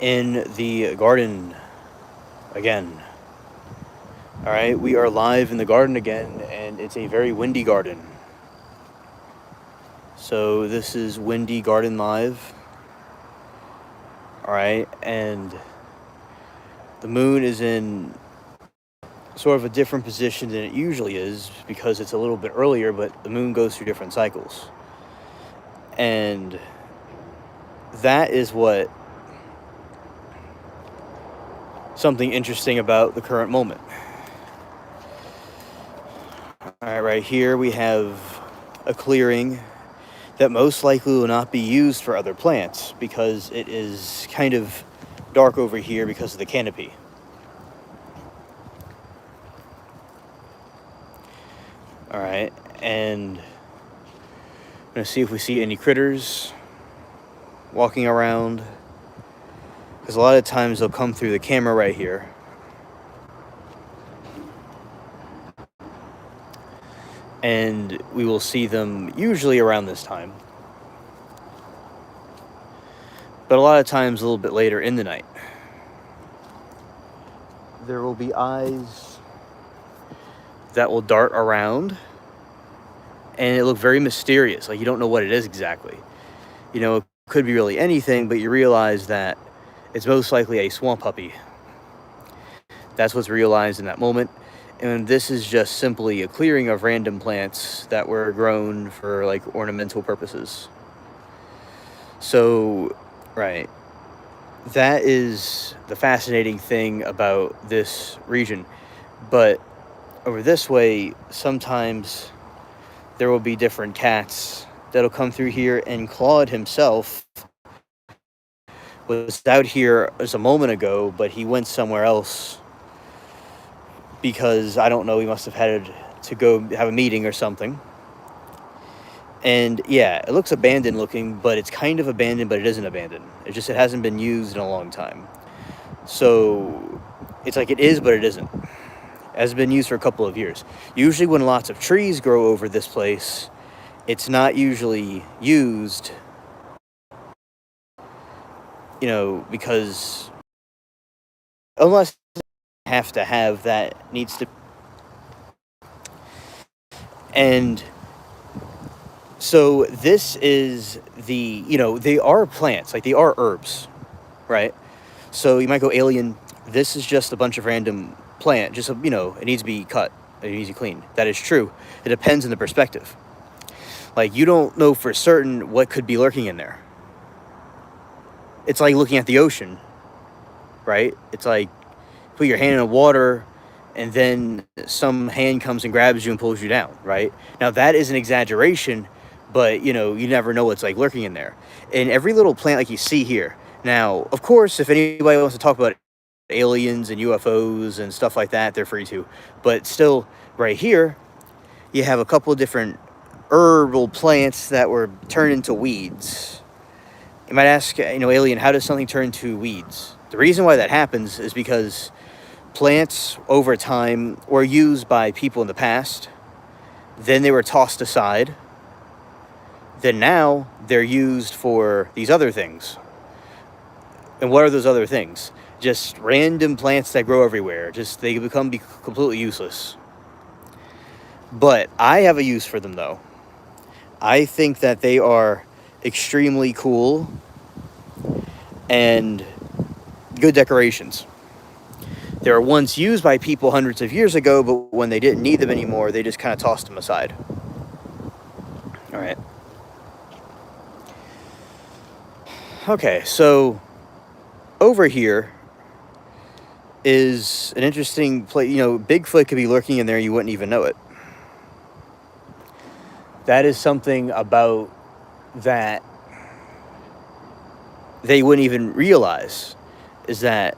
in the garden again. All right, we are live in the garden again, and it's a very windy garden. So this is Windy Garden Live. All right, and the moon is in sort of a different position than it usually is because it's a little bit earlier, but the moon goes through different cycles. And that is what something interesting about the current moment. All right, right here we have a clearing that most likely will not be used for other plants because it is kind of dark over here because of the canopy. All right, and I'm gonna see if we see any critters walking around, because a lot of times they'll come through the camera right here. And we will see them usually around this time. But a lot of times a little bit later in the night. There will be eyes that will dart around, and it look very mysterious. Like you don't know what it is exactly. You know, it could be really anything, but you realize that it's most likely a swamp puppy. That's what's realized in that moment. And this is just simply a clearing of random plants that were grown for like ornamental purposes. So, right. That is the fascinating thing about this region. But over this way, sometimes there will be different cats that'll come through here, and Claude himself was out here just a moment ago, but he went somewhere else because, I don't know, he must have had to go have a meeting or something. And yeah, it looks abandoned looking, but it's kind of abandoned, but it isn't abandoned. It hasn't been used in a long time. So it's like it is, but it isn't. It hasn't been used for a couple of years. Usually when lots of trees grow over this place, it's not usually used, you know, because unless have to have that needs to. And so this is the, you know, they are plants, like they are herbs, right? So you might go alien. This is just a bunch of random plant, just, you know, it needs to be cut, it needs to be cleaned. That is true. It depends on the perspective. Like you don't know for certain what could be lurking in there. It's like looking at the ocean, right? It's like put your hand in the water and then some hand comes and grabs you and pulls you down, right? Now that is an exaggeration, but you know, you never know what's like lurking in there. And every little plant like you see here. Now, of course, if anybody wants to talk about aliens and UFOs and stuff like that, they're free to. But still, right here, you have a couple of different herbal plants that were turned into weeds. You might ask, you know, alien, how does something turn to weeds? The reason why that happens is because plants over time were used by people in the past, then they were tossed aside, then now they're used for these other things. And what are those other things? Just random plants that grow everywhere. Just they become completely useless. But I have a use for them though. I think that they are extremely cool and good decorations. They were once used by people hundreds of years ago, but when they didn't need them anymore, they just kind of tossed them aside. All right. Okay, so over here is an interesting place. You know, Bigfoot could be lurking in there, you wouldn't even know it. That is something about that they wouldn't even realize, is that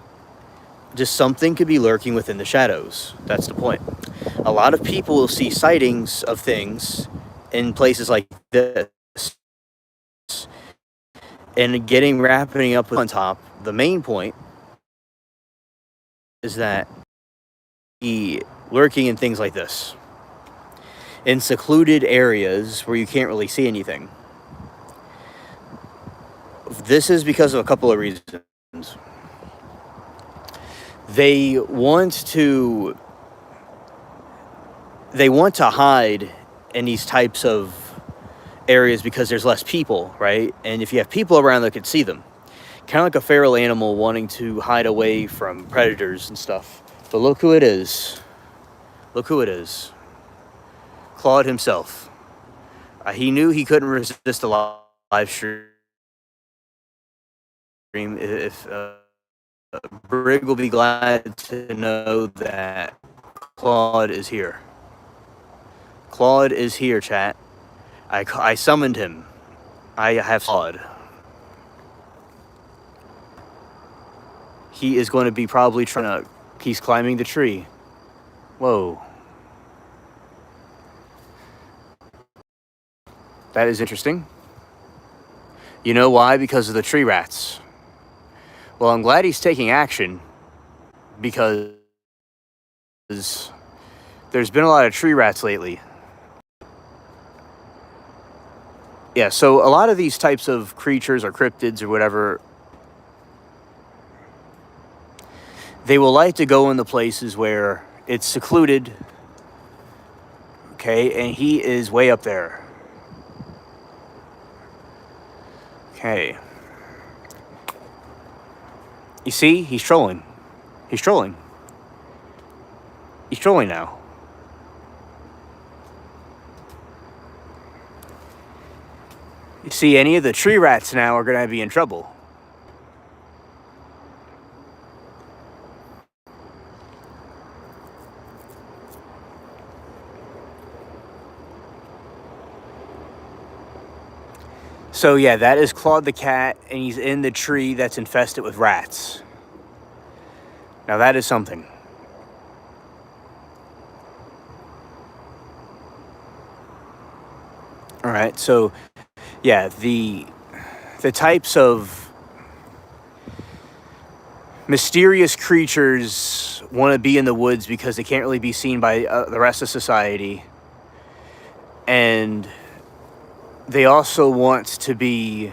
just something could be lurking within the shadows. That's the point. A lot of people will see sightings of things in places like this, and wrapping up on top. The main point is that the lurking in things like this, in secluded areas where you can't really see anything. This is because of a couple of reasons. They want to they want to hide in these types of areas because there's less people, right? And if you have people around that could see them, kind of like a feral animal wanting to hide away from predators and stuff. But look who it is. Look who it is. Claude himself. He knew he couldn't resist a live stream. If Brig will be glad to know that Claude is here. Claude is here, chat. I summoned him. I have Claude. He is going to be probably trying to... He's climbing the tree. Whoa. That is interesting. You know why? Because of the tree rats. Well, I'm glad he's taking action because there's been a lot of tree rats lately. Yeah, so a lot of these types of creatures or cryptids or whatever, they will like to go in the places where it's secluded, okay, and he is way up there. Okay. You see, he's trolling. He's trolling. He's trolling now. You see, any of the tree rats now are going to be in trouble. So yeah, that is Claude the cat, and he's in the tree that's infested with rats. Now that is something. All right, so yeah, the types of mysterious creatures want to be in the woods because they can't really be seen by the rest of society, and they also want to be,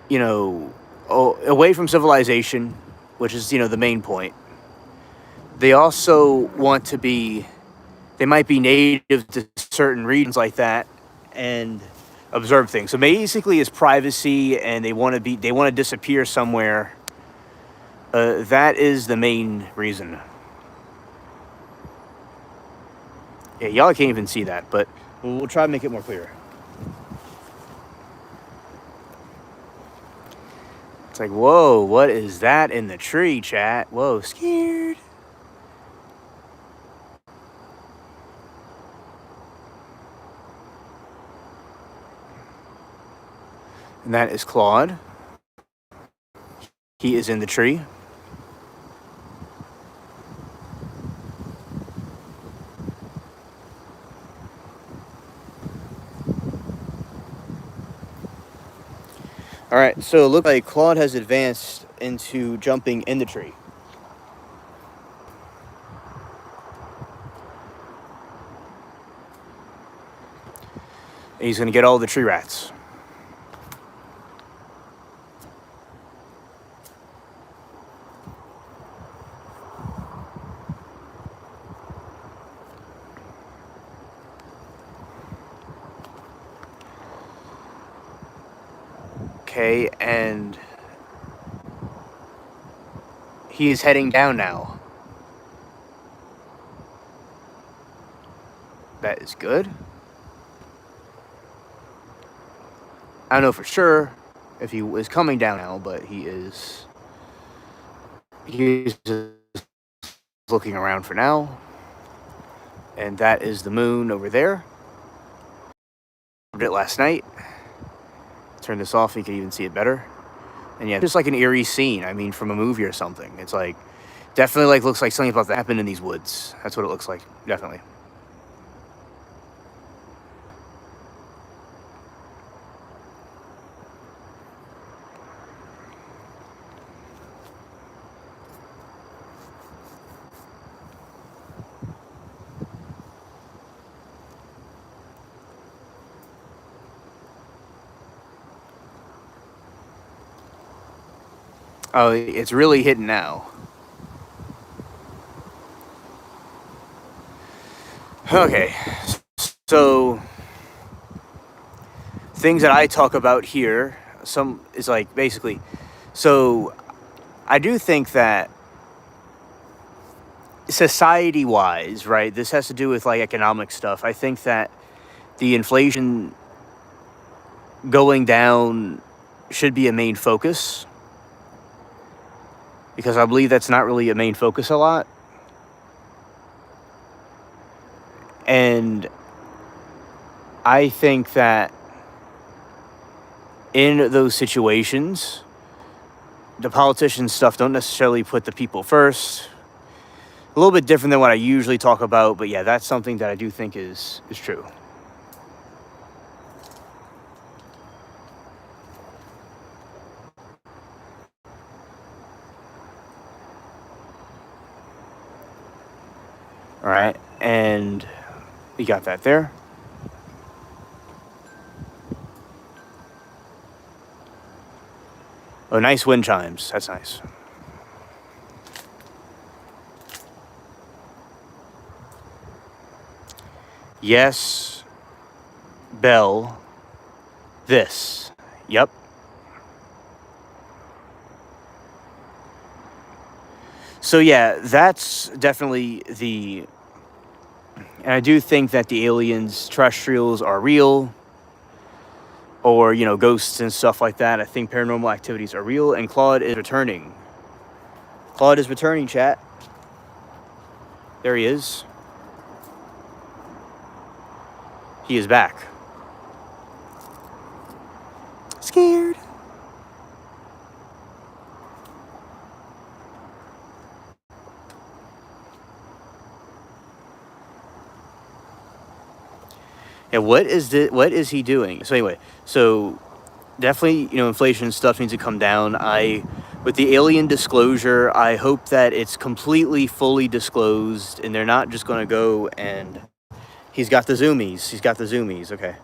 you know, away from civilization, which is, you know, the main point. They also want to be, they might be native to certain regions like that and observe things. So basically it's privacy, and they want to disappear somewhere. That is the main reason. Yeah, y'all can't even see that, but we'll try to make it more clear. It's like, whoa, what is that in the tree, chat? Whoa, scared. And that is Claude. He is in the tree. All right, so it looks like Claude has advanced into jumping in the tree. And he's going to get all the tree rats. Okay, and he is heading down now. That is good. I don't know for sure if he is coming down now, but he's just looking around for now. And that is the moon over there. I did it last night. Turn this off, you can even see it better. And yeah, just like an eerie scene, I mean, from a movie or something. It's like, definitely like looks like something's about to happen in these woods. That's what it looks like, definitely. Oh, it's really hidden now. Okay, so things that I talk about here, some is like basically, so I do think that society wise, right, this has to do with like economic stuff. I think that the inflation going down should be a main focus because I believe that's not really a main focus a lot. And I think that in those situations, the politician stuff don't necessarily put the people first. A little bit different than what I usually talk about, but yeah, that's something that I do think is true. All right, and we got that there. Oh, nice wind chimes. That's nice. Yes, Bell. This. Yep. So yeah, that's definitely the. And I do think that the aliens, terrestrials, are real, or ghosts and stuff like that. I think paranormal activities are real, and Claude is returning. Claude is returning, chat. There he is. He is back. Scared. Yeah, what is he doing? So anyway, so definitely, inflation stuff needs to come down. With the alien disclosure, I hope that it's completely, fully disclosed, and they're not just going to go and he's got the zoomies. He's got the zoomies. Okay,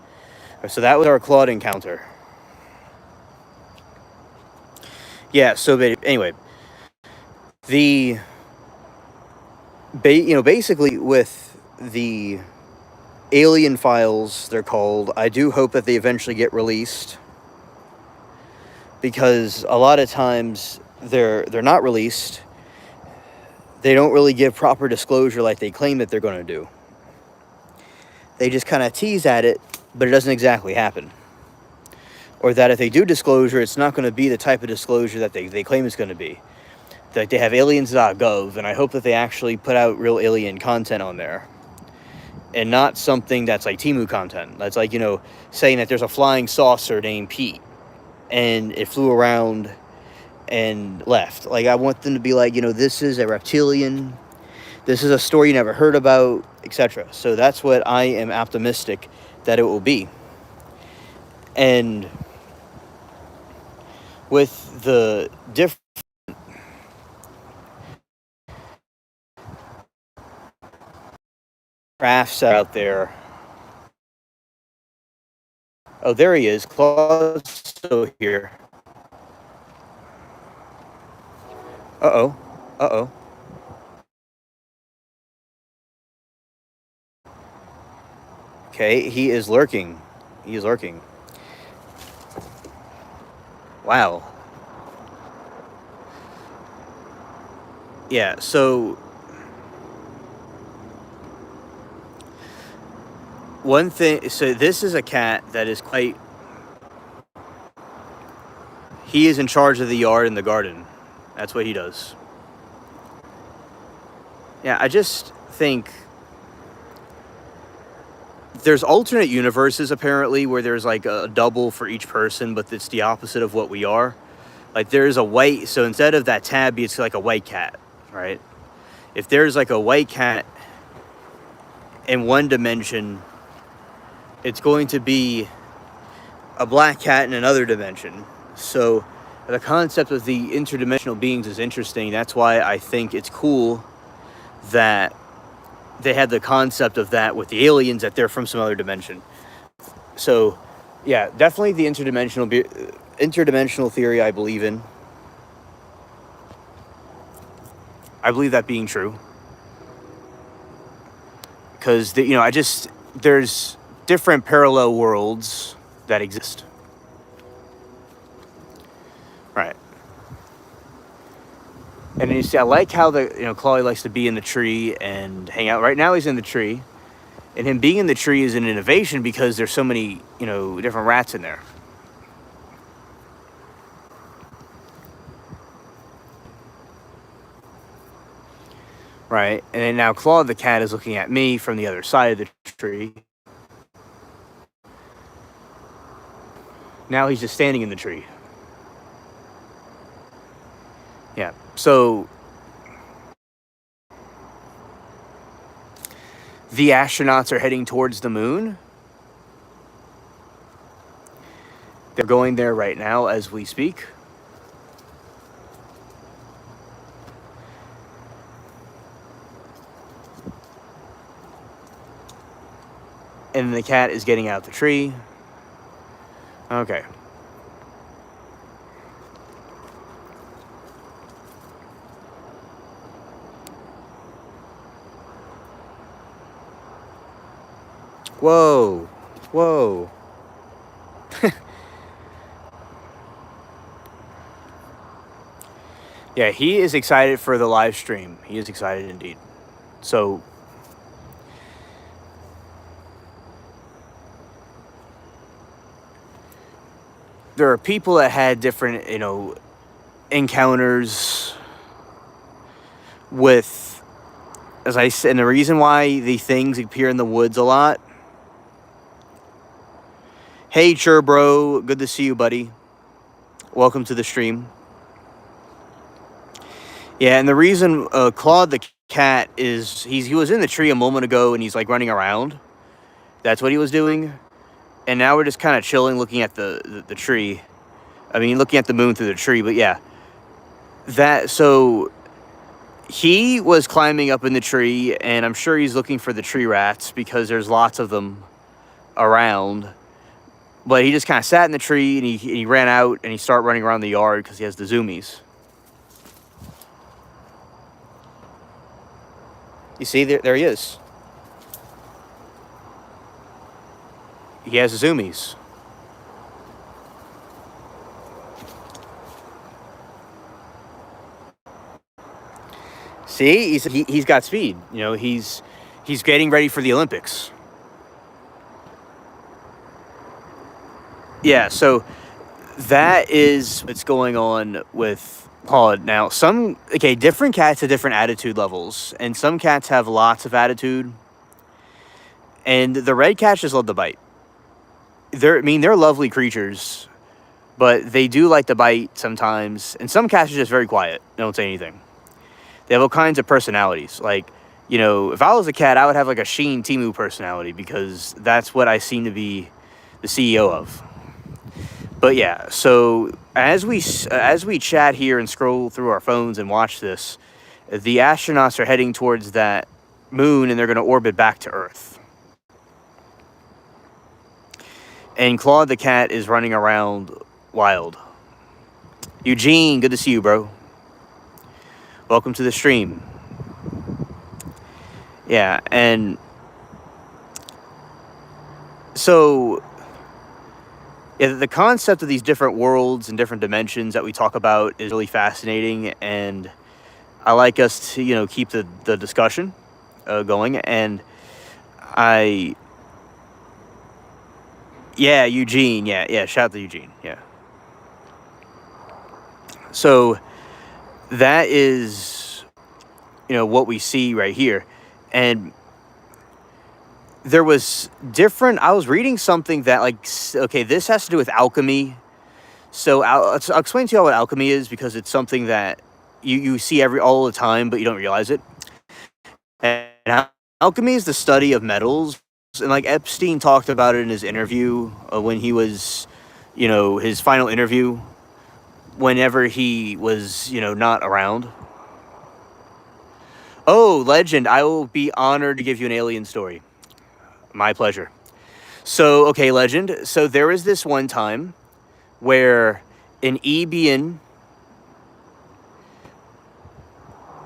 so that was our Claude encounter. Yeah. So anyway, the basically with the alien files, they're called. I do hope that they eventually get released, because a lot of times they're not released. They don't really give proper disclosure like they claim that they're going to do. They just kind of tease at it, but it doesn't exactly happen. Or that if they do disclosure, it's not going to be the type of disclosure that they claim it's going to be. Like they have aliens.gov, and I hope that they actually put out real alien content on there. And not something that's like Temu content. That's like, saying that there's a flying saucer named Pete, and it flew around and left. Like, I want them to be like, this is a reptilian, this is a story you never heard about, etc. So that's what I am optimistic that it will be. And with the different crafts out there. Oh, there he is. Claude's still here. Uh-oh. Uh-oh. Okay, he is lurking. He is lurking. Wow. Yeah, so one thing, so this is a cat that is quite, he is in charge of the yard and the garden. That's what he does. Yeah, I just think there's alternate universes apparently where there's like a double for each person, but it's the opposite of what we are. Like there's a white, so instead of that tabby, it's like a white cat, right? If there's like a white cat in one dimension, it's going to be a black cat in another dimension. So the concept of the interdimensional beings is interesting. That's why I think it's cool that they had the concept of that with the aliens, that they're from some other dimension. So yeah, definitely the interdimensional theory I believe in. I believe that being true. because there's different parallel worlds that exist. Right. And you see, I like how Clawley likes to be in the tree and hang out. Right now, he's in the tree, and him being in the tree is an innovation because there's so many, different rats in there. Right, and then now Claude the cat is looking at me from the other side of the tree. Now he's just standing in the tree. Yeah, so the astronauts are heading towards the moon. They're going there right now as we speak. And the cat is getting out the tree. Okay. Whoa. Whoa. Yeah, he is excited for the live stream. He is excited indeed. So there are people that had different, encounters with, as I said, and the reason why the things appear in the woods a lot. Hey, Bro, good to see you, buddy. Welcome to the stream. Yeah, and the reason Claude the cat is, he was in the tree a moment ago and he's like running around. That's what he was doing. And now we're just kind of chilling looking at the tree. I mean, looking at the moon through the tree, but yeah. So he was climbing up in the tree, and I'm sure he's looking for the tree rats because there's lots of them around. But he just kind of sat in the tree, and he ran out, and he started running around the yard because he has the zoomies. You see, there he is. He has the zoomies. See, he's got speed. He's getting ready for the Olympics. Yeah, so that is what's going on with Claude. Now, different cats have different attitude levels, and some cats have lots of attitude. And the red cats just love to bite. They're lovely creatures, but they do like to bite sometimes. And some cats are just very quiet. They don't say anything. They have all kinds of personalities. Like, if I was a cat, I would have like a Sheen Timu personality because that's what I seem to be the CEO of. But yeah, so as we chat here and scroll through our phones and watch this, the astronauts are heading towards that moon and they're going to orbit back to Earth. And Claude the cat is running around wild. Eugene, good to see you, bro. Welcome to the stream. Yeah, and so the concept of these different worlds and different dimensions that we talk about is really fascinating, and I like us to, keep the discussion going. And Eugene, yeah, shout out to Eugene, yeah. So that is, what we see right here. And there was I was reading something that this has to do with alchemy. So I'll explain to you what alchemy is because it's something that you see all the time, but you don't realize it. And alchemy is the study of metals. And Epstein talked about it in his interview when he was, his final interview, whenever he was, not around. Oh, legend, I will be honored to give you an alien story. My pleasure. So, okay, legend. So there was this one time where an Ebian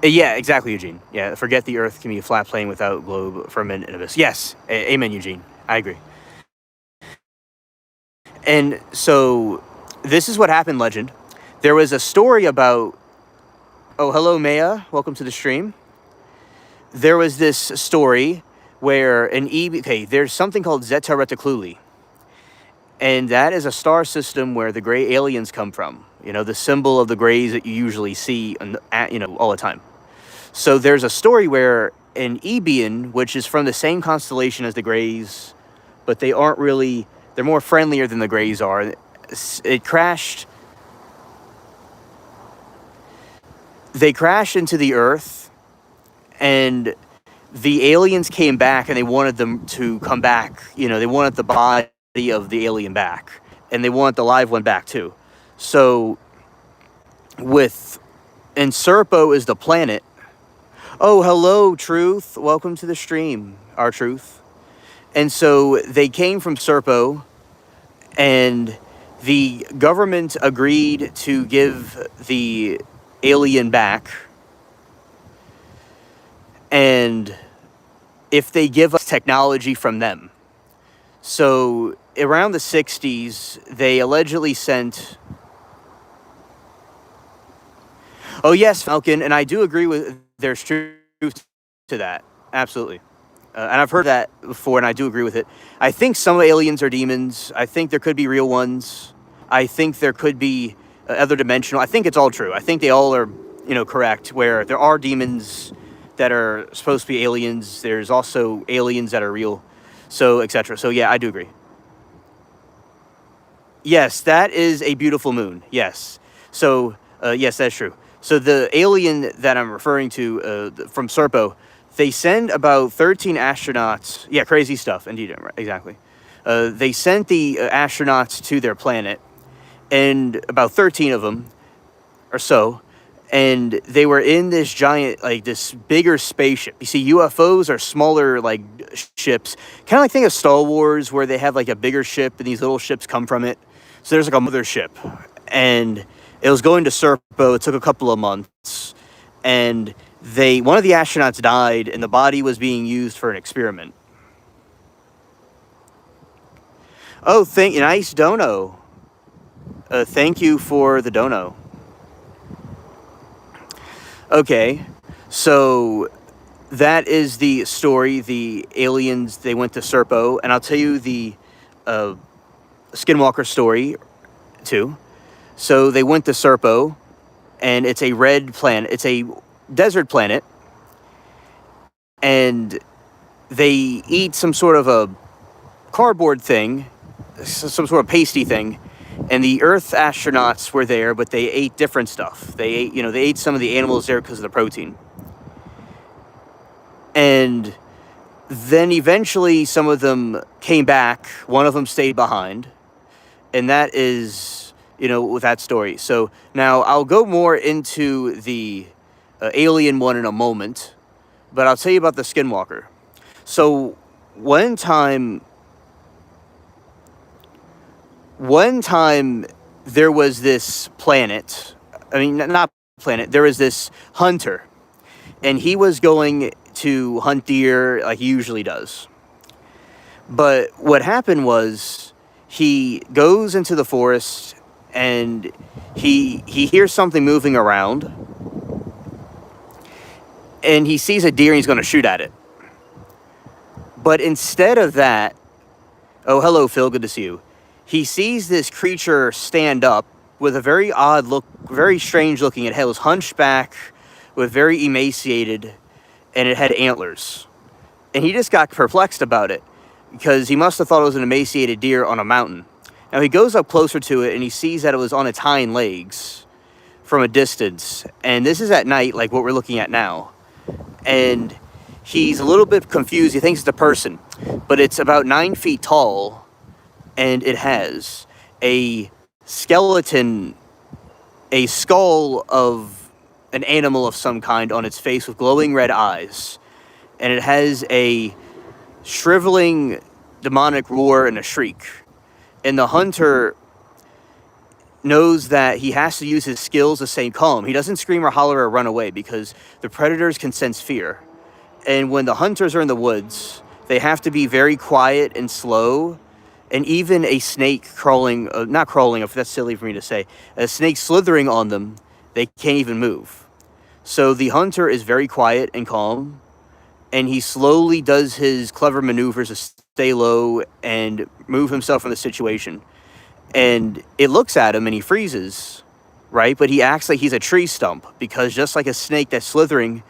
Yeah, exactly, Eugene. Yeah, forget the Earth can be a flat plane without globe, firmament, and abyss. Yes, amen, Eugene. I agree. And so this is what happened, legend. There was a story about. Oh, hello, Maya. Welcome to the stream. There was this story where okay, there's something called Zeta Reticuli, and that is a star system where the gray aliens come from. You know, the symbol of the grays that you usually see, all the time. So there's a story where an Ebian, which is from the same constellation as the Greys, but they aren't really, they're more friendlier than the Greys are. It crashed, they crashed into the Earth, and the aliens came back and they wanted them to come back. You know, they wanted the body of the alien back, and they want the live one back too. So, and Serpo is the planet. Oh, hello, Truth. Welcome to the stream, our Truth. And so they came from Serpo, and the government agreed to give the alien back. And if they give us technology from them. So around the 60s, they allegedly sent. Oh, yes, Falcon. And I do agree with there's truth to that. Absolutely. And I've heard that before, and I do agree with it. I think some aliens are demons. I think there could be real ones. I think there could be other dimensional. I think it's all true. I think they all are, correct, where there are demons that are supposed to be aliens. There's also aliens that are real, so etc. So, yeah, I do agree. Yes, that is a beautiful moon. Yes. So, yes, that's true. So the alien that I'm referring to from Serpo, they send about 13 astronauts. Yeah, crazy stuff. Indeed, exactly. They sent the astronauts to their planet, and about 13 of them or so, and they were in this giant, like this bigger spaceship. You see, UFOs are smaller, like ships. Kind of like think of Star Wars, where they have like a bigger ship, and these little ships come from it. So there's like a mothership, and it was going to Serpo. It took a couple of months, and one of the astronauts died, and the body was being used for an experiment. Oh, nice dono. Thank you for the dono. Okay, so that is the story. The aliens, they went to Serpo, and I'll tell you the Skinwalker story too. So they went to Serpo, and it's a red planet. It's a desert planet, and they eat some sort of a cardboard thing, some sort of pasty thing. And the Earth astronauts were there, but they ate different stuff. They ate some of the animals there because of the protein. And then eventually some of them came back. One of them stayed behind. And that is, with that story. So now I'll go more into the alien one in a moment, but I'll tell you about the Skinwalker. So one time there was this planet. I mean, not planet. There was this hunter, and he was going to hunt deer like he usually does. But what happened was he goes into the forest, and he hears something moving around, and he sees a deer, and he's going to shoot at it. But instead of that, oh, hello, Phil, good to see you. He sees this creature stand up with a very odd look, very strange looking. It was hunchback, with very emaciated, and it had antlers. And he just got perplexed about it, because he must have thought it was an emaciated deer on a mountain. Now he goes up closer to it, and he sees that it was on its hind legs from a distance. And this is at night, like what we're looking at now. And he's a little bit confused. He thinks it's a person, but it's about 9 feet tall, and it has a skeleton, a skull of an animal of some kind on its face with glowing red eyes. And it has a shriveling demonic roar and a shriek. And the hunter, knows that he has to use his skills to stay calm. He doesn't scream or holler or run away because the predators can sense fear. And when the hunters are in the woods, they have to be very quiet and slow. And even a snake crawling, not crawling, if that's silly for me to say, a snake slithering on them, they can't even move. So the hunter is very quiet and calm, and he slowly does his clever maneuvers to stay low and move himself from the situation. And it looks at him and he freezes, right? But he acts like he's a tree stump, because just like a snake that's slithering,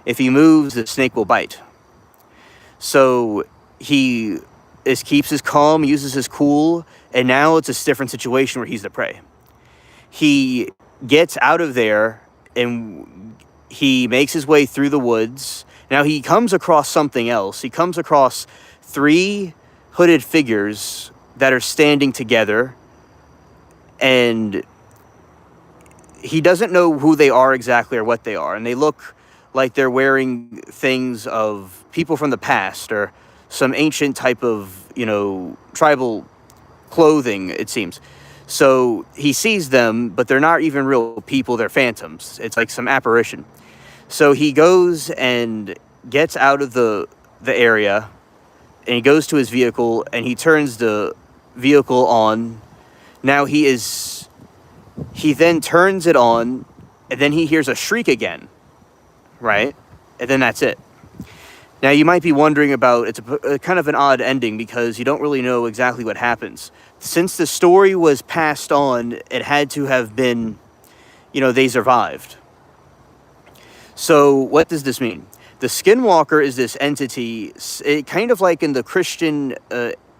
if he moves, the snake will bite. So he keeps his calm, uses his cool, and now it's a different situation where he's the prey. He gets out of there and he makes his way through the woods. Now he comes across something else. He comes across 3 hooded figures that are standing together, and he doesn't know who they are exactly or what they are. And they look like they're wearing things of people from the past or some ancient type of, tribal clothing, it seems. So he sees them, but they're not even real people. They're phantoms. It's like some apparition. So he goes and gets out of the area, and he goes to his vehicle, and he turns the vehicle on. Now he then turns it on, and then he hears a shriek again, right? And then that's it. Now you might be wondering about, it's a kind of an odd ending because you don't really know exactly what happens. Since the story was passed on, it had to have been, they survived. So what does this mean? The Skinwalker is this entity, kind of like in the Christian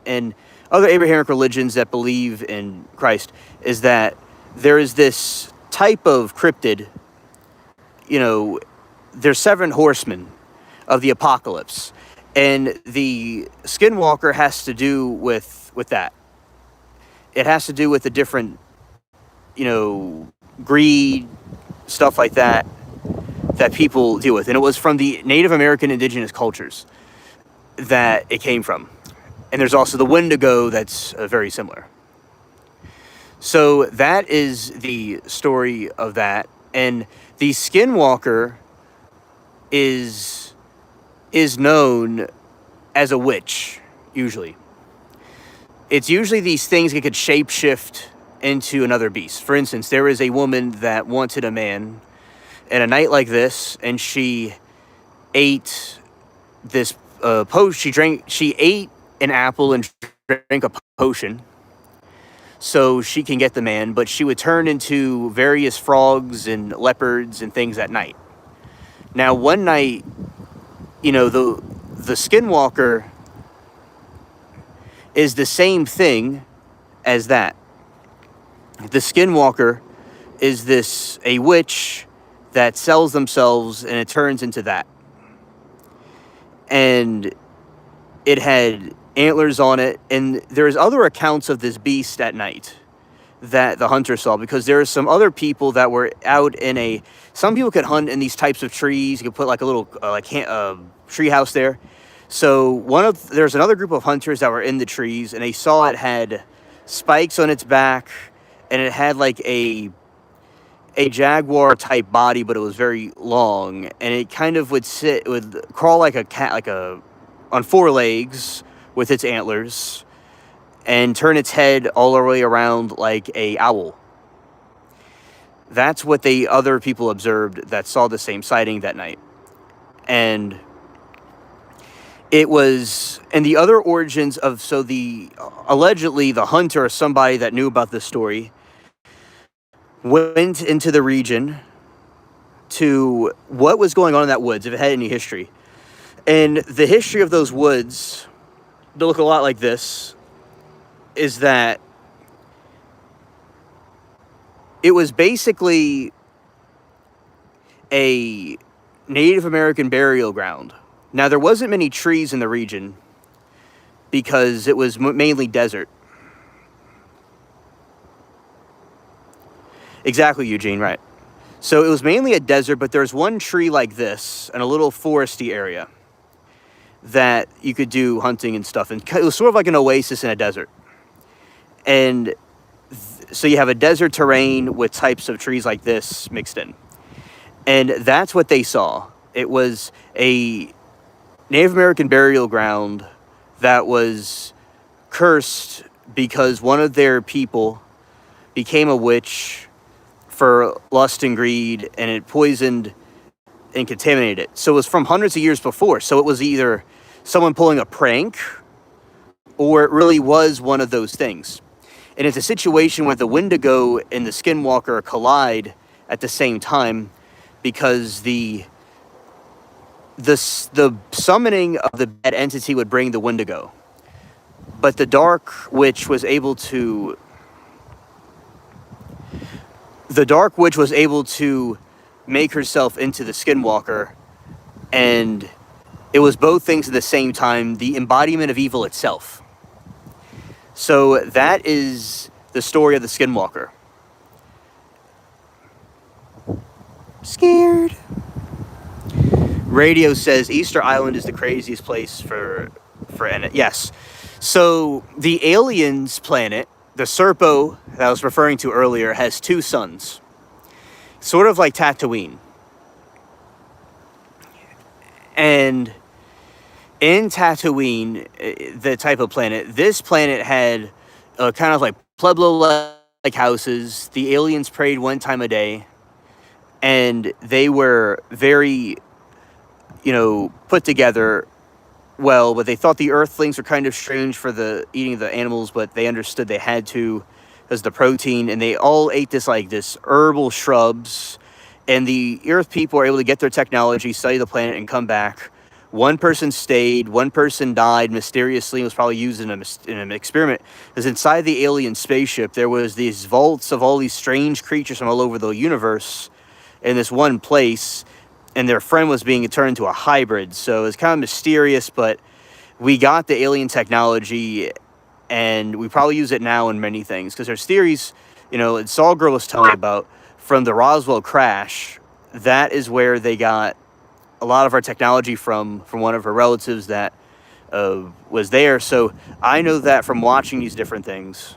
and other Abrahamic religions that believe in Christ, is that there is this type of cryptid, there's 7 horsemen of the apocalypse, and the Skinwalker has to do with that. It has to do with the different, greed, stuff like that people deal with. And it was from the Native American indigenous cultures that it came from. And there's also the Wendigo that's very similar. So that is the story of that. And the Skinwalker is known as a witch, usually. It's usually these things that could shapeshift into another beast. For instance, there is a woman that wanted a man in a night like this, and she ate this potion. She ate an apple and drank a potion so she can get the man, but she would turn into various frogs and leopards and things at night. Now, one night, the Skinwalker is the same thing as that. The Skinwalker is a witch that sells themselves, and it turns into that. And it had antlers on it, and there's other accounts of this beast at night that the hunter saw, because there are some other people that were out in some people could hunt in these types of trees. You could put like a little tree house there. So there's another group of hunters that were in the trees, and they saw it had spikes on its back, and it had like a jaguar type body, but it was very long, and it kind of would crawl like a cat, on 4 legs with its antlers, and turn its head all the way around like a owl. That's what the other people observed that saw the same sighting that night. And it was, and the other origins of, allegedly the hunter or somebody that knew about this story went into the region to what was going on in that woods, if it had any history. And the history of those woods, they look a lot like this, is that it was basically a Native American burial ground. Now, there wasn't many trees in the region because it was mainly desert. Exactly, Eugene, right. So it was mainly a desert, but there's one tree like this in a little foresty area that you could do hunting and stuff. And it was sort of like an oasis in a desert. And so you have a desert terrain with types of trees like this mixed in. And that's what they saw. It was a Native American burial ground that was cursed because one of their people became a witch for lust and greed, and it poisoned and contaminated it. So it was from hundreds of years before. So it was either someone pulling a prank, or it really was one of those things. And it's a situation where the Wendigo and the Skinwalker collide at the same time, because the summoning of the bad entity would bring the Wendigo, but the Dark Witch was able to make herself into the Skinwalker, and it was both things at the same time, the embodiment of evil itself. So that is the story of the Skinwalker. Scared. Radio says Easter Island is the craziest place for yes. So the aliens planet, the Serpo that I was referring to earlier, has two suns. Sort of like Tatooine. And in Tatooine, the type of planet, this planet had kind of like Pueblo-like houses. The aliens prayed one time a day. And they were very, put together well, but they thought the Earthlings were kind of strange for the eating the animals, but they understood they had to as the protein, and they all ate this herbal shrubs, and the Earth people were able to get their technology, study the planet, and come back. One person stayed, one person died mysteriously, and was probably used in an experiment, because inside the alien spaceship, there was these vaults of all these strange creatures from all over the universe in this one place, and their friend was being turned into a hybrid. So it's kind of mysterious, but we got the alien technology, and we probably use it now in many things, because there's theories, Saul Girl was telling me about, from the Roswell crash. That is where they got a lot of our technology from one of her relatives that was there. So I know that from watching these different things.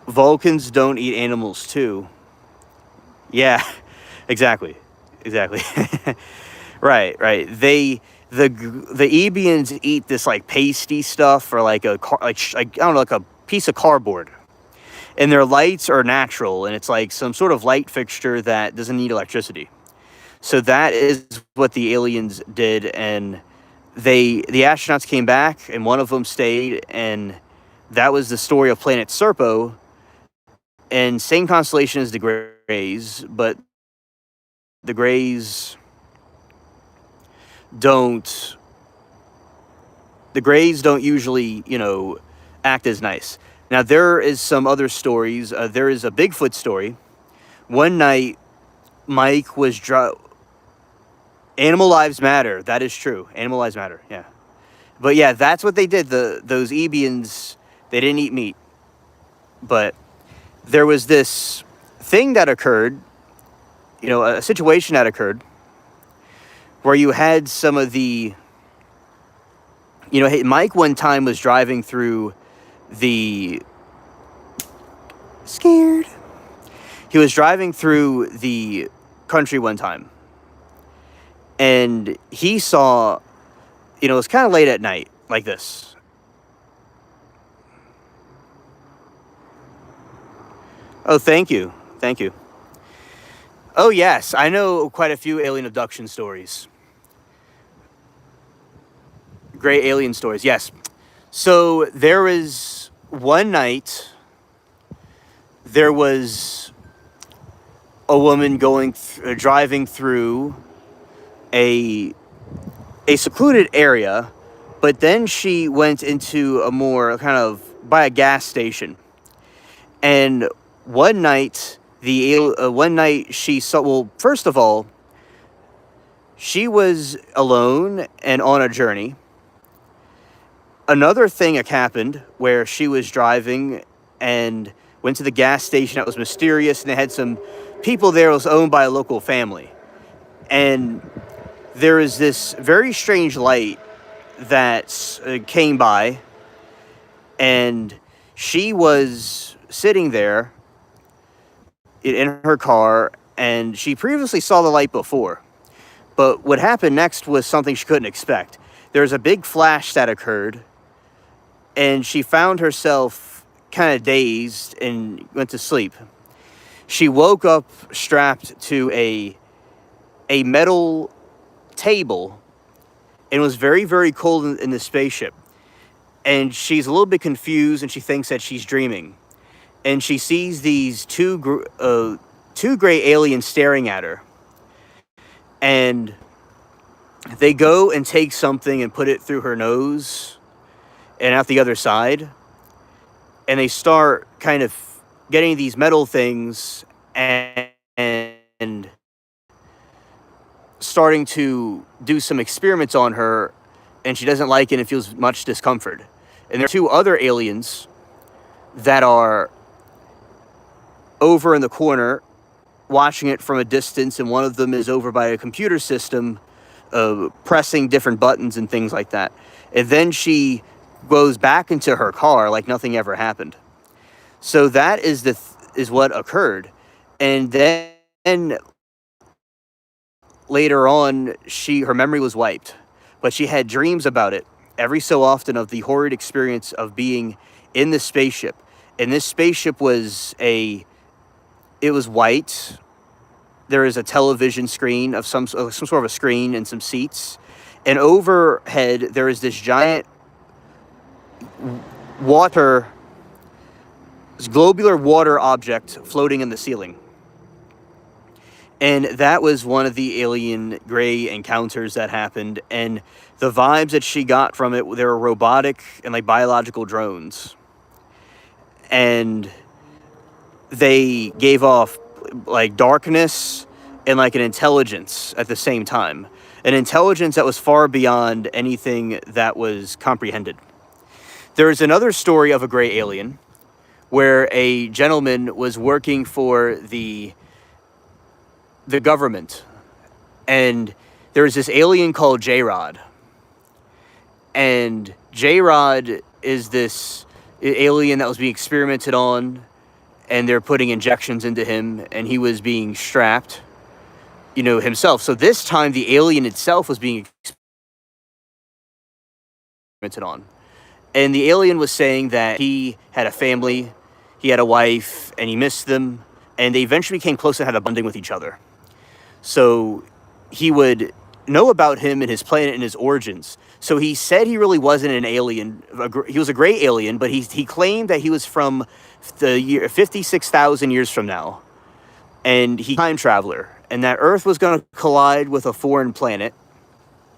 Vulcans don't eat animals too. Yeah, exactly. Right. The Ebians eat this pasty stuff, or I don't know, like a piece of cardboard. And their lights are natural, and it's like some sort of light fixture that doesn't need electricity. So that is what the aliens did, and the astronauts came back, and one of them stayed, and that was the story of planet Serpo. And same constellation as the Greys, but the Greys don't usually, act as nice. Now, there is some other stories. There is a Bigfoot story. One night, Mike was Animal lives matter. That is true. Animal lives matter, yeah. But yeah, that's what they did. Those Ebians, they didn't eat meat. But there was this thing that occurred, a situation that occurred, where you had some of the, Mike one time was driving through the, scared. He was driving through the country one time, and he saw, it was kind of late at night, like this. Oh, thank you. Oh, yes, I know quite a few alien abduction stories. Great alien stories, yes. So there was one night, there was a woman driving through a secluded area, but then she went into a more kind of by a gas station. And one night, she saw, well, first of all, she was alone and on a journey. Another thing happened where she was driving and went to the gas station that was mysterious, and they had some people there. It was owned by a local family. And there is this very strange light that came by, And she was sitting there in her car, and she previously saw the light before. But what happened next was something she couldn't expect. There was a big flash that occurred, and she found herself kind of dazed and went to sleep. She woke up strapped to a metal table and was very, very cold in the spaceship. And she's a little bit confused, and she thinks that she's dreaming. And she sees these two gray aliens staring at her. And they go and take something and put it through her nose and out the other side. And they start kind of getting these metal things and starting to do some experiments on her, and she doesn't like it and feels much discomfort. And there are two other aliens that are over in the corner watching it from a distance, and one of them is over by a computer system pressing different buttons and things like that. And then she goes back into her car like nothing ever happened. So that is is what occurred. And then later on, her memory was wiped, but she had dreams about it every so often of the horrid experience of being in the spaceship. And this spaceship was it was white. There is a television screen of some sort of a screen and some seats. And overhead, there is this giant globular water object floating in the ceiling. And that was one of the alien gray encounters that happened. And the vibes that she got from it, they were robotic and like biological drones. And they gave off like darkness and like an intelligence at the same time. An intelligence that was far beyond anything that was comprehended. There's another story of a gray alien where a gentleman was working for the government, and there was this alien called J-Rod. And J-Rod is this alien that was being experimented on, and they're putting injections into him, and he was being strapped, himself. So this time the alien itself was being experimented on. And the alien was saying that he had a family, he had a wife, and he missed them, and they eventually became close and had a bonding with each other. So he would know about him and his planet and his origins. So he said he really wasn't an alien. He was a gray alien, but he claimed that he was from the year 56,000 years from now. And he time traveler. And that Earth was going to collide with a foreign planet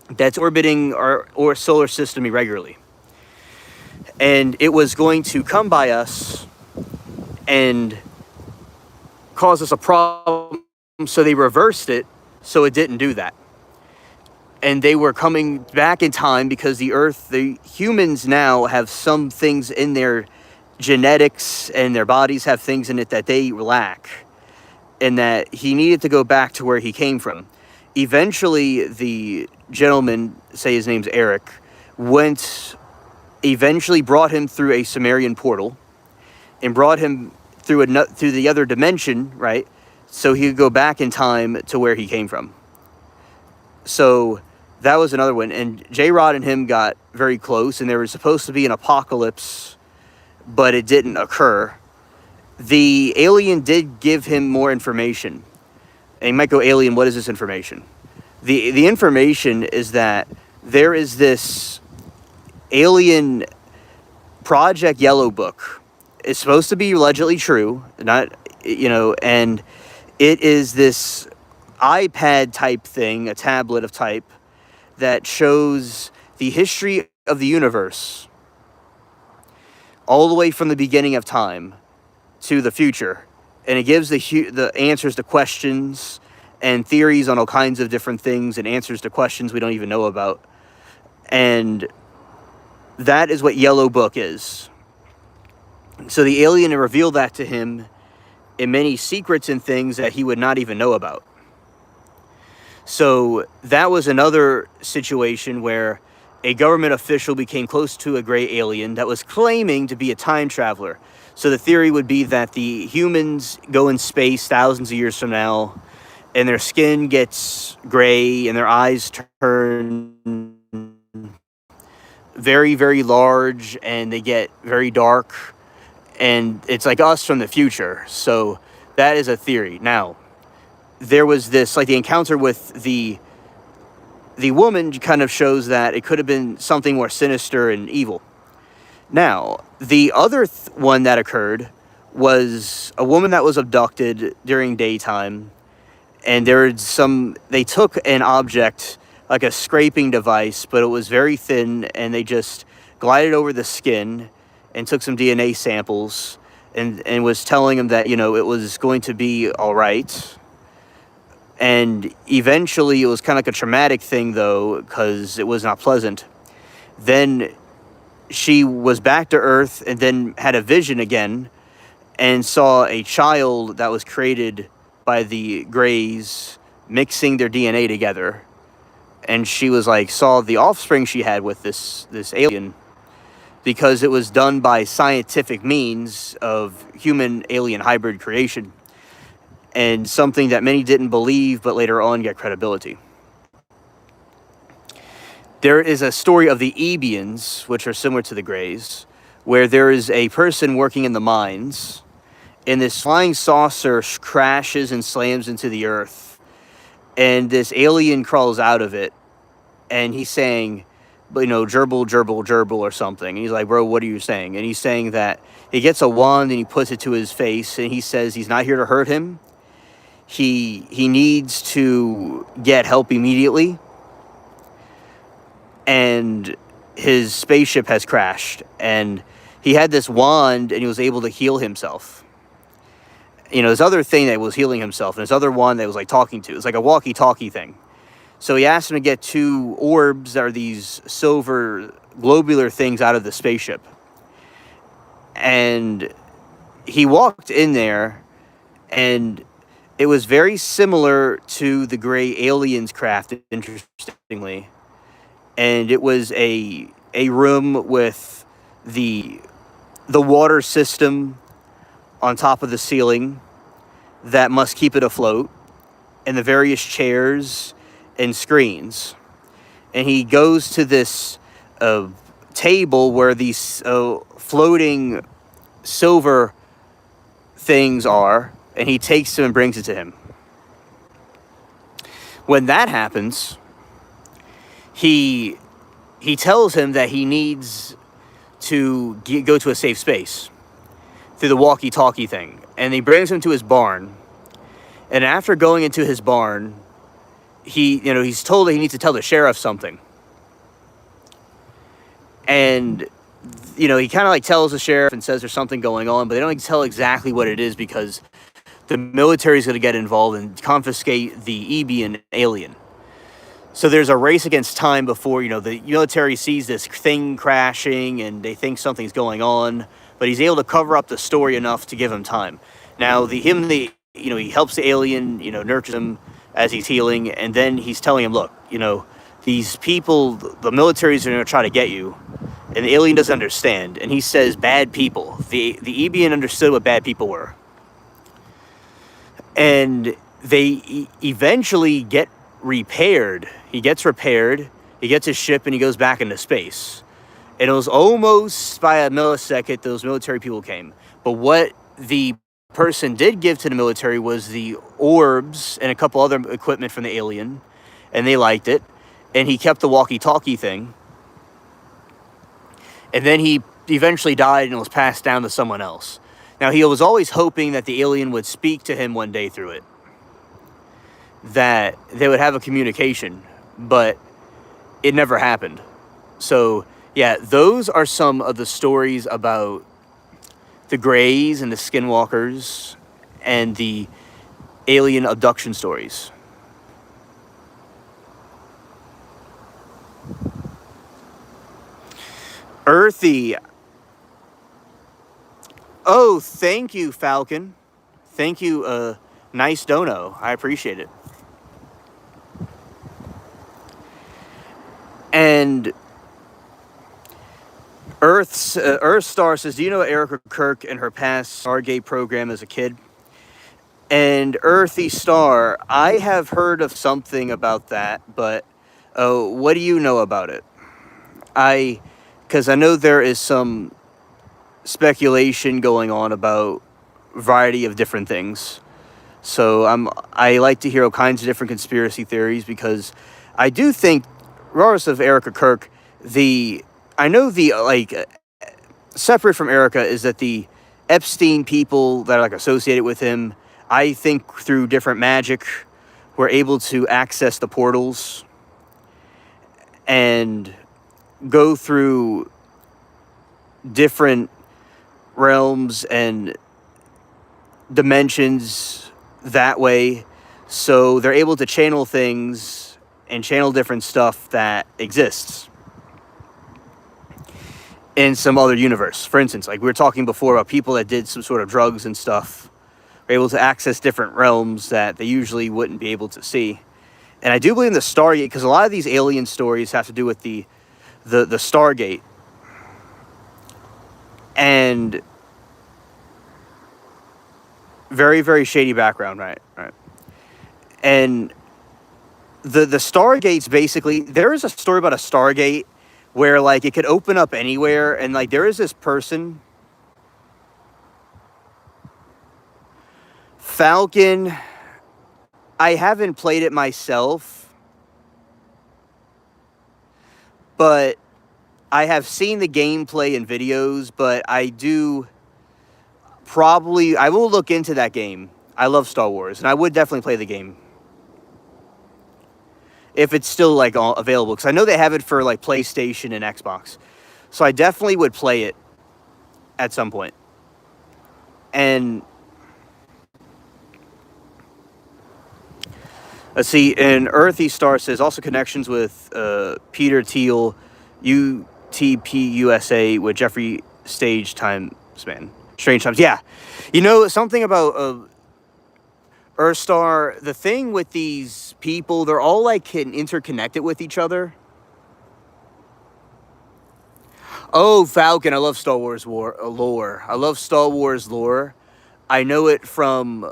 that's orbiting our solar system irregularly. And it was going to come by us and cause us a problem. So they reversed it so it didn't do that. And they were coming back in time because the humans now have some things in their genetics and their bodies have things in it that they lack. And that he needed to go back to where he came from. Eventually, the gentleman, say his name's Eric, eventually brought him through a Sumerian portal and brought him through the other dimension, right? So he could go back in time to where he came from. So that was another one. And J-Rod and him got very close, and there was supposed to be an apocalypse, but it didn't occur. The alien did give him more information. And you might go, alien, what is this information? The information is that there is this alien Project Yellow Book. It's supposed to be allegedly true, and it is this iPad type thing, a tablet of type, that shows the history of the universe all the way from the beginning of time to the future. And it gives the answers to questions and theories on all kinds of different things and answers to questions we don't even know about. And that is what Yellow Book is. So the alien revealed that to him in many secrets and things that he would not even know about. So that was another situation where a government official became close to a gray alien that was claiming to be a time traveler. So the theory would be that the humans go in space thousands of years from now, and their skin gets gray and their eyes turn very, very large, and they get very dark, and it's like us from the future. So that is a theory. Now, there was this, like, the encounter with the woman kind of shows that it could have been something more sinister and evil. Now, the other one that occurred was a woman that was abducted during daytime, and they took an object, like a scraping device, but it was very thin, and they just glided over the skin and took some DNA samples, and was telling him that, it was going to be all right. And eventually it was kind of like a traumatic thing, though, because it was not pleasant. Then she was back to Earth and then had a vision again and saw a child that was created by the Greys mixing their DNA together. And she was like, saw the offspring she had with this alien, because it was done by scientific means of human-alien hybrid creation. And something that many didn't believe, but later on got credibility. There is a story of the Ebians, which are similar to the Greys, where there is a person working in the mines, and this flying saucer crashes and slams into the earth, and this alien crawls out of it, and he's saying, gerbil, gerbil, gerbil, or something. And he's like, bro, what are you saying? And he's saying that he gets a wand and he puts it to his face, and he says he's not here to hurt him. He needs to get help immediately, and his spaceship has crashed, and he had this wand and he was able to heal himself. His other thing that was healing himself, and his other wand that was like talking to. It's like a walkie-talkie thing. So he asked him to get 2 orbs that are these silver globular things out of the spaceship. And he walked in there, and it was very similar to the gray aliens craft, interestingly. And it was a room with the water system on top of the ceiling that must keep it afloat, and the various chairs and screens. And he goes to this table where these floating silver things are, and he takes them and brings it to him. When that happens, he tells him that he needs to go to a safe space through the walkie-talkie thing. And he brings him to his barn. And after going into his barn, he's told that he needs to tell the sheriff something. And, he kind of like tells the sheriff and says there's something going on, but they don't tell exactly what it is, because the military is going to get involved and confiscate the Ebian alien. So there's a race against time before, the military sees this thing crashing and they think something's going on, but he's able to cover up the story enough to give him time. Now, he helps the alien, nurtures him as he's healing, and then he's telling him, look, these people, the militaries are going to try to get you, and the alien doesn't understand. And he says, bad people. The Ebian understood what bad people were. And they eventually get repaired. He gets repaired, he gets his ship, and he goes back into space. And it was almost by a millisecond those military people came. But what the person did give to the military was the orbs and a couple other equipment from the alien, and they liked it. And he kept the walkie-talkie thing. And then he eventually died and was passed down to someone else. Now, he was always hoping that the alien would speak to him one day through it, that they would have a communication, but it never happened. So, yeah, those are some of the stories about the Greys and the Skinwalkers and the alien abduction stories. Earthy. Oh, thank you, Falcon. Thank you, nice dono. I appreciate it. And Earth Star says, "Do you know Erica Kirk and her past Stargate program as a kid?" And Earthy Star, I have heard of something about that, but what do you know about it? Because I know there is some speculation going on about a variety of different things. So I like to hear all kinds of different conspiracy theories, because I do think, regardless of Erica Kirk, I know separate from Erica is that the Epstein people that are like associated with him, I think through different magic, were able to access the portals and go through different realms and dimensions that way. So they're able to channel things and channel different stuff that exists in some other universe. For instance, like we were talking before about people that did some sort of drugs and stuff, were able to access different realms that they usually wouldn't be able to see. And I do believe in the Stargate, because a lot of these alien stories have to do with the Stargate. And very, very shady background, right? And the Stargates, basically, there is a story about a Stargate where, like, it could open up anywhere, and, like, there is this person, Falcon. I haven't played it myself, but I have seen the gameplay and videos, but I will look into that game. I love Star Wars, and I would definitely play the game if it's still, like, available, because I know they have it for, like, PlayStation and Xbox. So I definitely would play it at some point. And let's see, and Earthy Star says also connections with Peter Thiel, UTP USA, with Jeffrey Stage Time Span. Strange Times. Yeah. You know, something about Earthstar, the thing with these people, they're all like interconnected with each other. Oh, Falcon, I love Star Wars lore. I love Star Wars lore. I know it from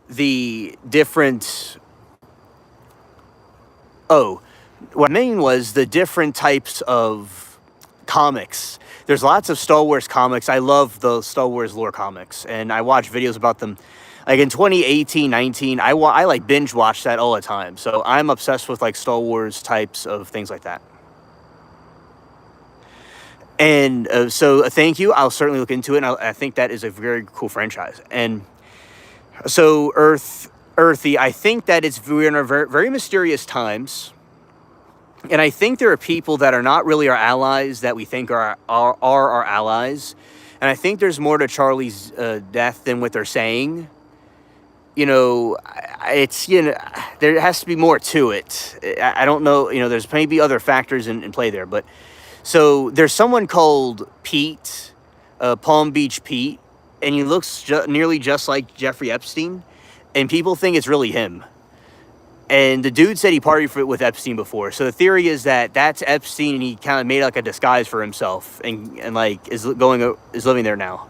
the different... Oh, what I mean was the different types of comics. There's lots of Star Wars comics. I love the Star Wars lore comics, and I watch videos about them. Like in 2018, 19, I like binge watch that all the time. So I'm obsessed with like Star Wars types of things like that. And so thank you. I'll certainly look into it. And I think that is a very cool franchise. And so Earthy, I think that we're in a very, very mysterious times. And I think there are people that are not really our allies that we think are our allies. And I think there's more to Charlie's death than what they're saying. You know, it's, you know, there has to be more to it. I don't know, you know, there's maybe other factors in play there. But so there's someone called Pete, Palm Beach Pete, and he looks nearly just like Jeffrey Epstein. And people think it's really him. And the dude said he partied with Epstein before. So the theory is that that's Epstein, and he kind of made like a disguise for himself, and like is living there now.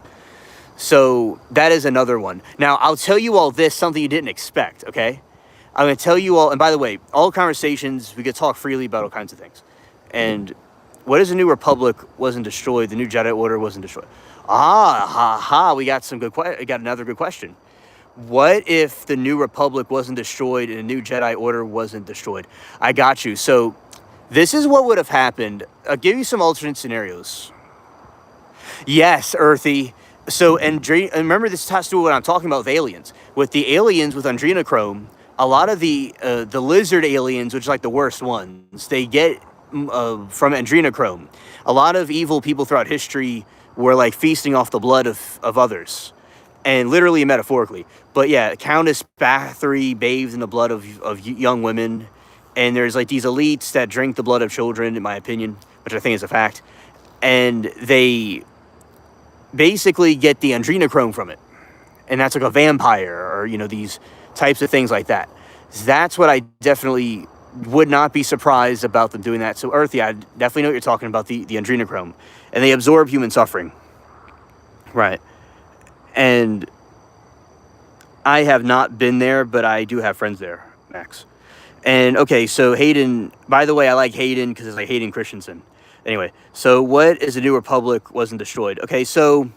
So that is another one. Now, I'll tell you all this, something you didn't expect, okay? I'm going to tell you all, and by the way, all conversations, we could talk freely about all kinds of things. And what is the New Republic wasn't destroyed? The New Jedi Order wasn't destroyed. We got another good question. What if the New Republic wasn't destroyed and the New Jedi Order wasn't destroyed? I got you. So this is what would have happened. I'll give you some alternate scenarios. Yes, Earthy. So, and remember, this has to do with what I'm talking about with aliens. With the aliens with adrenochrome, a lot of the lizard aliens, which are like the worst ones, they get from adrenochrome. A lot of evil people throughout history were like feasting off the blood of others. And literally and metaphorically. But yeah, Countess Bathory bathed in the blood of young women. And there's like these elites that drink the blood of children, in my opinion, which I think is a fact. And they basically get the adrenochrome from it. And that's like a vampire, or, you know, these types of things like that. That's what I definitely would not be surprised about them doing that. So Earth, yeah, I definitely know what you're talking about, the adrenochrome. And they absorb human suffering. Right. And I have not been there, but I do have friends there, Max. And okay, so Hayden, by the way, I like Hayden because it's like Hayden Christensen. Anyway, so what is the New Republic wasn't destroyed? Okay, so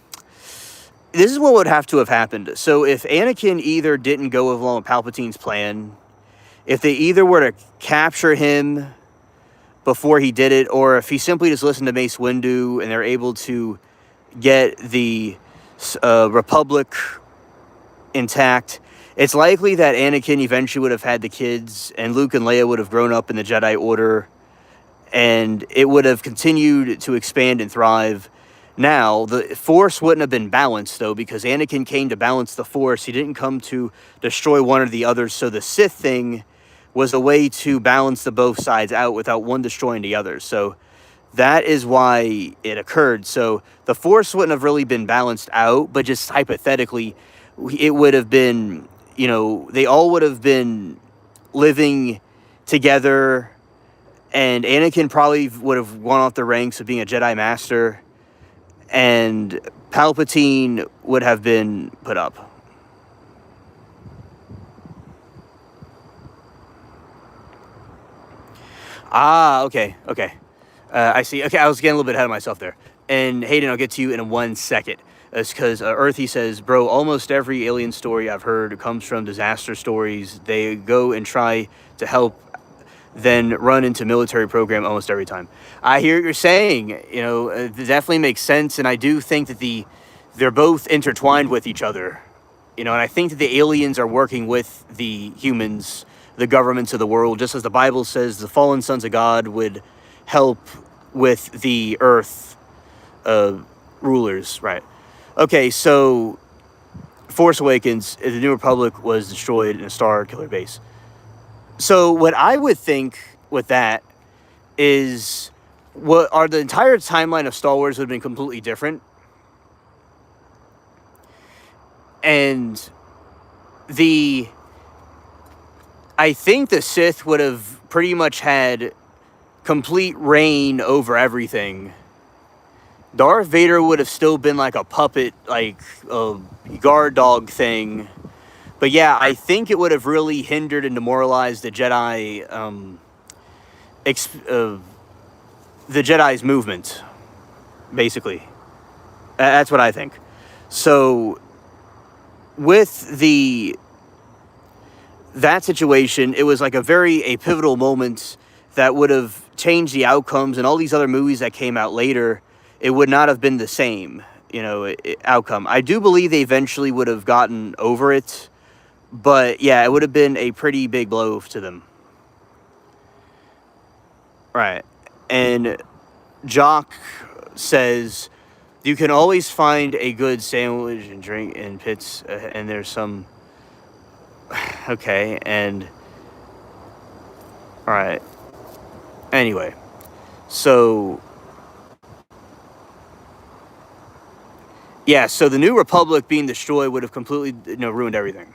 this is what would have to have happened. So if Anakin either didn't go along with Palpatine's plan, if they either were to capture him before he did it, or if he simply just listened to Mace Windu and they're able to get the Republic intact, it's likely that Anakin eventually would have had the kids, and Luke and Leia would have grown up in the Jedi Order, and it would have continued to expand and thrive. Now, the Force wouldn't have been balanced, though, because Anakin came to balance the Force. He didn't come to destroy one or the other, so the Sith thing was a way to balance the both sides out without one destroying the other. So that is why it occurred. So the Force wouldn't have really been balanced out, but just hypothetically, it would have been, they all would have been living together, and Anakin probably would have gone off the ranks of being a Jedi Master, and Palpatine would have been put up. Ah, okay. I see. Okay, I was getting a little bit ahead of myself there. And Hayden, I'll get to you in 1 second. It's because Earthy says, bro, almost every alien story I've heard comes from disaster stories. They go and try to help, then run into military program almost every time. I hear what you're saying. It definitely makes sense. And I do think that they're both intertwined with each other. And I think that the aliens are working with the humans, the governments of the world, just as the Bible says the fallen sons of God would help with the earth rulers, right? Okay, so Force Awakens, the New Republic was destroyed in a Star Killer base. So what I would think with that is the entire timeline of Star Wars would have been completely different. And I think the Sith would have pretty much had complete reign over everything. Darth Vader would have still been like a puppet, like a guard dog thing. But yeah, I think it would have really hindered and demoralized the Jedi, the Jedi's movement, basically. That's what I think. So with that situation, it was like a pivotal moment that would have changed the outcomes, and all these other movies that came out later, it would not have been the same, outcome. I do believe they eventually would have gotten over it, but yeah, it would have been a pretty big blow to them. Right. And Jock says, you can always find a good sandwich and drink in pits, and there's some... Okay, and... Alright. Anyway. So... Yeah, so the New Republic being destroyed would have completely, ruined everything.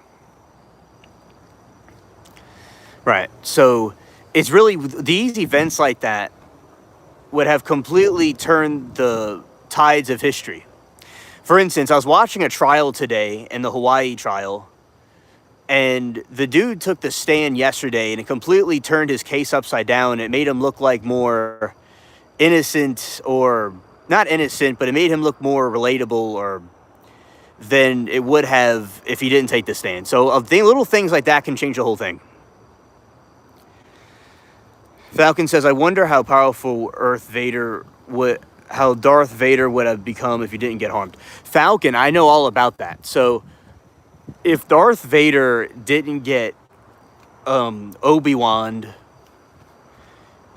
Right, so it's really... These events like that would have completely turned the tides of history. For instance, I was watching a trial today, in the Hawaii trial, and the dude took the stand yesterday, and it completely turned his case upside down. It made him look like more innocent, or not innocent, but it made him look more relatable than it would have if he didn't take the stand. So little things like that can change the whole thing. Falcon says, I wonder how powerful how Darth Vader would have become if he didn't get harmed. Falcon, I know all about that. So if Darth Vader didn't get Obi-Wan,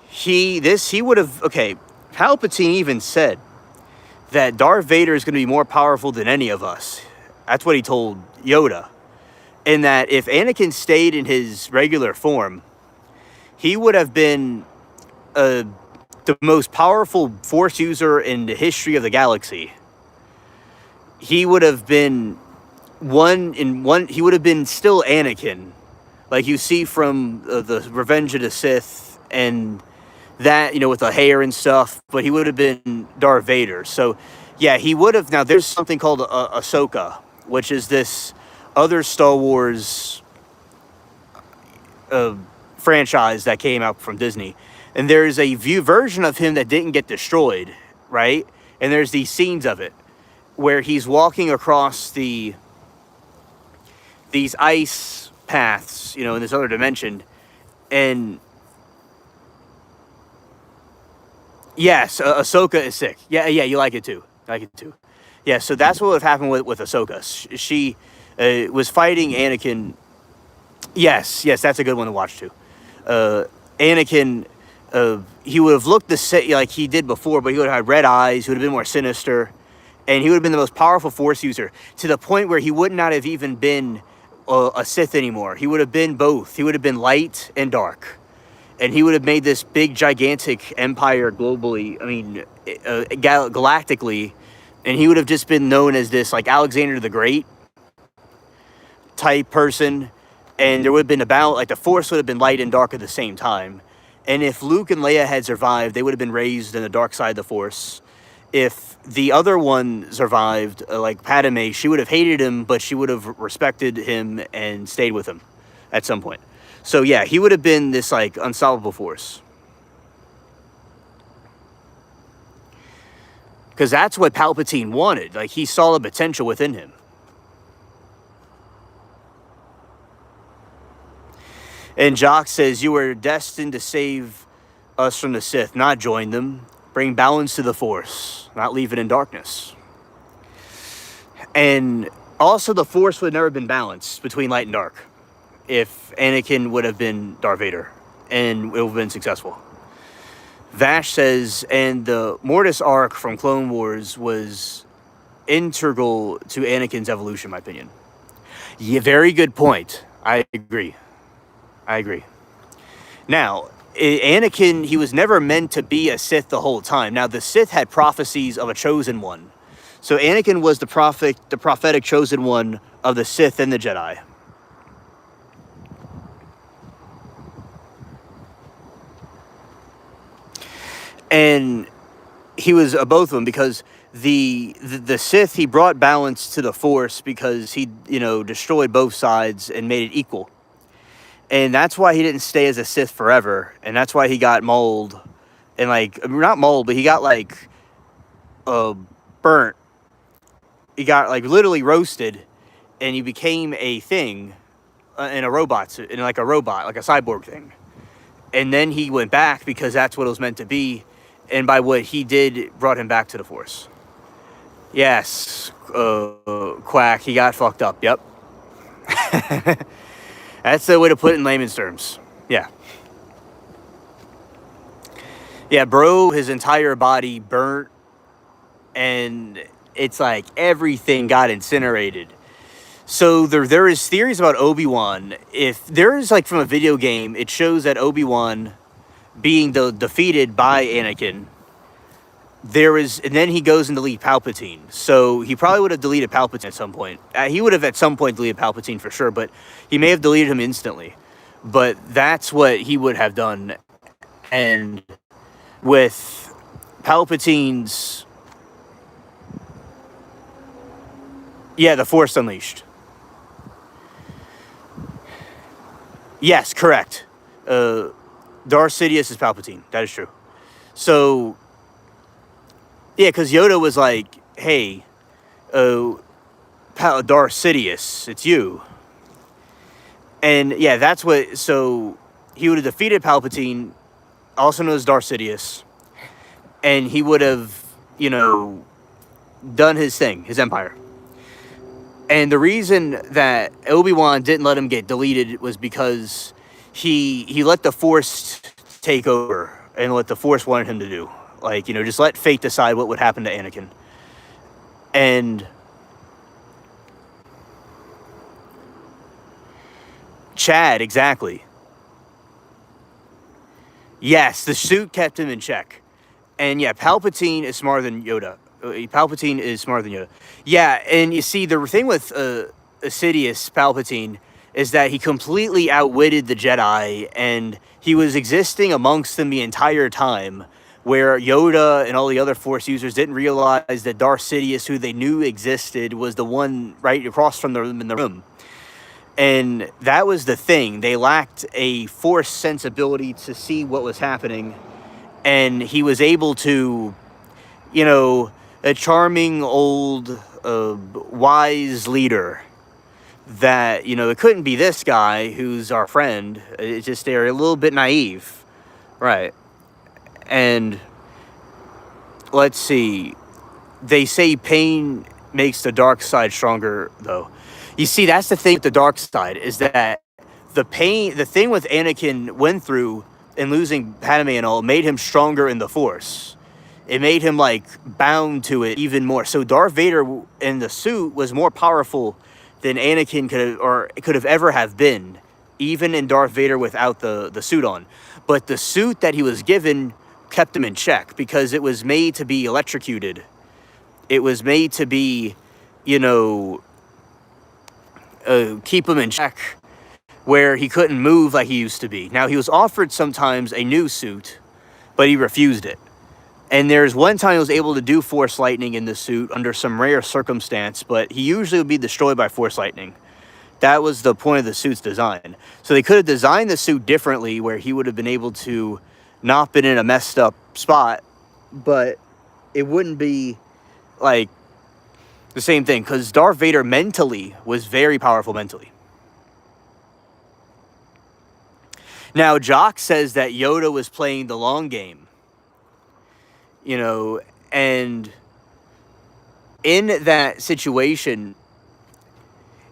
he would have... Okay, Palpatine even said that Darth Vader is going to be more powerful than any of us. That's what he told Yoda. And that if Anakin stayed in his regular form, he would have been the most powerful Force user in the history of the galaxy. He would have been he would have been still Anakin, like you see from the Revenge of the Sith and that, with the hair and stuff, but he would have been Darth Vader. So, yeah, he would have. Now, there's something called Ahsoka, which is this other Star Wars uh, franchise that came out from Disney. And there's a version of him that didn't get destroyed, right? And there's these scenes of it where he's walking across these ice paths, in this other dimension. And yes, Ahsoka is sick. Yeah, you like it too. I like it too. Yeah, so that's what would happen with Ahsoka. She was fighting Anakin. Yes, that's a good one to watch too. Anakin, he would have looked the same like he did before, but he would have had red eyes. He would have been more sinister, and he would have been the most powerful Force user to the point where he would not have even been a Sith anymore. He would have been both. He would have been light and dark. And he would have made this big, gigantic empire globally, galactically, and he would have just been known as this, like, Alexander the Great type person, and there would have been the Force would have been light and dark at the same time. And if Luke and Leia had survived, they would have been raised in the dark side of the Force. If the other one survived, like Padme, she would have hated him, but she would have respected him and stayed with him at some point. So yeah, he would have been this, like, unstoppable Force. Because that's what Palpatine wanted. Like, he saw the potential within him. And Jock says, you were destined to save us from the Sith, not join them. Bring balance to the Force, not leave it in darkness. And also, the Force would have never been balanced between light and dark if Anakin would have been Darth Vader, and it would have been successful. Vash says, and the Mortis arc from Clone Wars was integral to Anakin's evolution, in my opinion. Yeah, very good point. I agree. Now, Anakin, he was never meant to be a Sith the whole time. Now, the Sith had prophecies of a chosen one. So Anakin was the prophetic chosen one of the Sith and the Jedi. And he was both of them, because the Sith, he brought balance to the Force because he, destroyed both sides and made it equal. And that's why he didn't stay as a Sith forever. And that's why he got mauled. And, not mauled, but he got, burnt. He got, literally roasted. And he became a thing in a robot, like a cyborg thing. And then he went back because that's what it was meant to be. And by what he did, brought him back to the Force. Yes, Quack, he got fucked up, yep. That's the way to put it in layman's terms. Yeah. Yeah, bro, his entire body burnt, and it's like everything got incinerated. So there is theories about Obi-Wan. If there is, from a video game, it shows that Obi-Wan being defeated by Anakin, and then he goes and deletes Palpatine. So he probably would have deleted Palpatine at some point. He would have at some point deleted Palpatine for sure, but he may have deleted him instantly. But that's what he would have done. And with Palpatine's... Yeah, the Force Unleashed. Yes, correct. Darth Sidious is Palpatine. That is true. So, yeah, because Yoda was like, hey, Darth Sidious, it's you. And, yeah, that's what... So, he would have defeated Palpatine, also known as Darth Sidious, and he would have, done his thing, his empire. And the reason that Obi-Wan didn't let him get deleted was because he let the Force take over and what the Force wanted him to do. Just let fate decide what would happen to Anakin. And Chad, exactly. Yes, the suit kept him in check. And yeah, Palpatine is smarter than Yoda. Yeah, and you see, the thing with Sidious Palpatine is that he completely outwitted the Jedi, and he was existing amongst them the entire time, where Yoda and all the other Force users didn't realize that Darth Sidious, who they knew existed, was the one right across from them in the room. And that was the thing. They lacked a Force sensibility to see what was happening, and he was able to, a charming old wise leader that, it couldn't be this guy who's our friend. It's just they're a little bit naive. Right. And let's see. They say pain makes the dark side stronger, though. You see, that's the thing with the dark side, is that the thing with Anakin went through in losing Padme and all, made him stronger in the Force. It made him, bound to it even more. So Darth Vader in the suit was more powerful than Anakin could have ever have been, even in Darth Vader without the suit on. But the suit that he was given kept him in check, because it was made to be electrocuted. It was made to be, keep him in check, where he couldn't move like he used to be. Now, he was offered sometimes a new suit, but he refused it. And there's one time he was able to do Force Lightning in the suit under some rare circumstance, but he usually would be destroyed by Force Lightning. That was the point of the suit's design. So they could have designed the suit differently, where he would have been able to not been in a messed up spot, but it wouldn't be the same thing, because Darth Vader mentally was very powerful mentally. Now, Jock says that Yoda was playing the long game. And in that situation,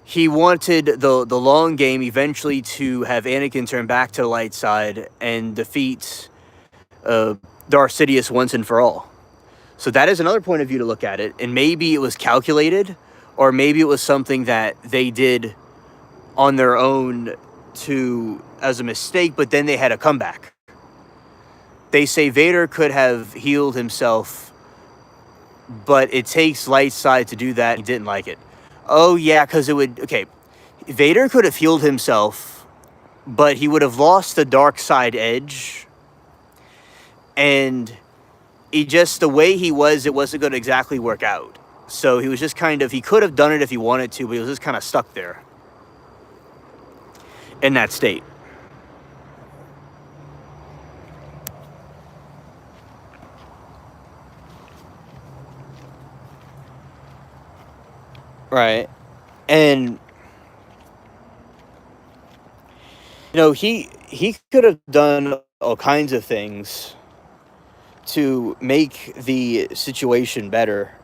he wanted the long game eventually to have Anakin turn back to the light side and defeat Darth Sidious once and for all. So that is another point of view to look at it. And maybe it was calculated, or maybe it was something that they did on their own as a mistake, but then they had a comeback. They say Vader could have healed himself, but it takes light side to do that. He didn't like it. Oh, yeah, because Vader could have healed himself, but he would have lost the dark side edge. And the way he was, it wasn't going to exactly work out. So he was just he could have done it if he wanted to, but he was just kind of stuck there in that state. Right. And he could have done all kinds of things to make the situation better,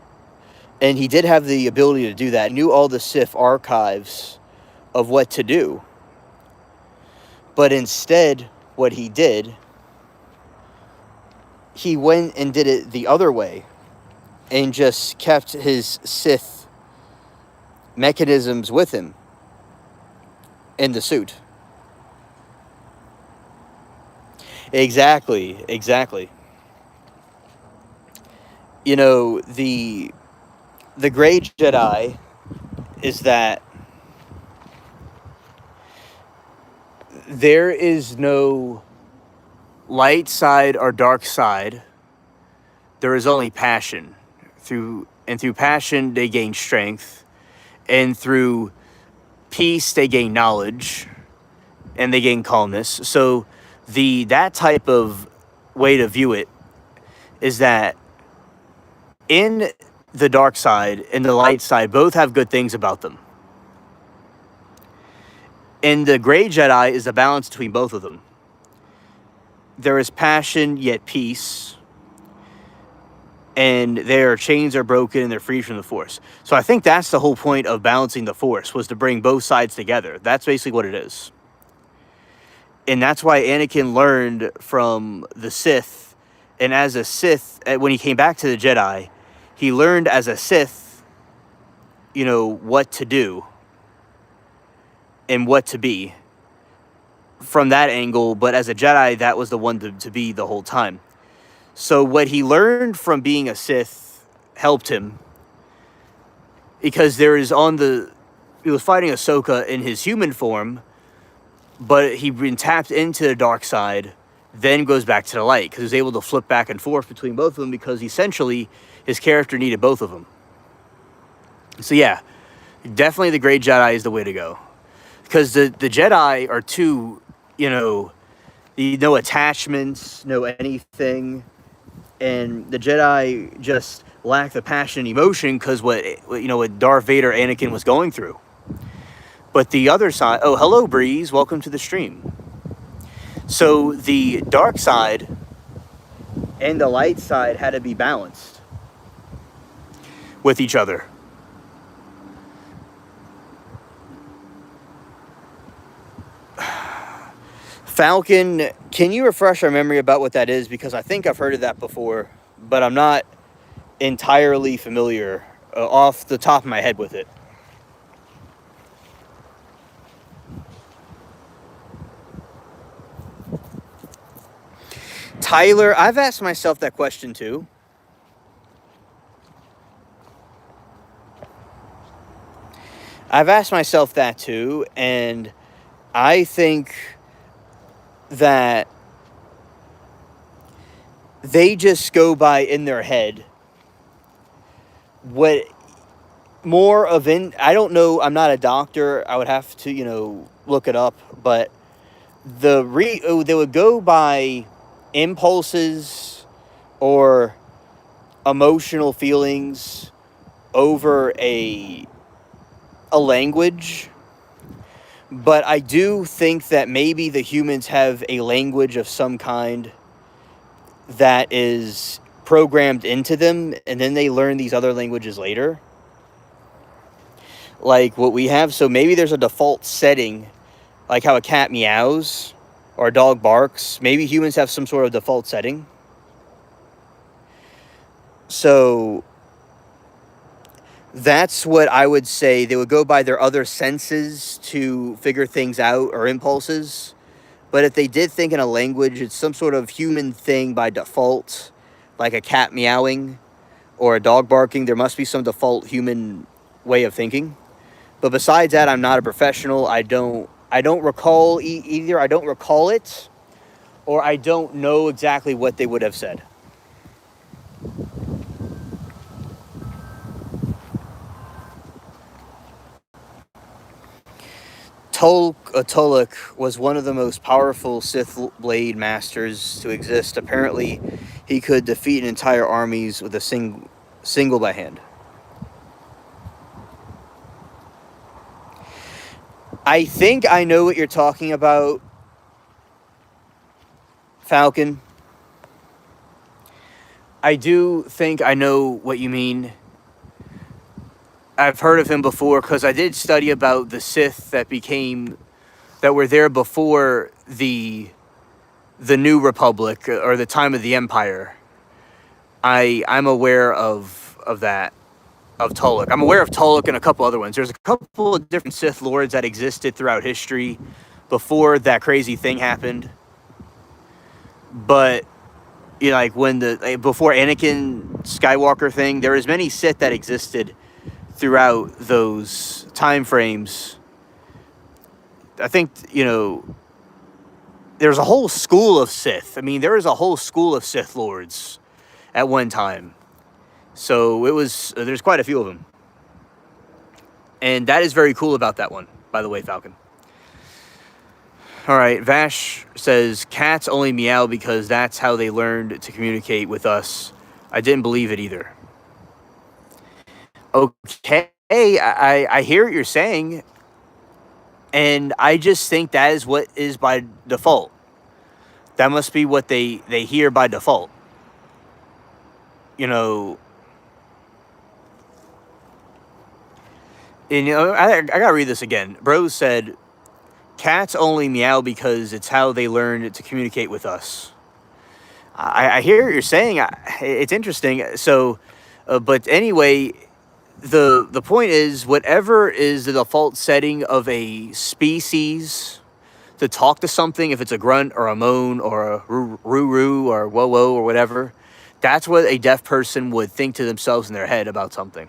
and he did have the ability to do that. Knew all the Sith archives of what to do, but instead what he did, he went and did it the other way and just kept his Sith mechanisms with him in the suit. Exactly. The great Jedi is that there is no light side or dark side. There is only passion. Through passion, they gain strength. And through peace, they gain knowledge. And they gain calmness. So that type of way to view it is that in the dark side and the light side both have good things about them. And the gray Jedi is a balance between both of them. There is passion, yet peace. And their chains are broken and they're freed from the Force. So I think that's the whole point of balancing the Force, was to bring both sides together. That's basically what it is. And that's why Anakin learned from the Sith. And as a Sith, when he came back to the Jedi, he learned as a Sith, what to do and what to be from that angle. But as a Jedi, that was the one to be the whole time. So what he learned from being a Sith helped him, because there is on the was fighting Ahsoka in his human form, but he been tapped into the dark side, then goes back to the light because he was able to flip back and forth between both of them because essentially his character needed both of them. So yeah, definitely the Great Jedi is the way to go, because the Jedi are too, no attachments, no anything, and the Jedi just lack the passion and emotion because what Darth Vader, Anakin was going through. But the other side, oh, hello, Breeze, welcome to the stream. So the dark side and the light side had to be balanced with each other. Falcon, can you refresh our memory about what that is? Because I think I've heard of that before, but I'm not entirely familiar off the top of my head with it. Tyler, I've asked myself that question too. I've asked myself that too, and I think that they just go by in their head what more of I don't know, I'm not a doctor, I would have to look it up, but they would go by impulses or emotional feelings over a language. But I do think that maybe the humans have a language of some kind that is programmed into them, and then they learn these other languages later, like what we have. So maybe there's a default setting, like how a cat meows or a dog barks. Maybe humans have some sort of default setting. So that's what I would say. They would go by their other senses to figure things out, or impulses. But if they did think in a language, it's some sort of human thing by default, like a cat meowing or a dog barking. There must be some default human way of thinking. But besides that, I'm not a professional. I don't recall either. I don't recall it, or I don't know exactly what they would have said. Tolkien was one of the most powerful Sith blade masters to exist. Apparently, he could defeat entire armies with a single by hand. I think I know what you're talking about, Falcon. I do think I know what you mean. I've heard of him before because I did study about the Sith that were there before the New Republic or the time of the Empire. I'm aware of that, of Tolkien. I'm aware of Tolkien and a couple other ones. There's a couple of different Sith Lords that existed throughout history before that crazy thing happened. But like before Anakin Skywalker thing, there was many Sith that existed throughout those time frames. I think there's a whole school of Sith. I mean, there was a whole school of Sith Lords at one time. So there's quite a few of them. And that is very cool about that one, by the way, Falcon. All right, Vash says, cats only meow because that's how they learned to communicate with us. I didn't believe it either. Okay, I hear what you're saying. And I just think that is what is by default. That must be what they hear by default. And I gotta read this again. Bro said, cats only meow because it's how they learn to communicate with us. I hear what you're saying. It's interesting. So, but anyway, the point is, whatever is the default setting of a species to talk to something, if it's a grunt or a moan or a roo-roo or whoa-whoa or whatever, that's what a deaf person would think to themselves in their head about something.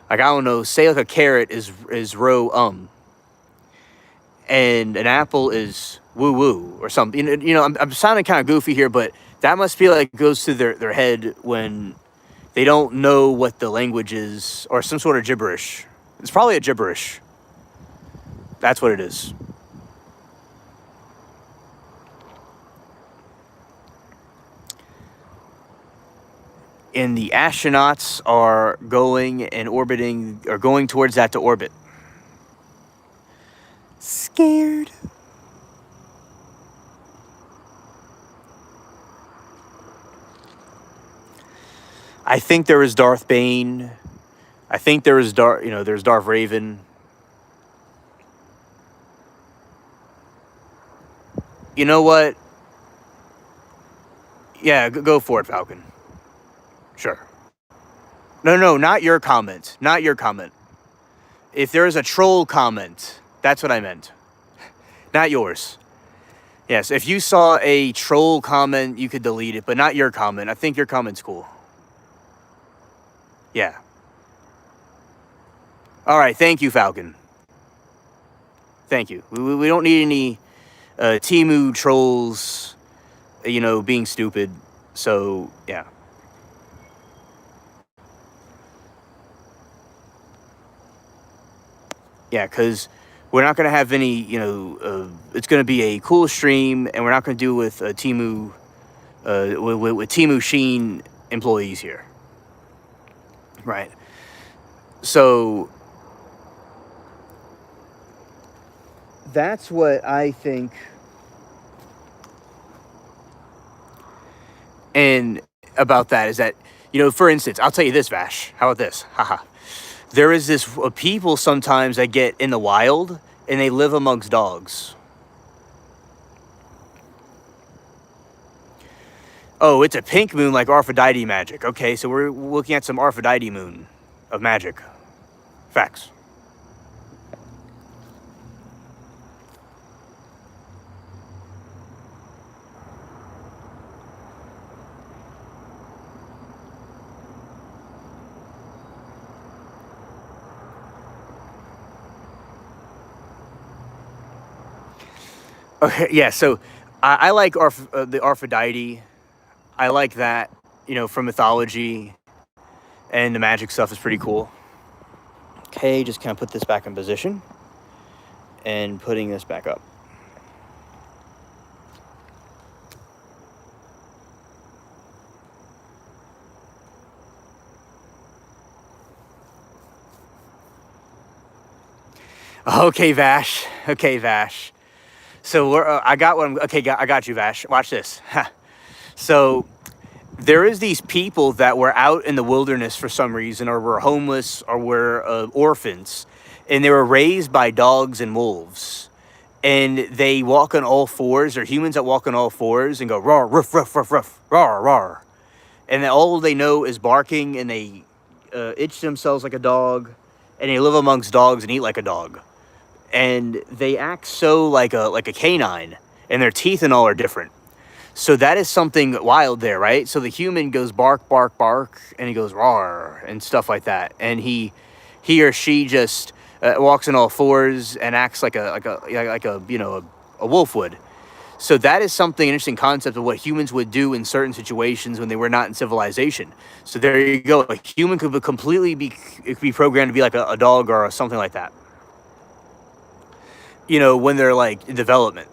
Like, I don't know, say like a carrot is row and an apple is woo woo or something. I'm sounding kind of goofy here, but that must be like goes through their head when they don't know what the language is, or some sort of gibberish. It's probably a gibberish. That's what it is. And the astronauts are going and orbiting, or going towards that to orbit. Scared. I think there was Darth Bane. I think there was there's Darth Raven. You know what? Yeah, go for it, Falcon. Sure. No, not your comment. Not your comment. If there is a troll comment, that's what I meant. Not yours. Yes, if you saw a troll comment, you could delete it, but not your comment. I think your comment's cool. Yeah. All right, thank you, Falcon. Thank you. We don't need any Timu trolls, being stupid. So, yeah. Yeah, because we're not going to have any, it's going to be a cool stream, and we're not going to do with Timu, with Timu Sheen employees here. Right. So, that's what I think. And about that is that, for instance, I'll tell you this, Vash. How about this? Haha. There is this people sometimes that get in the wild and they live amongst dogs. Oh, it's a pink moon like Aphrodite magic. Okay, so we're looking at some Aphrodite moon of magic. Facts. Okay, yeah, so I like the Aphrodite. I like that, from mythology, and the magic stuff is pretty cool. Okay, just kind of put this back in position and putting this back up. Okay, Vash. Okay, Vash. So I got one. Okay, I got you, Vash. Watch this. So there is these people that were out in the wilderness for some reason, or were homeless, or were orphans, and they were raised by dogs and wolves. And they walk on all fours. They're humans that walk on all fours and go roar, ruff, ruff, ruff, ruff, roar, roar. And then all they know is barking, and they itch themselves like a dog, and they live amongst dogs and eat like a dog. And they act so like a canine, and their teeth and all are different. So that is something wild there, right? So the human goes bark, bark, bark, and he goes roar and stuff like that. And he or she just walks on all fours and acts like a wolf would. So that is something, an interesting concept of what humans would do in certain situations when they were not in civilization. So there you go. A human could completely be programmed to be like a dog or something like that. When they're like in development.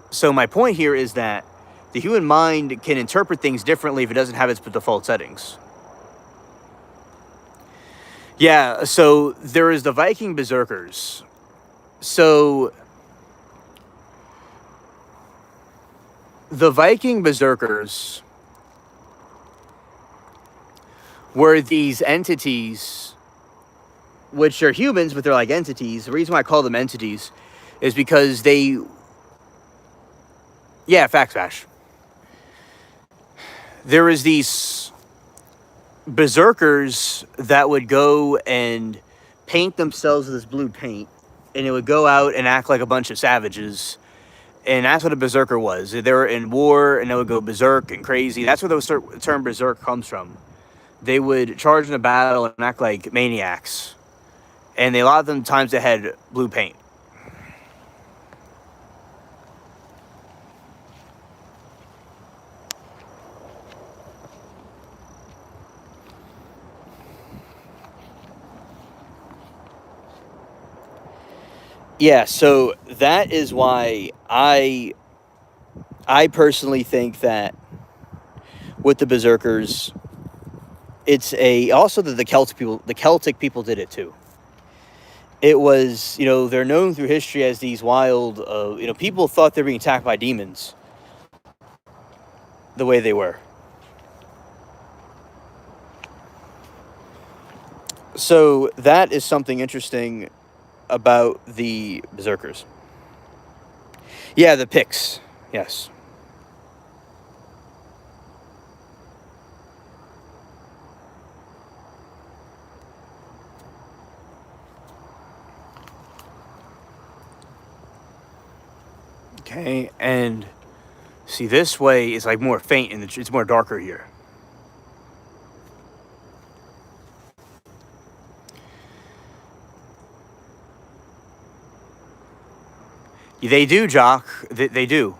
So my point here is that the human mind can interpret things differently if it doesn't have its default settings. Yeah, so there is the Viking berserkers. So the Viking berserkers were these entities, which are humans, but they're like entities. The reason why I call them entities is because they... Yeah, facts, Vash. There is these berserkers that would go and paint themselves with this blue paint, and it would go out and act like a bunch of savages. And that's what a berserker was. They were in war, and they would go berserk and crazy. That's where the term berserk comes from. They would charge in a battle and act like maniacs. And a lot of them times they had blue paint. Yeah, so that is why I personally think that with the Berserkers, it's also that the Celtic people did it too. It was, they're known through history as these wild, people thought they were being attacked by demons the way they were. So that is something interesting about the Berserkers. Yeah, the Picts. Yes. Okay, and see, this way is like more faint and it's more darker here. They do, Jock. They do.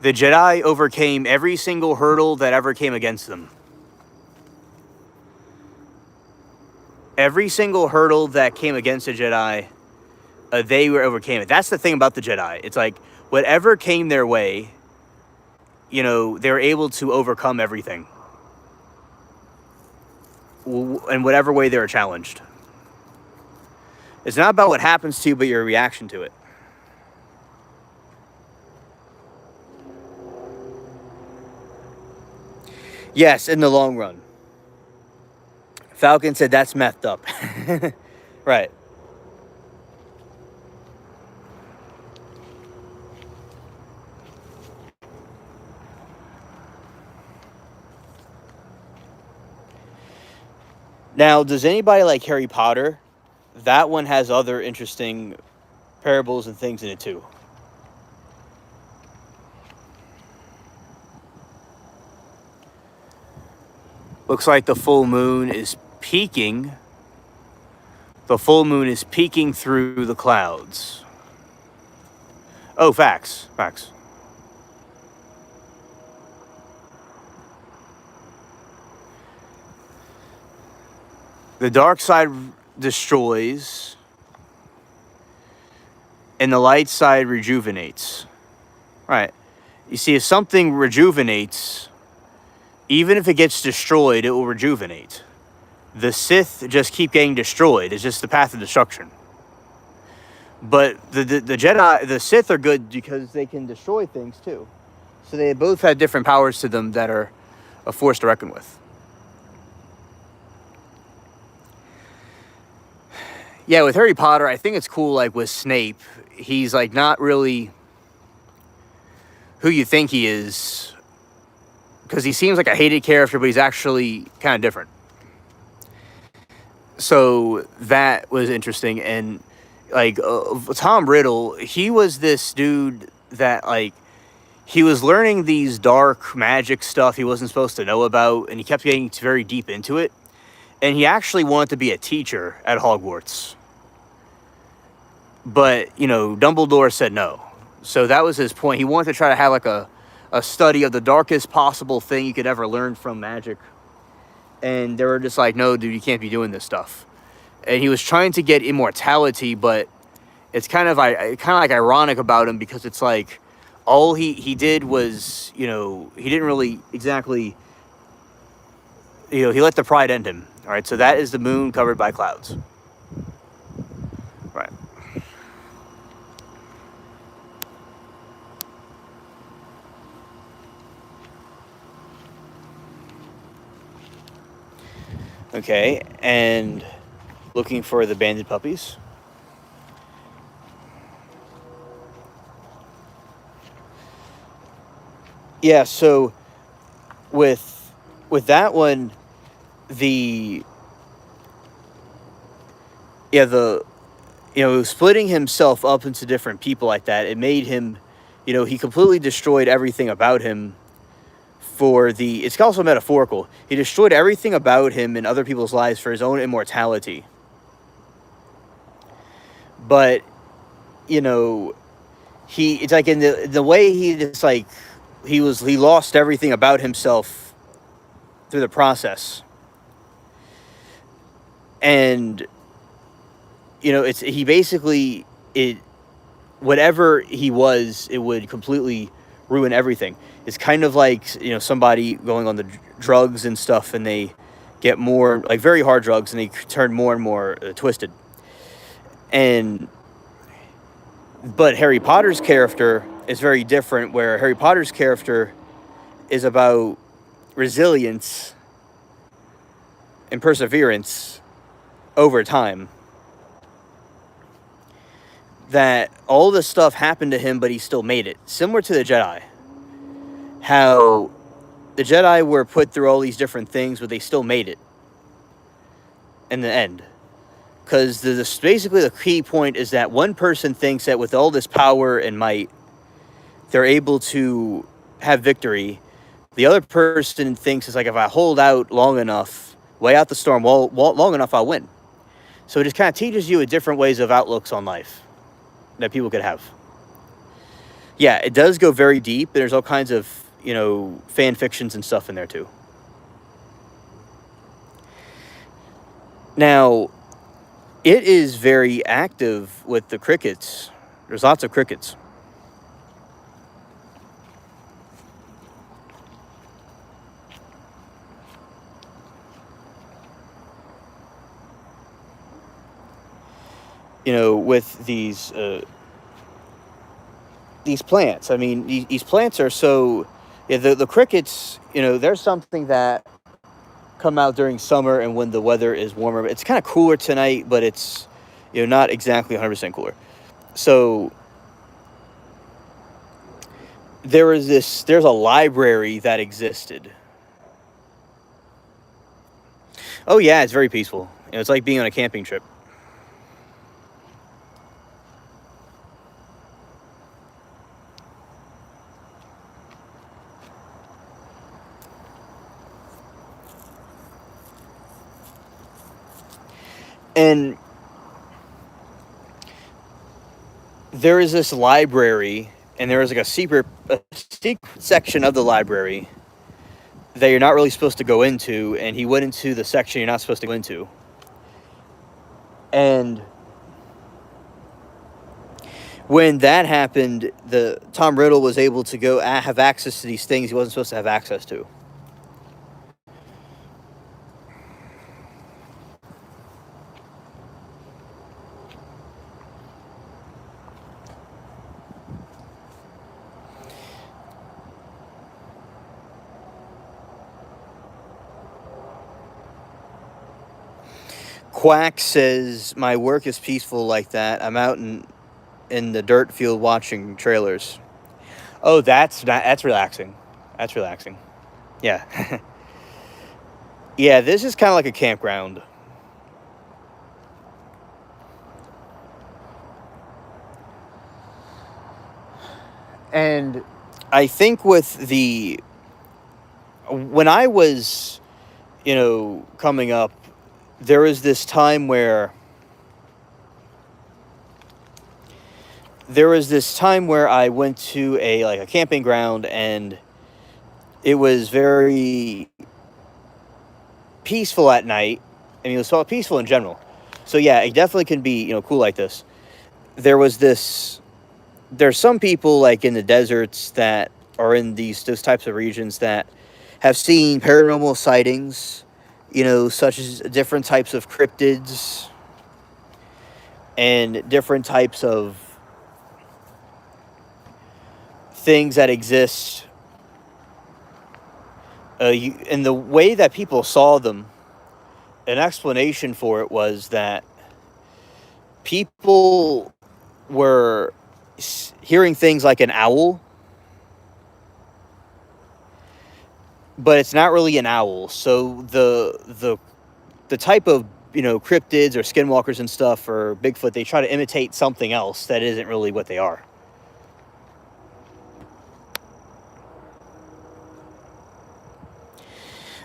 The Jedi overcame every single hurdle that ever came against them. Every single hurdle that came against the Jedi, they overcame it. That's the thing about the Jedi. It's like whatever came their way, they were able to overcome everything. In whatever way they were challenged. It's not about what happens to you, but your reaction to it. Yes, in the long run. Falcon said that's methed up. Right. Now, does anybody like Harry Potter? That one has other interesting parables and things in it too. Looks like the full moon is peeking. The full moon is peeking through the clouds. Oh, facts. Facts. The dark side destroys, and the light side rejuvenates. Right. You see, if something rejuvenates, even if it gets destroyed, it will rejuvenate. The Sith just keep getting destroyed. It's just the path of destruction. But the Jedi, the Sith are good because they can destroy things too. So they both have different powers to them that are a force to reckon with. Yeah, with Harry Potter, I think it's cool, like with Snape, he's like not really who you think he is, because he seems like a hated character, but he's actually kind of different. So that was interesting. And like Tom Riddle, he was this dude that like he was learning these dark magic stuff he wasn't supposed to know about, and he kept getting very deep into it. And he actually wanted to be a teacher at Hogwarts. But, Dumbledore said no. So that was his point. He wanted to try to have like a study of the darkest possible thing you could ever learn from magic. And they were just like, no, dude, you can't be doing this stuff. And he was trying to get immortality, but it's kind of like ironic about him, because it's like all he did was, he didn't really exactly, he let the pride end him. All right, so that is the moon covered by clouds. Right. Okay, and looking for the banded puppies. Yeah, so with that one, splitting himself up into different people like that, it made him, he completely destroyed everything about him it's also metaphorical. He destroyed everything about him and other people's lives for his own immortality. but you know, it's like in the way he just like he lost everything about himself through the process, and it's he basically it whatever he was, it would completely ruin everything. It's kind of like somebody going on the drugs and stuff, and they get more like very hard drugs, and they turn more and more twisted. And but Harry Potter's character is very different, where Harry Potter's character is about resilience and perseverance over time. That all this stuff happened to him, but he still made it. Similar to the Jedi. How the Jedi were put through all these different things, but they still made it in the end. Because basically the key point is that one person thinks that with all this power and might, they're able to have victory. The other person thinks it's like, if I hold out long enough, way out the storm, long enough, I'll win. So it just kind of teaches you a different ways of outlooks on life that people could have. Yeah, it does go very deep. There's all kinds of, fan fictions and stuff in there too. Now, it is very active with the crickets. There's lots of crickets. With these plants. I mean, these plants are so... Yeah, the crickets, they're something that come out during summer and when the weather is warmer. It's kind of cooler tonight, but it's, not exactly 100% cooler. So there's a library that existed. Oh yeah, it's very peaceful. It's like being on a camping trip. And there is this library, and there is like a secret section of the library that you're not really supposed to go into, and he went into the section you're not supposed to go into. And when that happened, the Tom Riddle was able to go have access to these things he wasn't supposed to have access to. Quack says, my work is peaceful like that. I'm out in the dirt field watching trailers. Oh, that's relaxing. That's relaxing. Yeah. Yeah, this is kind of like a campground. And I think when I was, coming up, there was this time where I went to a camping ground, and it was very peaceful at night. I mean, it was peaceful in general. So yeah, it definitely can be, cool like this. There's some people like in the deserts that are in those types of regions that have seen paranormal sightings, such as different types of cryptids and different types of things that exist. And the way that people saw them, an explanation for it was that people were hearing things like an owl, but it's not really an owl. So the type of cryptids or skinwalkers and stuff or Bigfoot, they try to imitate something else that isn't really what they are.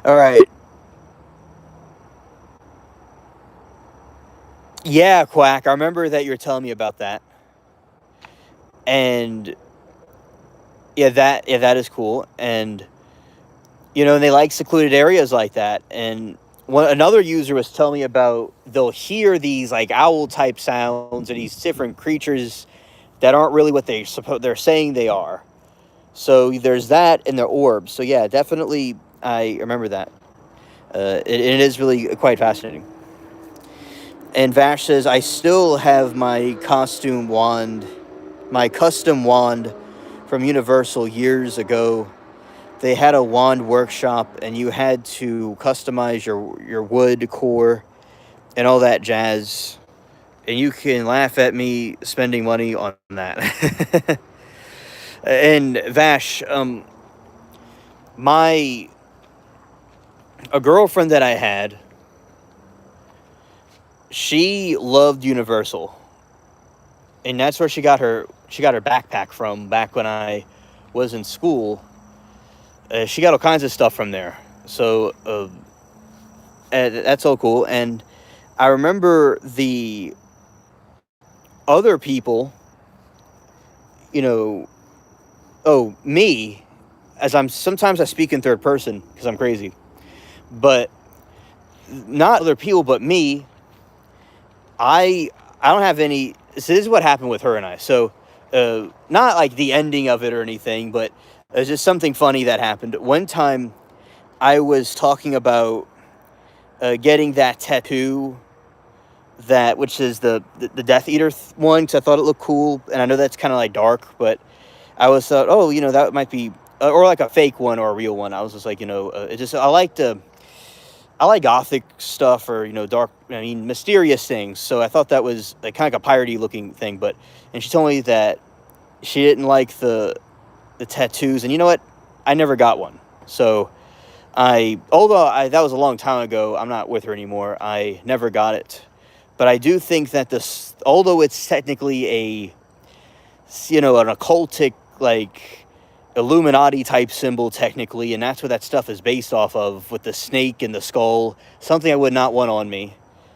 All right. Yeah, Quack. I remember that you were telling me about that. And yeah, that is cool. And and they like secluded areas like that. And another user was telling me about they'll hear these like owl type sounds and these different creatures that aren't really what they're saying they are. So there's that in the orbs. So yeah, definitely I remember that. It is really quite fascinating. And Vash says I still have my custom wand from Universal years ago. They had a wand workshop, and you had to customize your wood core and all that jazz. And you can laugh at me spending money on that. And Vash, my a girlfriend that I had, she loved Universal, and that's where she got her backpack from back when I was in school. She got all kinds of stuff from there, so that's all cool. And I remember the other people, you know, me, as I'm sometimes I speak in third person because I'm crazy, but not other people, but me. I don't have any. So this is what happened with her and I. So, not like the ending of it or anything, but it's just something funny that happened. One time, I was talking about getting that tattoo, which is the Death Eater one, because I thought it looked cool, and I know that's kind of like dark, but I was thought, oh, that might be, or like a fake one or a real one. I was just like, it just I like gothic stuff or dark. I mean, mysterious things. So I thought that was like kind of like a piratey looking thing. And she told me that she didn't like the tattoos. And you know what? I never got one. So although that was a long time ago, I'm not with her anymore. I never got it. But I do think that although it's technically an occultic like Illuminati type symbol technically, and that's what that stuff is based off of with the snake and the skull. Something I would not want on me,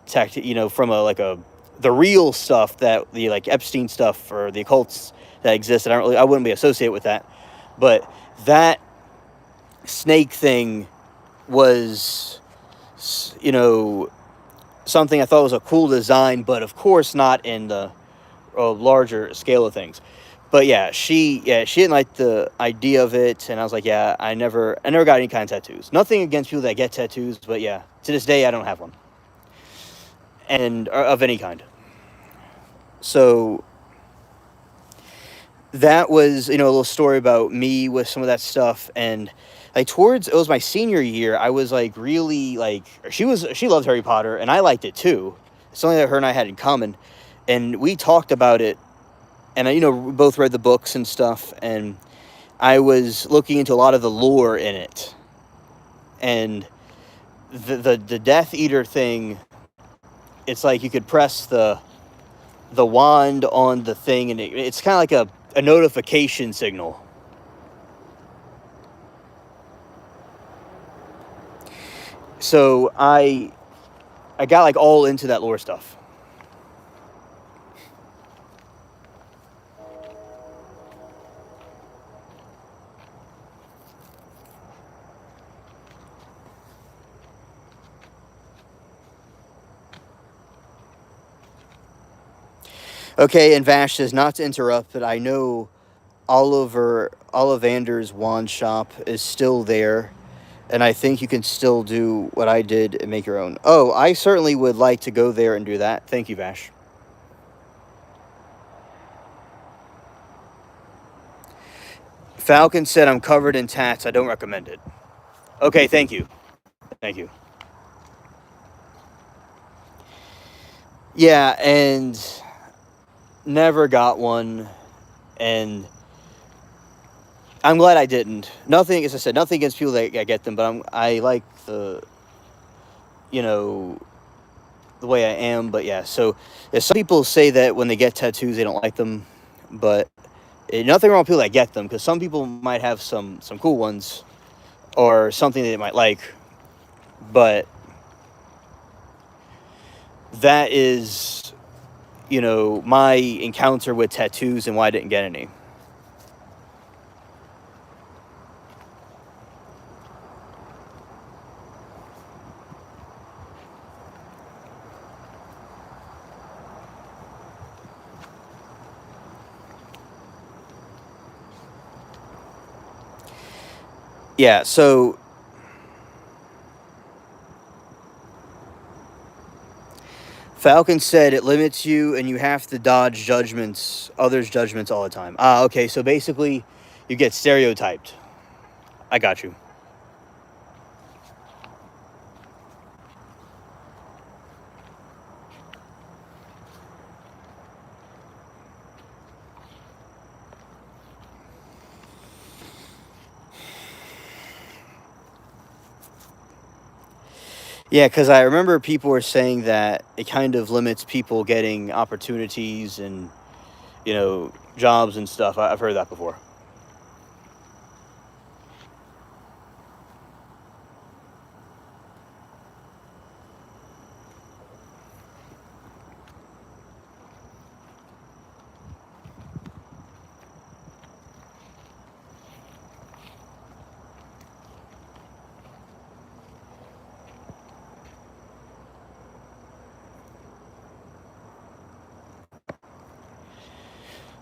from the real stuff that the like Epstein stuff or the occults that exist. I wouldn't be associated with that, but that snake thing was, something I thought was a cool design, but of course not in the larger scale of things. But she didn't like the idea of it, and I was like, yeah, I never got any kind of tattoos. Nothing against people that get tattoos, but yeah, to this day I don't have one, and of any kind. So that was a little story about me with some of that stuff, and like it was my senior year, I was like really like she loved Harry Potter, and I liked it too. It's something that her and I had in common, and we talked about it. And we both read the books and stuff, and I was looking into a lot of the lore in it. And the Death Eater thing, it's like you could press the wand on the thing, and it's kind of like a notification signal. So I got like all into that lore stuff. Okay, and Vash says, not to interrupt, but I know Ollivander's wand shop is still there, and I think you can still do what I did and make your own. Oh, I certainly would like to go there and do that. Thank you, Vash. Falcon said, I'm covered in tats. I don't recommend it. Okay, thank you. Thank you. Yeah, and never got one, and I'm glad I didn't. Nothing, as I said, nothing against people that get them, but I like the way I am. But yeah, so some people say that when they get tattoos, they don't like them, but nothing wrong with people that get them, because some people might have some cool ones or something they might like, but that is, my encounter with tattoos and why I didn't get any. Yeah, so Falcon said it limits you and you have to dodge others' judgments all the time. Ah, okay, so basically you get stereotyped. I got you. Yeah, because I remember people were saying that it kind of limits people getting opportunities and, jobs and stuff. I've heard that before.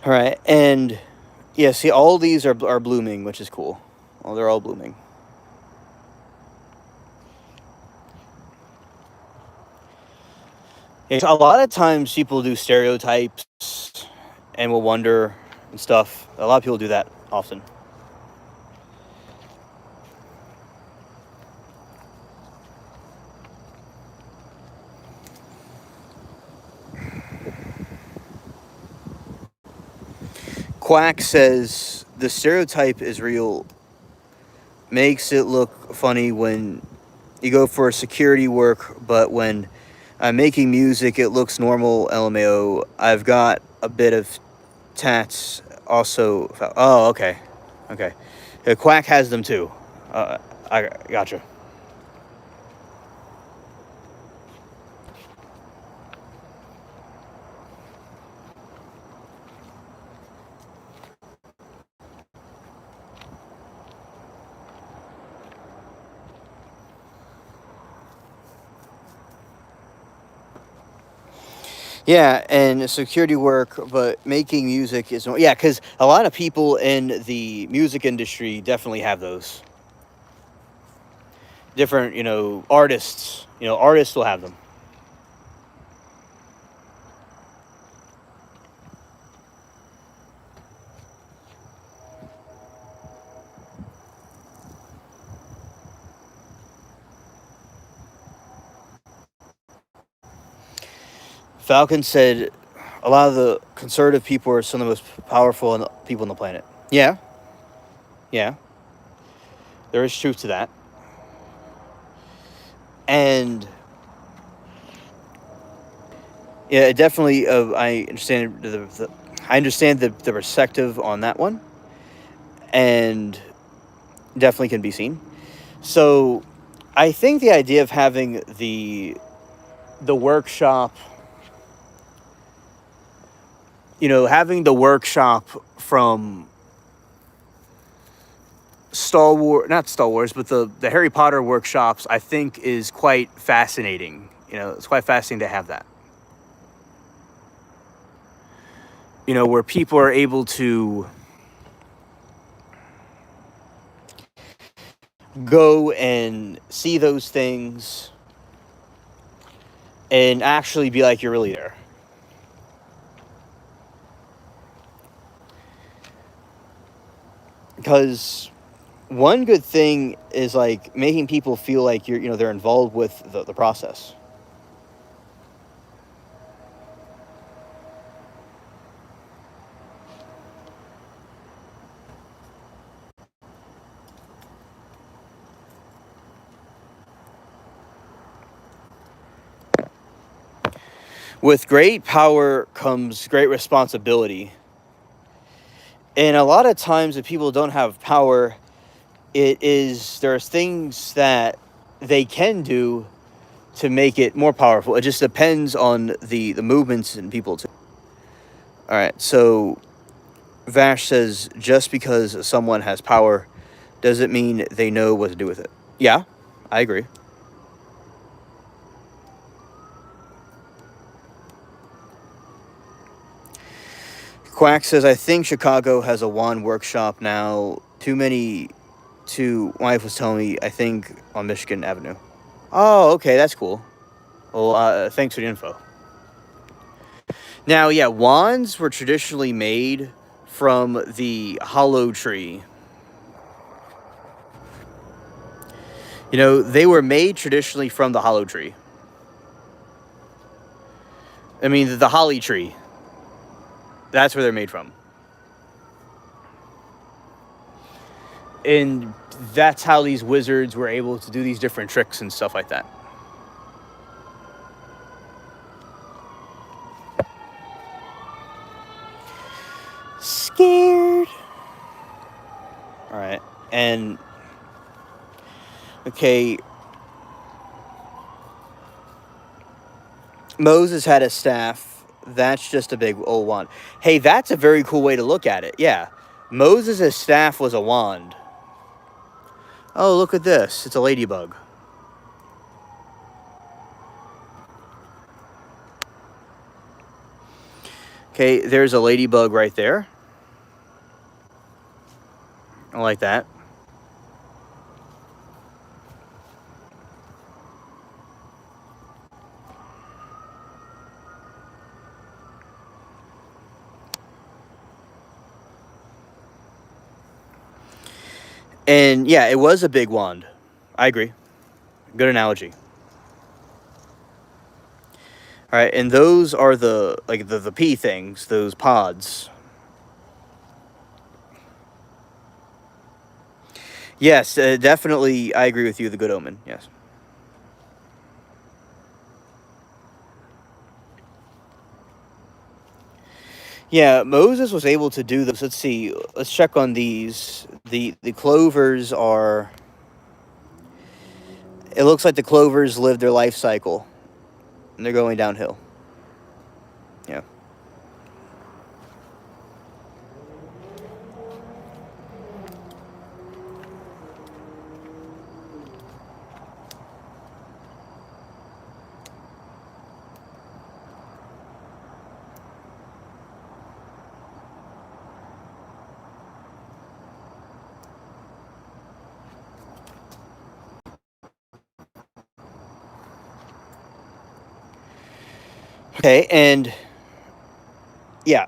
All right, and yeah, see, all these are blooming, which is cool. Oh, they're all blooming. Yeah, so a lot of times people do stereotypes and will wonder and stuff. A lot of people do that often. Quack says the stereotype is real, makes it look funny when you go for security work, but when I'm making music, it looks normal. LMAO. I've got a bit of tats also. Oh, okay. Okay. Yeah, Quack has them too. I gotcha. Yeah, and security work, but making music is yeah, because a lot of people in the music industry definitely have those different, artists. Artists will have them. Falcon said a lot of the conservative people are some of the most powerful people on the planet. Yeah, yeah, there is truth to that, and yeah, it definitely. I understand the perspective on that one, and definitely can be seen. So, I think the idea of having the workshop, having the workshop from not Star Wars, but the Harry Potter workshops, I think is quite fascinating. It's quite fascinating to have that. Where people are able to go and see those things and actually be like, you're really there. Because one good thing is like making people feel like they're involved with the process. With great power comes great responsibility. And a lot of times if people don't have power, there's things that they can do to make it more powerful. It just depends on the movements and people too. All right, so Vash says just because someone has power doesn't mean they know what to do with it. Yeah, I agree. Quack says, I think Chicago has a wand workshop now. Too many to, wife was telling me, I think on Michigan Avenue. Oh, okay, that's cool. Well, thanks for the info. Now, yeah, wands were traditionally made from the hollow tree. You know, they were made traditionally from the hollow tree. I mean, the holly tree. That's where they're made from. And that's how these wizards were able to do these different tricks and stuff like that. Scared. All right. And okay, Moses had a staff. That's just a big old wand. Hey, that's a very cool way to look at it. Yeah. Moses' staff was a wand. Oh, look at this. It's a ladybug. Okay, there's a ladybug right there. I like that. And yeah, it was a big wand. I agree. Good analogy. All right, and those are the the pea things, those pods. Yes, definitely. I agree with you. The good omen. Yes. Yeah, Moses was able to do this. Let's see. Let's check on these. The clovers are. It looks like the clovers live their life cycle, and they're going downhill. Yeah. Okay, and yeah,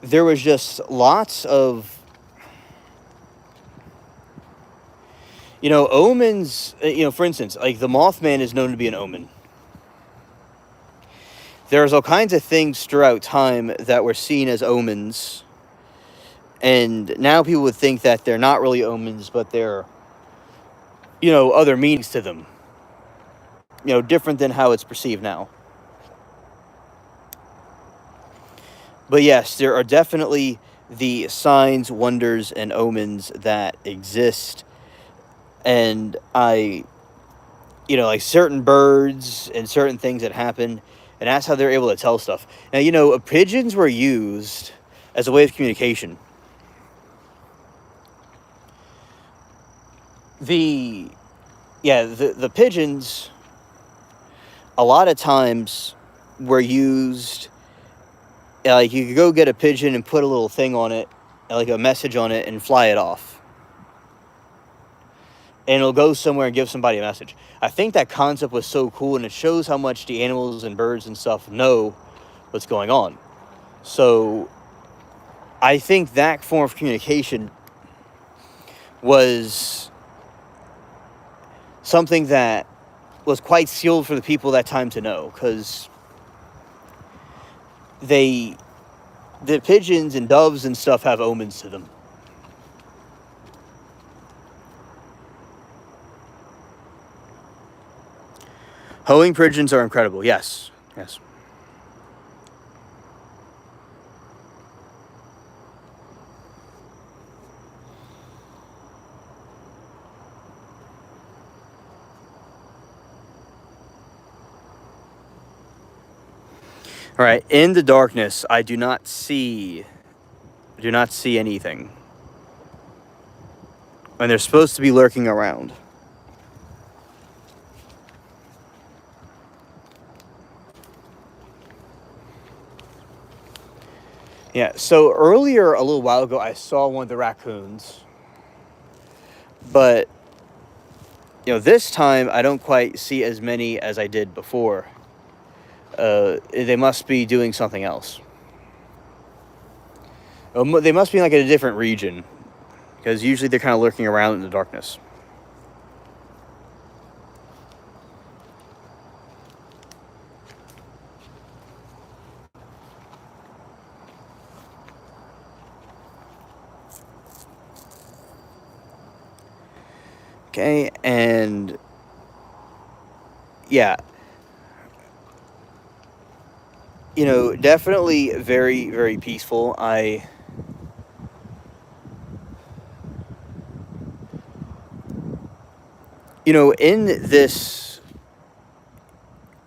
there was just lots of omens. For instance, like the Mothman is known to be an omen. There's all kinds of things throughout time that were seen as omens, and now people would think that they're not really omens, but they're other meanings to them. Different than how it's perceived now. But yes, there are definitely the signs, wonders, and omens that exist. And like certain birds and certain things that happen, and that's how they're able to tell stuff. Now, pigeons were used as a way of communication. The pigeons, a lot of times, were used. Like you could go get a pigeon and put a little thing on it, like a message on it, and fly it off. And it'll go somewhere and give somebody a message. I think that concept was so cool, and it shows how much the animals and birds and stuff know what's going on. So I think that form of communication was something that was quite sealed for the people that time to know, because the pigeons and doves and stuff have omens to them. Hoeing pigeons are incredible. Yes. Yes. All right, in the darkness, I do not see anything. And they're supposed to be lurking around. Yeah, so earlier, a little while ago, I saw one of the raccoons. But, this time I don't quite see as many as I did before. They must be doing something else. They must be like in a different region. Because usually they're kind of lurking around in the darkness. Okay, and yeah, definitely very, very peaceful. In this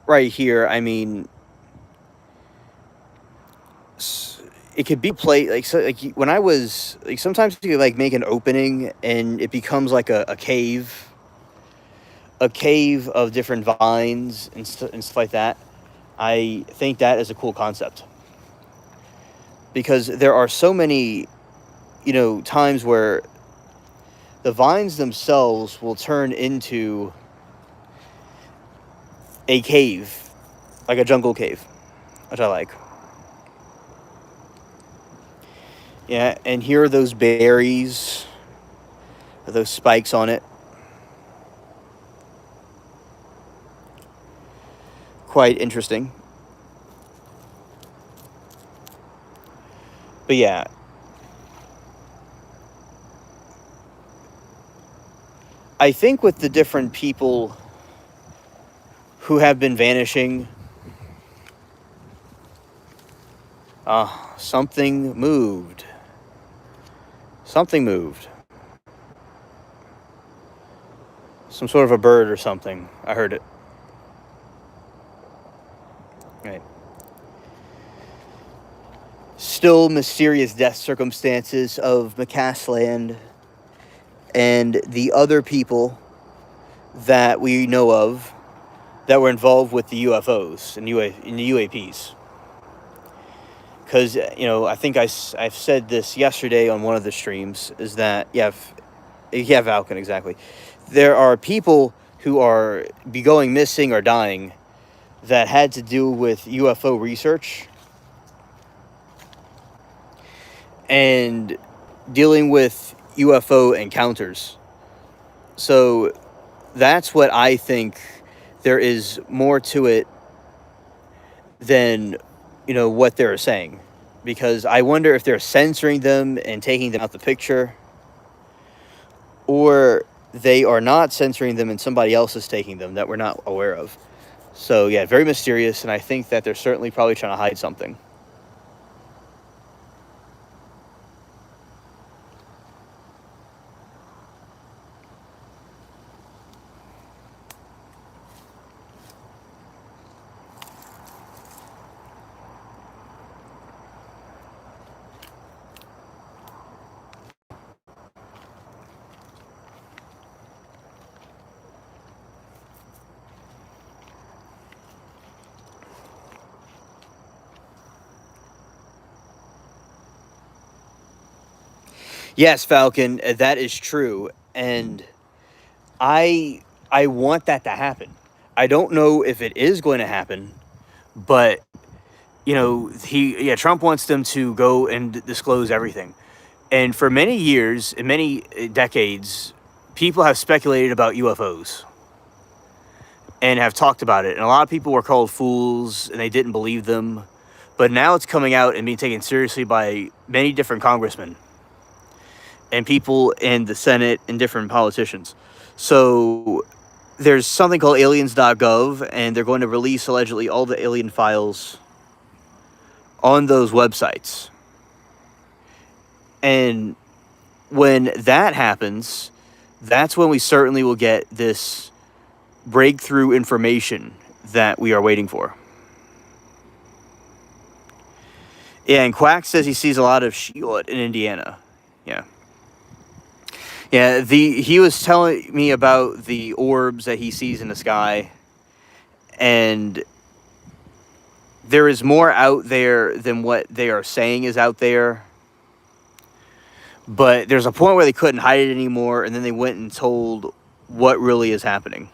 right here, I mean, it could be played like, so, like when I was like, sometimes you could like make an opening and it becomes like a cave of different vines and stuff like that. I think that is a cool concept because there are so many, times where the vines themselves will turn into a cave, like a jungle cave, which I like. Yeah, and here are those berries, those spikes on it. Quite interesting. But yeah, I think with the different people who have been vanishing, something moved. Something moved. Some sort of a bird or something. I heard it. Right. Still mysterious death circumstances of McCassland and the other people that we know of that were involved with the UFOs and the UAPs. Because, I think I've said this yesterday on one of the streams, is that, yeah, Falcon, exactly. There are people who are going missing or dying that had to do with UFO research and dealing with UFO encounters. So that's what I think there is more to it than, what they're saying. Because I wonder if they're censoring them and taking them out the picture, or they are not censoring them and somebody else is taking them that we're not aware of. So yeah, very mysterious, and I think that they're certainly probably trying to hide something. Yes, Falcon, that is true, and I want that to happen. I don't know if it is going to happen, but Trump wants them to go and disclose everything. And for many years, in many decades, people have speculated about UFOs and have talked about it. And a lot of people were called fools and they didn't believe them. But now it's coming out and being taken seriously by many different congressmen and people in the Senate and different politicians. So there's something called aliens.gov, and they're going to release allegedly all the alien files on those websites. And when that happens, that's when we certainly will get this breakthrough information that we are waiting for. Yeah, and Quack says he sees a lot of shit in Indiana. Yeah. Yeah, he was telling me about the orbs that he sees in the sky, and there is more out there than what they are saying is out there. But there's a point where they couldn't hide it anymore, and then they went and told what really is happening.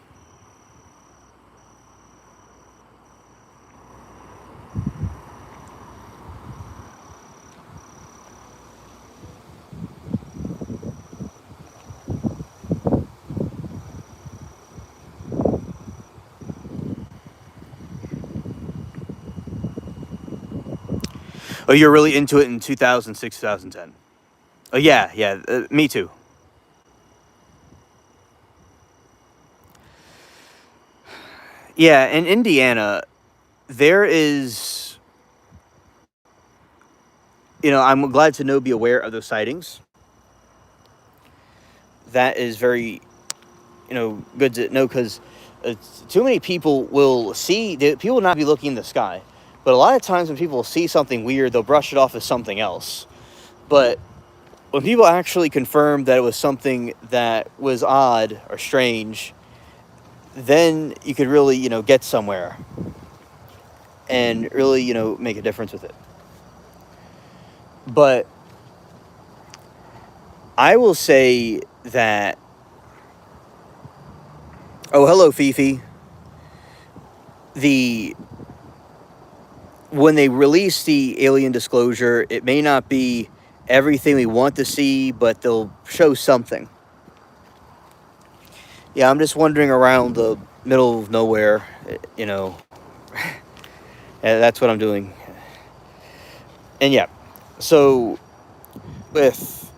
Oh, you're really into it in 2006, 2010. Oh, yeah, yeah, me too. Yeah, in Indiana, there is, I'm glad to be aware of those sightings. That is very, good to know, because too many people will people will not be looking in the sky. But a lot of times when people see something weird, they'll brush it off as something else. But when people actually confirm that it was something that was odd or strange, then you could really, get somewhere and really, make a difference with it. But I will say that, oh, hello, Fifi. When they release the alien disclosure, it may not be everything we want to see, but they'll show something. Yeah, I'm just wandering around the middle of nowhere, that's what I'm doing. And yeah, so with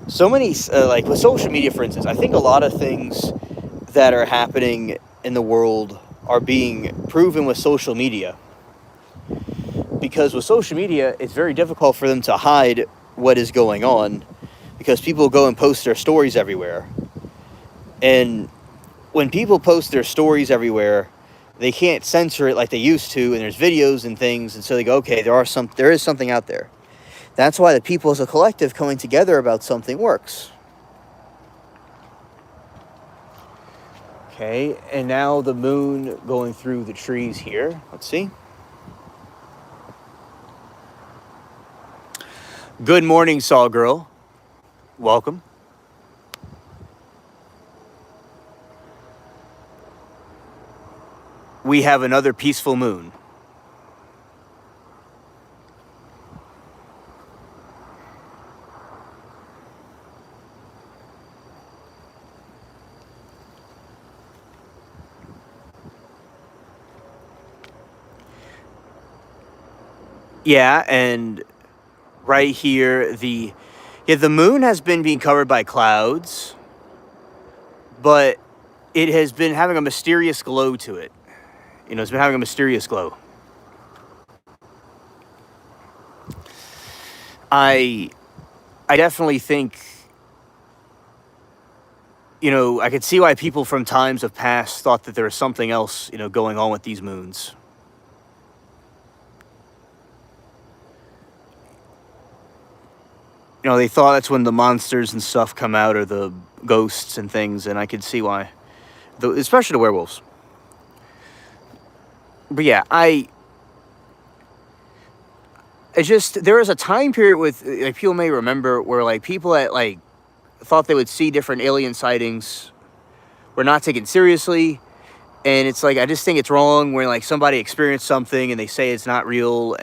so many, like with social media, for instance, I think a lot of things that are happening in the world are being proven with social media. Because with social media, it's very difficult for them to hide what is going on, because people go and post their stories everywhere. And when people post their stories everywhere, they can't censor it like they used to, and there's videos and things, and so they go, okay, there is something out there. That's why the people as a collective coming together about something works. Okay, and now the moon going through the trees here. Let's see. Good morning, Saw Girl. Welcome. We have another peaceful moon. Yeah, and right here, the moon has been being covered by clouds, but it has been having a mysterious glow to it. It's been having a mysterious glow. I definitely think, I could see why people from times of past thought that there was something else, going on with these moons. They thought that's when the monsters and stuff come out, or the ghosts and things, and I could see why. Especially the werewolves. But yeah, it's just, there was a time period with, like, people may remember, where, like, people that, like, thought they would see different alien sightings were not taken seriously. And it's like, I just think it's wrong when, like, somebody experienced something and they say it's not real,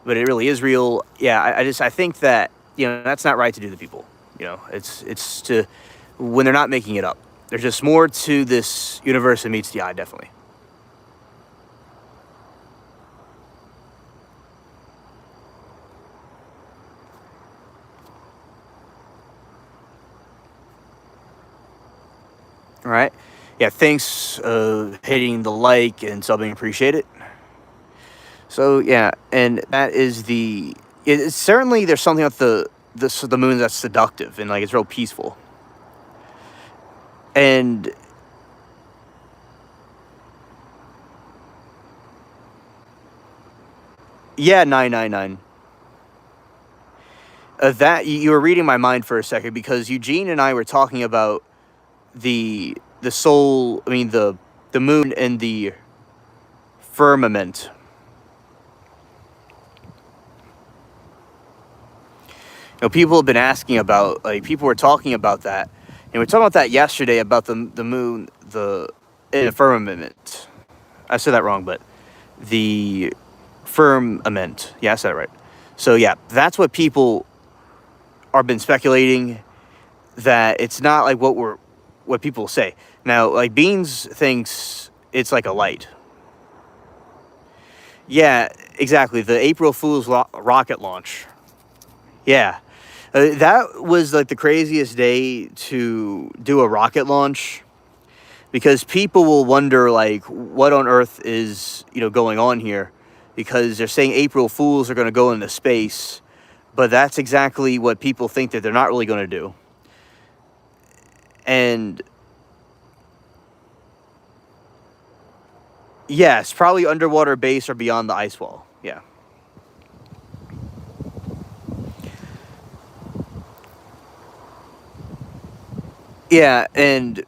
but it really is real. Yeah, I think that, that's not right to do to people. It's to, when they're not making it up. There's just more to this universe than meets the eye, definitely. All right. Yeah, thanks, hitting the like and subbing, appreciate it. So yeah, and that is certainly, there's something about the moon that's seductive, and, like, it's real peaceful. And Yeah, 999. That you were reading my mind for a second because Eugene and I were talking about the soul. I mean the moon and the firmament. People have been asking about, like, people were talking about that, and we were talking about that yesterday about the moon, the in the firmament. I said that wrong, but the firmament. Yeah, I said it right. So yeah, that's what people are been speculating, that it's not like what people say. Now, like Beans thinks it's like a light. Yeah, exactly. The April Fool's rocket launch. Yeah. That was like the craziest day to do a rocket launch, because people will wonder like what on earth is, going on here, because they're saying April Fools are going to go into space, but that's exactly what people think that they're not really going to do. And yes, probably underwater base or beyond the ice wall. Yeah. Yeah, and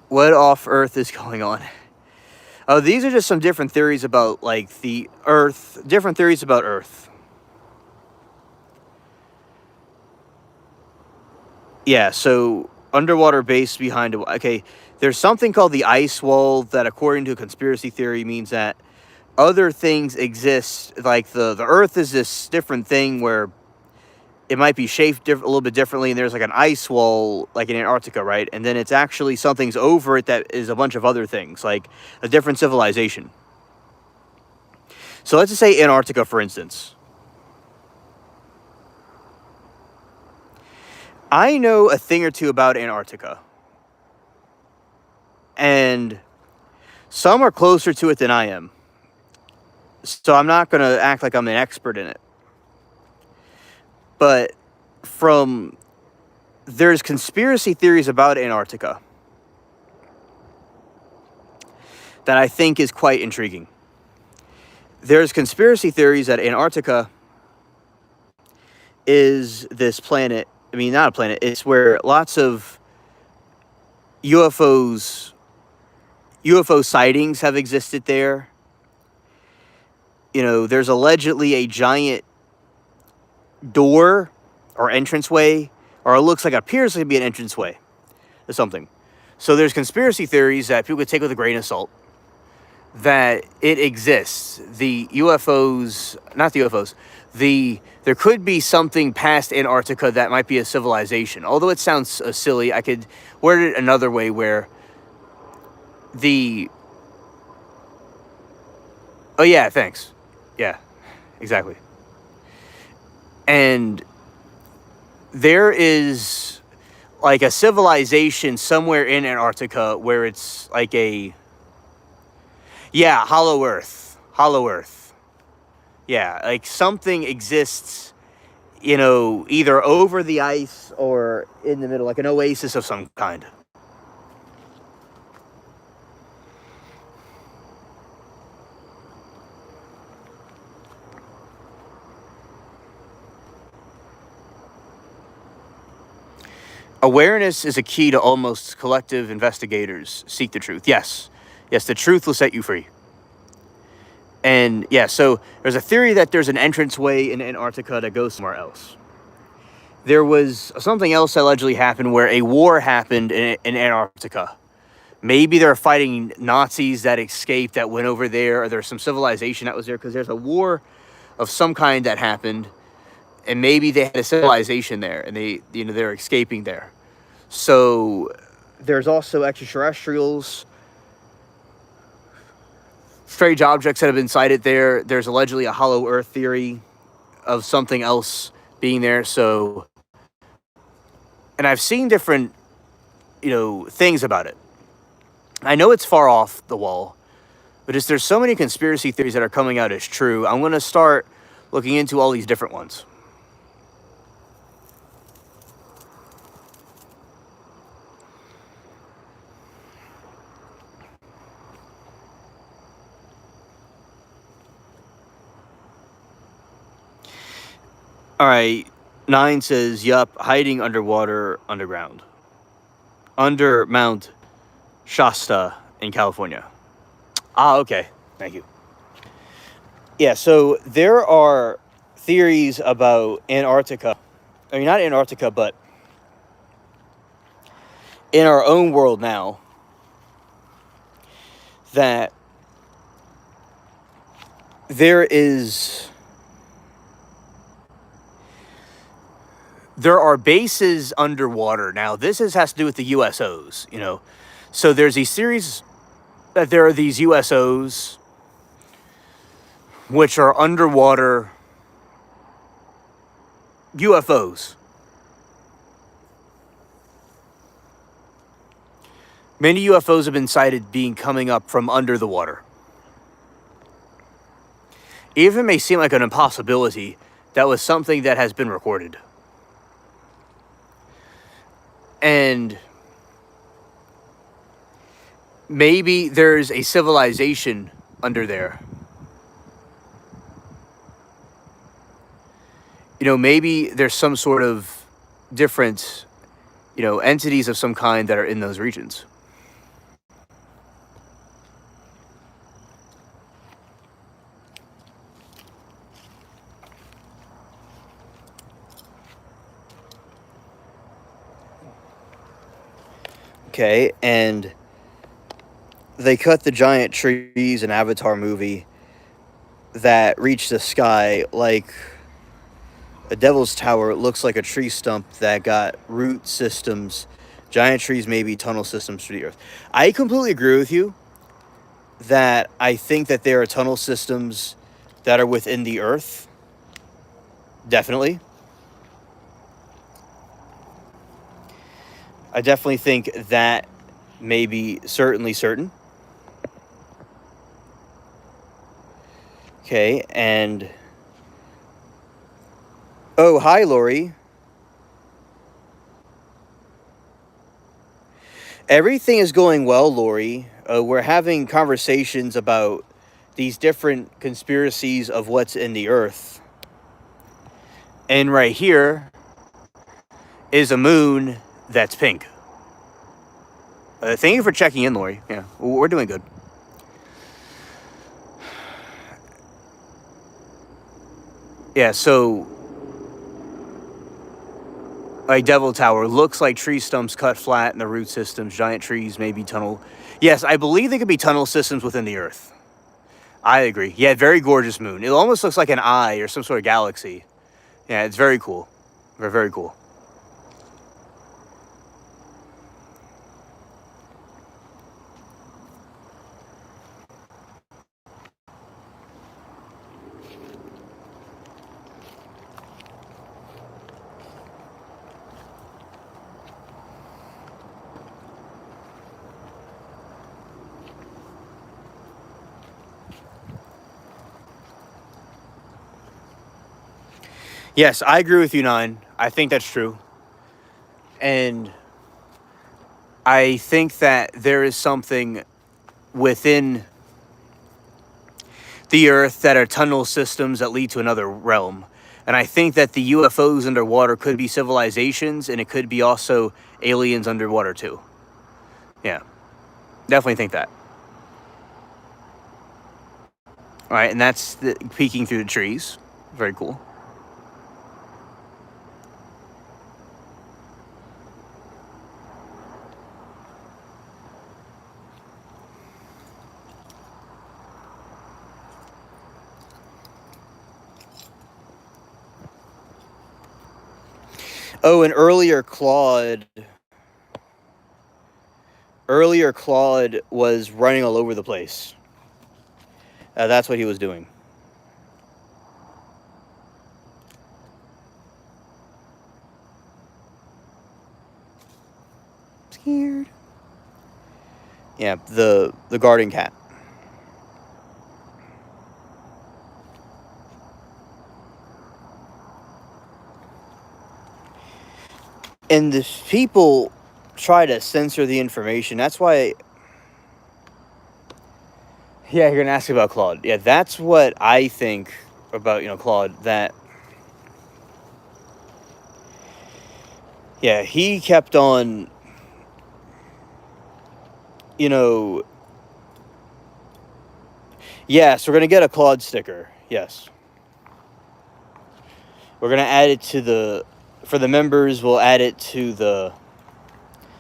what off Earth is going on? Oh, these are just some different theories about like the Earth, different theories about Earth. Yeah, so underwater base behind a, okay, there's something called the ice wall that, according to a conspiracy theory, means that other things exist. Like the Earth is this different thing where it might be shaped a little bit differently, and there's like an ice wall, like in Antarctica, right? And then it's actually something's over it that is a bunch of other things, like a different civilization. So let's just say Antarctica, for instance. I know a thing or two about Antarctica, and some are closer to it than I am. So I'm not going to act like I'm an expert in it. But from there's conspiracy theories about Antarctica that I think is quite intriguing. There's conspiracy theories that Antarctica is this planet. I mean, not a planet. It's where lots of UFOs, UFO sightings have existed there. There's allegedly a giant door or entranceway, or it looks like it appears to be an entranceway or something. So there's conspiracy theories that people could take with a grain of salt, that it exists. The UFOs, not the UFOs, there could be something past Antarctica that might be a civilization. Although it sounds silly, I could word it another way where the oh yeah, thanks. Yeah, exactly. And there is like a civilization somewhere in Antarctica where it's like yeah, hollow earth. Hollow earth. Yeah, like something exists, either over the ice or in the middle, like an oasis of some kind. Awareness is a key to almost collective investigators seek the truth. Yes. Yes, the truth will set you free. And yeah, so there's a theory that there's an entranceway in Antarctica that goes somewhere else. There was something else that allegedly happened where a war happened in Antarctica. Maybe they're fighting Nazis that escaped that went over there, or there's some civilization that was there, because there's a war of some kind that happened, and maybe they had a civilization there, and they're escaping there. So there's also extraterrestrials, strange objects that have been sighted there. There's allegedly a hollow Earth theory of something else being there. So, and I've seen different, things about it. I know it's far off the wall, but there's so many conspiracy theories that are coming out as true. I'm going to start looking into all these different ones. All right. 9 says, yup, hiding underwater, underground. Under Mount Shasta in California. Ah, okay. Thank you. Yeah, so there are theories about Antarctica. I mean, not Antarctica, but in our own world now, that there are bases underwater. Now, has to do with the USOs, you know. So there's a series that there are these USOs which are underwater UFOs. Many UFOs have been sighted being coming up from under the water. Even if it may seem like an impossibility, that was something that has been recorded. And maybe there's a civilization under there. You know, maybe there's some sort of different, you know, entities of some kind that are in those regions. Okay, and they cut the giant trees in Avatar movie that reach the sky like a devil's tower. It looks like a tree stump that got root systems. Giant trees may be tunnel systems for the earth. I completely agree with you that I think that there are tunnel systems that are within the earth. Definitely. I definitely think that may be certainly certain. Okay, and oh, hi, Lori. Everything is going well, Lori. We're having conversations about these different conspiracies of what's in the earth. And right here is a moon that's pink. Thank you for checking in, Lori. Yeah, we're doing good. Yeah, so like Devil Tower looks like tree stumps cut flat in the root systems. Giant trees, maybe tunnel. Yes, I believe they could be tunnel systems within the earth. I agree. Yeah, very gorgeous moon. It almost looks like an eye or some sort of galaxy. Yeah, it's very cool. Very, very cool. Yes, I agree with you, Nine. I think that's true. And I think that there is something within the earth that are tunnel systems that lead to another realm. And I think that the UFOs underwater could be civilizations, and it could be also aliens underwater too. Yeah, definitely think that. All right, and that's peeking through the trees. Very cool. Oh, and earlier Claude was running all over the place. That's what he was doing. Scared. Yeah, the garden cat. And the people try to censor the information. That's why. Yeah, you're gonna ask about Claude. Yeah, that's what I think about Claude. That Yeah, he kept on, you know. Yes, we're gonna get a Claude sticker. Yes, we're gonna add it to the. For the members, we'll add it to the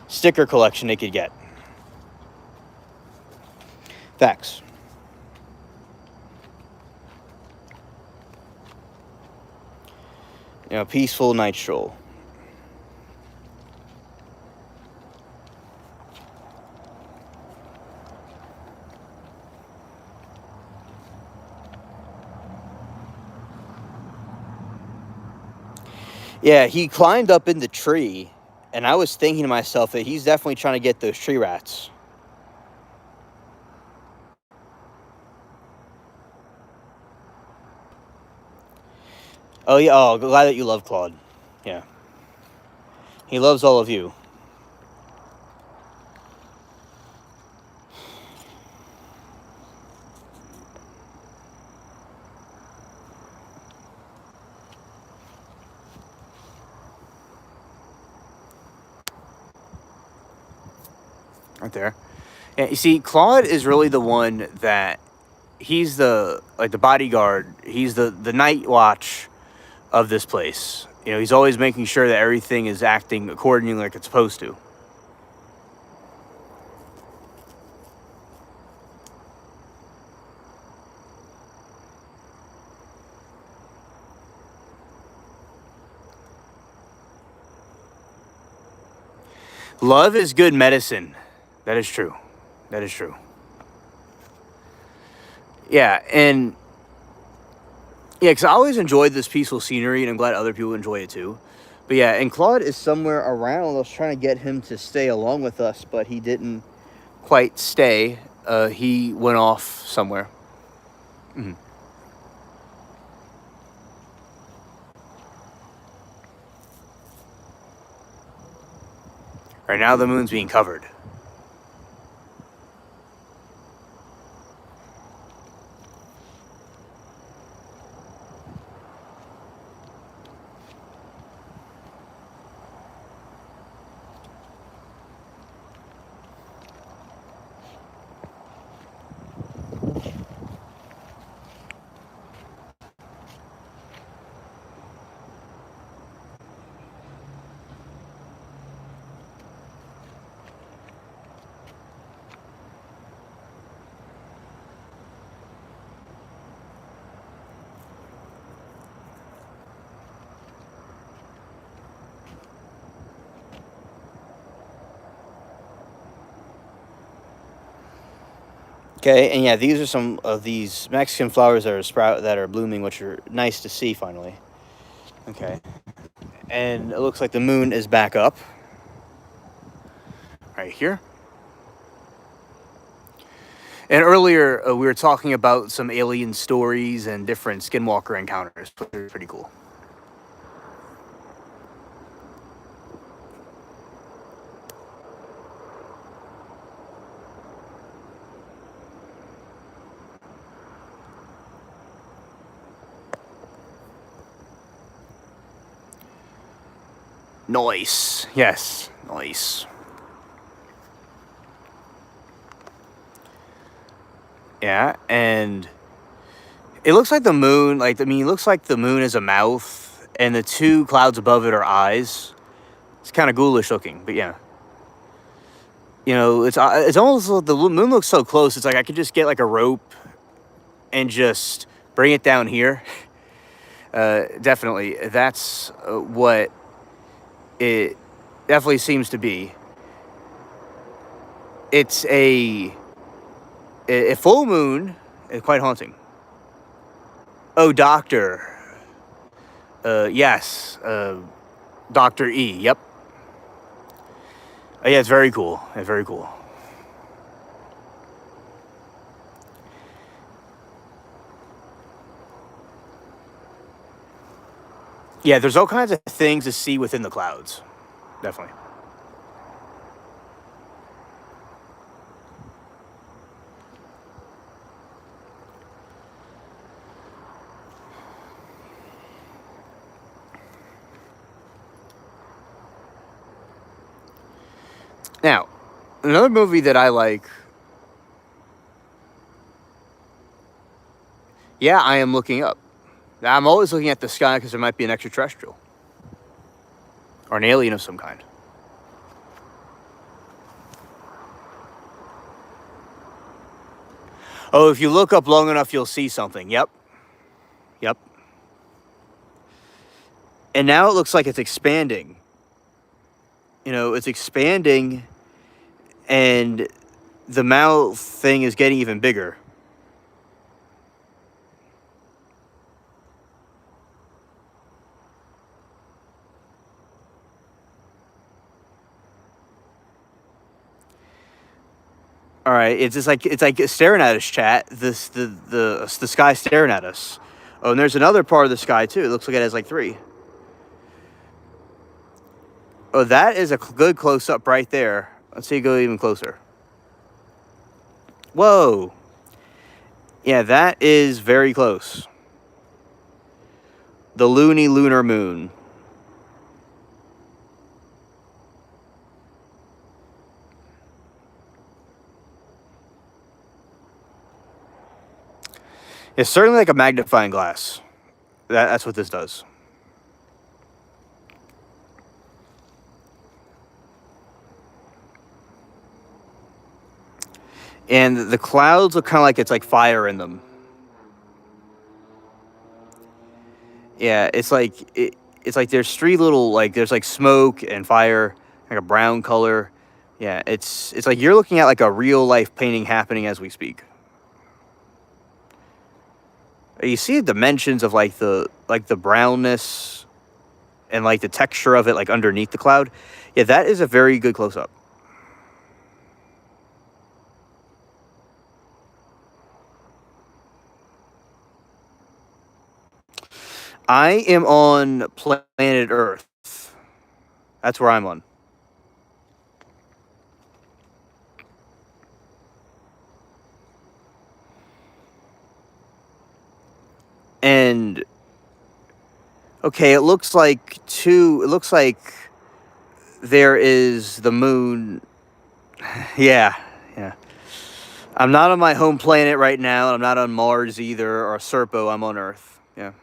sticker collection they could get. Facts. Peaceful night stroll. Yeah, he climbed up in the tree, and I was thinking to myself that he's definitely trying to get those tree rats. Oh, yeah. Oh, glad that you love Claude. Yeah. He loves all of you. Right there. Yeah, you see, Claude is really the one that he's the bodyguard. He's the night watch of this place. He's always making sure that everything is acting accordingly like it's supposed to. Love is good medicine. That is true. That is true. Yeah, and yeah, because I always enjoyed this peaceful scenery, and I'm glad other people enjoy it too. But yeah, and Claude is somewhere around. I was trying to get him to stay along with us, but he didn't quite stay. He went off somewhere. Mm-hmm. Right now, the moon's being covered. Okay, and yeah, these are some of these Mexican flowers that are blooming, which are nice to see finally. Okay, and it looks like the moon is back up right here. And earlier we were talking about some alien stories and different skinwalker encounters, which are pretty cool. Nice. Yes, nice. Yeah, and it looks like the moon, it looks like the moon is a mouth, and the two clouds above it are eyes. It's kind of ghoulish looking, but yeah. It's almost like the moon looks so close. It's like I could just get like a rope and just bring it down here. Definitely, that's what it definitely seems to be. It's a full moon. It's quite haunting. Oh, Doctor. Yes. Dr. E. Yep. Yeah, it's very cool. It's very cool. Yeah, there's all kinds of things to see within the clouds. Definitely. Now, another movie that I like. Yeah, I am looking up. I'm always looking at the sky because there might be an extraterrestrial or an alien of some kind. Oh, if you look up long enough, you'll see something. Yep. Yep. And now it looks like it's expanding. You know, it's expanding, and the mouth thing is getting even bigger. All right, it's like staring at us, chat. The sky staring at us. Oh, and there's another part of the sky too. It looks like it has like three. Oh, that is a good close up right there. Let's see, go even closer. Whoa. Yeah, that is very close. The loony lunar moon. It's certainly like a magnifying glass. That's what this does. And the clouds look kind of like it's like fire in them. Yeah, it's like there's three little like there's like smoke and fire, like a brown color. Yeah, it's like you're looking at like a real life painting happening as we speak. You see the dimensions of like the brownness and like the texture of it like underneath the cloud. Yeah, that is a very good close up. I am on planet Earth. That's where I'm on. And okay, it looks like there is the moon. Yeah, yeah. I'm not on my home planet right now. I'm not on Mars either or Serpo. I'm on Earth. Yeah.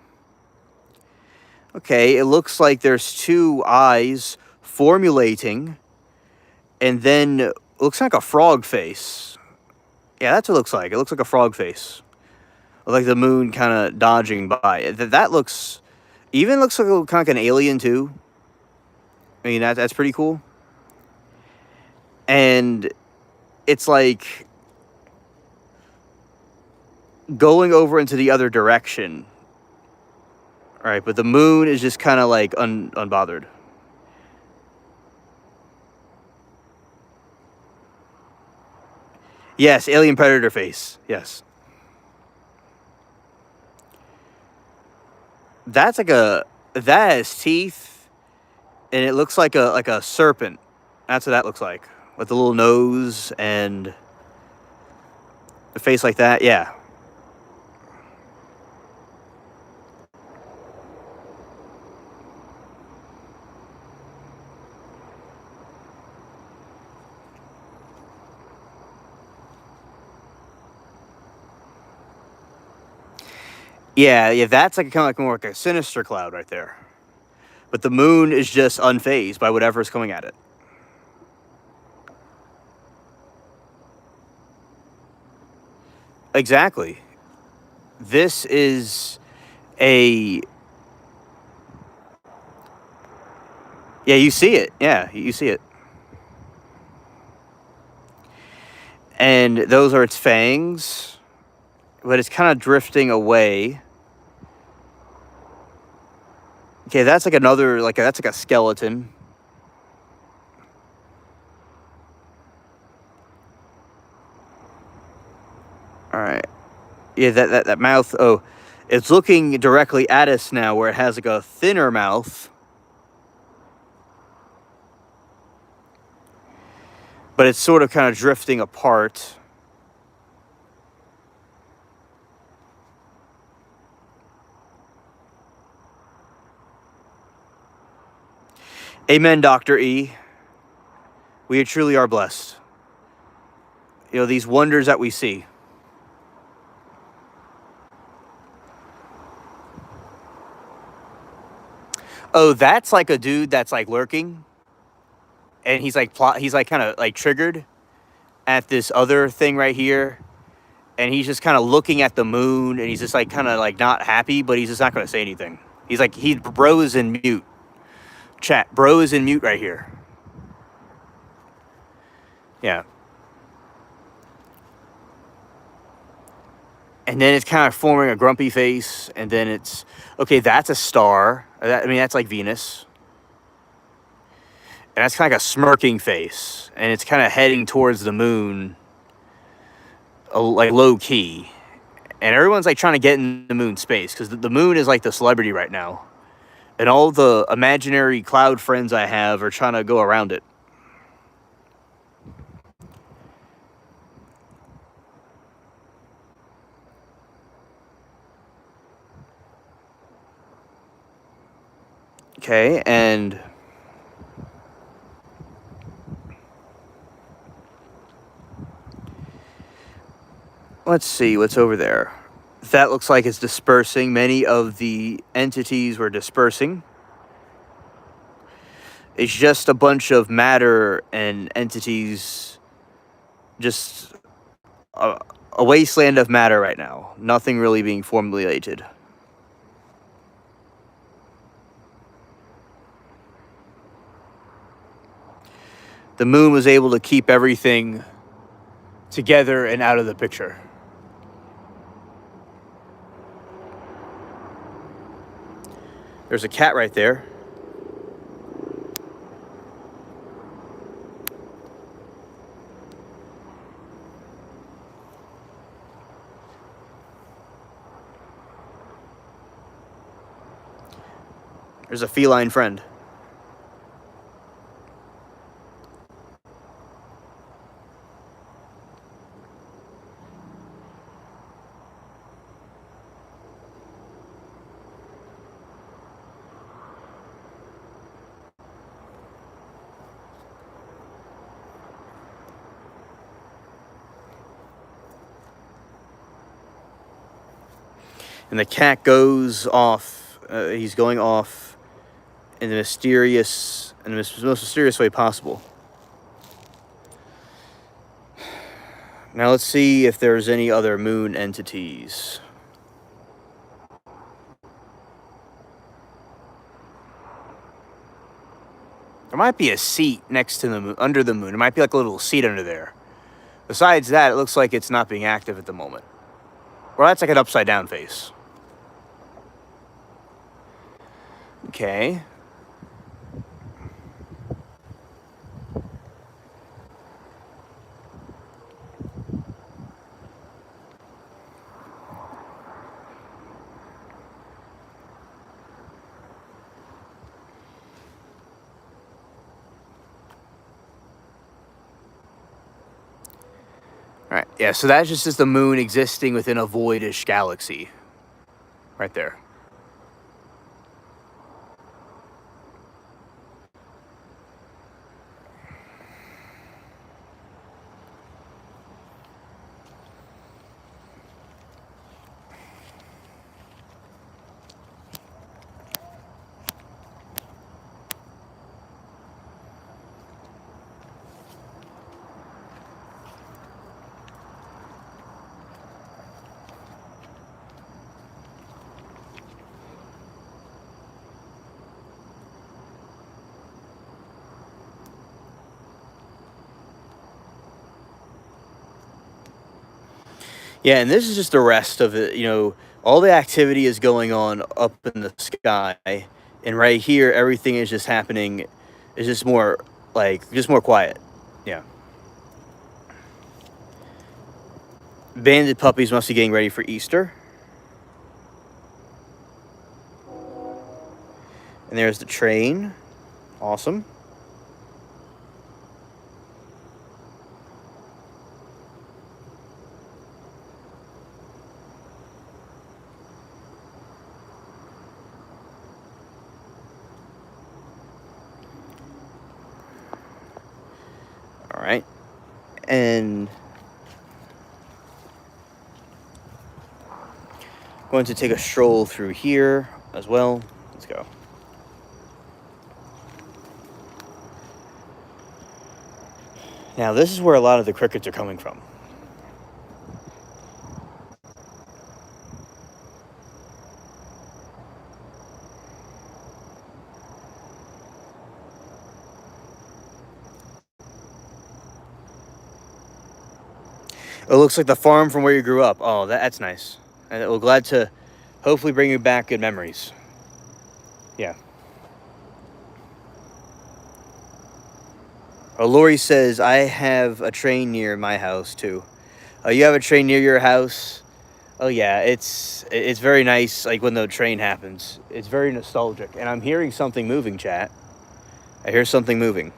Okay, it looks like there's two eyes formulating, and then it looks like a frog face. Yeah, that's what it looks like. It looks like a frog face, like the moon kind of dodging by. That looks even looks like kind of like an alien too. I mean, that's pretty cool. And it's like going over into the other direction. Right, but the moon is just kind of like unbothered. Yes, alien predator face. Yes. That's like that has teeth, and it looks like a serpent. That's what that looks like. With the little nose and the face like that. Yeah. Yeah, yeah, that's like kind of like more like a sinister cloud right there. But the moon is just unfazed by whatever is coming at it. Exactly. This is a yeah, you see it. Yeah, you see it. And those are its fangs, but it's kind of drifting away. Okay, that's like another that's like a skeleton. All right. Yeah, that mouth. Oh, it's looking directly at us now, where it has like a thinner mouth, but it's sort of kind of drifting apart. Amen, Dr. E. We truly are blessed. You know, these wonders that we see. Oh, that's like a dude that's like lurking, and he's like kind of like triggered at this other thing right here, and he's just kind of looking at the moon, and he's just like kind of like not happy, but he's just not going to say anything. He's like, bro is in mute. Chat, bro is in mute right here. Yeah. And then it's kind of forming a grumpy face, and then it's, okay, that's a star. I mean, that's like Venus. And that's kind of like a smirking face, and it's kind of heading towards the moon, like low key. And everyone's like trying to get in the moon space, because the moon is like the celebrity right now. And all the imaginary cloud friends I have are trying to go around it. Okay, and let's see what's over there. That looks like it's dispersing. Many of the entities were dispersing. It's just a bunch of matter and entities, just a wasteland of matter right now. Nothing really being formulated. The moon was able to keep everything together and out of the picture. There's a cat right there. There's a feline friend. And the cat goes off. He's going off in the most mysterious way possible. Now let's see if there's any other moon entities. There might be a seat next to the moon, under the moon. There might be like a little seat under there. Besides that, it looks like it's not being active at the moment. Well, that's like an upside down face. Okay. All right. Yeah, so that's just the moon existing within a voidish galaxy. Right there. Yeah, and this is just the rest of it. You know, all the activity is going on up in the sky, and right here, everything is just happening. It's just more just more quiet. Yeah. Banded puppies must be getting ready for Easter. And there's the train. Awesome. And going to take a stroll through here as well. Let's go. Now, this is where a lot of the crickets are coming from. It looks like the farm from where you grew up. Oh, that's nice. And we're glad to hopefully bring you back good memories. Yeah. Oh, Lori says, I have a train near my house, too. Oh, you have a train near your house? Oh, yeah. It's very nice, like, when the train happens. It's very nostalgic. And I'm hearing something moving, chat. I hear something moving.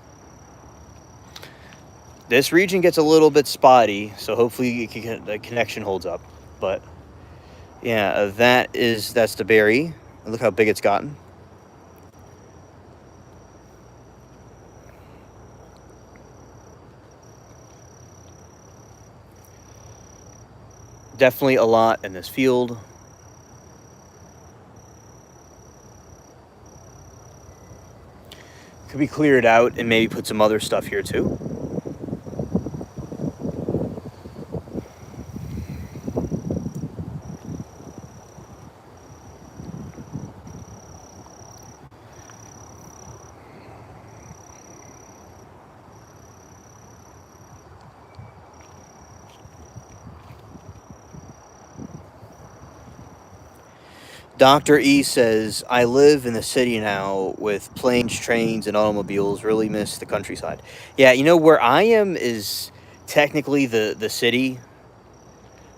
This region gets a little bit spotty, so hopefully the connection holds up. But, yeah, that's the berry. Look how big it's gotten. Definitely a lot in this field. Could be cleared out and maybe put some other stuff here too. Dr. E says, I live in the city now with planes, trains, and automobiles. Really miss the countryside. Yeah, you know, where I am is technically the city,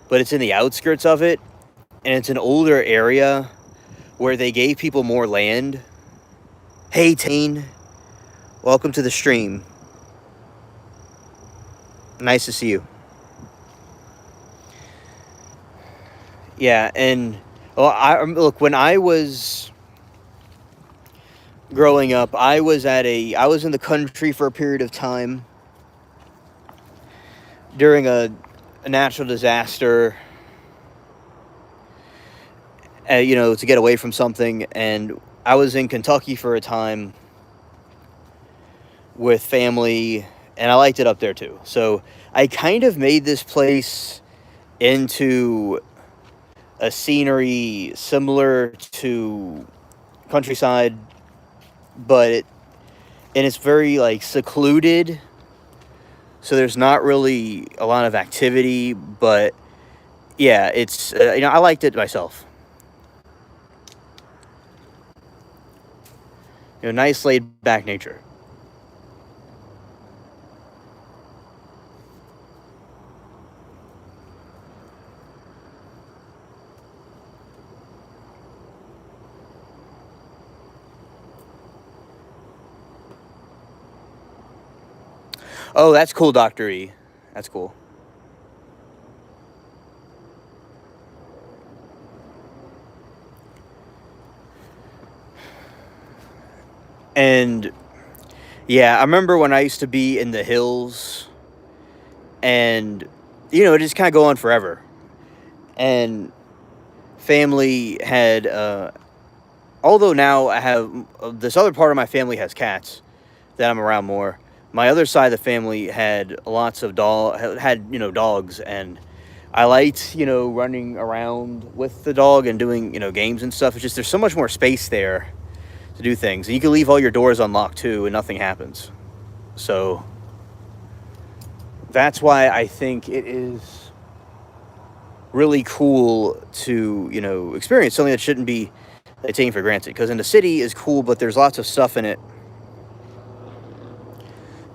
but it's in the outskirts of it, and it's an older area where they gave people more land. Hey, Tane, welcome to the stream. Nice to see you. Yeah, and look, when I was growing up, I was in the country for a period of time during a natural disaster, to get away from something. And I was in Kentucky for a time with family, and I liked it up there too. So I kind of made this place into a scenery similar to countryside, but it's very like secluded. So there's not really a lot of activity, but yeah, it's I liked it myself. Nice laid back nature. Oh, that's cool, Dr. E. That's cool. And yeah, I remember when I used to be in the hills, and it just kind of go on forever. And family had, although now I have this other part of my family has cats that I'm around more. My other side of the family had lots of dogs, and I liked, running around with the dog and doing, games and stuff. It's just there's so much more space there to do things. And you can leave all your doors unlocked too, and nothing happens. So that's why I think it is really cool to, experience something that shouldn't be taken for granted. Because in the city is cool, but there's lots of stuff in it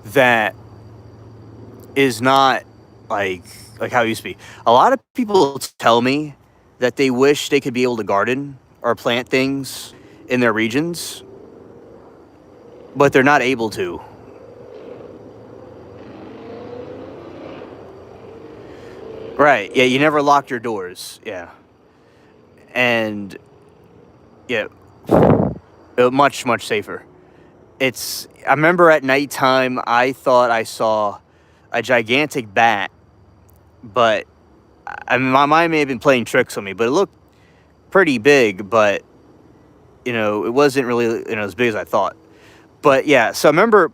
that is not like how it used to be. A lot of people tell me that they wish they could be able to garden or plant things in their regions, but they're not able to. Right. Yeah, you never locked your doors. Yeah. And yeah, much, much safer. I remember at nighttime, I thought I saw a gigantic bat, but I mean, my mind may have been playing tricks on me, but it looked pretty big, but it wasn't really as big as I thought. But yeah, so I remember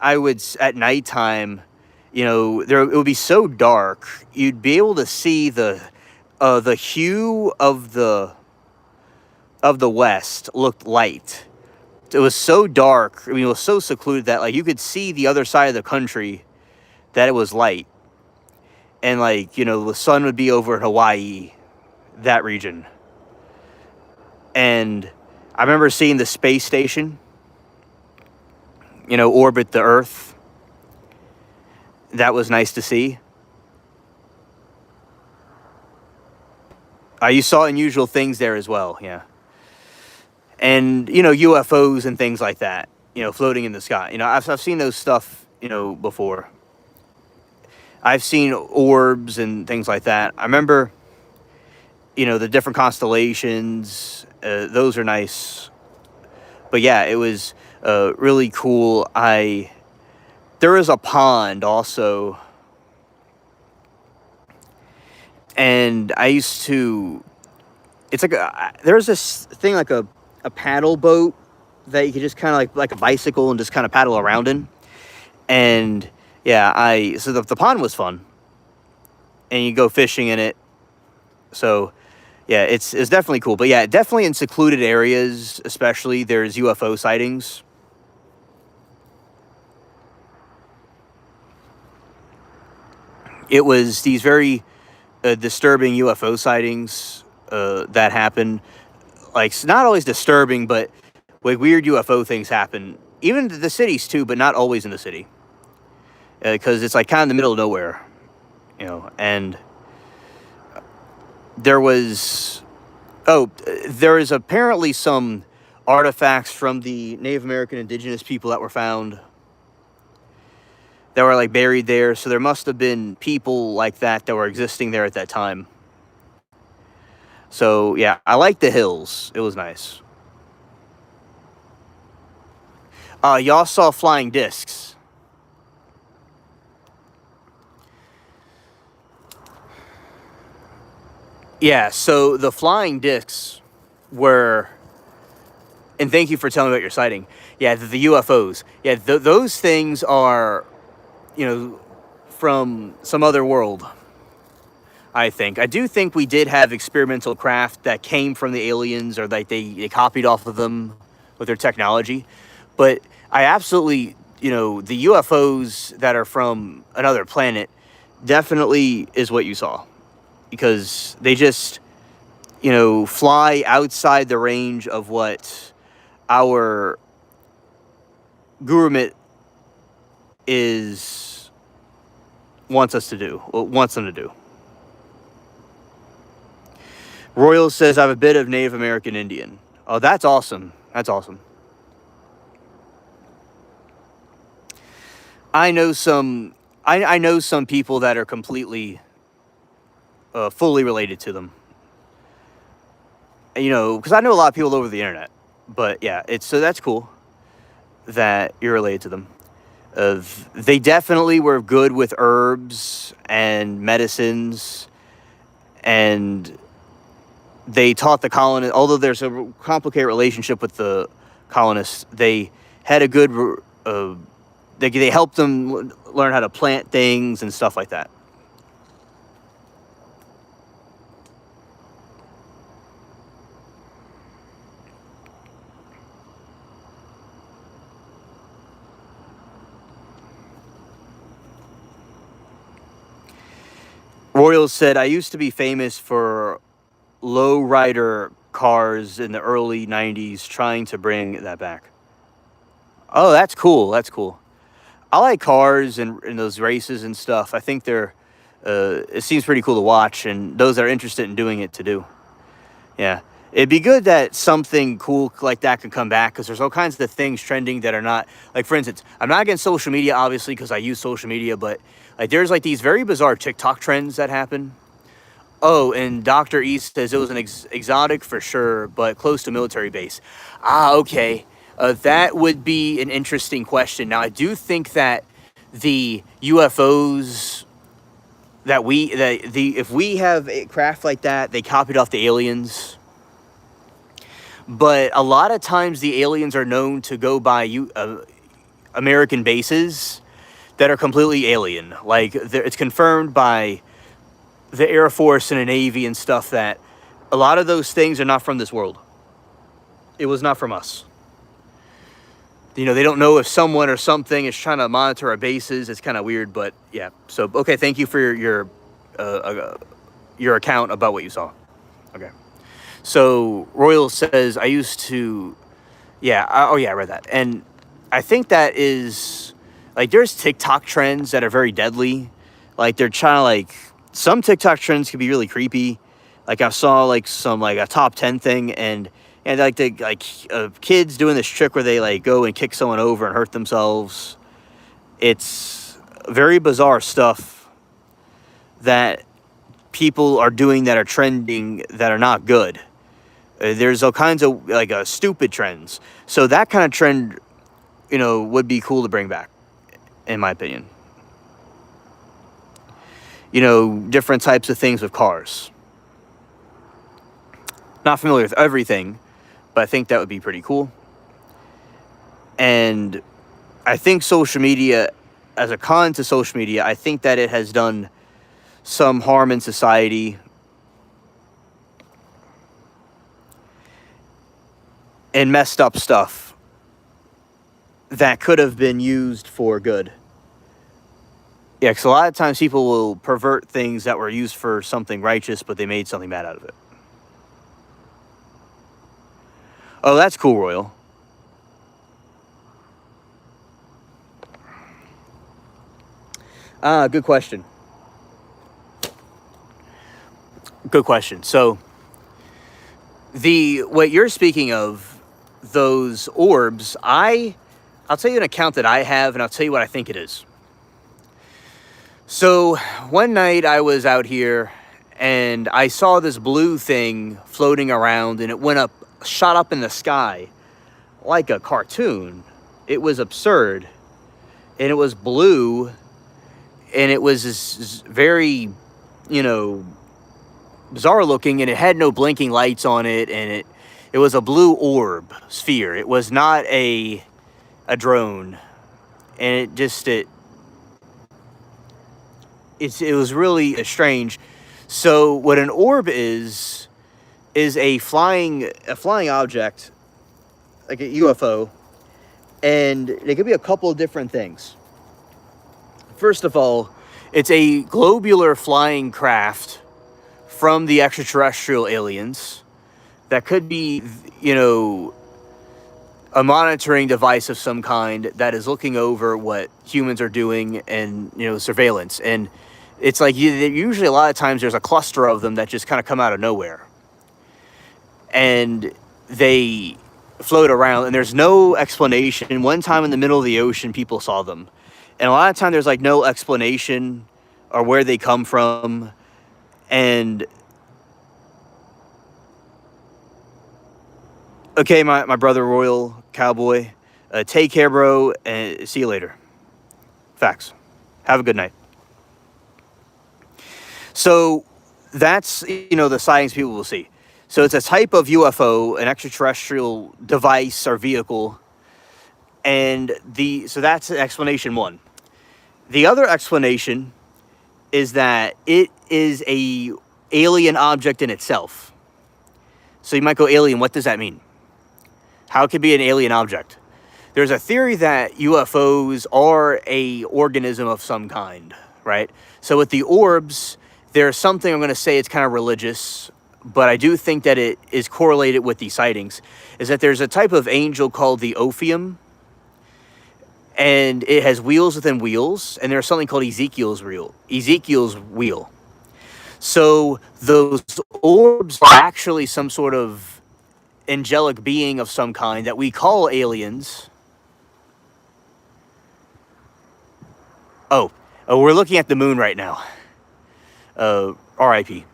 at nighttime, there it would be so dark, you'd be able to see the hue of the west looked light. It was so dark. I mean, it was so secluded that like you could see the other side of the country that it was light, and like the sun would be over Hawaii, that region, and I remember seeing the space station, orbit the Earth. That was nice to see. You saw unusual things there as well, yeah. And UFOs and things like that, floating in the sky. I've seen those stuff, before. I've seen orbs and things like that. I remember, the different constellations. Those are nice. But yeah, it was really cool. There is a pond also, and I used to. It's like there's this thing like a paddle boat that you could just kind of like a bicycle and just kind of paddle around in. And yeah, so the pond was fun, and you go fishing in it. So yeah, it's definitely cool. But yeah, definitely in secluded areas, especially, there's UFO sightings. It was these very disturbing UFO sightings that happen. Like, it's not always disturbing, but like weird UFO things happen, even in the cities too, but not always in the city, because it's like kind of in the middle of nowhere, And there was there is apparently some artifacts from the Native American indigenous people that were found, that were like buried there. So there must have been people like that were existing there at that time. So yeah, I like the hills. It was nice. Y'all saw flying discs. Yeah, so the flying discs were, and thank you for telling me about your sighting. Yeah, the UFOs. Yeah, those things are, from some other world. I do think we did have experimental craft that came from the aliens, or like they copied off of them with their technology. But I absolutely, the UFOs that are from another planet definitely is what you saw, because they just, fly outside the range of what our government wants them to do. Royal says, I have a bit of Native American Indian. Oh, that's awesome. That's awesome. I know some people that are completely, fully related to them. Because I know a lot of people over the internet. But yeah, so that's cool that you're related to them. They definitely were good with herbs and medicines, and they taught the colonists, although there's a complicated relationship with the colonists, they had a good, they helped them learn how to plant things and stuff like that. Royals said, I used to be famous for lowrider cars in the early 90s, trying to bring that back. Oh, that's cool. That's cool. I like cars and those races and stuff. I think it seems pretty cool to watch, and those that are interested in doing it to do. Yeah. It'd be good that something cool like that could come back, because there's all kinds of things trending that are not, like, for instance, I'm not against social media, obviously, because I use social media, but like there's like these very bizarre TikTok trends that happen. Oh, and Dr. East says it was an exotic for sure, but close to military base. Okay. That would be an interesting question. Now, I do think that the UFOs if we have a craft like that, they copied off the aliens. But a lot of times the aliens are known to go by American bases that are completely alien. Like, it's confirmed by the Air Force and the Navy and stuff that a lot of those things are not from this world. It was not from us. You know, they don't know if someone or something is trying to monitor our bases. It's kind of weird, but yeah. So, okay, thank you for your account about what you saw. Okay. So, Royal says, I used to... Yeah, I read that. And I think that is... Like, there's TikTok trends that are very deadly. Like, they're trying to, like... Some TikTok trends can be really creepy. Like, I saw, like, some, like, a top 10 thing, and like, kids doing this trick where they, like, go and kick someone over and hurt themselves. It's very bizarre stuff that people are doing that are trending that are not good. There's all kinds of, like, stupid trends. So that kind of trend, you know, would be cool to bring back, in my opinion. You know, different types of things with cars. Not familiar with everything, but I think that would be pretty cool. And I think social media, as a con to social media, I think that it has done some harm in society. And messed up stuff that could have been used for good. Yeah, because a lot of times people will pervert things that were used for something righteous, but they made something bad out of it. Oh, that's cool, Royal. Good question. Good question. So, what you're speaking of, those orbs, I'll tell you an account that I have, and I'll tell you what I think it is. So, one night I was out here, and I saw this blue thing floating around, and it shot up in the sky like a cartoon. It was absurd, and it was blue, and it was this very, you know, bizarre looking, and it had no blinking lights on it, and it was a blue orb sphere. It was not a drone, and it was really strange. So what an orb is a flying object, like a UFO, and it could be a couple of different things. First of all, it's a globular flying craft from the extraterrestrial aliens that could be, you know, a monitoring device of some kind that is looking over what humans are doing, and, you know, surveillance. And it's like, usually a lot of times there's a cluster of them that just kind of come out of nowhere. And they float around, and there's no explanation. One time in the middle of the ocean, people saw them. And a lot of time there's, like, no explanation or where they come from. And okay, my brother Royal Cowboy, take care, bro, and see you later. Facts. Have a good night. So that's, you know, the sightings people will see. So it's a type of UFO, an extraterrestrial device or vehicle, and so that's explanation one. The other explanation is that it is a alien object in itself. So you might go, alien, what does that mean? How could it be an alien object? There's a theory that UFOs are a organism of some kind, right? So with the orbs, there's something, I'm going to say it's kind of religious, but I do think that it is correlated with these sightings, is that there's a type of angel called the Ophium, and it has wheels within wheels, and there's something called Ezekiel's wheel. So those orbs are actually some sort of angelic being of some kind that we call aliens. Oh, we're looking at the moon right now. RIP.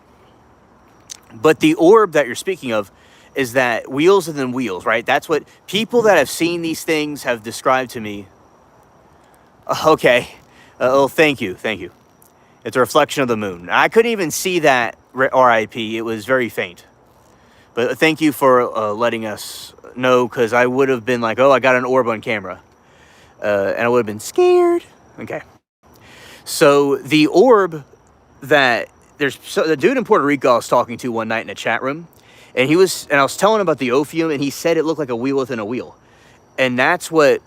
But the orb that you're speaking of is that wheels within wheels, right? That's what people that have seen these things have described to me. Okay. Oh, thank you, thank you. It's a reflection of the moon. I couldn't even see that R.I.P. It was very faint. But thank you for letting us know, because I would have been like, oh, I got an orb on camera. And I would have been scared. Okay. So the orb that the dude in Puerto Rico I was talking to one night in a chat room, and I was telling him about the Ophium, and he said it looked like a wheel within a wheel. And that's what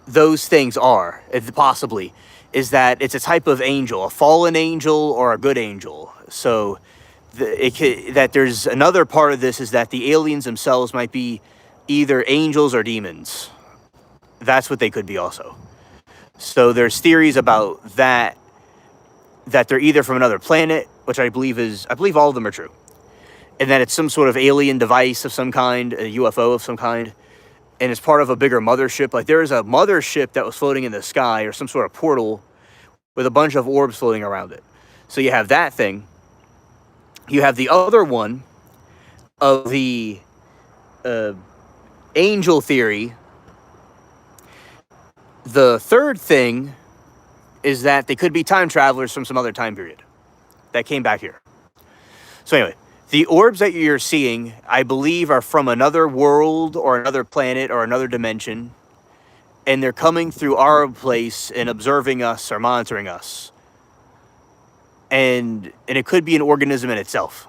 those things are, possibly, is that it's a type of angel, a fallen angel or a good angel. So that there's another part of this is that the aliens themselves might be either angels or demons. That's what they could be also. So there's theories about that they're either from another planet, which I believe all of them are true, and that it's some sort of alien device of some kind, a UFO of some kind, and it's part of a bigger mothership. Like there is a mothership that was floating in the sky, or some sort of portal with a bunch of orbs floating around it. So you have that thing. You have the other one of the angel theory. The third thing is that they could be time travelers from some other time period that came back here. So anyway, the orbs that you're seeing, I believe, are from another world or another planet or another dimension, and they're coming through our place and observing us or monitoring us. And it could be an organism in itself.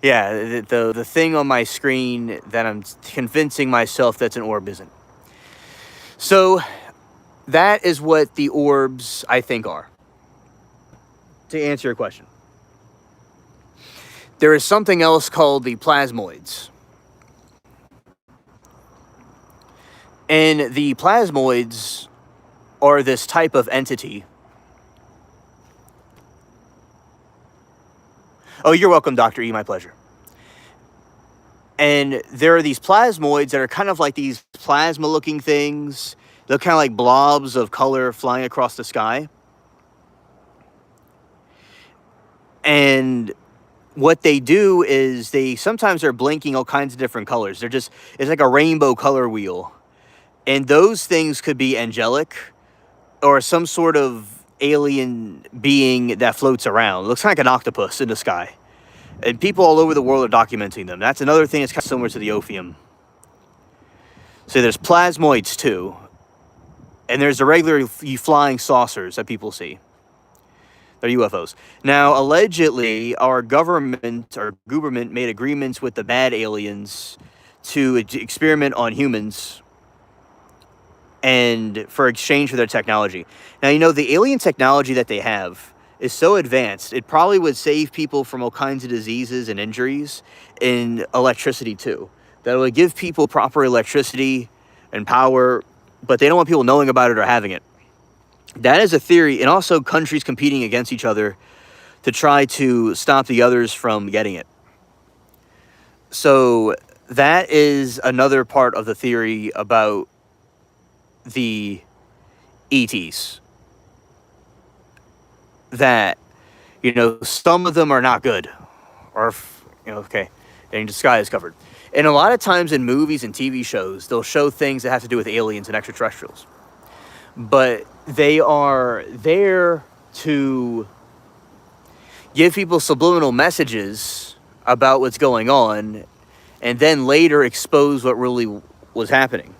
Yeah, the thing on my screen that I'm convincing myself that's an orb isn't. So that is what the orbs, I think, are. To answer your question. There is something else called the plasmoids. And the plasmoids are this type of entity. Oh, you're welcome, Dr. E. My pleasure. And there are these plasmoids that are kind of like these plasma-looking things. They're kind of like blobs of color flying across the sky. And what they do is sometimes they're blinking all kinds of different colors. It's like a rainbow color wheel. And those things could be angelic or some sort of alien being that floats around. It looks like an octopus in the sky. And people all over the world are documenting them. That's another thing that's kind of similar to the Ophium. So there's plasmoids too. And there's the regular flying saucers that people see. They're UFOs. Now, allegedly, our government made agreements with the bad aliens to experiment on humans and for exchange for their technology. Now, the alien technology that they have is so advanced, it probably would save people from all kinds of diseases and injuries, and electricity too. That would give people proper electricity and power, but they don't want people knowing about it or having it. That is a theory, and also countries competing against each other to try to stop the others from getting it. So that is another part of the theory about the ETs. That, some of them are not good. Or, okay, and the sky is covered. And a lot of times in movies and TV shows, they'll show things that have to do with aliens and extraterrestrials. But they are there to give people subliminal messages about what's going on, and then later expose what really was happening.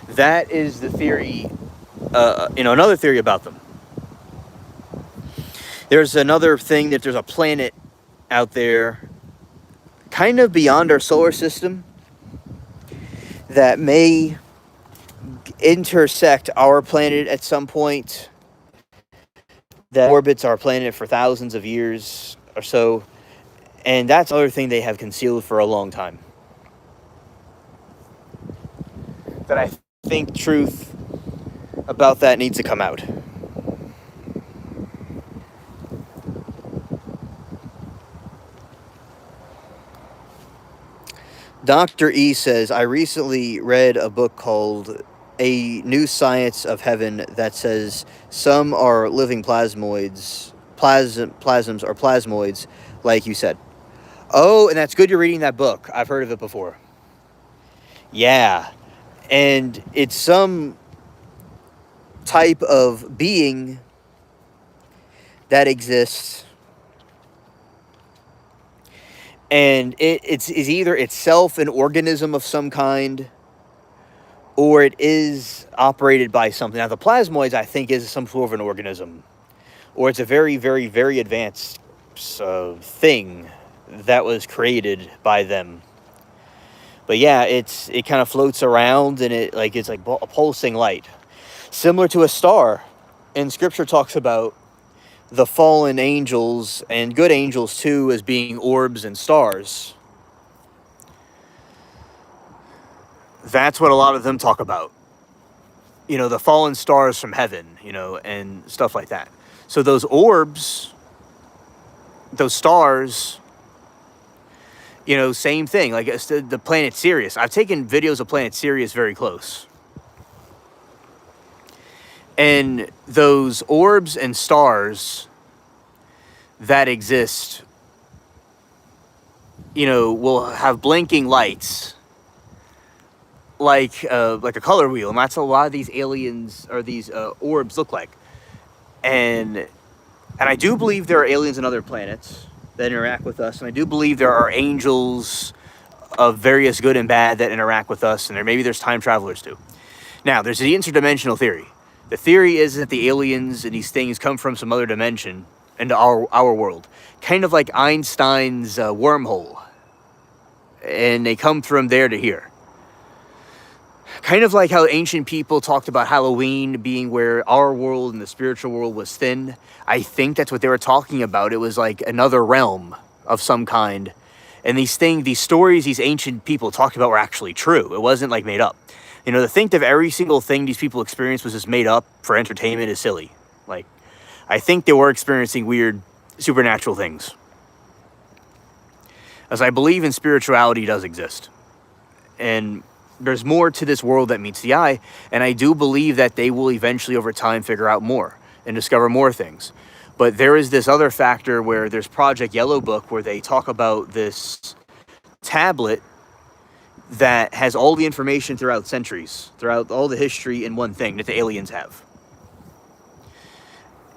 That is the theory, another theory about them. There's another thing that there's a planet out there, kind of beyond our solar system, that may intersect our planet at some point, that orbits our planet for thousands of years or so, and that's another thing they have concealed for a long time. That I think truth about that needs to come out. Dr. E says, I recently read a book called A New Science of Heaven that says some are living plasmoids, plasms or plasmoids, like you said. Oh, and that's good you're reading that book. I've heard of it before. Yeah. And it's some type of being that exists, and it's is either itself an organism of some kind, or it is operated by something. Now, the plasmoids, I think, is some sort of an organism, or it's a very, very, very advanced thing that was created by them. But yeah, it kind of floats around, and it's like a pulsing light, similar to a star. And Scripture talks about the fallen angels and good angels too as being orbs and stars. That's what a lot of them talk about. The fallen stars from heaven, and stuff like that. So those orbs, those stars, same thing. Like it's the planet Sirius. I've taken videos of planet Sirius very close. And those orbs and stars that exist, will have blinking lights like a color wheel, and that's a lot of these aliens or these orbs look like. And I do believe there are aliens on other planets that interact with us, and I do believe there are angels of various good and bad that interact with us, and there's time travelers too. Now, there's the interdimensional theory. The theory is that the aliens and these things come from some other dimension into our world, kind of like Einstein's wormhole, and they come from there to here. Kind of like how ancient people talked about Halloween being where our world and the spiritual world was thin. I think that's what they were talking about. It was like another realm of some kind. And these stories these ancient people talked about were actually true. It wasn't like made up. To think that every single thing these people experienced was just made up for entertainment is silly. Like, I think they were experiencing weird supernatural things. As I believe in spirituality does exist. And there's more to this world that meets the eye, and I do believe that they will eventually, over time, figure out more and discover more things. But there is this other factor where there's Project Yellow Book, where they talk about this tablet that has all the information throughout centuries, throughout all the history in one thing that the aliens have.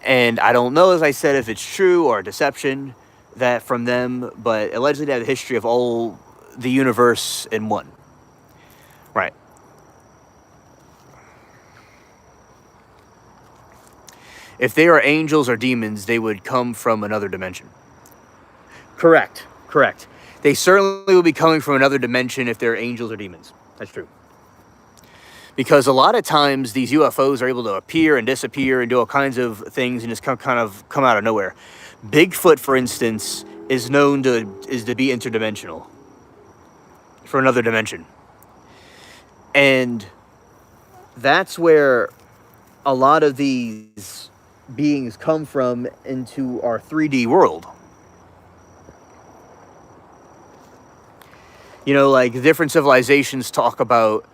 And I don't know, as I said, if it's true or a deception that from them, but allegedly they have the history of all the universe in one. Right. If they are angels or demons, they would come from another dimension. Correct. They certainly will be coming from another dimension if they're angels or demons. That's true. Because a lot of times these UFOs are able to appear and disappear and do all kinds of things and just come out of nowhere. Bigfoot, for instance, is known to be interdimensional. For another dimension. And that's where a lot of these beings come from into our 3D world. Like different civilizations talk about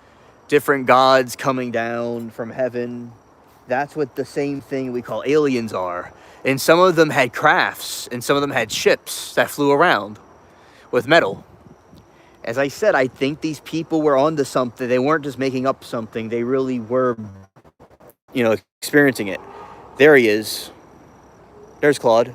different gods coming down from heaven. That's what the same thing we call aliens are. And some of them had crafts, and some of them had ships that flew around with metal. As I said, I think these people were onto something. They weren't just making up something. They really were, experiencing it. There he is. There's Claude.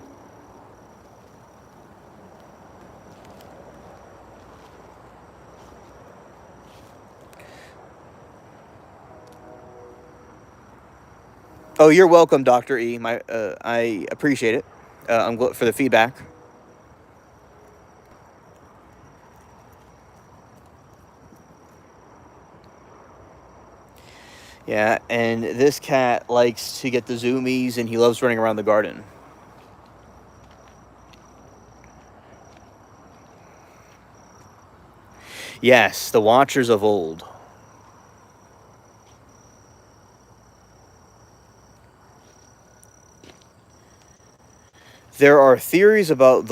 Oh, you're welcome, Dr. E. I appreciate it. I'm glad for the feedback. Yeah, and this cat likes to get the zoomies, and he loves running around the garden. Yes, the Watchers of old. There are theories about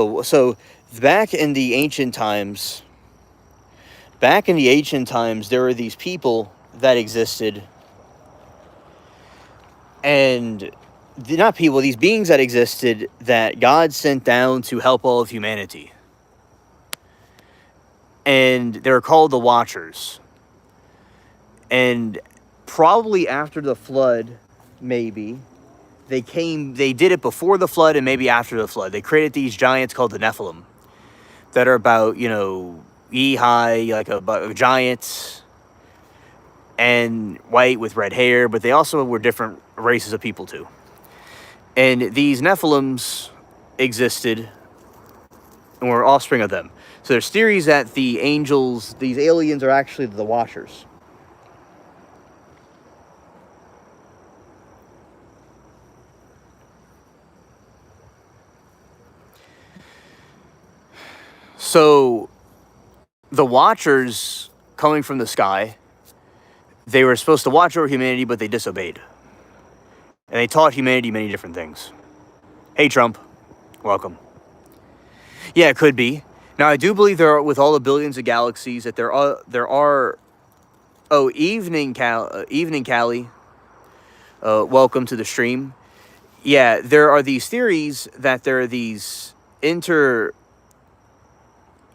back in the ancient times, there were these people that existed, and not people, these beings that existed that God sent down to help all of humanity. and they're called the Watchers. And probably after the flood, maybe, they did it before the flood and maybe after the flood. They created these giants called the Nephilim that are about, high, like a giant, and white with red hair, but they also were different races of people too. And these Nephilims existed and were offspring of them. So there's theories that these aliens are actually the Watchers. So the Watchers, coming from the sky, they were supposed to watch over humanity, but they disobeyed. And they taught humanity many different things. Hey, Trump. Welcome. Yeah, it could be. Now, I do believe there are, with all the billions of galaxies, that there are. Oh, evening, Callie. Welcome to the stream. Yeah, there are these theories that there are these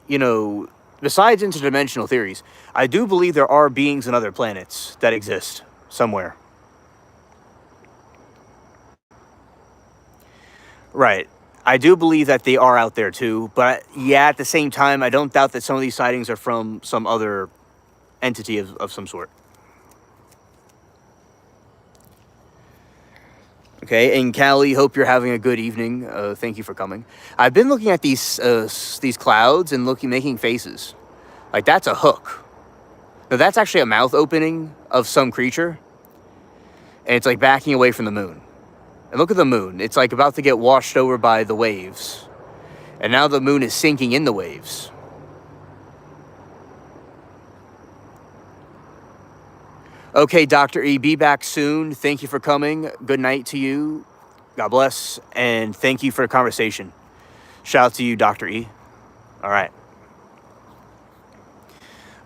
besides interdimensional theories, I do believe there are beings on other planets that exist somewhere. Right. I do believe that they are out there too, but yeah, at the same time, I don't doubt that some of these sightings are from some other entity of some sort. Okay, and Callie, hope you're having a good evening. Thank you for coming. I've been looking at these clouds and making faces. Like, that's a hook. Now, that's actually a mouth opening of some creature, and it's like backing away from the moon. And look at the moon. It's like about to get washed over by the waves. And now the moon is sinking in the waves. Okay, Dr. E, be back soon. Thank you for coming. Good night to you. God bless. And thank you for the conversation. Shout out to you, Dr. E. All right.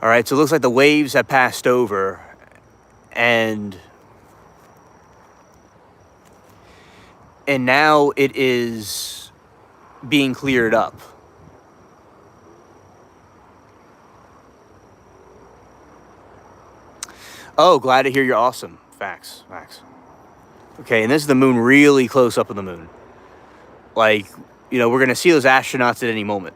All right, so it looks like the waves have passed over. And now it is being cleared up. Oh, glad to hear you're awesome. Facts. Okay, and this is the moon really close up on the moon. Like, we're going to see those astronauts at any moment.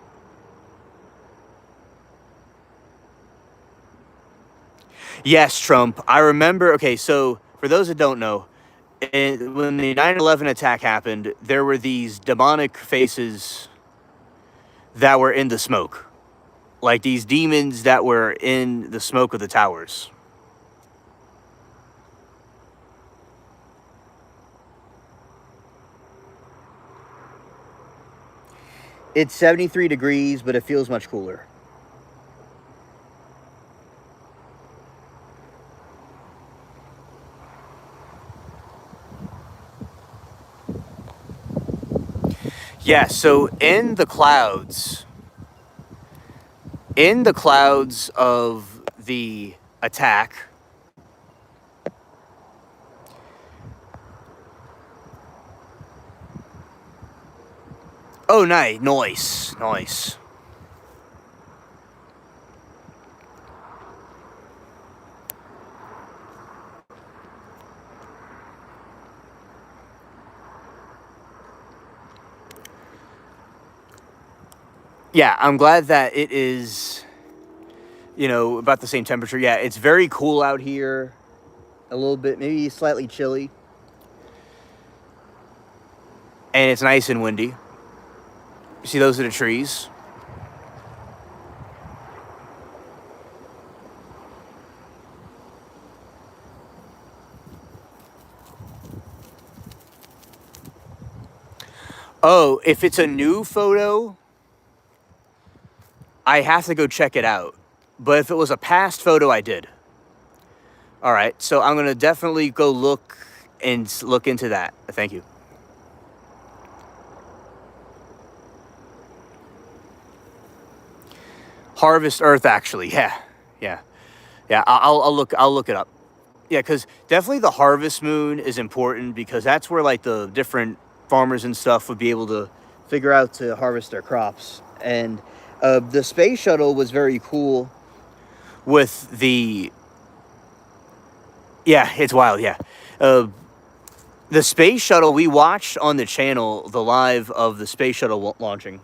Yes, Trump. I remember. Okay, so for those that don't know, when the 9/11 attack happened, there were these demonic faces that were in the smoke. Like these demons that were in the smoke of the towers. It's 73 degrees, but it feels much cooler. Yeah, so in the clouds of the attack, oh, nice. Yeah, I'm glad that it is, about the same temperature. Yeah, it's very cool out here. A little bit, maybe slightly chilly. And it's nice and windy. You see, those are the trees. Oh, if it's a new photo, I have to go check it out. But if it was a past photo, I did. All right, so I'm going to definitely go look into that. Thank you. Harvest Earth, actually. Yeah. I'll look it up. Yeah, because definitely the harvest moon is important because that's where like the different farmers and stuff would be able to figure out to harvest their crops. And The space shuttle was very cool with the. Yeah, it's wild. Yeah. Uh, the space shuttle, we watched on the channel the live of the space shuttle launching.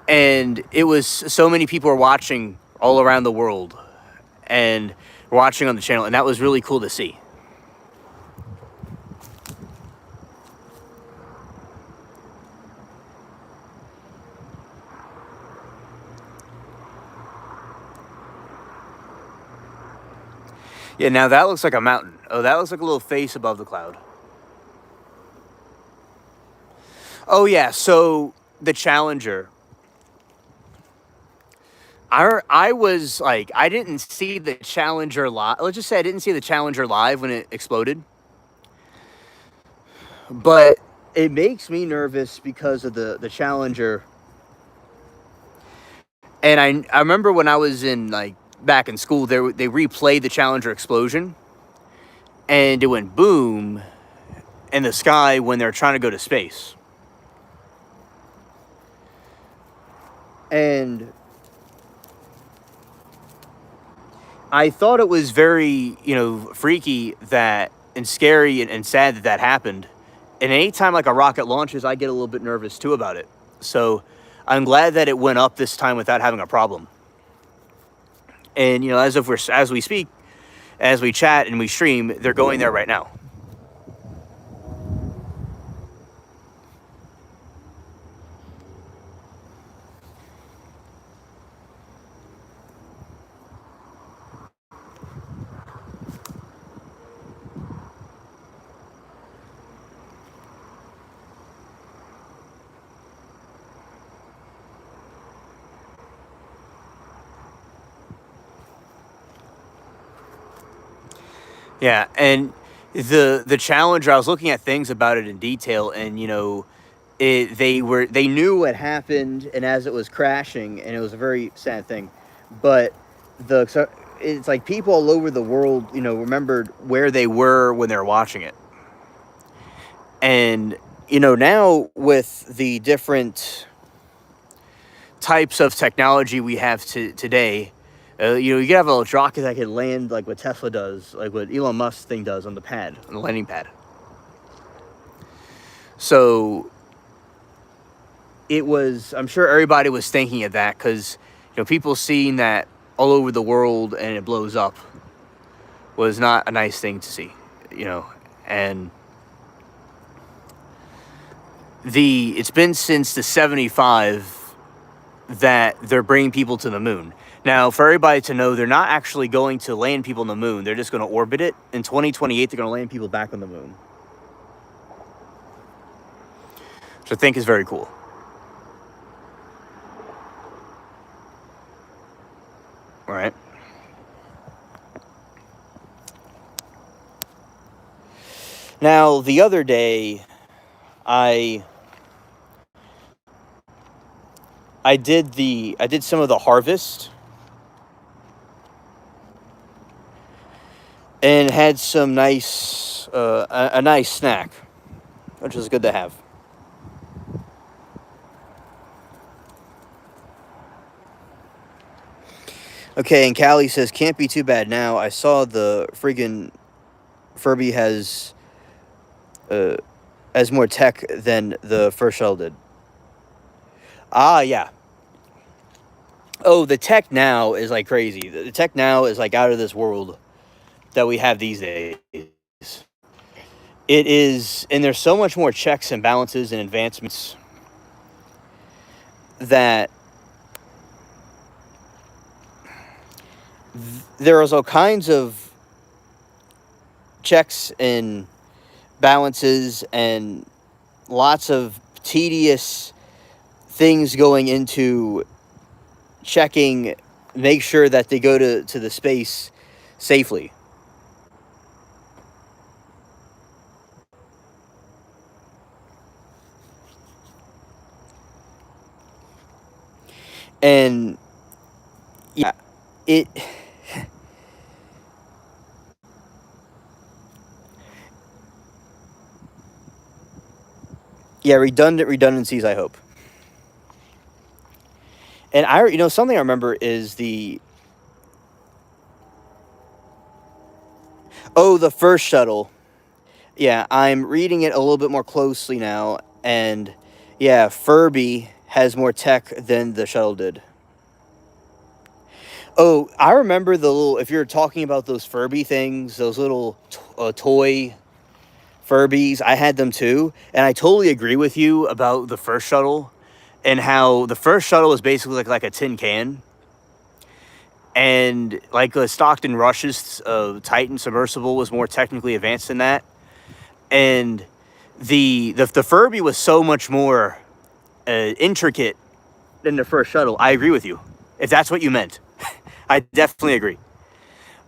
And it was so many people were watching all around the world and watching on the channel, and that was really cool to see. Yeah, now that looks like a mountain. Oh, that looks like a little face above the cloud. Oh yeah, so the Challenger. I was like, I didn't see the Challenger live. Let's just say I didn't see the Challenger live when it exploded. But it makes me nervous because of the Challenger. And I remember when I was in like back in school, they replayed the Challenger explosion, and it went boom in the sky when they're trying to go to space. And I thought it was very, freaky that and scary and sad that that happened. And anytime like a rocket launches, I get a little bit nervous too about it. So I'm glad that it went up this time without having a problem. And as we speak, as we chat and we stream, they're going there right now. Yeah, and the Challenger, I was looking at things about it in detail, and they knew what happened, and as it was crashing, and it was a very sad thing, but it's like people all over the world, remembered where they were when they were watching it, and now with the different types of technology we have today. You could have a rocket that could land like what Tesla does, like what Elon Musk thing does on the landing pad. So I'm sure everybody was thinking of that because, people seeing that all over the world and it blows up was not a nice thing to see, and it's been since the 75 that they're bringing people to the moon. Now, for everybody to know, they're not actually going to land people on the moon. They're just going to orbit it. In 2028, they're going to land people back on the moon. Which I think is very cool. All right. Now, the other day, I did some of the harvest and had some nice a nice snack, which is good to have. Okay, and Callie says can't be too bad now. I saw the friggin' Furby has more tech than the first shell did. Ah, yeah. Oh, the tech now is like crazy. The tech now is like out of this world that we have these days. It is, and there's so much more checks and balances and advancements that there is all kinds of checks and balances and lots of tedious things going into checking, make sure that they go to the space safely. And yeah, it Yeah, redundancies, I hope. And something I remember is the first shuttle. Yeah, I'm reading it a little bit more closely now, and yeah, Furby has more tech than the shuttle did. Oh, I remember if you're talking about those Furby things, those little toy Furbies, I had them too, and I totally agree with you about the first shuttle, and how the first shuttle was basically like a tin can, and like Stockton Rush's Titan submersible was more technically advanced than that, and the Furby was so much more intricate than the first shuttle. I agree with you, if that's what you meant. I definitely agree.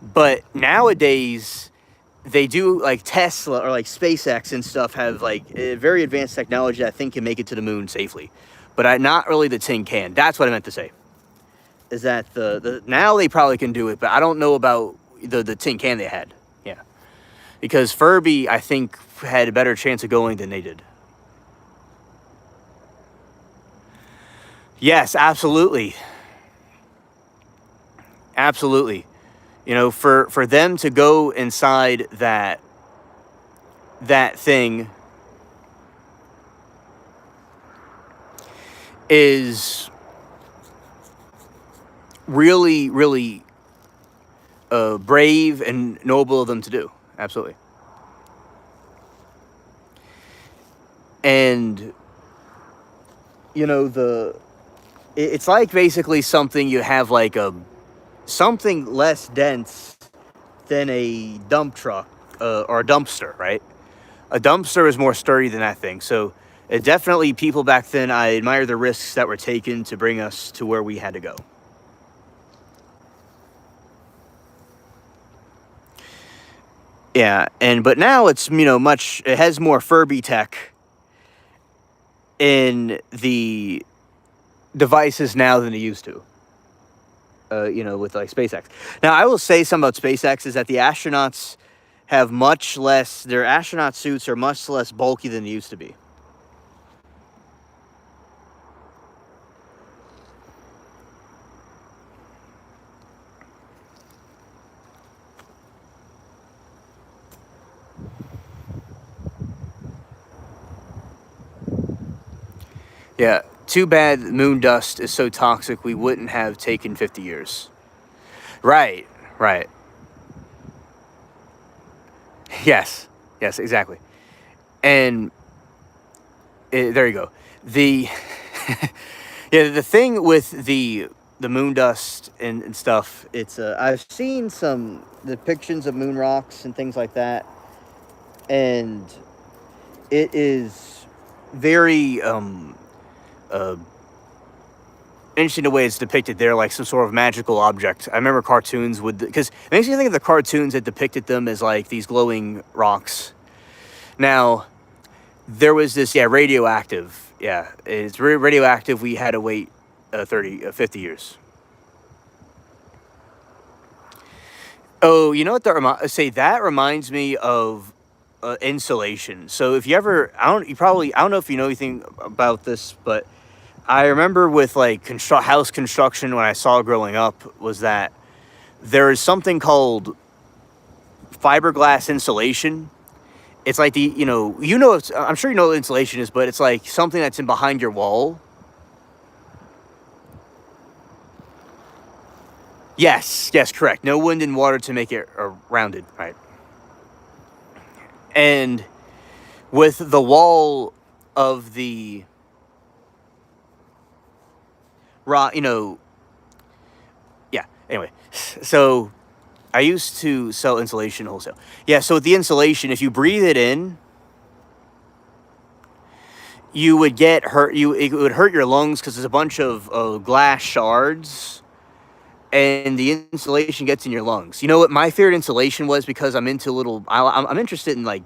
But nowadays, they do, like Tesla or like SpaceX and stuff have like very advanced technology that I think can make it to the moon safely. But not really the tin can. That's what I meant to say. Is that now they probably can do it, but I don't know about the tin can they had. Yeah. Because Furby, I think, had a better chance of going than they did. Yes, absolutely. Absolutely. For them to go inside that thing is really, really brave and noble of them to do. Absolutely. And it's like basically something you have like something less dense than a dump truck or a dumpster, right? A dumpster is more sturdy than that thing. So definitely, people back then, I admire the risks that were taken to bring us to where we had to go. Yeah, but now it's it has more Furby tech in the devices now than it used to. With like SpaceX. Now, I will say something about SpaceX is that the astronauts have much less. Their astronaut suits are much less bulky than they used to be. Yeah, too bad moon dust is so toxic we wouldn't have taken 50 years. Right, right. Yes, yes, exactly. And there you go. The yeah, the thing with the moon dust and stuff, it's I've seen some depictions of moon rocks and things like that, and it is very interesting the way it's depicted there, like some sort of magical object. I remember cartoons because it makes me think of the cartoons that depicted them as like these glowing rocks. Now, there was this, radioactive. Yeah, it's radioactive. We had to wait 50 years. Oh, you know what that reminds me of insulation. So if you ever, I don't know if you know anything about this, but I remember with like house construction when I saw growing up was that there is something called fiberglass insulation. It's like I'm sure you know what insulation is, but it's like something that's in behind your wall. Yes, correct. No wind and water to make it rounded, right? And with the wall of the rock, yeah. Anyway, so I used to sell insulation wholesale. Yeah, so with the insulation, if you breathe it in, you would get hurt. It would hurt your lungs because there's a bunch of glass shards, and the insulation gets in your lungs. You know what my favorite insulation was, because I'm into I'm interested in like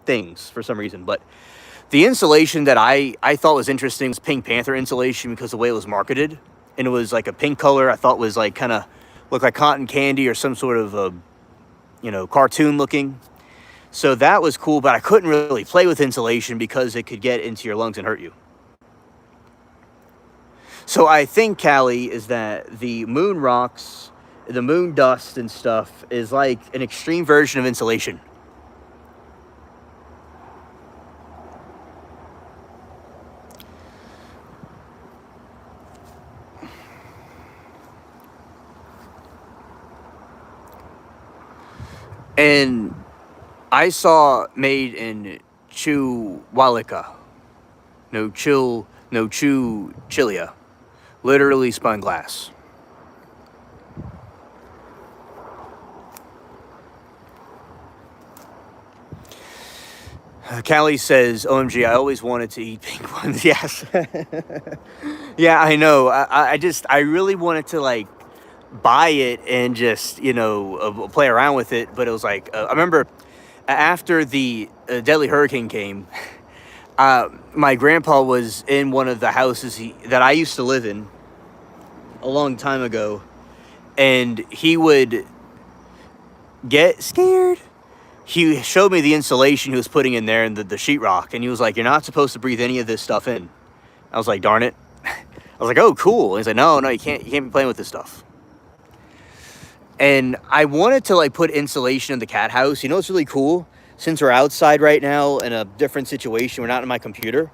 things for some reason, but the insulation that I thought was interesting was Pink Panther insulation, because the way it was marketed, and it was like a pink color. I thought was like looked like cotton candy or some sort of cartoon looking. So that was cool, but I couldn't really play with insulation because it could get into your lungs and hurt you. So I think, Callie, is that the moon rocks, the moon dust and stuff is like an extreme version of insulation. And I saw made in Chihuahua, no Chilia, literally spun glass. Callie says, "OMG, I always wanted to eat pink ones." Yes, yeah, I know. I really wanted to like buy it and just play around with it, but it was like I remember after the deadly hurricane came. My grandpa was in one of the houses that I used to live in a long time ago, and he would get scared. He showed me the insulation he was putting in there and the sheetrock, and he was like, "You're not supposed to breathe any of this stuff in." I was like, "Darn it." I was like, "Oh, cool." And he's like, no, you can't be playing with this stuff. And I wanted to like put insulation in the cat house. You know what's really cool? Since we're outside right now in a different situation, we're not in my computer,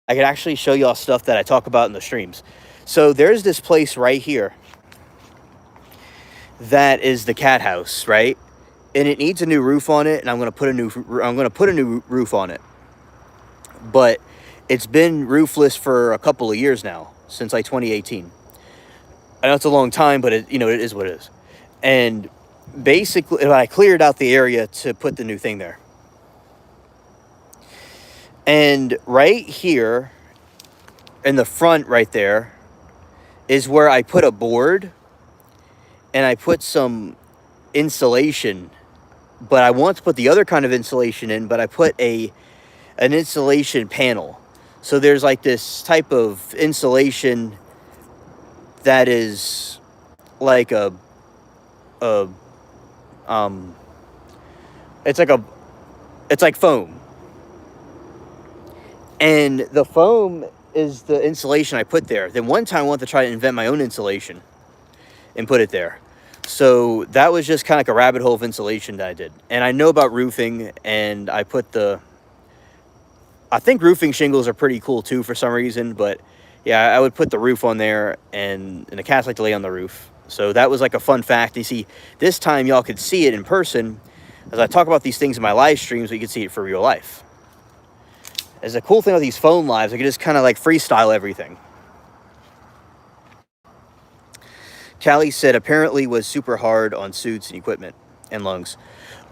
I could actually show y'all stuff that I talk about in the streams. So there's this place right here that is the cat house, right? And it needs a new roof on it, and I'm gonna put a new roof on it. But it's been roofless for a couple of years now, since like 2018. I know it's a long time, but it is what it is. And basically, I cleared out the area to put the new thing there. And right here in the front right there is where I put a board and I put some insulation, but I want to put the other kind of insulation in, but I put an insulation panel. So there's like this type of insulation that is like it's like foam. And the foam is the insulation I put there. Then one time I wanted to try to invent my own insulation and put it there. So that was just kind of like a rabbit hole of insulation that I did. And I know about roofing, and I think roofing shingles are pretty cool too for some reason, but yeah, I would put the roof on there, and the cats like to lay on the roof. So that was like a fun fact. You see, this time y'all could see it in person as I talk about these things in my live streams, but you can see it for real life. As a cool thing with these phone lives, I can just kind of like freestyle everything. Callie said apparently was super hard on suits and equipment and lungs.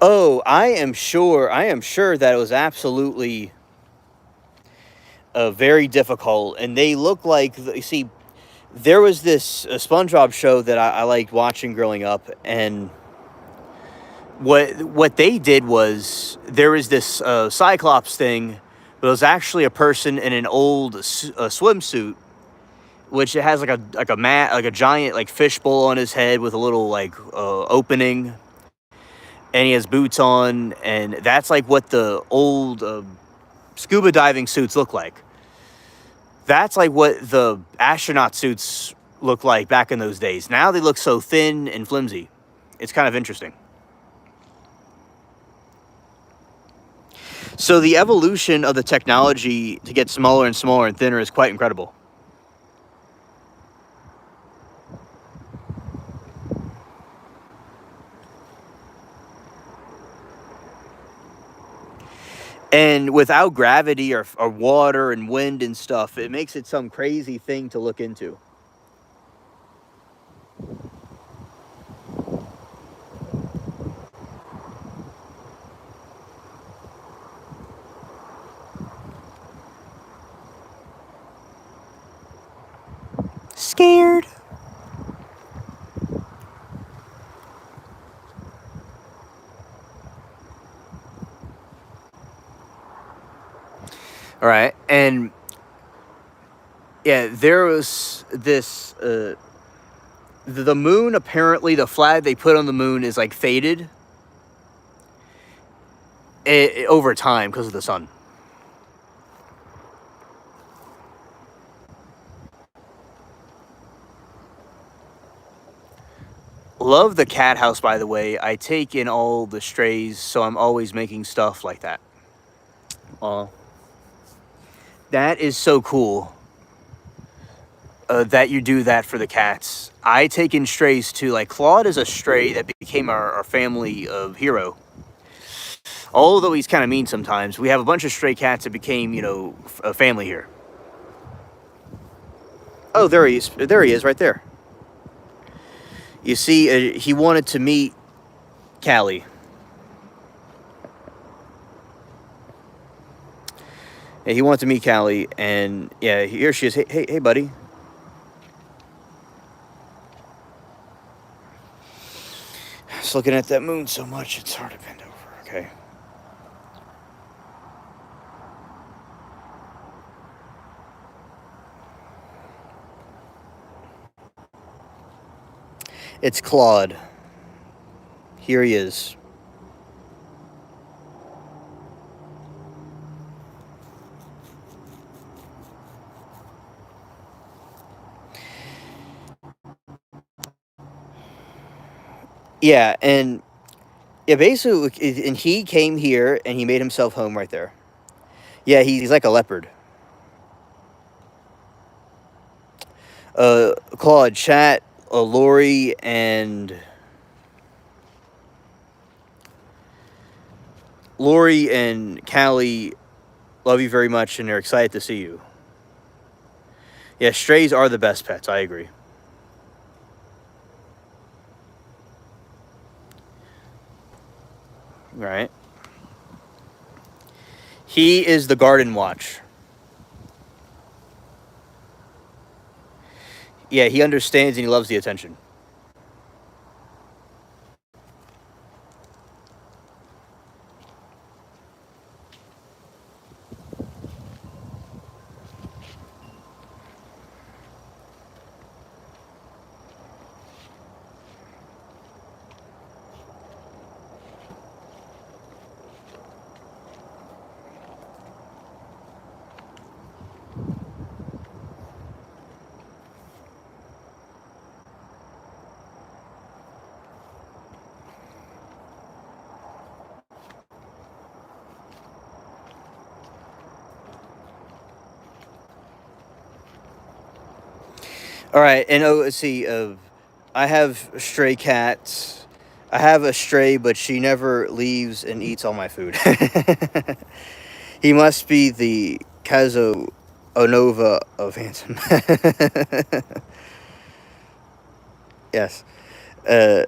Oh, I am sure that it was absolutely very difficult. And they look like, you see, there was this SpongeBob show that I liked watching growing up, and what they did was there was this Cyclops thing, but it was actually a person in an old swimsuit, which it has like a giant like fishbowl on his head with a little like opening, and he has boots on, and that's like what the old scuba diving suits look like. That's like what the astronaut suits look like back in those days. Now they look so thin and flimsy. It's kind of interesting. So the evolution of the technology to get smaller and smaller and thinner is quite incredible. And without gravity or water and wind and stuff, it makes it some crazy thing to look into. Scared. All right, and yeah, there was this the moon, apparently the flag they put on the moon is like faded, over time because of the sun. Love the cat house, by the way. I take in all the strays, so I'm always making stuff like that. That is so cool that you do that for the cats. I take in strays too. Like Claude is a stray that became our family of hero. Although he's kind of mean sometimes, we have a bunch of stray cats that became, a family here. Oh, there he is. There he is, right there. You see, he wanted to meet Callie. Yeah, he wanted to meet Callie, and yeah, here she is. Hey, buddy. Just looking at that moon so much, it's hard to bend over. Okay. It's Claude. Here he is. Yeah, and yeah, basically, and he came here and he made himself home right there. Yeah, he's like a leopard. Claude, chat, Lori, and Callie love you very much, and they're excited to see you. Yeah, strays are the best pets. I agree. Right. He is the garden watch. Yeah, he understands and he loves the attention. All right, and let's see. I have stray cats. I have a stray, but she never leaves and eats all my food. He must be the Caso Onova of Hanson. Yes. Uh,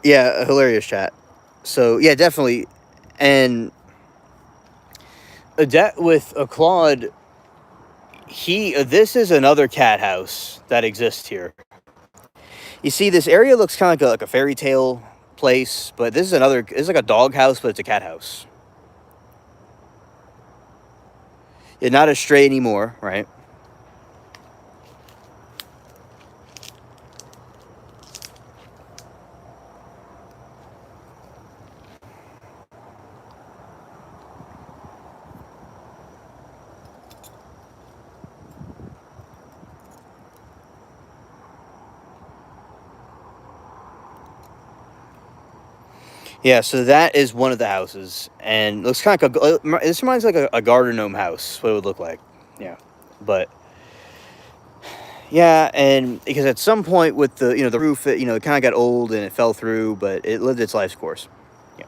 yeah, a hilarious chat. So yeah, definitely, and with a Claude, this is another cat house that exists here. You see, this area looks kind of like a fairy tale place, but this is another. It's like a dog house, but it's a cat house. It's not a stray anymore, right? Yeah, so that is one of the houses, and looks kind of like this reminds me like a garden gnome house. What it would look like, yeah. But yeah, and because at some point with the roof, it kind of got old and it fell through, but it lived its life's course. Yeah,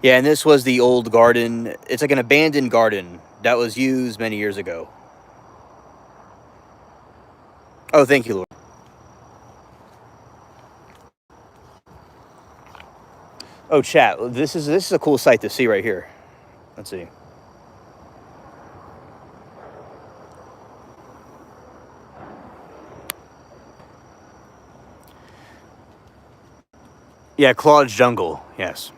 yeah, and this was the old garden. It's like an abandoned garden that was used many years ago. Oh, thank you, Lord. Oh, chat. This is a cool sight to see right here. Let's see. Yeah, Claude's Jungle. Yes.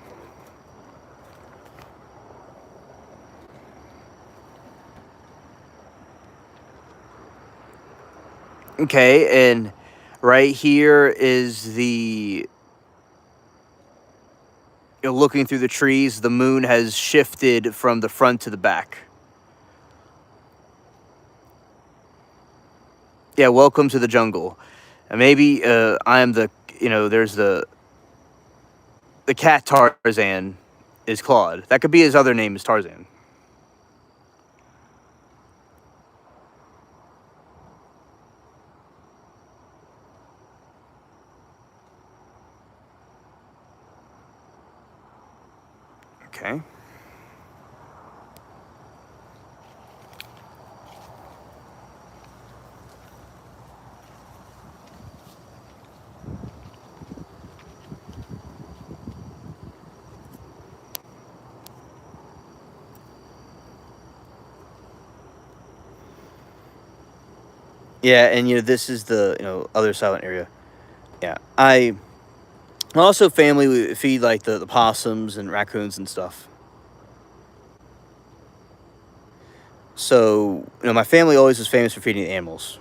Okay, and right here is the looking through the trees, the moon has shifted from the front to the back. Yeah, welcome to the jungle. And maybe I am the, there's the cat Tarzan is Claude. That could be his other name is Tarzan. Okay. Yeah, and this is the other silent area. Yeah, I also family feed like the possums and raccoons and stuff. So my family always was famous for feeding the animals.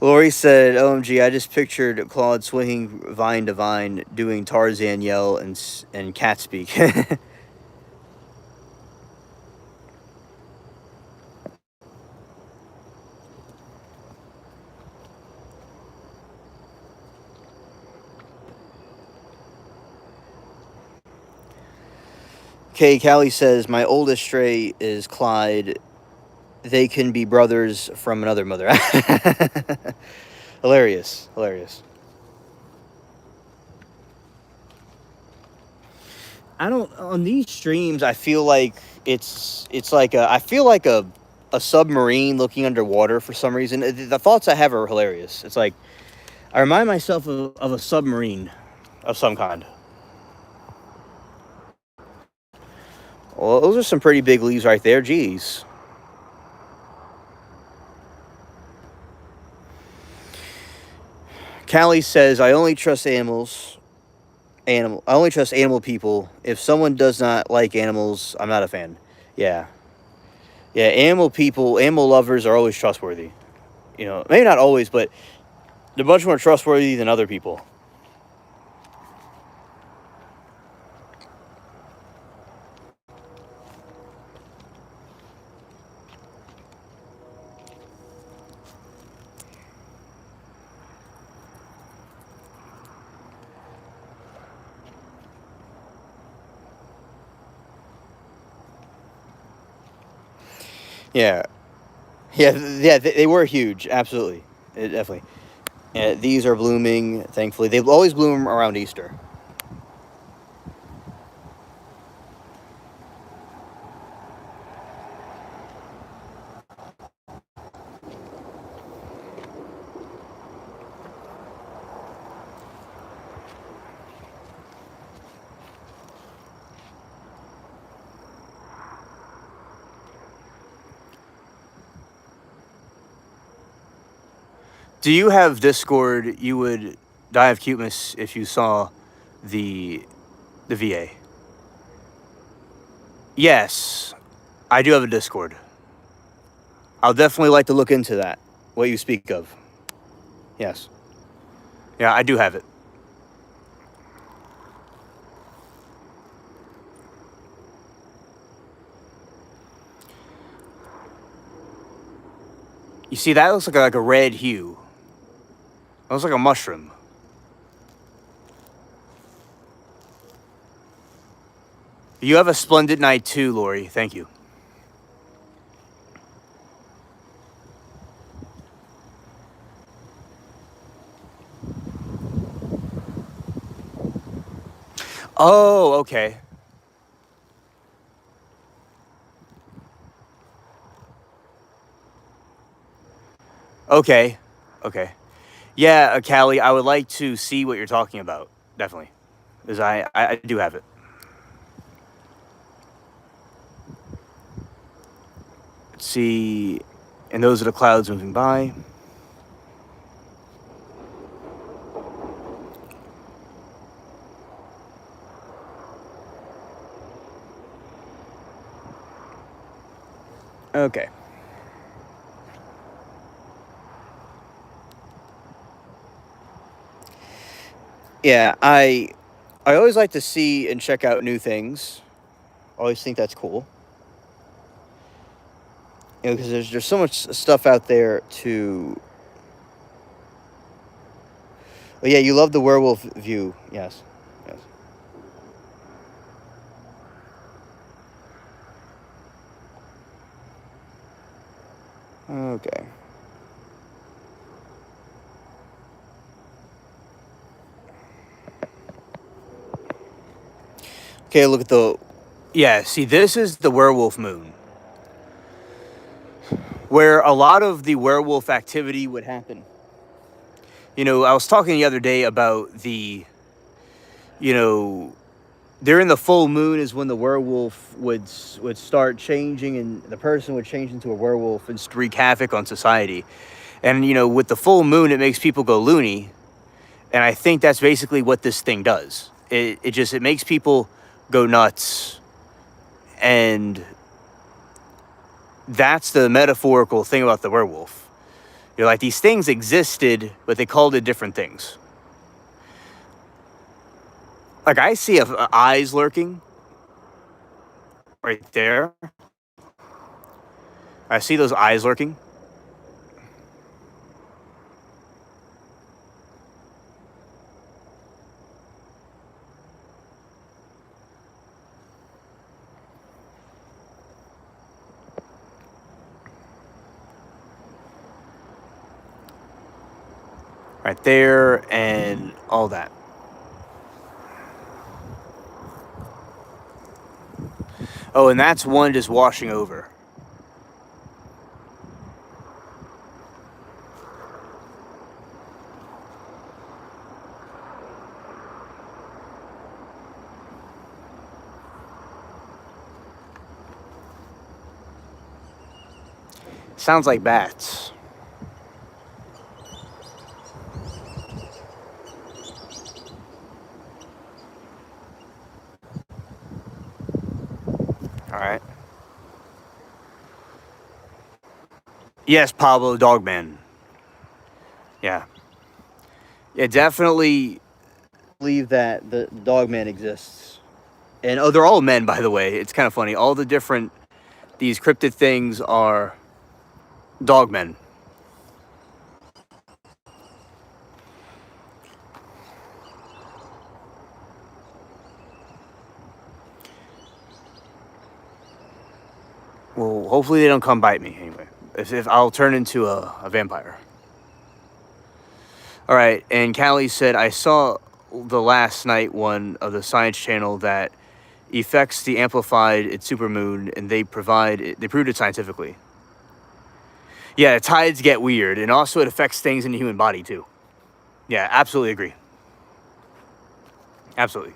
Lori said, "OMG, I just pictured Claude swinging vine to vine, doing Tarzan yell and cat speak." Okay, Callie says, "My oldest stray is Clyde. They can be brothers from another mother." Hilarious, hilarious. I don't on these streams. I feel like it's like I feel like a submarine looking underwater for some reason. The thoughts I have are hilarious. It's like I remind myself of a submarine of some kind. Well, those are some pretty big leaves right there. Jeez. Callie says, "I only trust animals. I only trust animal people. If someone does not like animals, I'm not a fan." Yeah, yeah. Animal lovers are always trustworthy. Maybe not always, but they're much more trustworthy than other people. Yeah, yeah. They were huge. Absolutely, definitely. These are blooming. Thankfully, they always bloom around Easter. Do you have Discord? You would die of cuteness if you saw the VA. Yes, I do have a Discord. I'll definitely like to look into that. What you speak of. Yes. Yeah, I do have it. You see, that looks like a red hue. That looks like a mushroom. You have a splendid night too, Lori. Thank you. Oh, okay. Okay. Okay. Yeah, Callie, I would like to see what you're talking about. Definitely. Because I do have it. Let's see. And those are the clouds moving by. Okay. Yeah, I always like to see and check out new things. Always think that's cool. You know, because there's so much stuff out there to. Oh yeah, you love the werewolf view. Yes, yes. Okay. Okay, look at the. Yeah, see, this is the werewolf moon, where a lot of the werewolf activity would happen. You know, I was talking the other day about the, you know, during the full moon is when the werewolf would start changing, and the person would change into a werewolf and wreak havoc on society. And you know, with the full moon, it makes people go loony, and I think that's basically what this thing does. It makes people go nuts, and that's the metaphorical thing about the werewolf. You're like, these things existed, but they called it different things. Like I see eyes lurking right there. I see those eyes lurking right there, and all that. Oh, and that's one just washing over. Sounds like bats. All right. Yes, Pablo Dogman. Yeah. Yeah, definitely believe that the Dogman exists. And oh, they're all men, by the way. It's kind of funny. All the different these cryptid things are dogmen. Well, hopefully they don't come bite me anyway. If I'll turn into a vampire. All right, and Callie said I saw the last night one of the Science Channel that affects the amplified its supermoon, and they proved it scientifically. Yeah, tides get weird, and also it affects things in the human body too. Yeah, absolutely agree. Absolutely.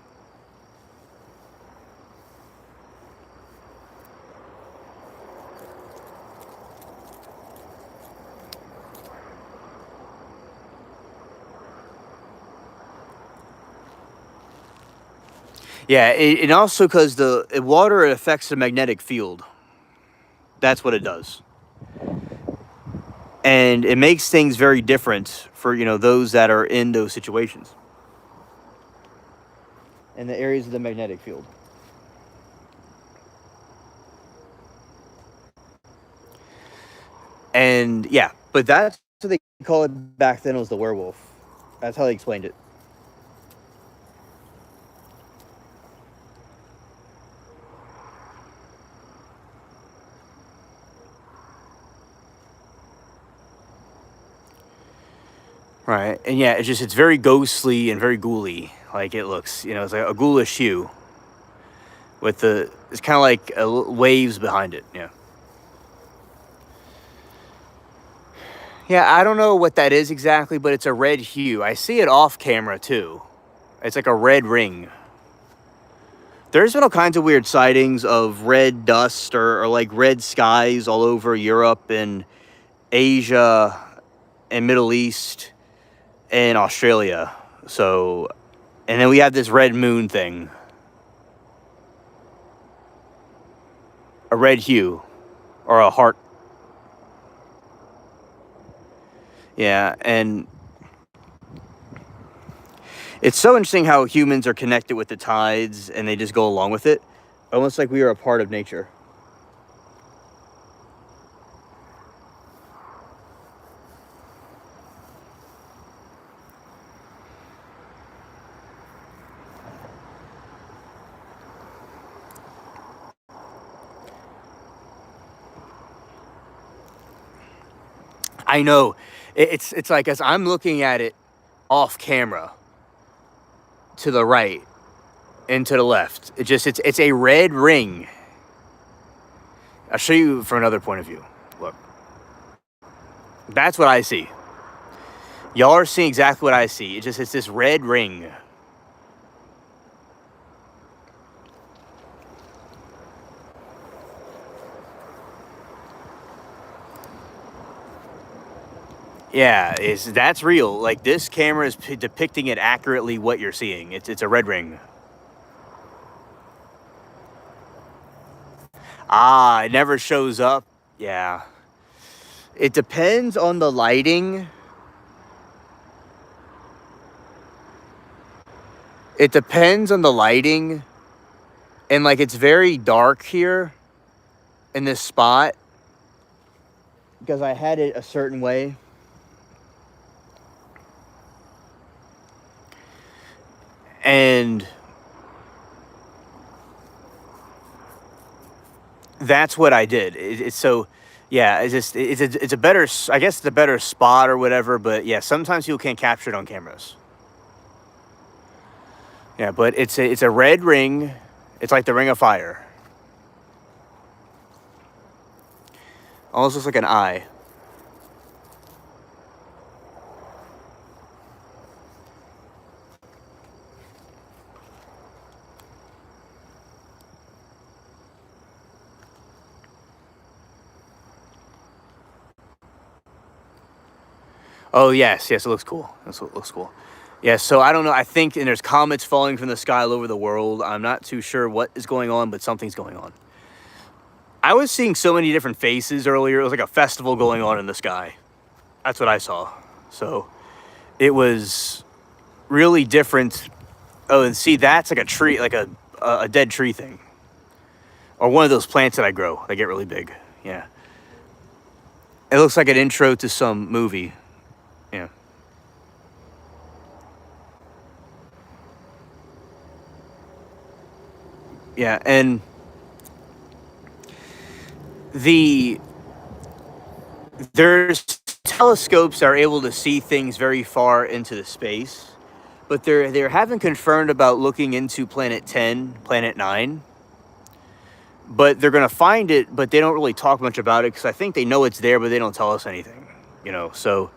Yeah, and also because the water affects the magnetic field. That's what it does, and it makes things very different for those that are in those situations and the areas of the magnetic field. And yeah, but that's what they call it back then was the werewolf. That's how they explained it. Right, and yeah, it's very ghostly and very ghouly. Like it looks, it's like a ghoulish hue with it's kind of like waves behind it. Yeah. Yeah, I don't know what that is exactly, but it's a red hue. I see it off camera too. It's like a red ring. There's been all kinds of weird sightings of red dust or like red skies all over Europe and Asia and Middle East and Australia. So, and then we have this red moon thing, a red hue or a heart. Yeah, and It's so interesting how humans are connected with the tides and they just go along with it, almost like we are a part of nature. I know. It's like as I'm looking at it off camera to the right and to the left, it's a red ring. I'll show you from another point of view. Look, that's what I see. Y'all are seeing exactly what I see. It's this red ring. Yeah, that's real. Like this camera is depicting it accurately what you're seeing. It's a red ring. Ah, it never shows up. Yeah. It depends on the lighting. It depends on the lighting. And like it's very dark here in this spot because I had it a certain way. And that's what I did. It's so, yeah, it's a better, I guess it's a better spot or whatever. But yeah, sometimes people can't capture it on cameras. Yeah, but it's a red ring. It's like the Ring of Fire. Almost looks like an eye. Oh yes, yes, it looks cool. That's what looks cool. Yeah, so I don't know. I think and there's comets falling from the sky all over the world. I'm not too sure what is going on, but something's going on. I was seeing so many different faces earlier. It was like a festival going on in the sky. That's what I saw. So it was really different. Oh, and see, that's like a tree, like a dead tree thing, or one of those plants that I grow. They get really big. Yeah, it looks like an intro to some movie. Yeah. Yeah, and the there's telescopes that are able to see things very far into the space, but they haven't confirmed about looking into Planet 10, Planet 9. But they're gonna find it, but they don't really talk much about it because I think they know it's there, but they don't tell us anything. So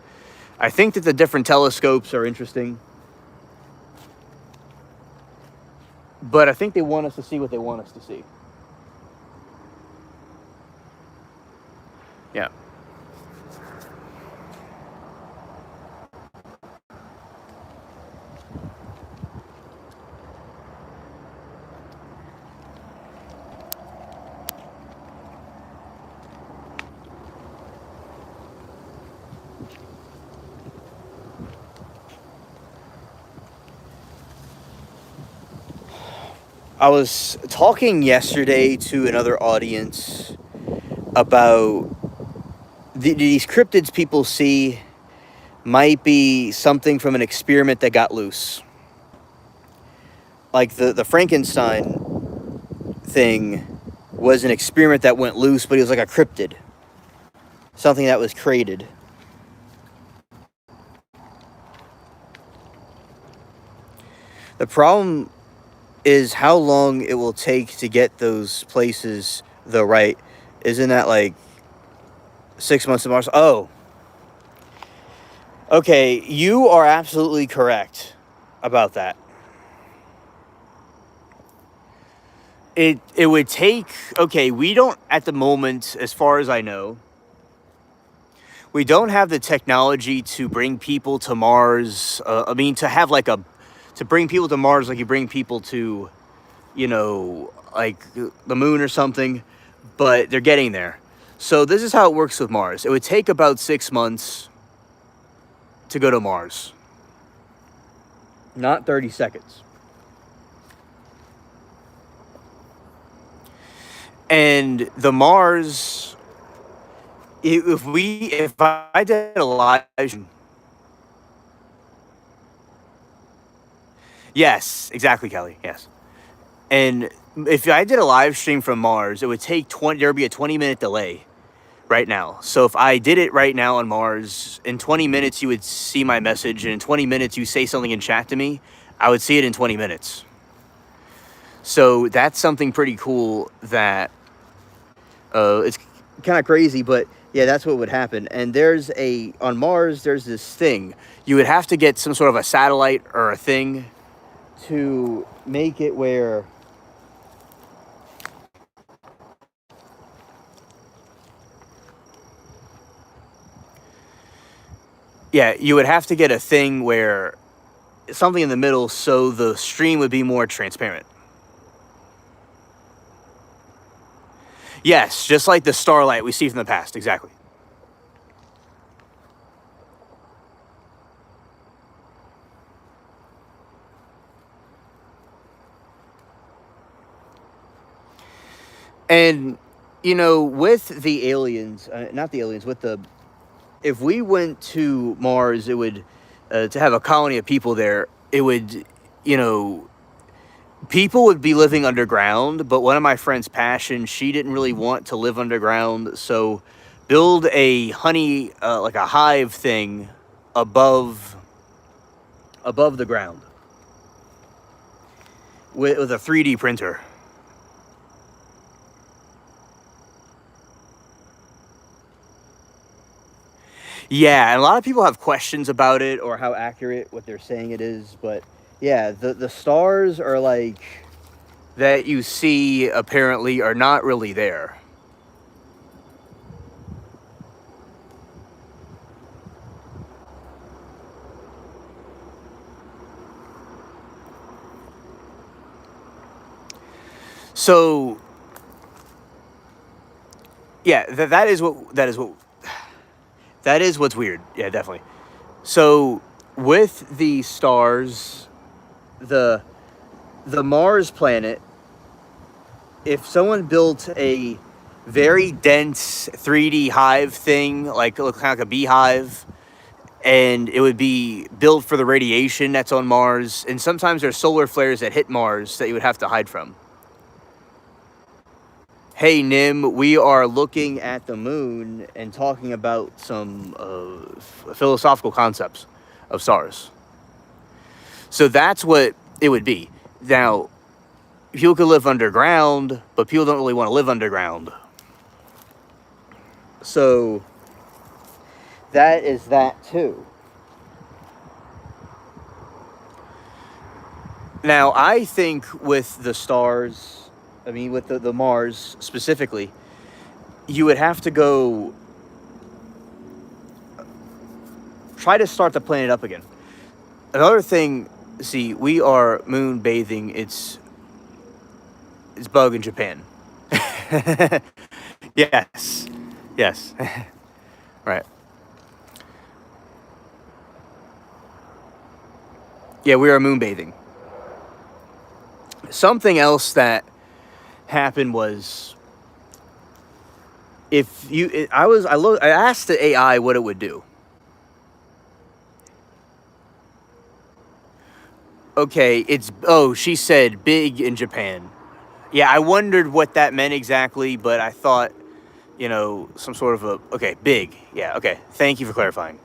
I think that the different telescopes are interesting, but I think they want us to see what they want us to see. Yeah. I was talking yesterday to another audience about these cryptids people see might be something from an experiment that got loose. Like the Frankenstein thing was an experiment that went loose, but it was like a cryptid. Something that was created. The problem is how long it will take to get those places the right. Isn't that like 6 months to Mars? Oh. Okay, you are absolutely correct about that. It would take, okay, we don't at the moment, as far as I know, we don't have the technology to bring people to Mars. To have like to bring people to Mars like you bring people to, like the moon or something, but they're getting there. So this is how it works with Mars. It would take about 6 months to go to Mars. not 30 seconds. And the Mars, if I did a live stream, yes, exactly, Kelly, yes. And if I did a live stream from Mars, it would take 20, there would be a 20-minute delay right now. So if I did it right now on Mars, in 20 minutes you would see my message, and in 20 minutes you say something in chat to me, I would see it in 20 minutes. So that's something pretty cool that it's kind of crazy, but yeah, that's what would happen. And on Mars, there's this thing. You would have to get some sort of a satellite or a thing to make it where yeah, you would have to get a thing where something in the middle so the stream would be more transparent. Yes, just like the starlight we see from the past, exactly. And, with the aliens, not the aliens, if we went to Mars, it would, to have a colony of people there, it would, you know, people would be living underground, but one of my friend's passion, she didn't really want to live underground, so build a honey, like a hive thing above the ground with a 3D printer. Yeah, and a lot of people have questions about it or how accurate what they're saying it is, but yeah, the stars are like that you see apparently are not really there. So yeah, that is what's weird. Yeah, definitely. So with the stars, the Mars planet, if someone built a very dense 3D hive thing, like kind of like a beehive, and it would be built for the radiation that's on Mars, and sometimes there's solar flares that hit Mars that you would have to hide from. Hey Nim, we are looking at the moon and talking about some philosophical concepts of stars. So that's what it would be. Now, people could live underground, but people don't really want to live underground. So that is that too. Now, I think with the stars, I mean, with the Mars specifically, you would have to go try to start the planet up again. Another thing, see, we are moon bathing. It's bug in Japan. Yes. Yes. Right. Yeah, we are moon bathing. Something else that happened was I asked the AI what it would do. Okay, she said big in Japan. Yeah, I wondered what that meant exactly, but I thought, some sort of okay, big. Yeah, okay. Thank you for clarifying.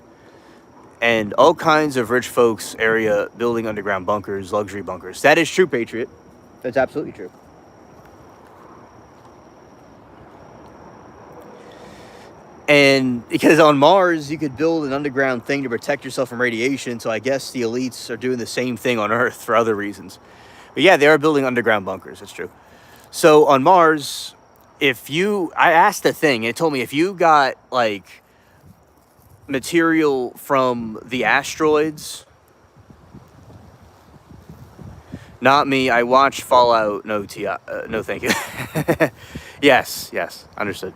And all kinds of rich folks area building underground bunkers, luxury bunkers. That is true, Patriot. That's absolutely true. And because on Mars, you could build an underground thing to protect yourself from radiation. So I guess the elites are doing the same thing on Earth for other reasons. But yeah, they are building underground bunkers. That's true. So on Mars, I asked the thing, it told me if you got like material from the asteroids. Not me. I watched Fallout. No, no, thank you. Yes, understood.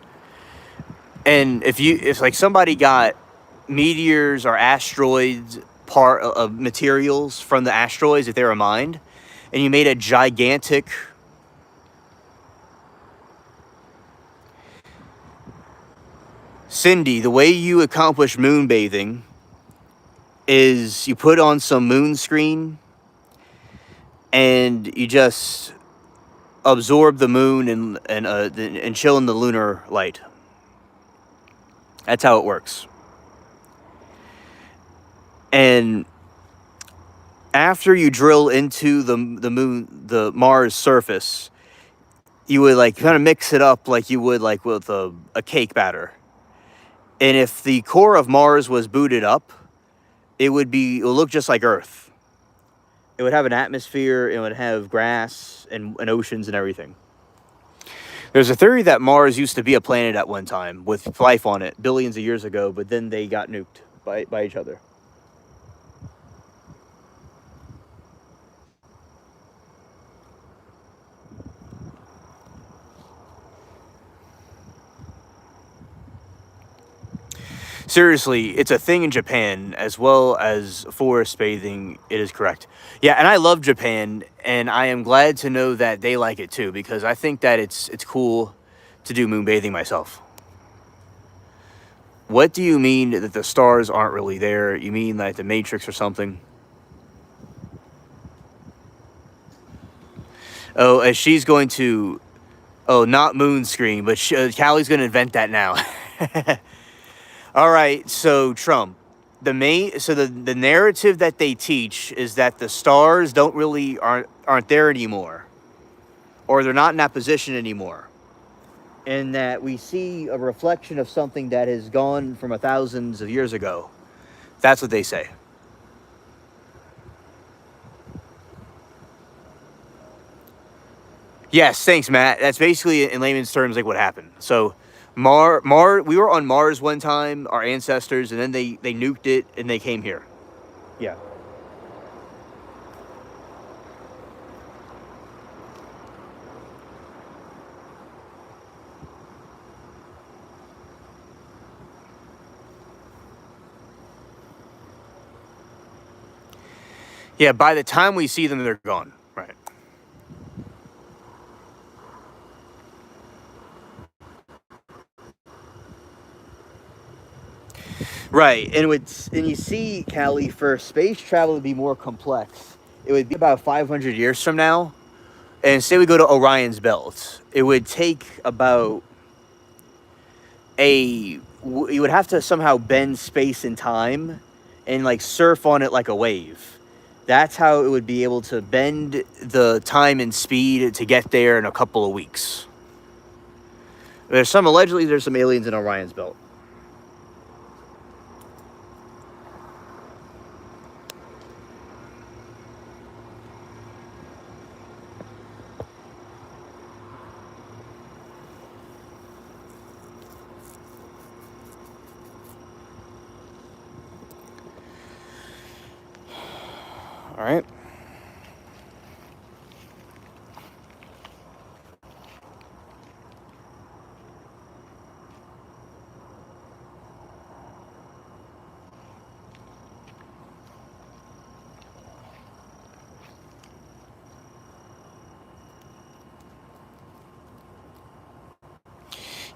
And if like somebody got meteors or asteroids materials from the asteroids if they were mined, and you made a gigantic Cindy, the way you accomplish moon bathing is you put on some moon screen and you just absorb the moon and chill in the lunar light. That's how it works. And after you drill into the Mars surface, you would like kind of mix it up like you would like with a cake batter. And if the core of Mars was booted up, it would look just like Earth. It would have an atmosphere, it would have grass and oceans and everything. There's a theory that Mars used to be a planet at one time with life on it billions of years ago, but then they got nuked by each other. Seriously, it's a thing in Japan as well as forest bathing. It is correct. Yeah, and I love Japan, and I am glad to know that they like it too, because I think that it's cool to do moon bathing myself. What do you mean that the stars aren't really there? You mean like the Matrix or something? Oh, as she's going to... Oh, not moon screen, but Callie's going to invent that now. All right, so Trump, the narrative that they teach is that the stars aren't there anymore, or they're not in that position anymore, and that we see a reflection of something that has gone from thousands of years ago. That's what they say. Yes, thanks, Matt. That's basically, in layman's terms, like what happened. So, we were on Mars one time, our ancestors, and then they nuked it and they came here. Yeah. Yeah, by the time we see them, they're gone. Right. Right, and you see, Callie, for space travel to be more complex, it would be about 500 years from now, and say we go to Orion's belt, it would take about you would have to somehow bend space and time, and like surf on it like a wave. That's how it would be able to bend the time and speed to get there in a couple of weeks. Allegedly there's some aliens in Orion's belt. All right.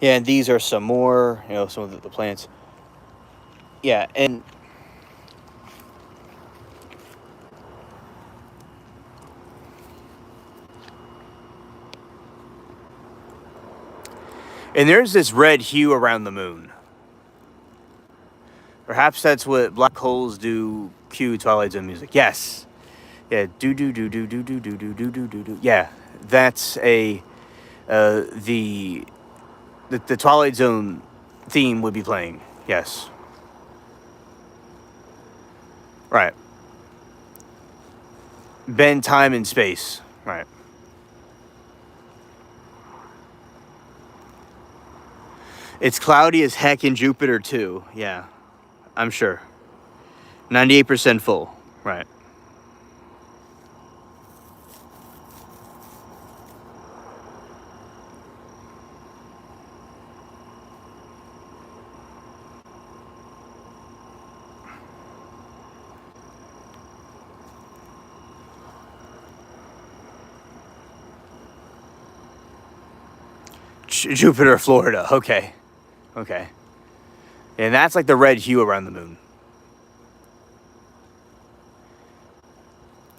Yeah, and these are some more, some of the plants. Yeah, and there's this red hue around the moon. Perhaps that's what black holes do. Cue Twilight Zone music. Yes. Yeah. Do do do do do do do do do do do do. Yeah. That's the Twilight Zone theme would be playing. Yes. Right. Bend time and space. Right. It's cloudy as heck in Jupiter too. Yeah. I'm sure. 98% full. Right. Jupiter, Florida. Okay. Okay. And that's like the red hue around the moon.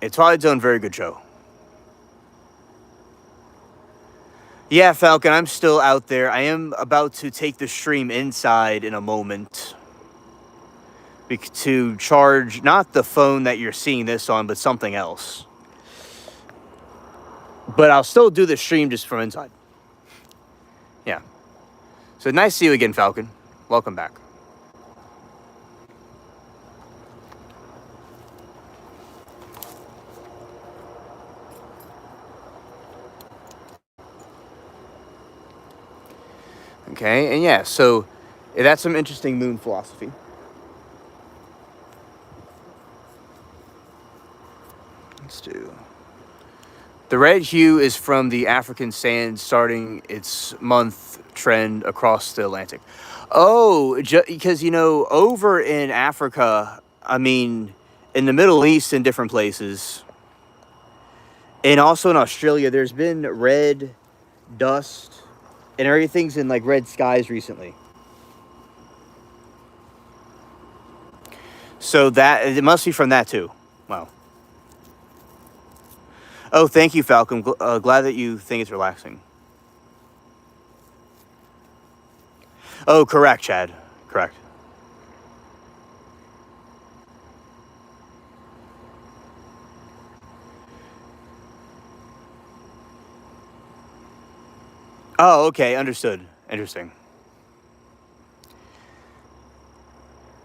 It's Twilight Zone, very good show. Yeah, Falcon, I'm still out there. I am about to take the stream inside in a moment to charge not the phone that you're seeing this on, but something else. But I'll still do the stream just from inside. Yeah. So nice to see you again, Falcon. Welcome back. Okay, and yeah, so that's some interesting moon philosophy. Let's do. The red hue is from the African sand starting its month trend across the Atlantic. Oh, because, you know, over in Africa, I mean, in the Middle East and different places, and also in Australia, there's been red dust and everything's in like red skies recently. So that it must be from that too. Wow. Oh, thank you, Falcon. Glad that you think it's relaxing. Oh, correct, Chad. Correct. Oh, okay. Understood. Interesting.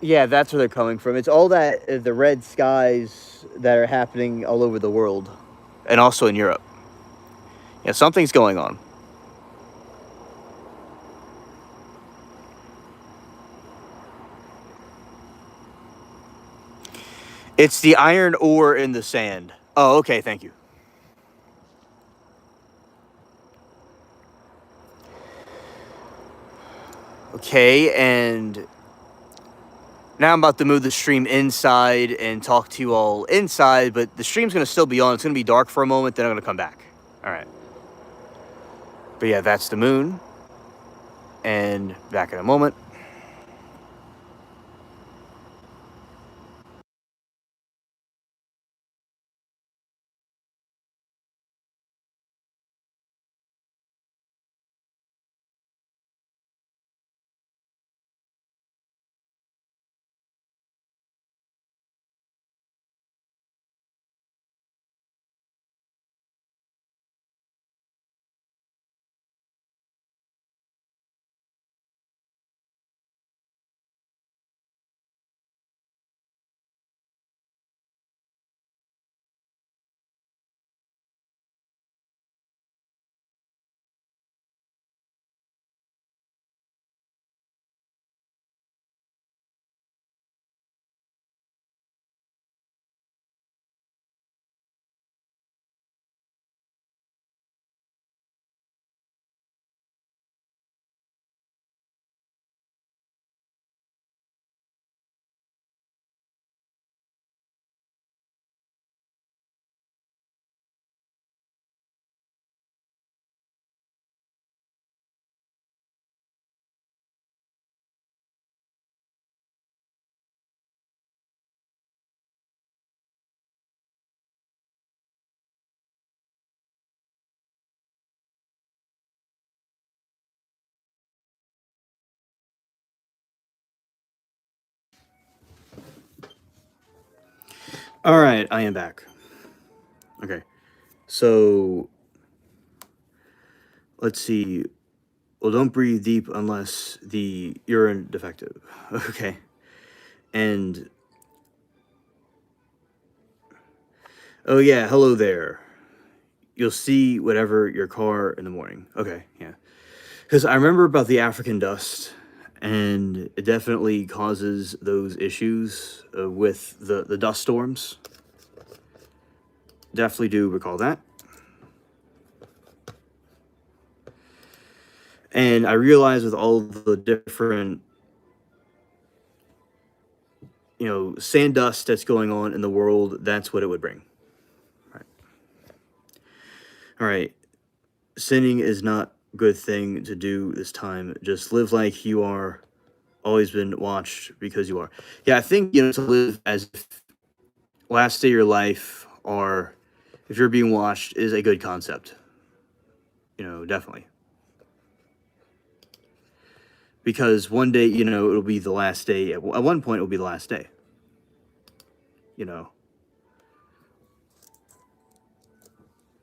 Yeah, that's where they're coming from. It's all that the red skies that are happening all over the world, and also in Europe. Yeah, something's going on. It's the iron ore in the sand. Oh, okay. Thank you. Okay, and now I'm about to move the stream inside and talk to you all inside, but the stream's going to still be on. It's going to be dark for a moment, then I'm going to come back. All right. But yeah, that's the moon. And back in a moment. All right, I am back. Okay. So let's see. Well, don't breathe deep unless the urine defective. Okay. And oh yeah, hello there. You'll see whatever your car in the morning. Okay, yeah. Because I remember about the African dust, and it definitely causes those issues with the dust storms. Definitely do recall that. And I realize with all the different, sand dust that's going on in the world, that's what it would bring. All right. All right. Sinning is not good thing to do this time. Just live like you are always been watched because you are. Yeah, I think, to live as if last day of your life or if you're being watched is a good concept. Definitely. Because one day, it'll be the last day. At one point, it'll be the last day, you know.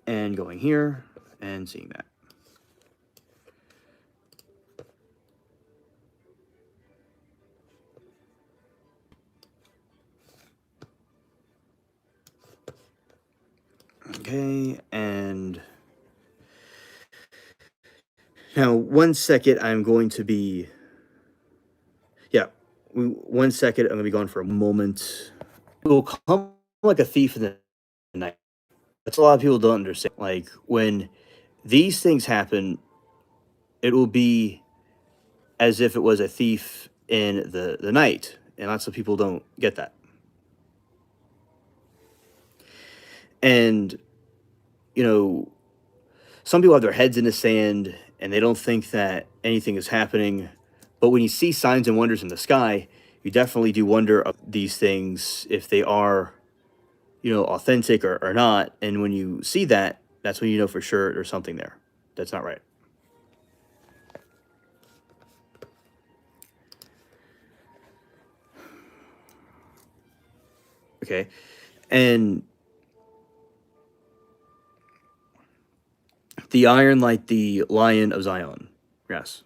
And going here and seeing that. Okay, and now 1 second, I'm going to be, yeah, 1 second, I'm going to be gone for a moment. It will come like a thief in the night. That's a lot of people don't understand. Like, when these things happen, it will be as if it was a thief in the night. And lots of people don't get that. And, you know, some people have their heads in the sand and they don't think that anything is happening. But when you see signs and wonders in the sky, you definitely do wonder of these things if they are, authentic or not. And when you see that, that's when you know for sure there's something there that's not right. Okay. And the iron like the lion of Zion. Yes.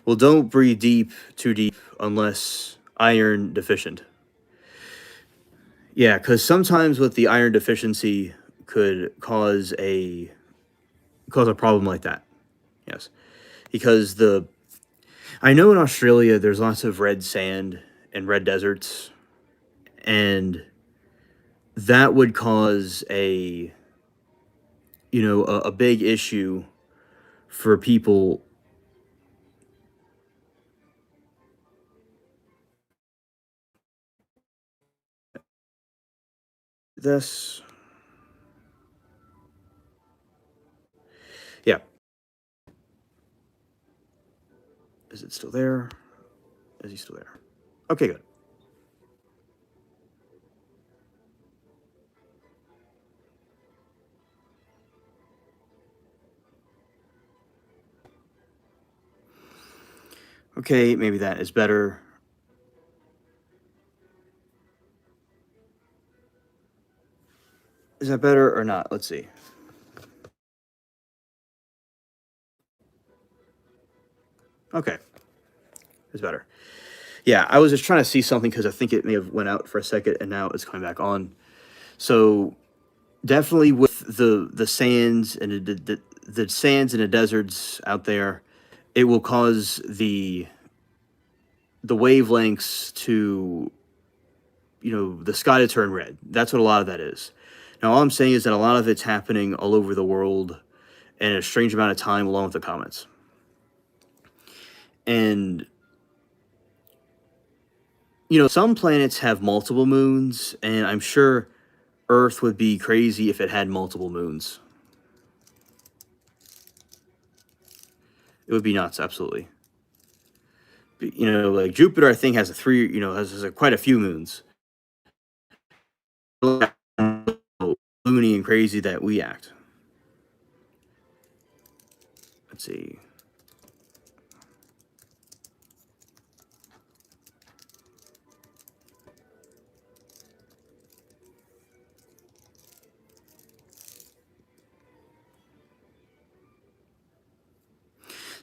Well, don't breathe too deep, unless iron deficient. Yeah, because sometimes with the iron deficiency could cause a problem like that. Yes, because the I know in Australia there's lots of red sand and red deserts, and that would cause a big issue for people. This, yeah, is it still there? Is he still there? Okay, good. Okay, maybe that is better. Is that better or not? Let's see. Okay, it's better. Yeah, I was just trying to see something because I think it may have went out for a second and now it's coming back on. So definitely with the sands and the sands and the deserts out there, it will cause the wavelengths to the sky to turn red. That's what a lot of that is. Now all I'm saying is that a lot of it's happening all over the world in a strange amount of time, along with the comets. And some planets have multiple moons, and I'm sure Earth would be crazy if it had multiple moons. It would be nuts, absolutely. Like Jupiter, I think has a three, has quite a few moons. Loony and crazy that we act. Let's see.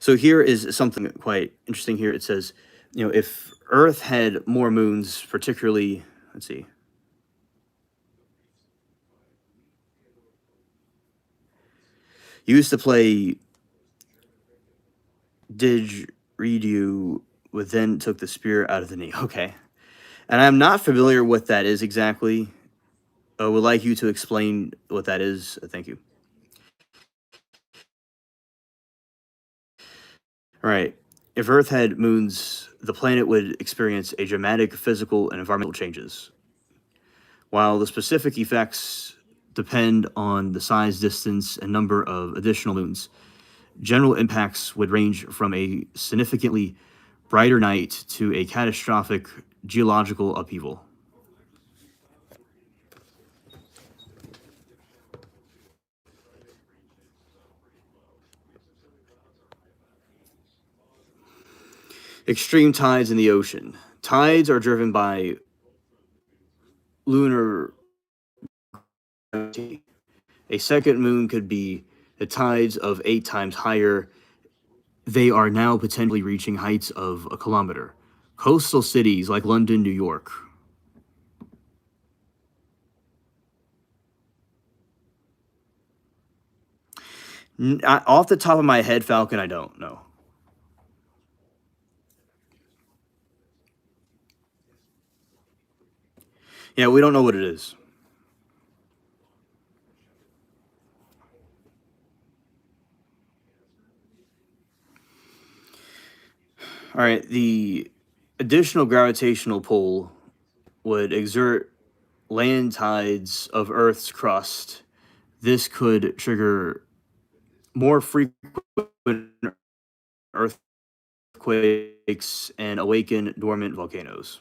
So here is something quite interesting. Here it says, if Earth had more moons, particularly, let's see, you used to play didgeridoo, but then took the spirit out of the knee. Okay. And I'm not familiar what that is exactly. I would like you to explain what that is. Thank you. All right. If Earth had moons, the planet would experience a dramatic physical and environmental changes. while the specific effects depend on the size, distance, and number of additional moons. General impacts would range from a significantly brighter night to a catastrophic geological upheaval. Extreme tides in the ocean. Tides are driven by lunar gravity. A second moon could be the tides of 8 times higher. They are now potentially reaching heights of a kilometer. Coastal cities like London, New York. Off the top of my head, Falcon, I don't know. Yeah, we don't know what it is. All right, the additional gravitational pull would exert land tides of Earth's crust. This could trigger more frequent earthquakes and awaken dormant volcanoes.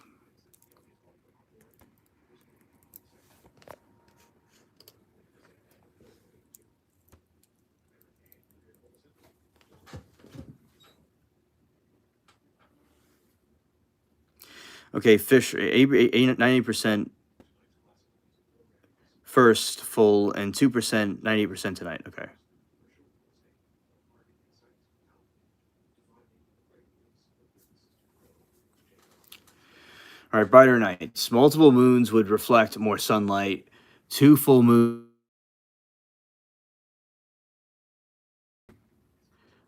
Okay, fish 90% first full and 2% 98% tonight. Okay. All right, brighter nights. Multiple moons would reflect more sunlight. Two full moons,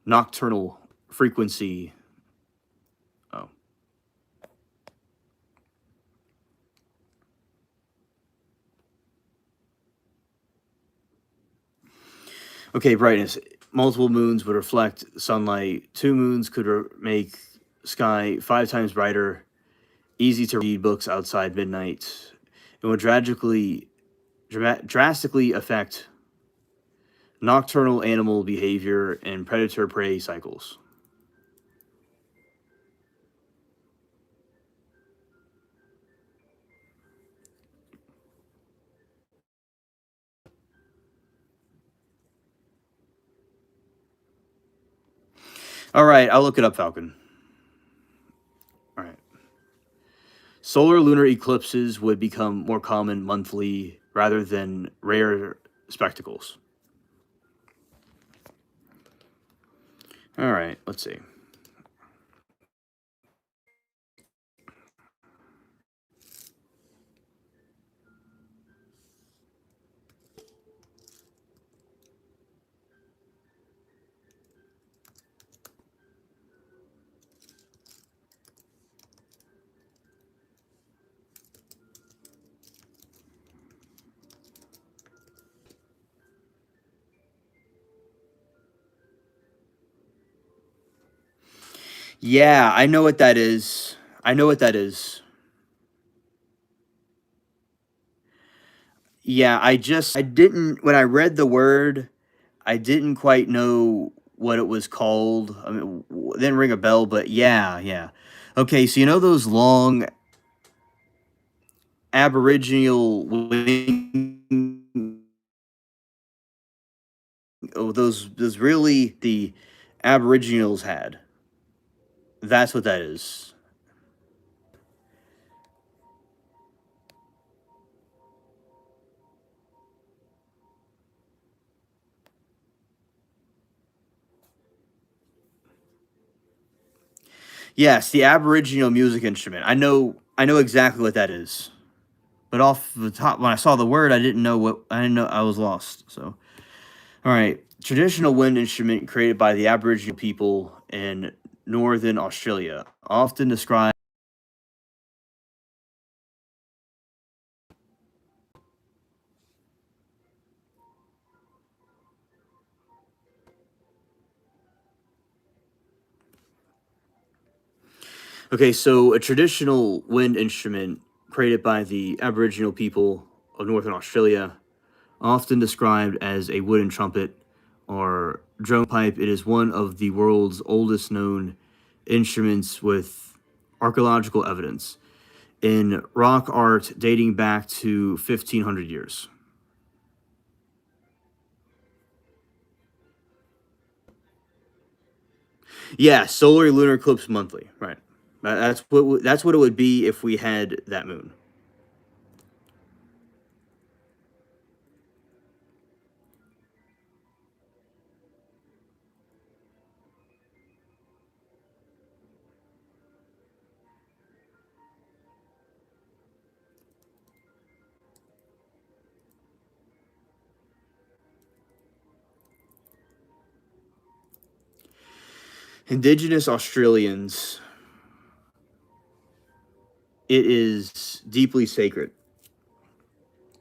nocturnal frequency. Oh, okay, brightness. Multiple moons would reflect sunlight. Two moons could make sky 5 times brighter. Easy to read books outside midnight. It would drastically affect nocturnal animal behavior and predator prey cycles. All right, I'll look it up, Falcon. All right. Solar lunar eclipses would become more common monthly rather than rare spectacles. All right, let's see. Yeah, I know what that is. I know what that is. Yeah, I didn't when I read the word, I didn't quite know what it was called. I mean, didn't ring a bell, but yeah, yeah. Okay, so you know those long Aboriginal wing, oh, those really the Aboriginals had. That's what that is. Yes, the Aboriginal music instrument. I know exactly what that is. But off the top, when I saw the word, I didn't know I was lost. So, all right, traditional wind instrument created by the Aboriginal people in northern Australia, often described. Okay, so a traditional wind instrument created by the Aboriginal people of northern Australia, often described as a wooden trumpet or drone pipe. It is one of the world's oldest known instruments with archaeological evidence in rock art dating back to 1500 years. Yeah, solar lunar eclipse monthly, right? That's what it would be if we had that moon. Indigenous Australians, it is deeply sacred.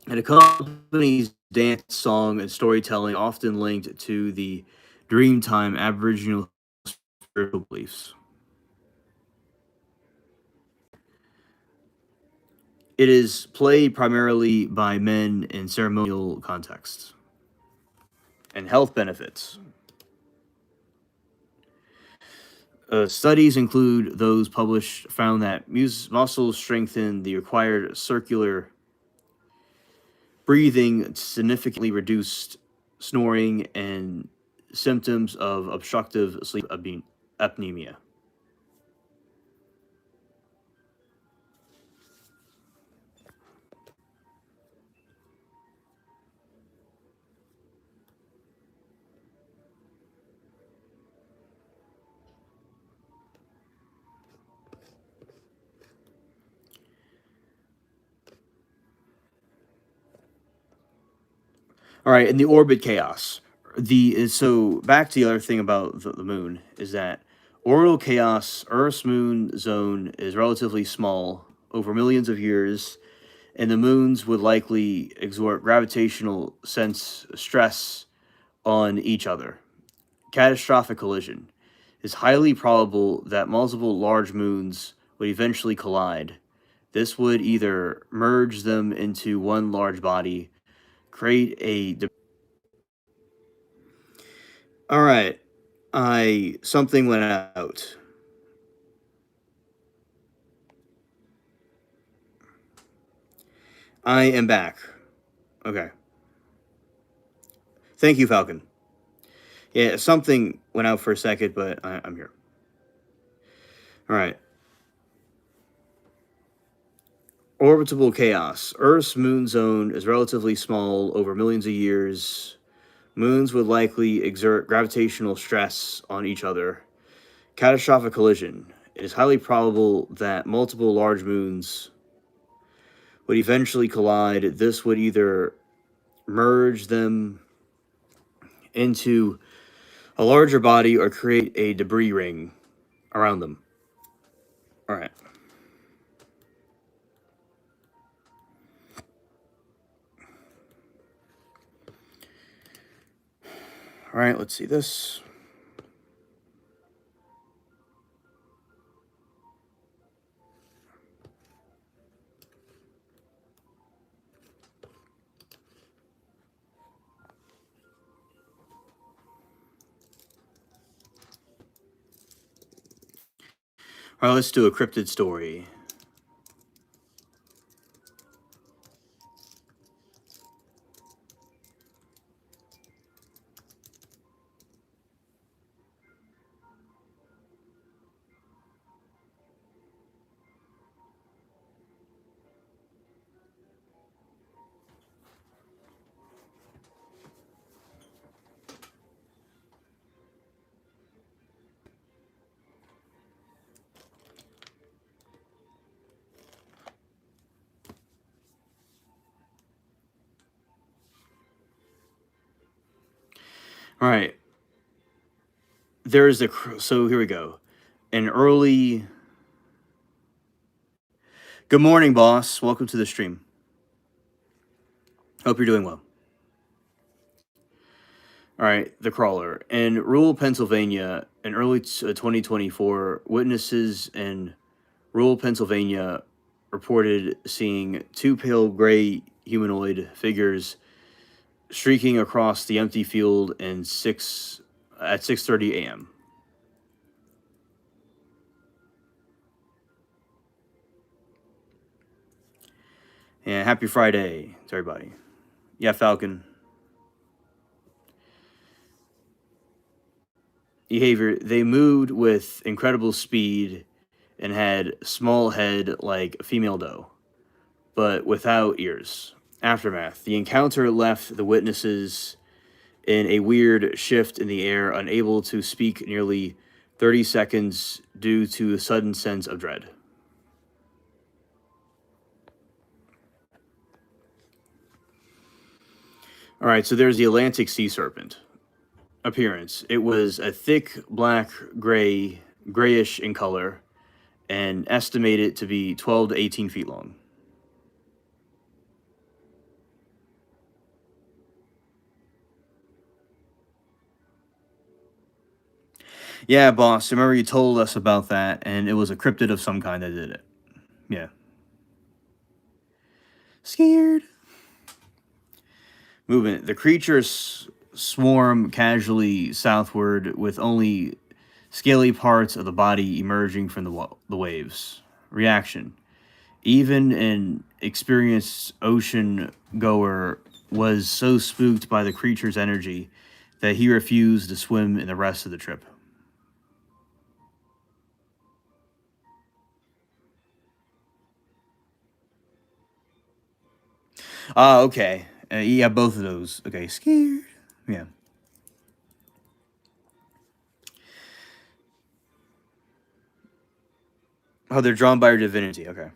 It accompanies dance, song, and storytelling, often linked to the Dreamtime Aboriginal spiritual beliefs. It is played primarily by men in ceremonial contexts and health benefits. Studies include those published found that muscles strengthen the required circular breathing, significantly reduced snoring and symptoms of obstructive sleep apnea. All right, and the orbit chaos. So back to the other thing about the moon is that orbital chaos, Earth's moon zone is relatively small over millions of years, and the moons would likely exert gravitational sense stress on each other. Catastrophic collision. It's highly probable that multiple large moons would eventually collide. This would either merge them into one large body, create a. All right, I something went out. I am back. Okay, thank you, Falcon. Yeah, something went out for a second, but I'm here. All right. Orbital chaos. Earth's moon zone is relatively small over millions of years. Moons would likely exert gravitational stress on each other. Catastrophic collision. It is highly probable that multiple large moons would eventually collide. This would either merge them into a larger body or create a debris ring around them. All right. All right, let's see this. All right, let's do a cryptid story. All right. There's so here we go. An early. Good morning, boss. Welcome to the stream. Hope you're doing well. All right, the crawler. In rural Pennsylvania, in early 2024, witnesses in rural Pennsylvania reported seeing two pale gray humanoid figures streaking across the empty field in 6:30 a.m. And happy Friday to everybody. Yeah, Falcon. Behavior. They moved with incredible speed and had small head like a female doe, but without ears. Aftermath. The encounter left the witnesses in a weird shift in the air, unable to speak nearly 30 seconds due to a sudden sense of dread. All right, so there's the Atlantic sea serpent. Appearance. It was a thick black grayish in color, and estimated to be 12 to 18 feet long. Yeah, boss. Remember you told us about that, and it was a cryptid of some kind that did it. Yeah. Scared. Movement. The creatures swarm casually southward with only scaly parts of the body emerging from the waves. Reaction. Even an experienced ocean goer was so spooked by the creature's energy that he refused to swim in the rest of the trip. Ah, okay. Yeah, both of those. Okay, scared. Yeah. Oh, they're drawn by your divinity. Okay.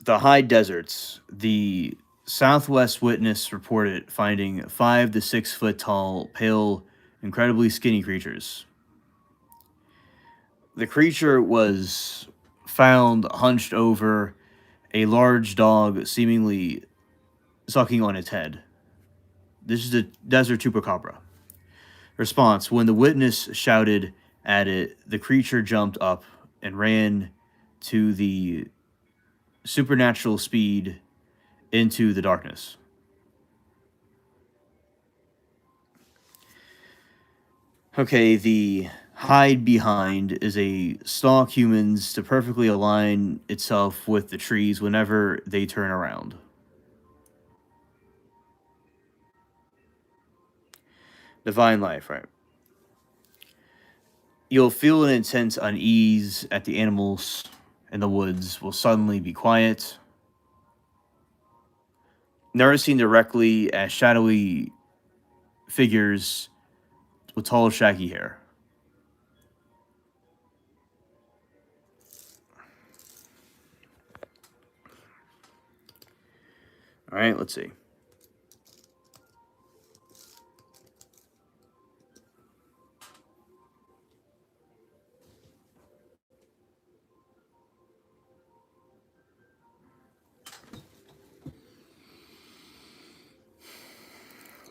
The high deserts. The Southwest Witness reported finding 5 to 6 foot tall, pale, incredibly skinny creatures. The creature was found hunched over a large dog, seemingly sucking on its head. This is the desert chupacabra. Response. When the witness shouted at it, the creature jumped up and ran to the supernatural speed into the darkness. Okay, the hide behind is a stalk humans to perfectly align itself with the trees whenever they turn around. Divine life, right? You'll feel an intense unease at the animals in the woods will suddenly be quiet, noticing directly as shadowy figures with tall, shaggy hair. All right, let's see.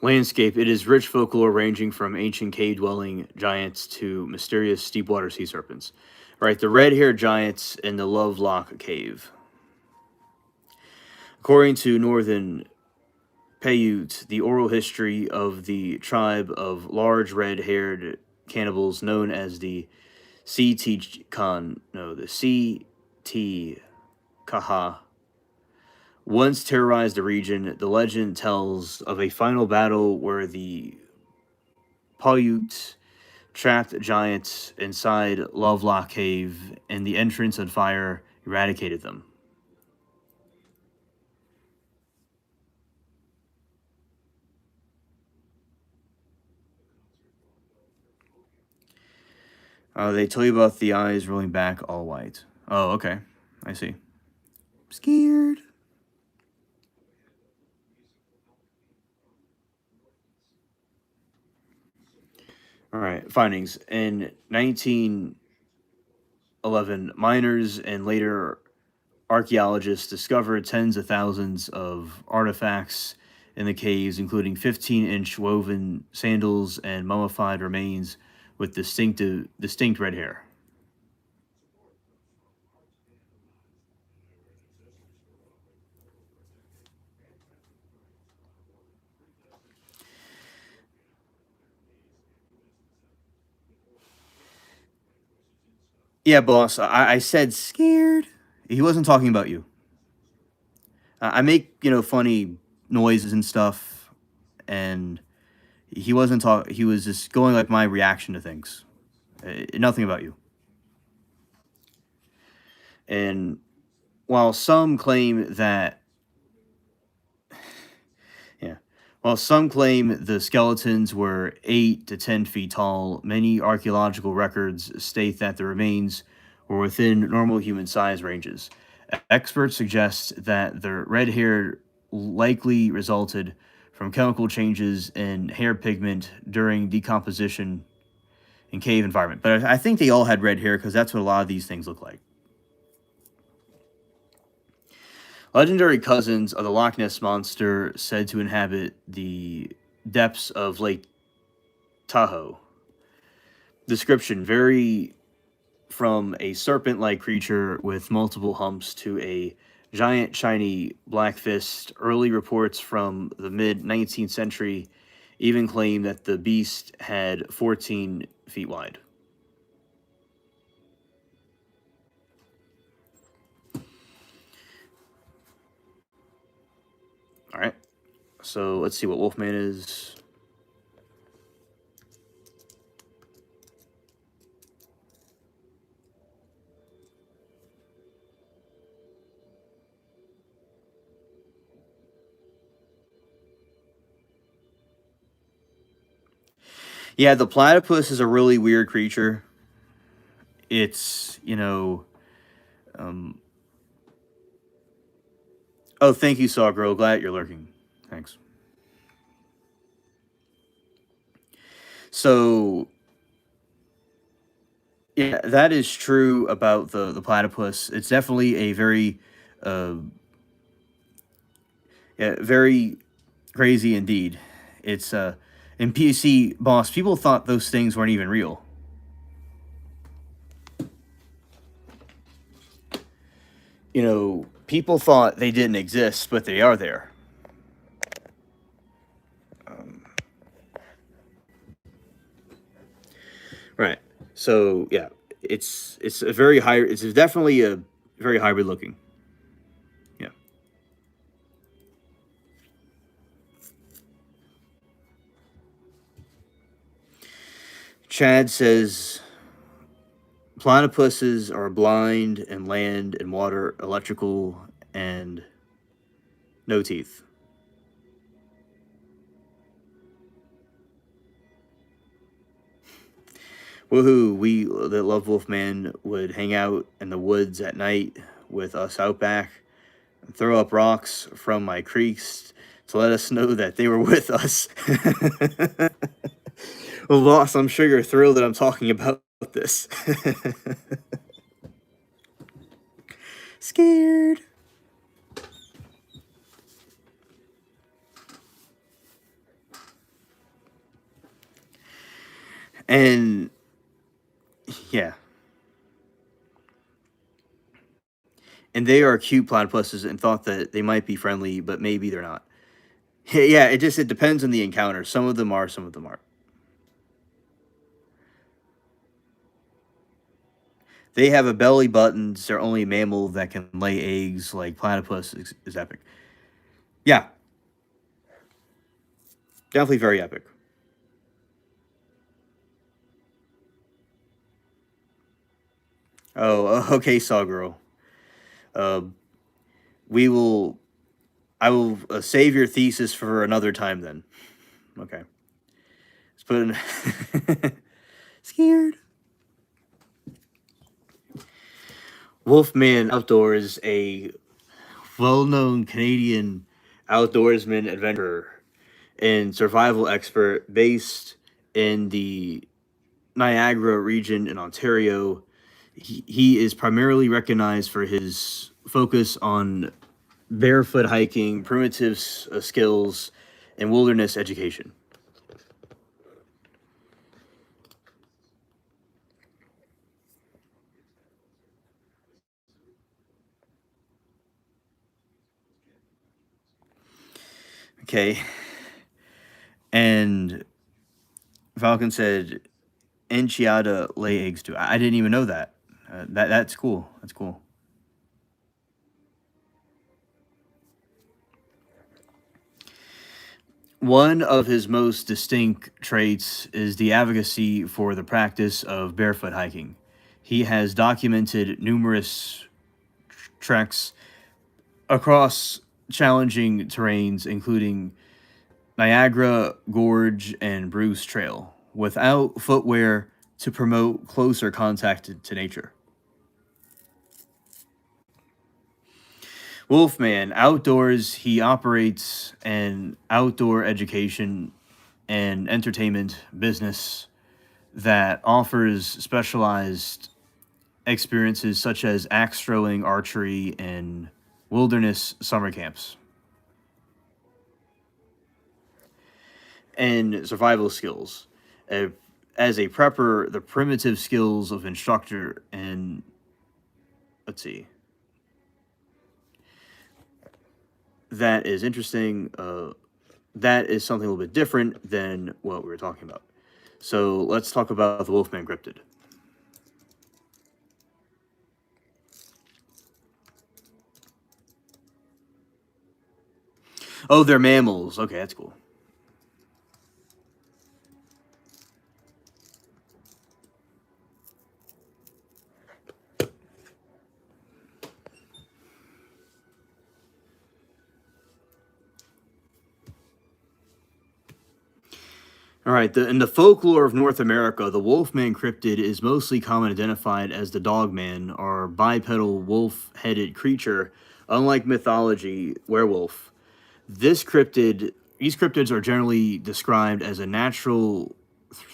Landscape. It is rich folklore ranging from ancient cave dwelling giants to mysterious steep water sea serpents. Right, the red haired giants in the Lovelock Cave. According to Northern Paiute, the oral history of the tribe of large red haired cannibals known as the the Kaha once terrorized the region. The legend tells of a final battle where the Paiute trapped giants inside Lovelock Cave, and the entrance on fire eradicated them. They tell you about the eyes rolling back all white. Oh, okay. I see. Scared. All right. Findings. In 1911, miners and later archaeologists discovered tens of thousands of artifacts in the caves, including 15-inch woven sandals and mummified remains with distinct red hair. Yeah, boss. I said scared. He wasn't talking about you. I make funny noises and stuff, and he wasn't talk. He was just going like my reaction to things. Nothing about you. And while some claim that, yeah, while some claim the skeletons were 8 to 10 feet tall, many archaeological records state that the remains were within normal human size ranges. Experts suggest that the red hair likely resulted from chemical changes in hair pigment during decomposition in cave environment. But I think they all had red hair because that's what a lot of these things look like. Legendary cousins of the Loch Ness monster said to inhabit the depths of Lake Tahoe. Description vary from a serpent like creature with multiple humps to a giant shiny black fist. Early reports from the mid 19th century even claim that the beast had 14 feet wide. All right. So let's see what Wolfman is. Yeah, the platypus is a really weird creature. It's, um, oh, thank you, Saw Girl. Glad you're lurking. Thanks. So, yeah, that is true about the platypus. It's definitely a very, uh, yeah, very crazy indeed. It's in PC boss. People thought those things weren't even real. People thought they didn't exist, but they are there. Um, right. So yeah, it's a very high. It's definitely a very hybrid looking. Yeah. Chad says platypuses are blind and land and water, electrical, and no teeth. Woohoo! We that love Wolfman would hang out in the woods at night with us out back, and throw up rocks from my creeks to let us know that they were with us. Well, boss, I'm sure you're thrilled that I'm talking about this. Scared. And yeah, and they are cute platypuses and thought that they might be friendly, but maybe they're not. Yeah, it depends on the encounter. Some of them are, some of them aren't. They have a belly button. It's their only mammal that can lay eggs. Like platypus is epic. Yeah, definitely very epic. Oh, okay, Saw Girl. Uh, we will. I will save your thesis for another time. Then, okay. Let's put in. Scared. Wolfman Outdoors, a well-known Canadian outdoorsman, adventurer, and survival expert based in the Niagara region in Ontario. He is primarily recognized for his focus on barefoot hiking, primitive skills, and wilderness education. Okay. And Falcon said enchiada lay eggs too. I didn't even know that. That's cool. That's cool. One of his most distinct traits is the advocacy for the practice of barefoot hiking. He has documented numerous treks across challenging terrains, including Niagara Gorge and Bruce Trail, without footwear to promote closer contact to nature. Wolfman, outdoors, he operates an outdoor education and entertainment business that offers specialized experiences such as axe throwing, archery, and wilderness summer camps, and survival skills. Uh, as a prepper, the primitive skills of instructor and let's see, that is interesting. That is something a little bit different than what we were talking about. So let's talk about the Wolfman cryptid. Oh, they're mammals. Okay, that's cool. All right, in the folklore of North America, the Wolfman cryptid is mostly common identified as the Dogman, or bipedal wolf-headed creature. Unlike mythology, werewolf, these cryptids are generally described as a natural,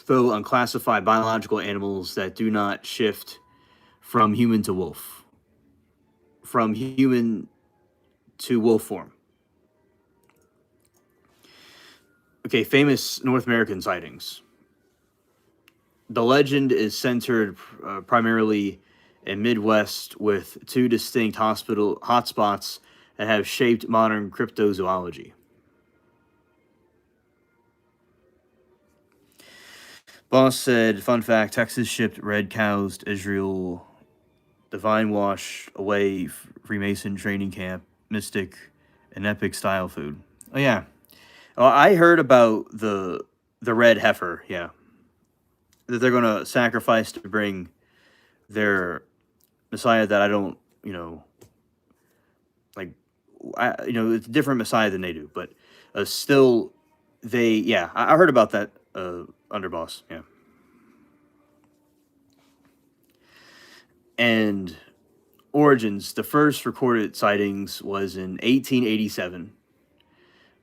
though unclassified, biological animals that do not shift from human to wolf, from human to wolf form. Okay, famous North American sightings. The legend is centered primarily in Midwest with two distinct hospital hotspots that have shaped modern cryptozoology. Boss said, fun fact, Texas shipped red cows to Israel, divine wash away Freemason training camp, mystic, and epic style food. Oh yeah. Oh, I heard about the red heifer, yeah. That they're gonna sacrifice to bring their Messiah that I don't, like, it's a different Messiah than they do, but still, yeah, I heard about that underboss, yeah, and origins. The first recorded sightings was in 1887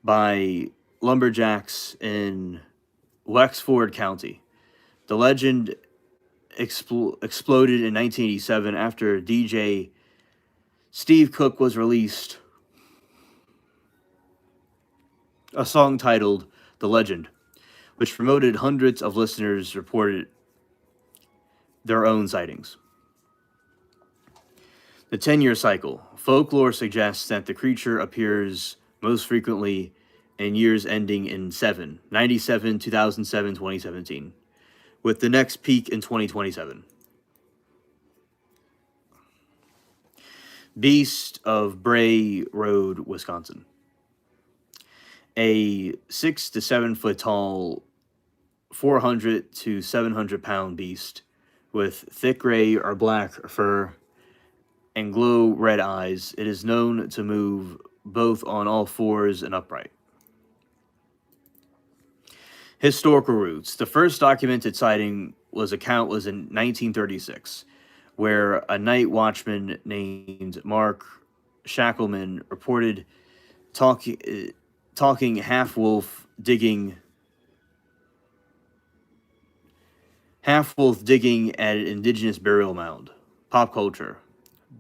by lumberjacks in Wexford County. The legend exploded in 1987 after DJ Steve Cook was released a song titled "The Legend," which promoted hundreds of listeners reported their own sightings. The 10-year cycle. Folklore suggests that the creature appears most frequently in years ending in 97, 2007, 2017, with the next peak in 2027. Beast of Bray Road, Wisconsin. A 6 to 7 foot tall, 400 to 700 pound beast with thick gray or black fur and glow red eyes. It is known to move both on all fours and upright. Historical roots. The first documented sighting was in 1936, where a night watchman named Mark Shackleman reported talking talking half wolf digging at an indigenous burial mound. Pop culture.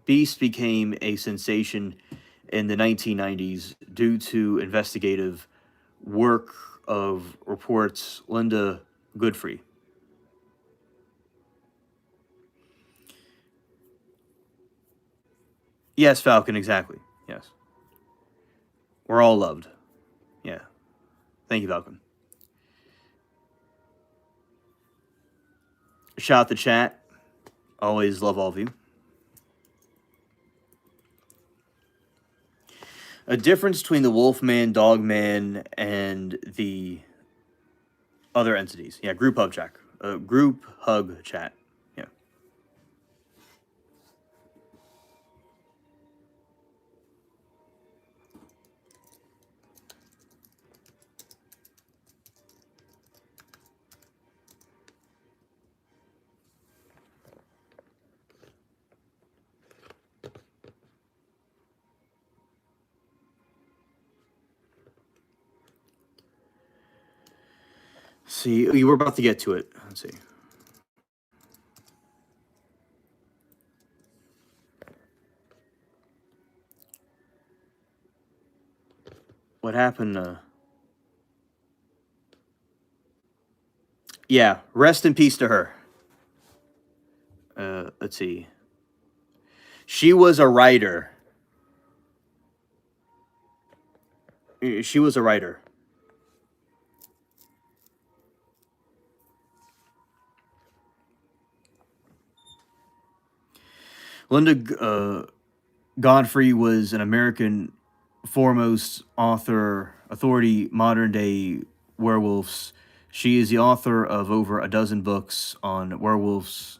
Beast became a sensation in the 1990s due to investigative work of reports Linda Goodfrey. Yes, Falcon, exactly. Yes. We're all loved. Yeah. Thank you, Falcon. Shout out the chat. Always love all of you. A difference between the Wolfman, Dogman, and the other entities. Yeah, group hug chat. Group hug chat. Yeah. See, we were about to get to it. Let's see. What happened? Yeah, rest in peace to her. Let's see. She was a writer. She was a writer. Linda Godfrey was an American foremost authority, modern day werewolves. She is the author of over a dozen books on werewolves,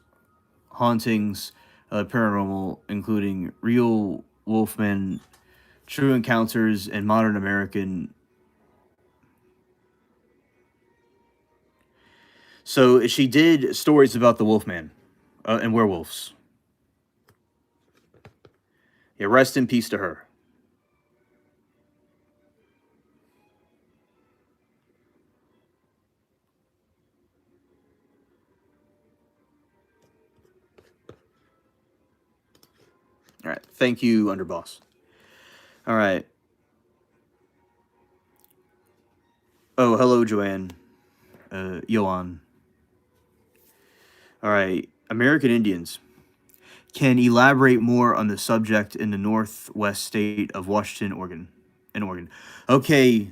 hauntings, paranormal, including Real Wolfmen, True Encounters, and Modern American. So she did stories about the Wolfman and werewolves. Yeah, rest in peace to her. All right. Thank you, Underboss. All right. Oh, hello, Joanne. Johan. All right. American Indians can elaborate more on the subject in the northwest state of Washington, Oregon. In Oregon. Okay,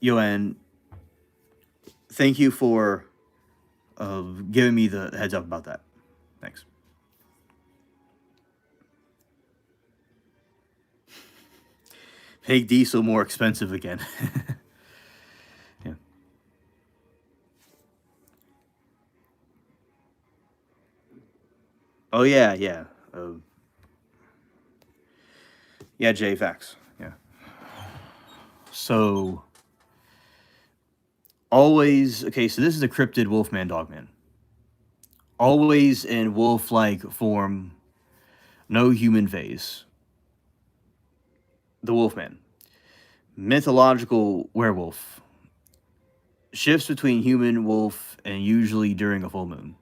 Joanne. Thank you for giving me the heads up about that. Thanks. Make diesel more expensive again. Yeah. Oh yeah, yeah. Yeah, J facts. Yeah. So always okay. So this is a cryptid Wolfman Dogman. Always in wolf-like form, no human phase. The Wolfman, mythological werewolf, shifts between human wolf and usually during a full moon.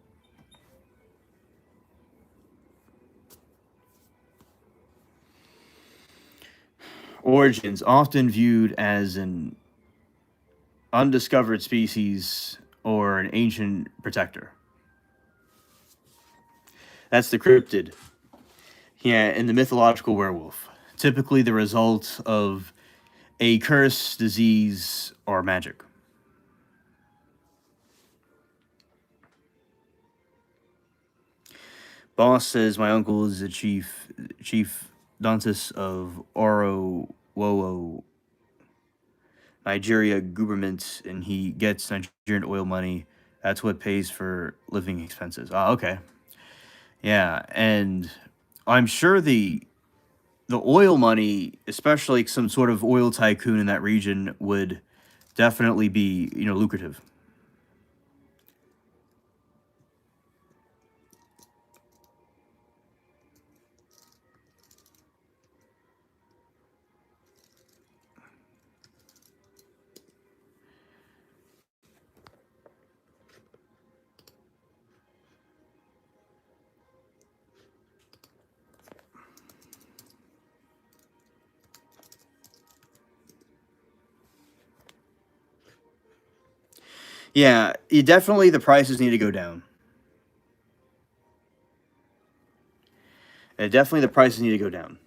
Origins often viewed as an undiscovered species or an ancient protector. That's the cryptid. Yeah, and the mythological werewolf. Typically the result of a curse, disease, or magic. Boss says my uncle is the chief dentist of Oro Wowo, Nigeria government, and he gets Nigerian oil money. That's what pays for living expenses. Ah, okay. Yeah, and I'm sure the oil money, especially some sort of oil tycoon in that region, would definitely be lucrative. Yeah, definitely the prices need to go down. Definitely the prices need to go down.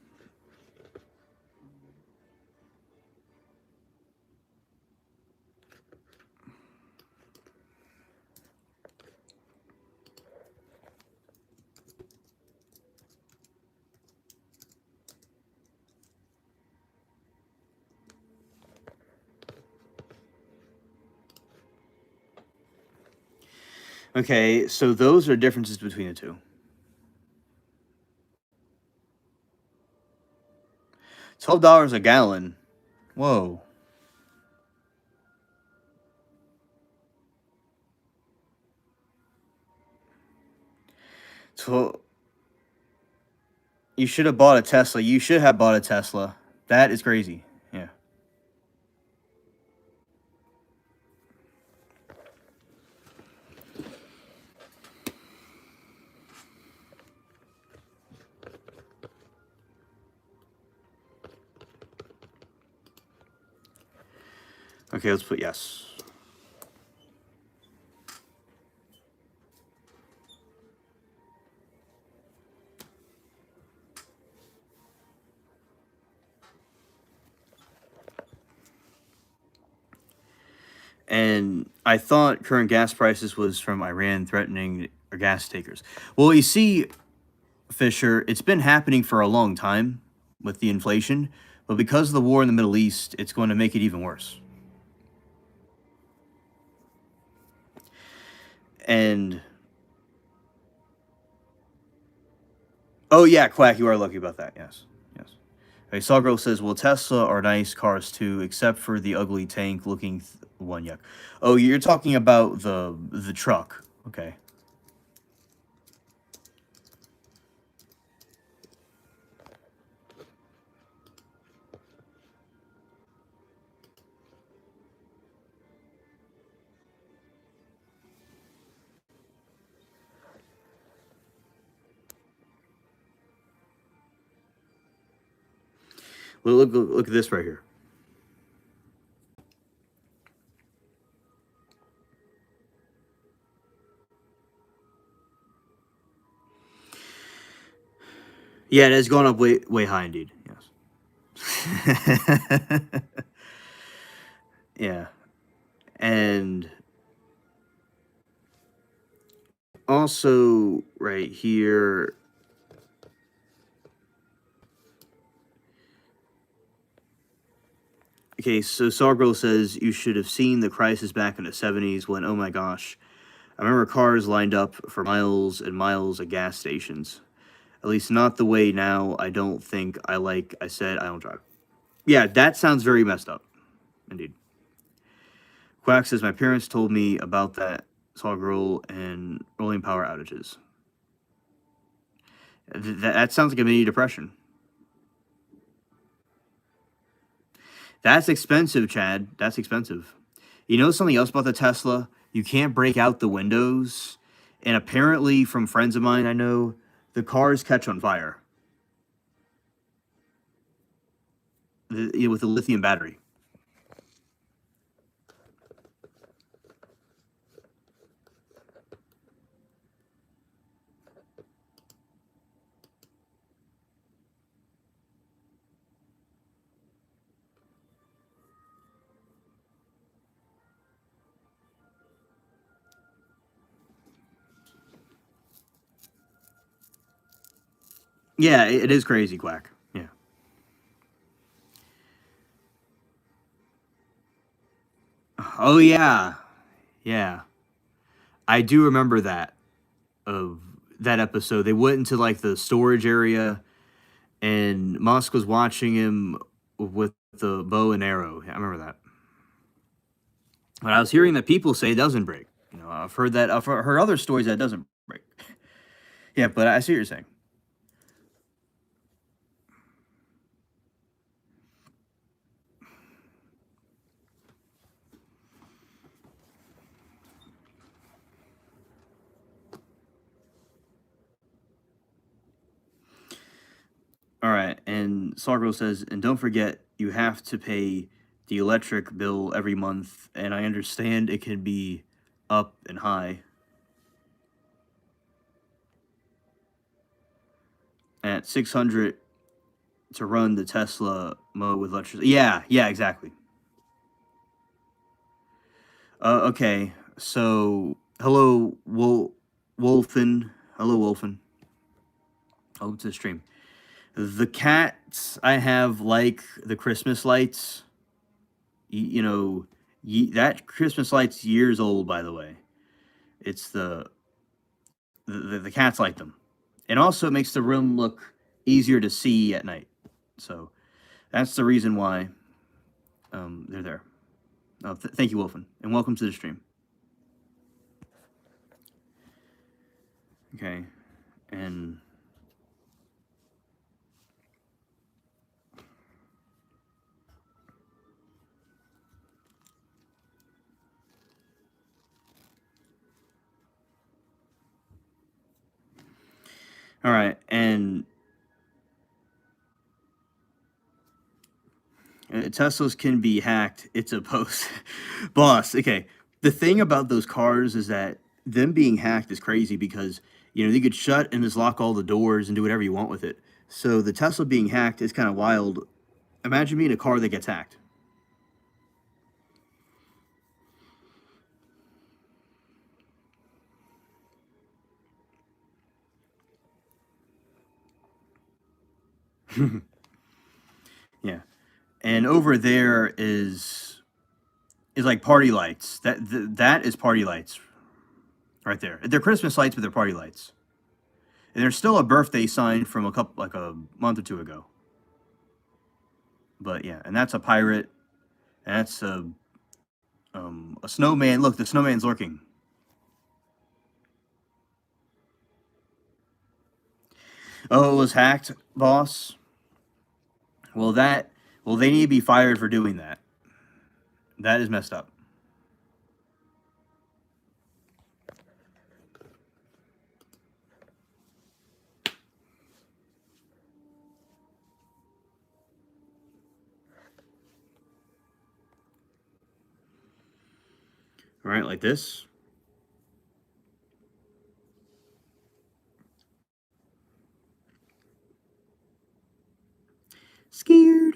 Okay, so those are differences between the two. $12 a gallon. Whoa. So you should have bought a Tesla. You should have bought a Tesla. That is crazy. Yeah. Okay, let's put yes. And I thought current gas prices was from Iran threatening our gas takers. Well, you see, Fisher, it's been happening for a long time with the inflation, but because of the war in the Middle East, it's going to make it even worse. And oh yeah, Quack, you are lucky about that. Yes, yes. Okay, Sawgirl says, "Well, Tesla are nice cars too, except for the ugly tank-looking one." Yuck. Oh, you're talking about the truck. Okay. Well, look at this right here. Yeah, it has gone up way high indeed. Yes. Yeah, and also right here. Okay, so Sawgirl says you should have seen the crisis back in the 70s when, oh my gosh, I remember cars lined up for miles and miles at gas stations. At least not the way now. I don't think I said, I don't drive. Yeah, that sounds very messed up. Indeed. Quack says, my parents told me about that Sawgirl and rolling power outages. That sounds like a mini depression. That's expensive, Chad. That's expensive. You know something else about the Tesla? You can't break out the windows. And apparently, from friends of mine I know, the cars catch on fire with the lithium battery. Yeah, it is crazy, Quack. Yeah. Oh yeah, yeah. I do remember that of that episode. They went into like the storage area, and Musk was watching him with the bow and arrow. Yeah, I remember that. But I was hearing that people say it doesn't break. You know, I've heard that. I've heard other stories that it doesn't break. Yeah, but I see what you're saying. All right, and Sargo says, and don't forget, you have to pay the electric bill every month, and I understand it can be up and high at 600 to run the Tesla mode with electricity. Yeah, yeah, exactly. Okay, so hello, Wolfen. Hello, Wolfen. Welcome to the stream. The cats I have like the Christmas lights. You know, that Christmas light's years old, by the way. It's the cats like them, and also it makes the room look easier to see at night. So that's the reason why they're there. Thank you, Wolfen, and welcome to the stream. Okay, and all right, and Teslas can be hacked. It's a post, boss. Okay, the thing about those cars is that them being hacked is crazy because you could shut and just lock all the doors and do whatever you want with it. So the Tesla being hacked is kind of wild. Imagine being a car that gets hacked. Yeah, and over there is like party lights. That is party lights right there. They're Christmas lights, but they're party lights. And there's still a birthday sign from like a month or two ago. But yeah, and that's a pirate. And that's a snowman. Look, the snowman's lurking. Oh, it was hacked, boss. Well, they need to be fired for doing that. That is messed up. All right, like this. Scared.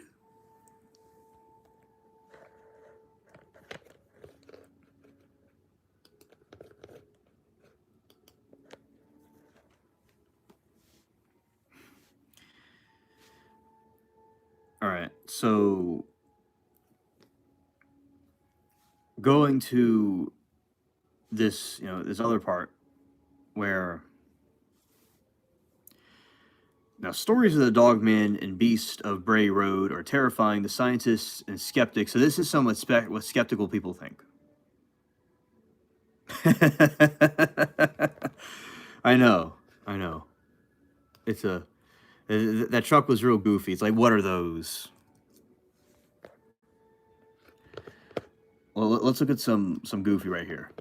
All right, so going to this, this other part where now stories of the Dogman and Beast of Bray Road are terrifying to scientists and skeptics. So this is somewhat what skeptical people think. I know. It's that truck was real goofy. It's like, what are those? Well, let's look at some goofy right here.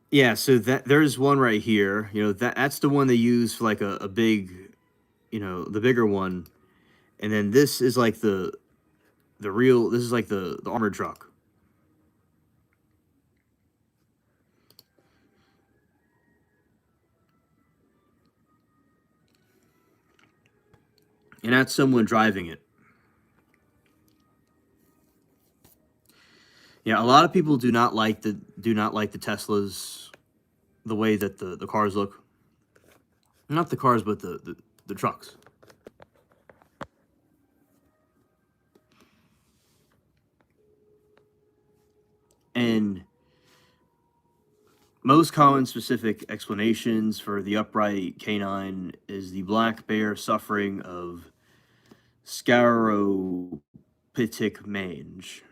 Yeah, so there's one right here. That's the one they use for like a big, the bigger one, and then this is like the real. This is like the armored truck. And that's someone driving it. Yeah, a lot of people do not like the Teslas, the way that the cars look. Not the cars, but the trucks. And most common specific explanations for the upright canine is the black bear suffering of scleropitic mange.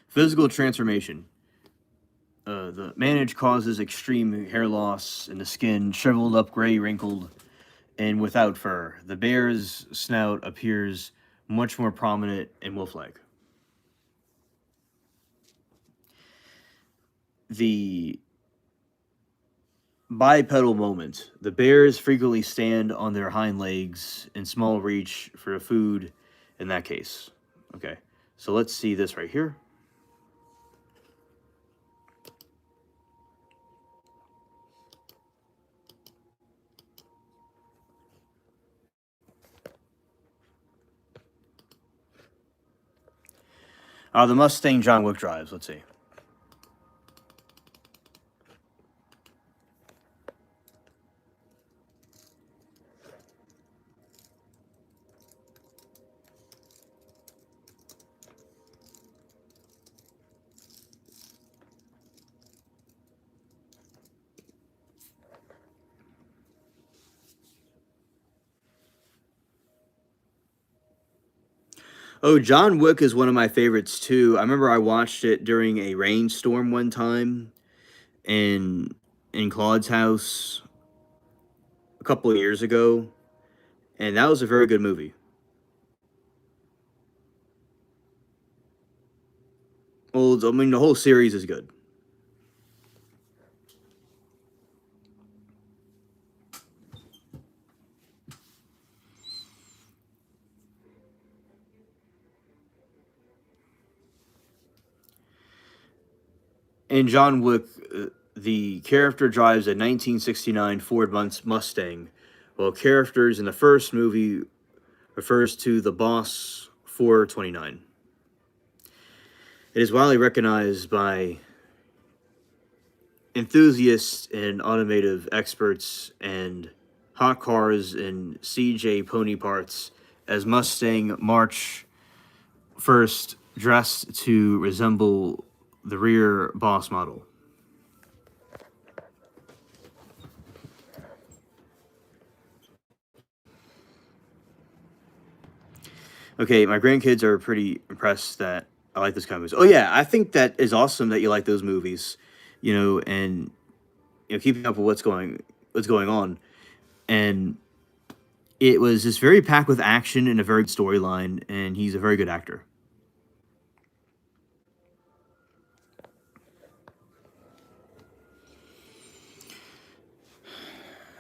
Physical transformation. The mange causes extreme hair loss in the skin, shriveled up, gray, wrinkled, and without fur. The bear's snout appears much more prominent and wolf-like. The bipedal moment. The bears frequently stand on their hind legs in small reach for food in that case. Okay, so let's see this right here. The Mustang John Wick drives. Let's see. Oh, John Wick is one of my favorites too. I remember I watched it during a rainstorm one time in Claude's house a couple of years ago, and that was a very good movie. Well, I mean, the whole series is good. In John Wick, the character drives a 1969 Ford Mustang, while characters in the first movie refers to the Boss 429. It is widely recognized by enthusiasts and automotive experts and hot cars and CJ pony parts as Mustang March 1st dressed to resemble the rear Boss model. Okay, my grandkids are pretty impressed that I like this kind of movies. Oh yeah, I think that is awesome that you like those movies, and keeping up with what's going on. And it was just very packed with action and a very good storyline, and he's a very good actor.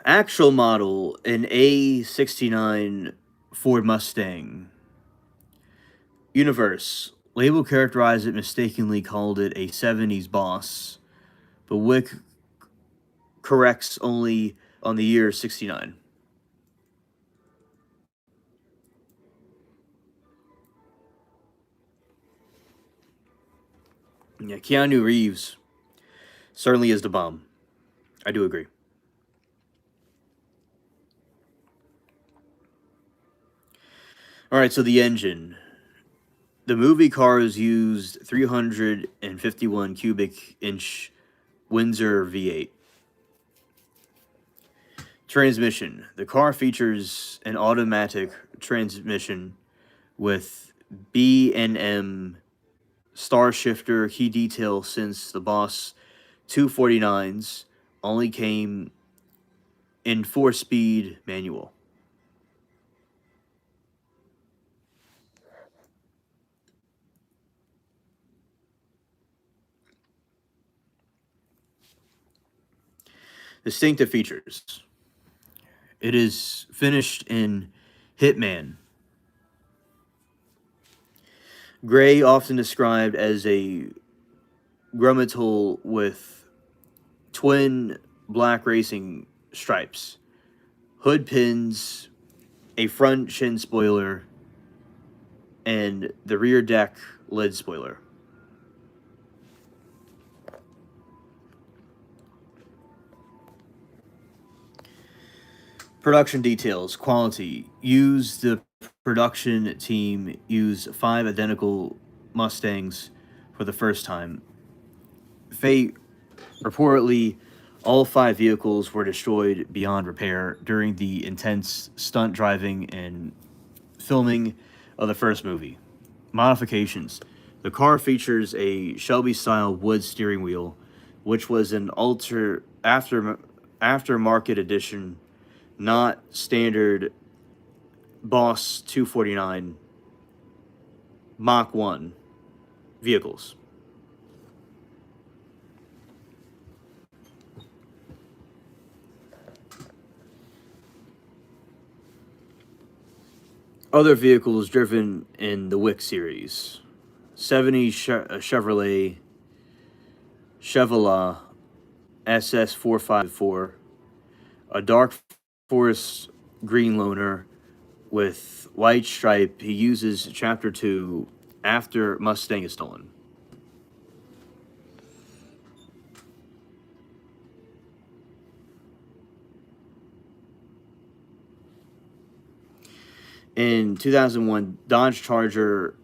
Actual model, an A69 Ford Mustang. Universe. Label characterized it mistakenly called it a 70s boss, but Wick corrects only on the year 69. Yeah, Keanu Reeves certainly is the bomb. I do agree. All right, so the engine. The movie cars used 351 cubic inch Windsor V8. Transmission. The car features an automatic transmission with B&M star shifter key detail since the Boss 249s only came in 4-speed manual. Distinctive features. It is finished in Hitman. Gray, often described as a grummetal with twin black racing stripes, hood pins, a front chin spoiler, and the rear deck lid spoiler. Production details, quality. The production team used 5 identical Mustangs for the first time. Fate reportedly all 5 vehicles were destroyed beyond repair during the intense stunt driving and filming of the first movie. Modifications. The car features a Shelby-style wood steering wheel, which was an aftermarket edition, not standard Boss 249 Mach 1 vehicles. Other vehicles driven in the Wick series: 70 Chevrolet Chevrolet SS454, a dark forest green loner with white stripe. He uses Chapter 2 after Mustang is stolen. In 2001, Dodge Charger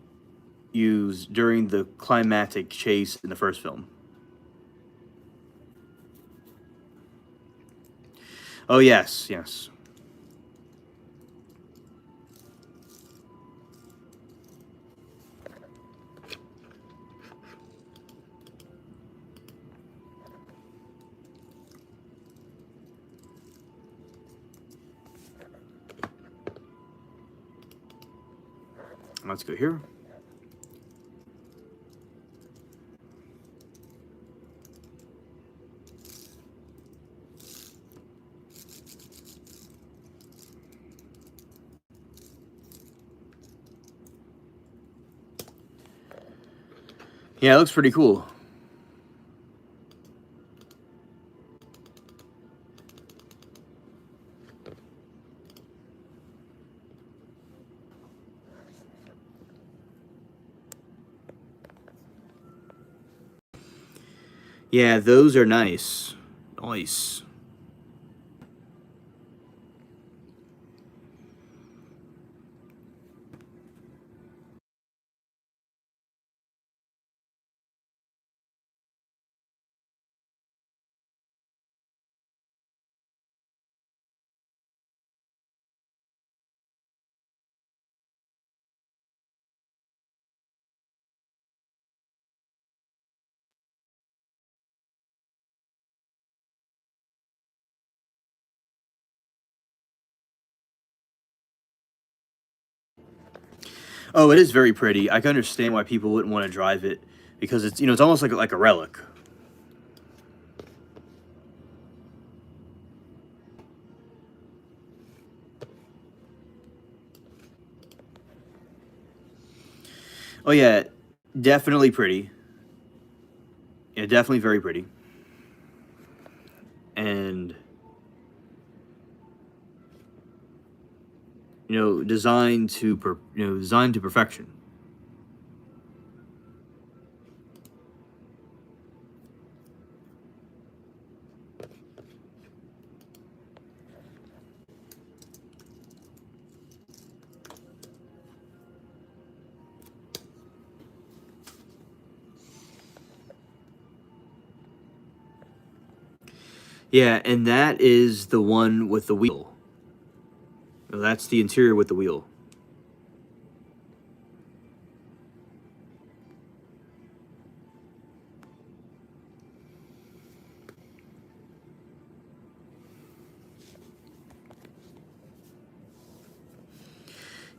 used during the climactic chase in the first film. Oh, yes, yes. Let's go here. Yeah, it looks pretty cool. Yeah, those are nice. Nice. Oh, it is very pretty. I can understand why people wouldn't want to drive it because it's it's almost like a relic. Oh yeah, definitely pretty. Yeah, definitely very pretty. And designed to perfection. Yeah, and that is the one with the wheel. That's the interior with the wheel.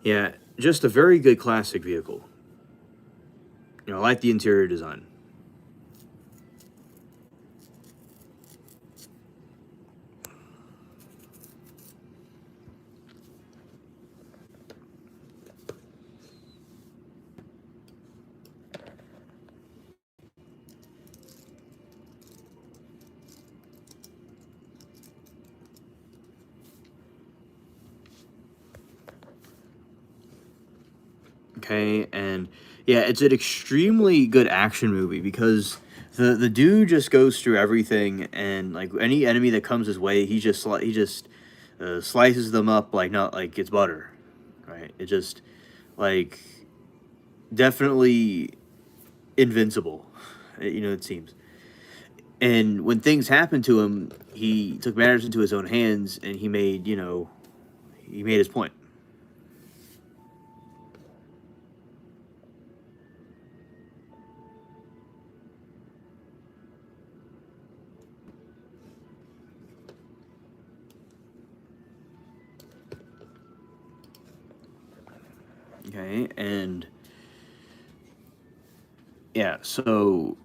Yeah, just a very good classic vehicle. I like the interior design. Okay, and yeah, it's an extremely good action movie because the dude just goes through everything, and like any enemy that comes his way, he just slices them up like not like it's butter, right? It just like definitely invincible, it seems. And when things happened to him, he took matters into his own hands, and he made his point. Okay, and yeah, so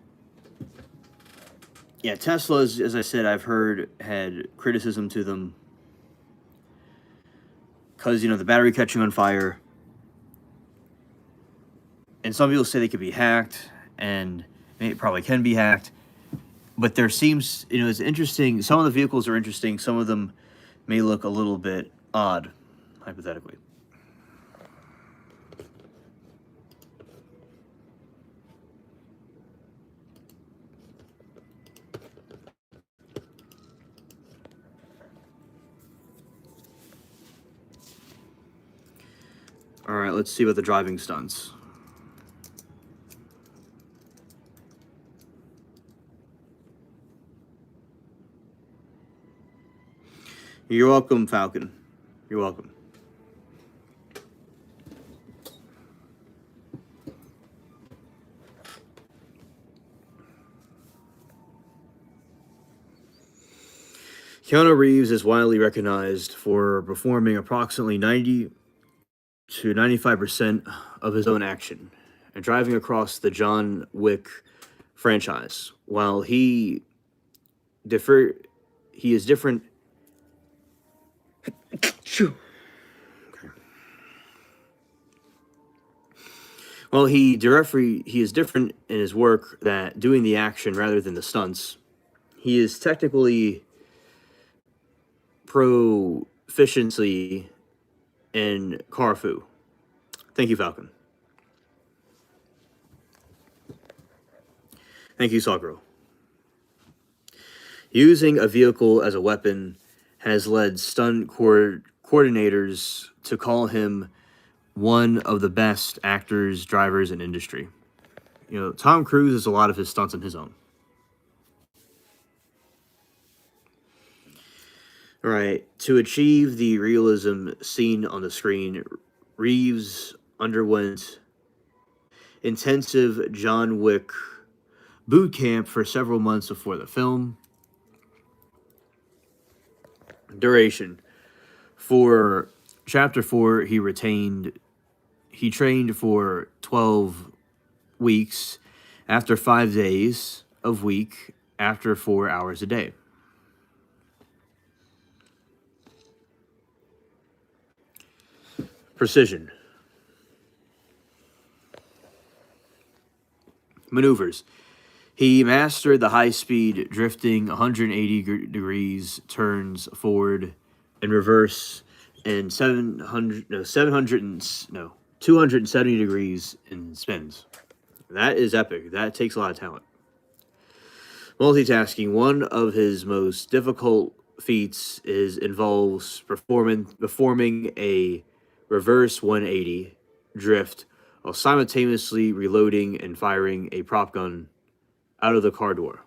yeah, Teslas, as I said, I've heard had criticism to them because the battery catching on fire, and some people say they could be hacked, and it probably can be hacked. But there seems, it's interesting. Some of the vehicles are interesting. Some of them may look a little bit odd, hypothetically. All right, let's see about the driving stunts. You're welcome, Falcon. You're welcome. Keanu Reeves is widely recognized for performing approximately 90 to 95% of his own action and driving across the John Wick franchise. While differ he is different. Well, he is different in his work that doing the action rather than the stunts. He is technically proficiency in Carfu. Thank you, Falcon. Thank you, Sagro. Using a vehicle as a weapon has led stunt coordinators to call him one of the best actors, drivers in industry. You know, Tom Cruise does a lot of his stunts on his own. All right. To achieve the realism seen on the screen, Reeves underwent intensive John Wick boot camp for several months before the film. Duration. For chapter 4, he trained for 12 weeks after 5 days of week after 4 hours a day. Precision. Maneuvers. He mastered the high-speed drifting 180 degrees turns forward and reverse and 270 degrees in spins. That is epic. That takes a lot of talent. Multitasking. One of his most difficult feats involves performing a reverse 180 drift while simultaneously reloading and firing a prop gun out of the car door.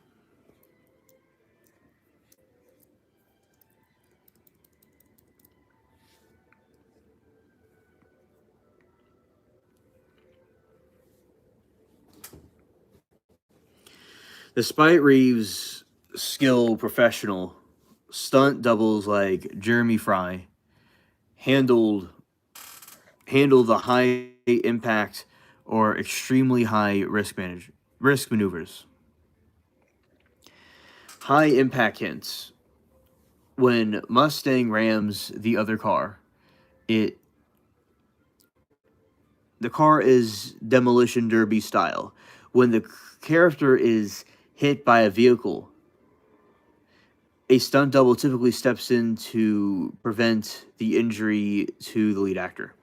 Despite Reeves' skill professional, stunt doubles like Jeremy Fry handled the high impact or extremely high risk maneuvers. High impact hints. When Mustang rams the other car, it the car is demolition derby style. When the character is hit by a vehicle, a stunt double typically steps in to prevent the injury to the lead actor.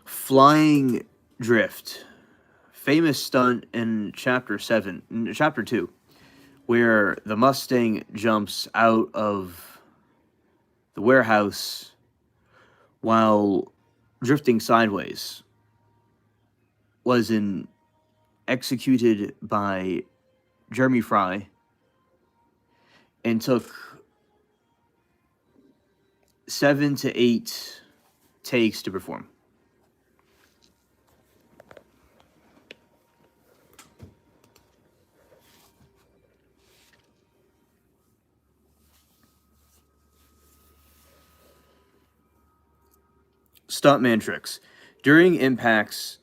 Flying drift. Famous stunt in chapter 2, where the Mustang jumps out of the warehouse while drifting sideways, was executed by Jeremy Fry and took 7 to 8 takes to perform. Stuntman tricks. During impacts,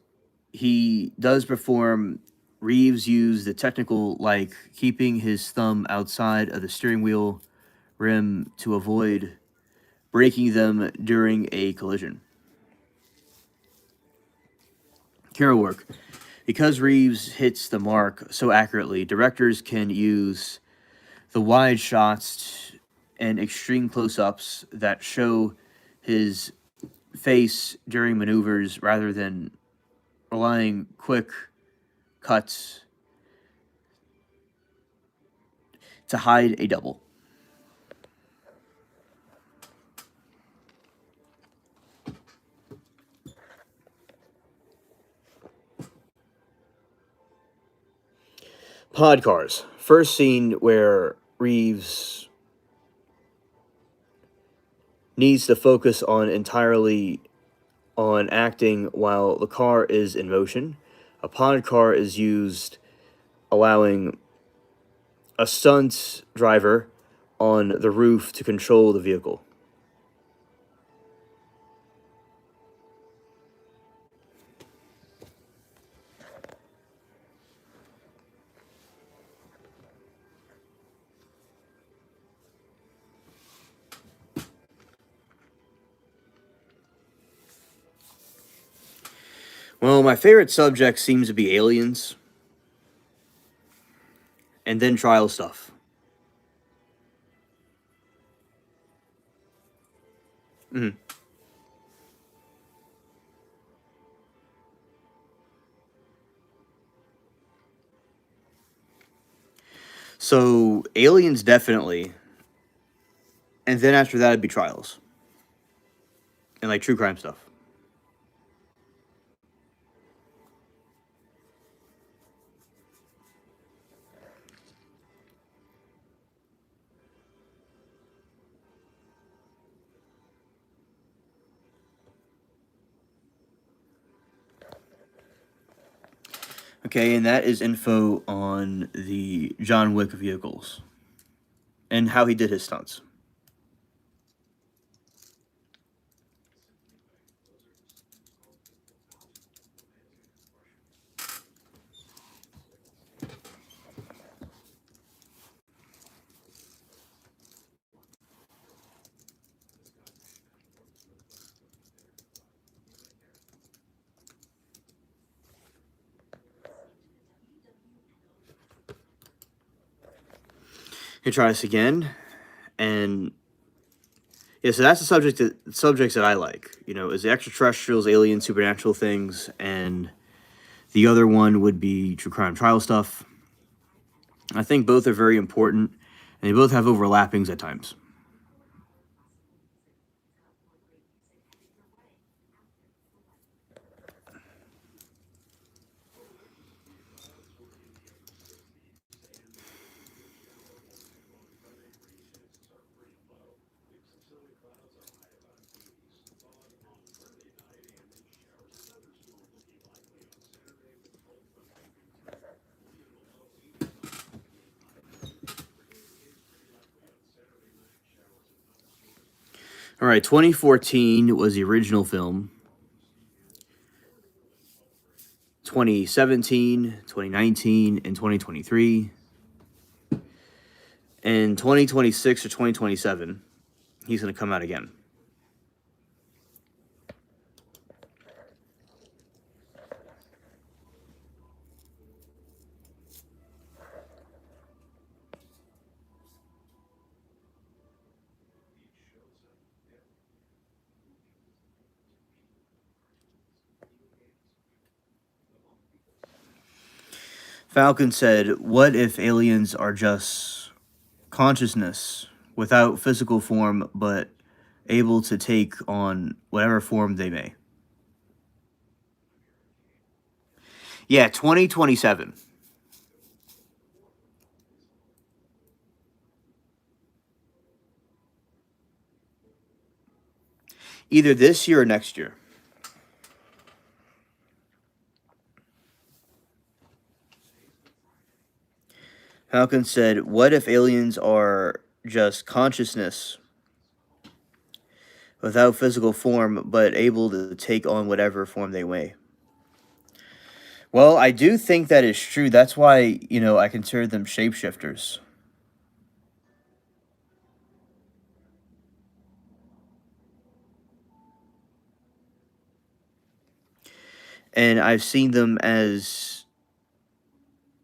he does perform. Reeves used the technical, like keeping his thumb outside of the steering wheel rim to avoid breaking them during a collision. Camera work. Because Reeves hits the mark so accurately, directors can use the wide shots and extreme close-ups that show his face during maneuvers rather than relying quick cuts. to hide a double. Pod cars. First scene where Reeves needs to focus on entirely on acting while the car is in motion. A pod car is used, allowing a stunt driver on the roof to control the vehicle. Well, my favorite subject seems to be aliens and then trial stuff. Mhm. So, aliens definitely. And then after that, it'd be trials and like true crime stuff. Okay, and that is info on the John Wick vehicles and how he did his stunts. He try this again, and yeah, so that's the subjects that I like. You know, is the extraterrestrials, alien, supernatural things, and the other one would be true crime trial stuff. I think both are very important, and they both have overlappings at times. All right, 2014 was the original film. 2017, 2019, and 2023. And 2026 or 2027, he's going to come out again. Falcon said, "What if aliens are just consciousness without physical form, but able to take on whatever form they may?" Yeah, 2027. Either this year or next year. Falcon said, "What if aliens are just consciousness without physical form, but able to take on whatever form they may?" Well, I do think that is true. That's why, I consider them shapeshifters. And I've seen them as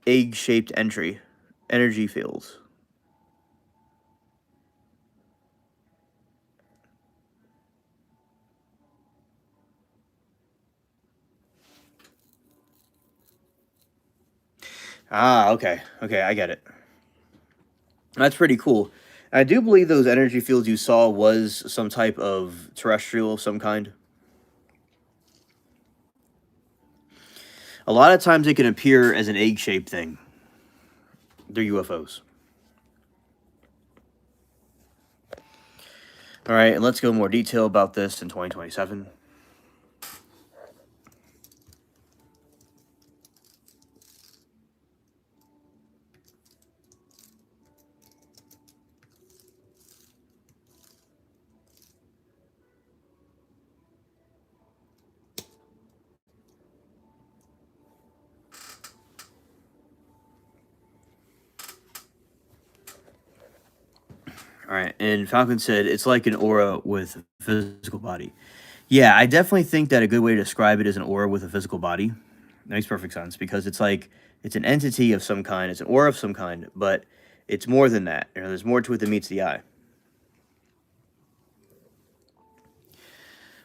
egg-shaped energy fields. Ah, okay. Okay, I get it. That's pretty cool. I do believe those energy fields you saw was some type of terrestrial of some kind. A lot of times it can appear as an egg-shaped thing. They're UFOs. All right, and let's go more detail about this in 2027. All right, and Falcon said it's like an aura with a physical body. Yeah, I definitely think that a good way to describe it is an aura with a physical body. That makes perfect sense because it's like it's an entity of some kind, it's an aura of some kind, but it's more than that. You know, there's more to it than meets the eye.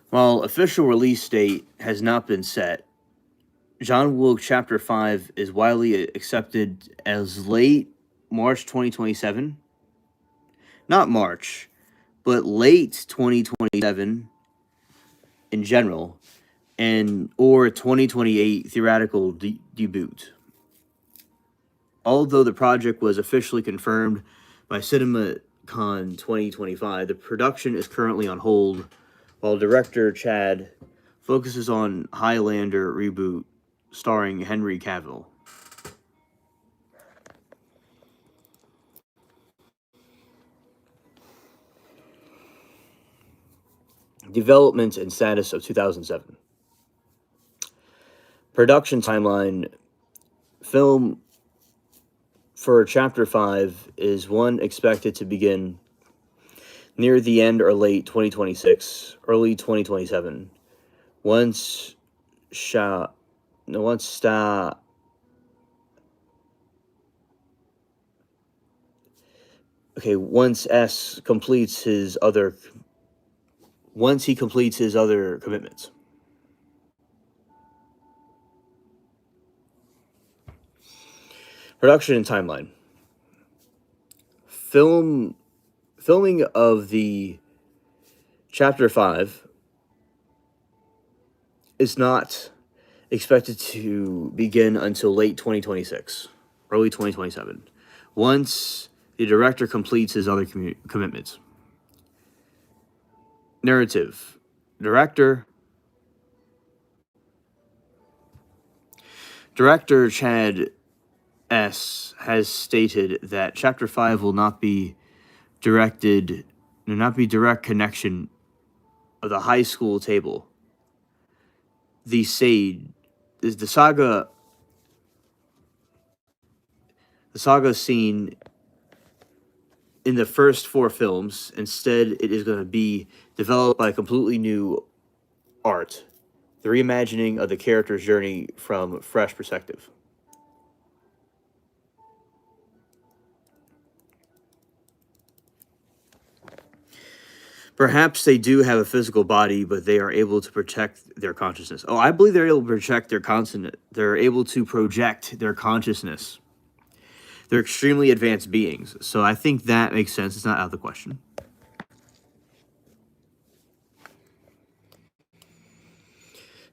While official release date has not been set, John Wilkes Chapter 5 is widely accepted as late March 2027. Not March, but late 2027 in general, and or 2028 theoretical debut. Although the project was officially confirmed by CinemaCon 2025, the production is currently on hold while director Chad focuses on Highlander reboot starring Henry Cavill. Development and status of 2007. Production timeline. Film for Chapter 5 is one expected to begin near the end or late 2026, early 2027. Once Sha, no, once Sta, okay, once he completes his other commitments. Production and timeline. Filming of the Chapter 5 is not expected to begin until late 2026, early 2027, once the director completes his other commitments. Narrative. Director Director Chad S. has stated that Chapter 5 will not be direct connection of the high school table. The Sage is the saga scene in the first four films. Instead, it is going to be developed by completely new art, the reimagining of the character's journey from fresh perspective. Perhaps they do have a physical body, but they are able to protect their consciousness. Oh, I believe they're able to project their consciousness. They're able to project their consciousness. They're extremely advanced beings, so I think that makes sense. It's not out of the question.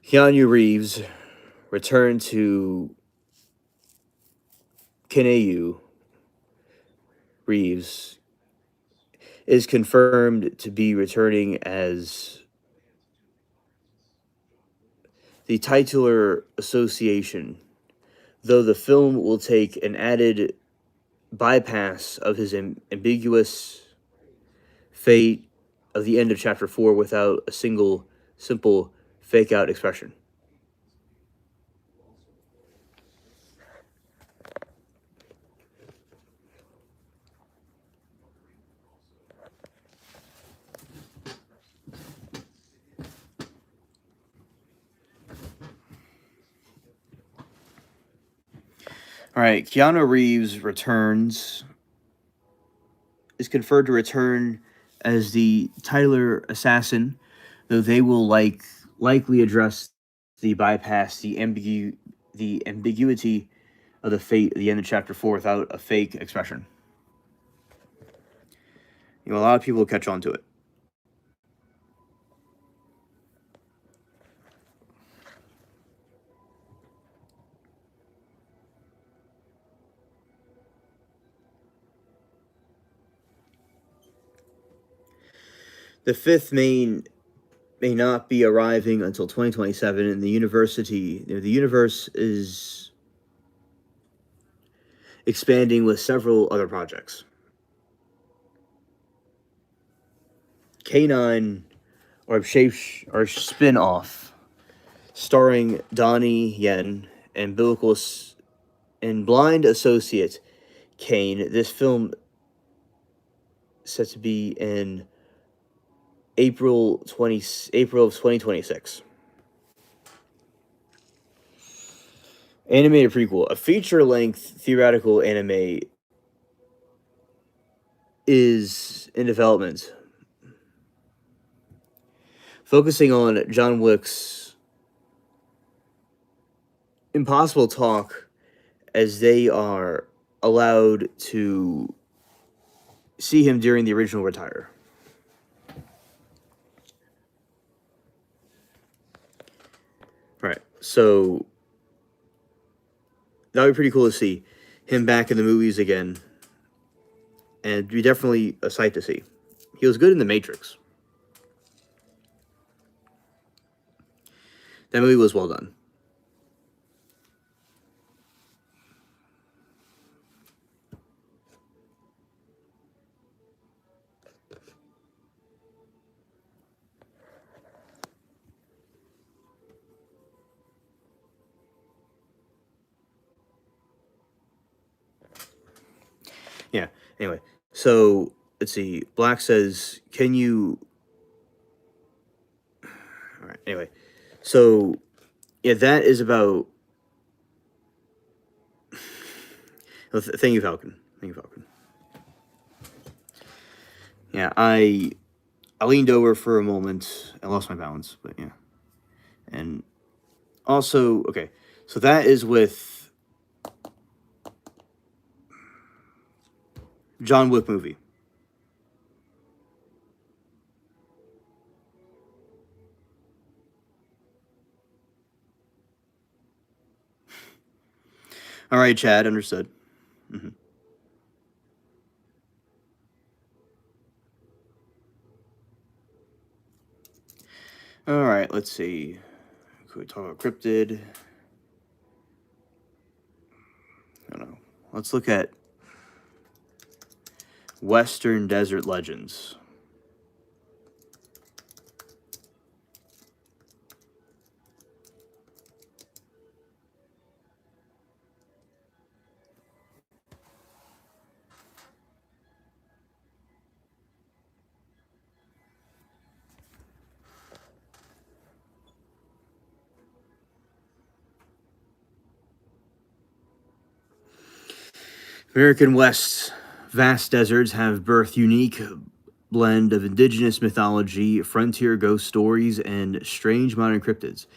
Keanu Reeves returned to Keanu Reeves is confirmed to be returning as the titular association, though the film will take an added bypass of his ambiguous fate of the end of chapter 4 without a single simple fake out expression. All right, Keanu Reeves returns is confirmed to return as the titular assassin, though they will likely address the ambiguity of the fate at the end of chapter 4 without a fake expression. A lot of people will catch on to it. The fifth main may not be arriving until 2027, and the universe is expanding with several other projects. K9 or spin-off starring Donnie Yen and and blind associate Kane. This film set to be in April of 2026. Animated prequel, a feature-length theoretical anime is in development, focusing on John Wick's impossible talk as they are allowed to see him during the original retire. Right. So that would be pretty cool to see him back in the movies again. And it'd be definitely a sight to see. He was good in The Matrix. That movie was well done. Yeah. Anyway, so let's see. Black says, "Can you?" All right. Anyway, so yeah, that is about. Thank you, Falcon. Thank you, Falcon. Yeah, I leaned over for a moment. I lost my balance, but yeah. And also, okay, so that is with John Wick movie. All right, Chad, understood. Mm-hmm. All right, let's see. Could we talk about cryptid? I don't know. Let's look at Western Desert Legends. American West's vast deserts have birthed unique blend of indigenous mythology, frontier ghost stories, and strange modern cryptids.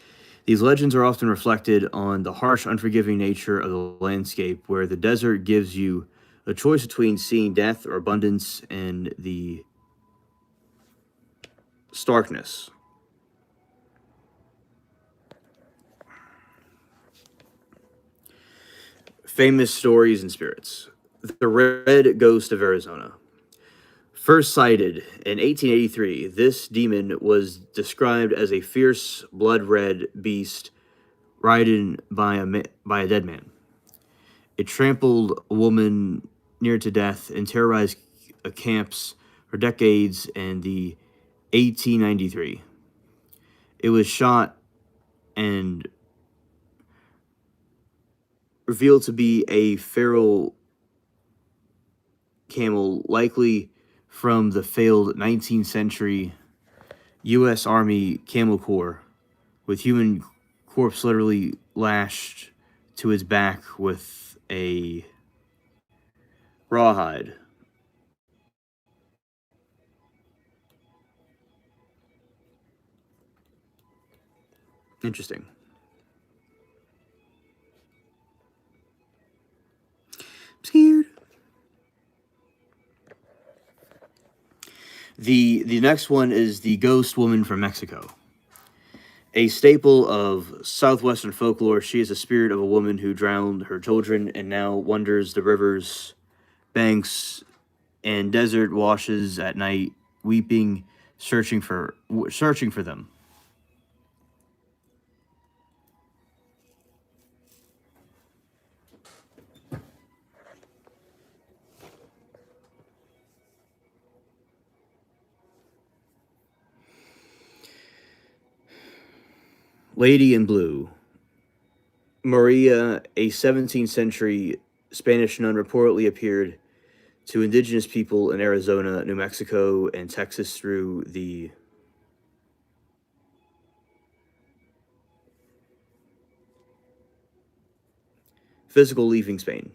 These legends are often reflected on the harsh, unforgiving nature of the landscape, where the desert gives you a choice between seeing death or abundance and the starkness. Famous stories and spirits. The Red Ghost of Arizona. First sighted in 1883, this demon was described as a fierce, blood red beast ridden by a dead man. It trampled a woman near to death and terrorized camps for decades. In the 1893, it was shot and revealed to be a feral camel, likely from the failed 19th century U.S. Army Camel Corps, with human corpse literally lashed to its back with a rawhide. Interesting. I'm scared. The next one is the ghost woman from Mexico. A staple of southwestern folklore, she is a spirit of a woman who drowned her children and now wanders the rivers, banks, and desert washes at night, weeping, searching for them. Lady in Blue. Maria, a 17th century Spanish nun, reportedly appeared to indigenous people in Arizona, New Mexico, and Texas through the physical leaving Spain.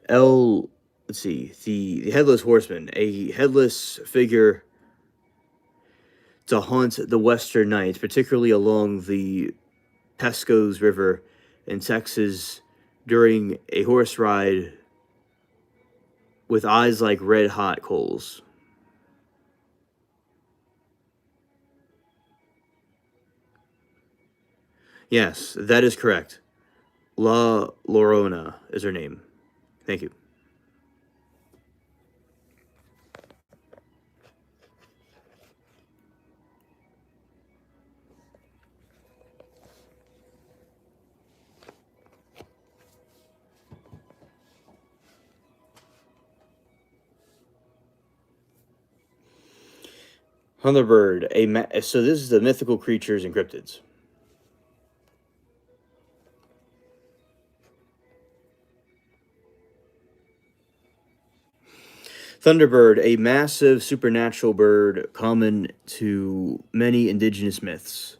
L. Let's see, the headless horseman, a headless figure to haunt the western nights, particularly along the Pesco's River in Texas during a horse ride with eyes like red hot coals. Yes, that is correct. La Llorona is her name. Thank you. Thunderbird, so this is the mythical creatures and cryptids. Thunderbird, a massive supernatural bird common to many indigenous myths,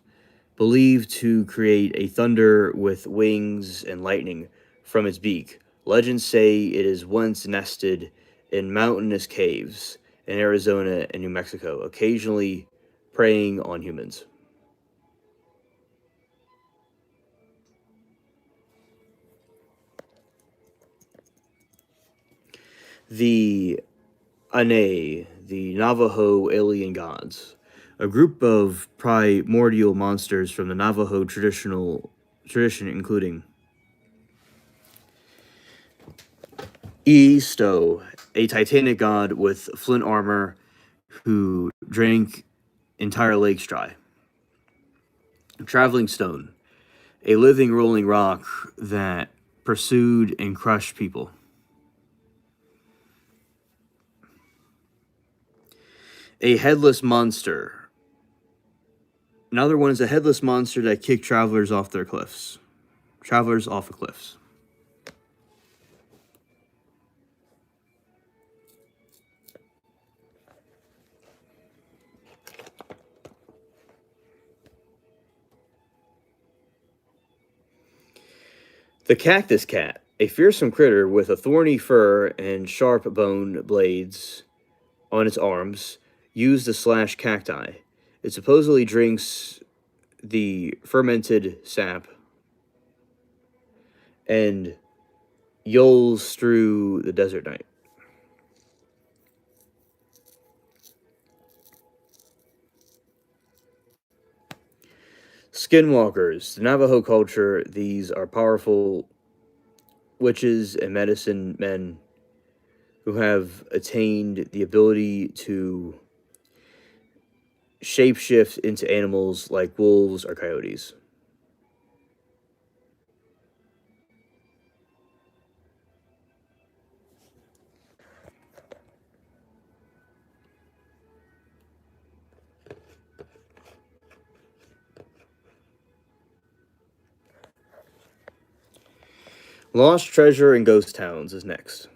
believed to create a thunder with wings and lightning from its beak. Legends say it is once nested in mountainous caves in Arizona and New Mexico, occasionally preying on humans. The Ane, the Navajo alien gods, a group of primordial monsters from the Navajo tradition, including Easto, a titanic god with flint armor who drank entire lakes dry. Traveling Stone, a living rolling rock that pursued and crushed people. A headless monster. Another one is a headless monster that kicked travelers off their cliffs. Travelers off of cliffs. The Cactus Cat, a fearsome critter with a thorny fur and sharp bone blades on its arms, used to slash cacti. It supposedly drinks the fermented sap and yoles through the desert night. Skinwalkers, the Navajo culture, these are powerful witches and medicine men who have attained the ability to shapeshift into animals like wolves or coyotes. Lost Treasure and Ghost Towns is next.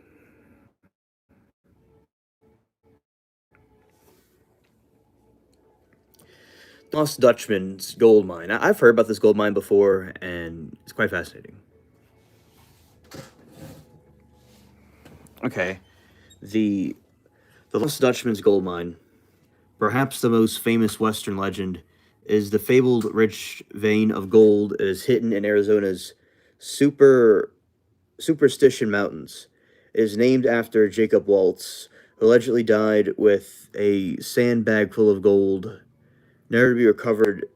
Lost Dutchman's gold mine. I've heard about this gold mine before, and it's quite fascinating. Okay, the the Lost Dutchman's gold mine, perhaps the most famous Western legend, is the fabled rich vein of gold that is hidden in Arizona's Super Superstition Mountains is named after Jacob Waltz, who allegedly died with a sandbag full of gold, never to be recovered in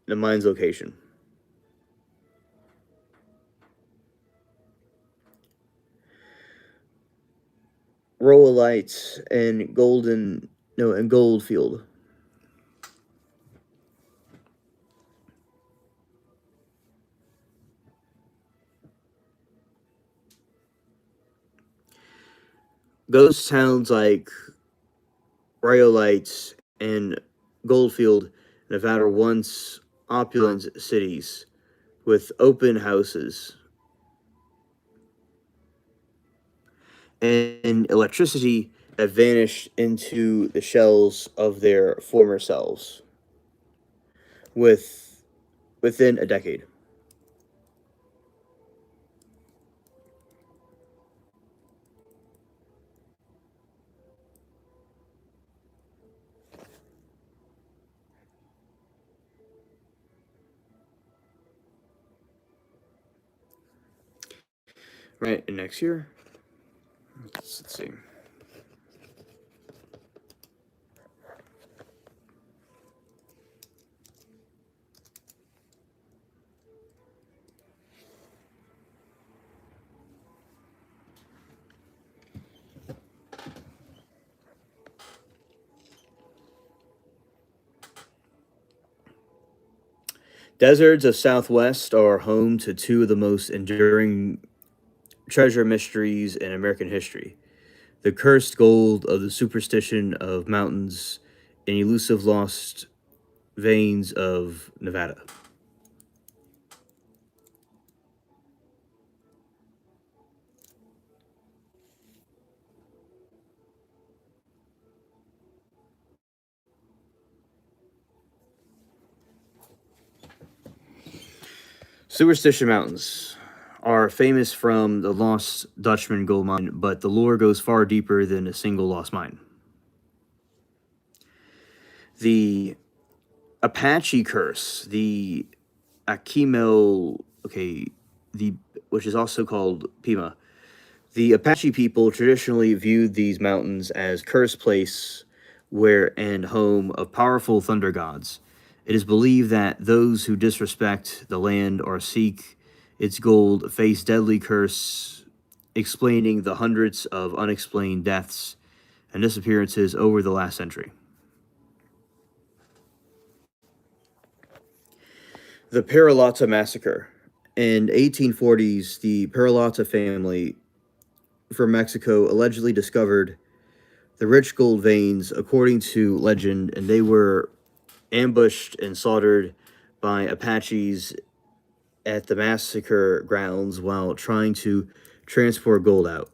the mine's location. Rowellites and golden no and Goldfield. Ghost towns like Rhyolites and Goldfield, Nevada, were once opulent cities with open houses and electricity that vanished into the shells of their former selves with within a decade. Right, and next year, let's see. Deserts of Southwest are home to two of the most enduring treasure mysteries in American history: the cursed gold of the superstition of mountains and elusive lost veins of Nevada. Superstition Mountains are famous from the Lost Dutchman gold mine, but the lore goes far deeper than a single lost mine. The Apache curse, the Akimel, okay, the which is also called Pima. The Apache people traditionally viewed these mountains as cursed place where and home of powerful thunder gods. It is believed that those who disrespect the land or seek its gold face deadly curse, explaining the hundreds of unexplained deaths and disappearances over the last century. The Peralata massacre. In 1840s, the Peralata family from Mexico allegedly discovered the rich gold veins, according to legend, and they were ambushed and slaughtered by Apaches at the massacre grounds while trying to transport gold out.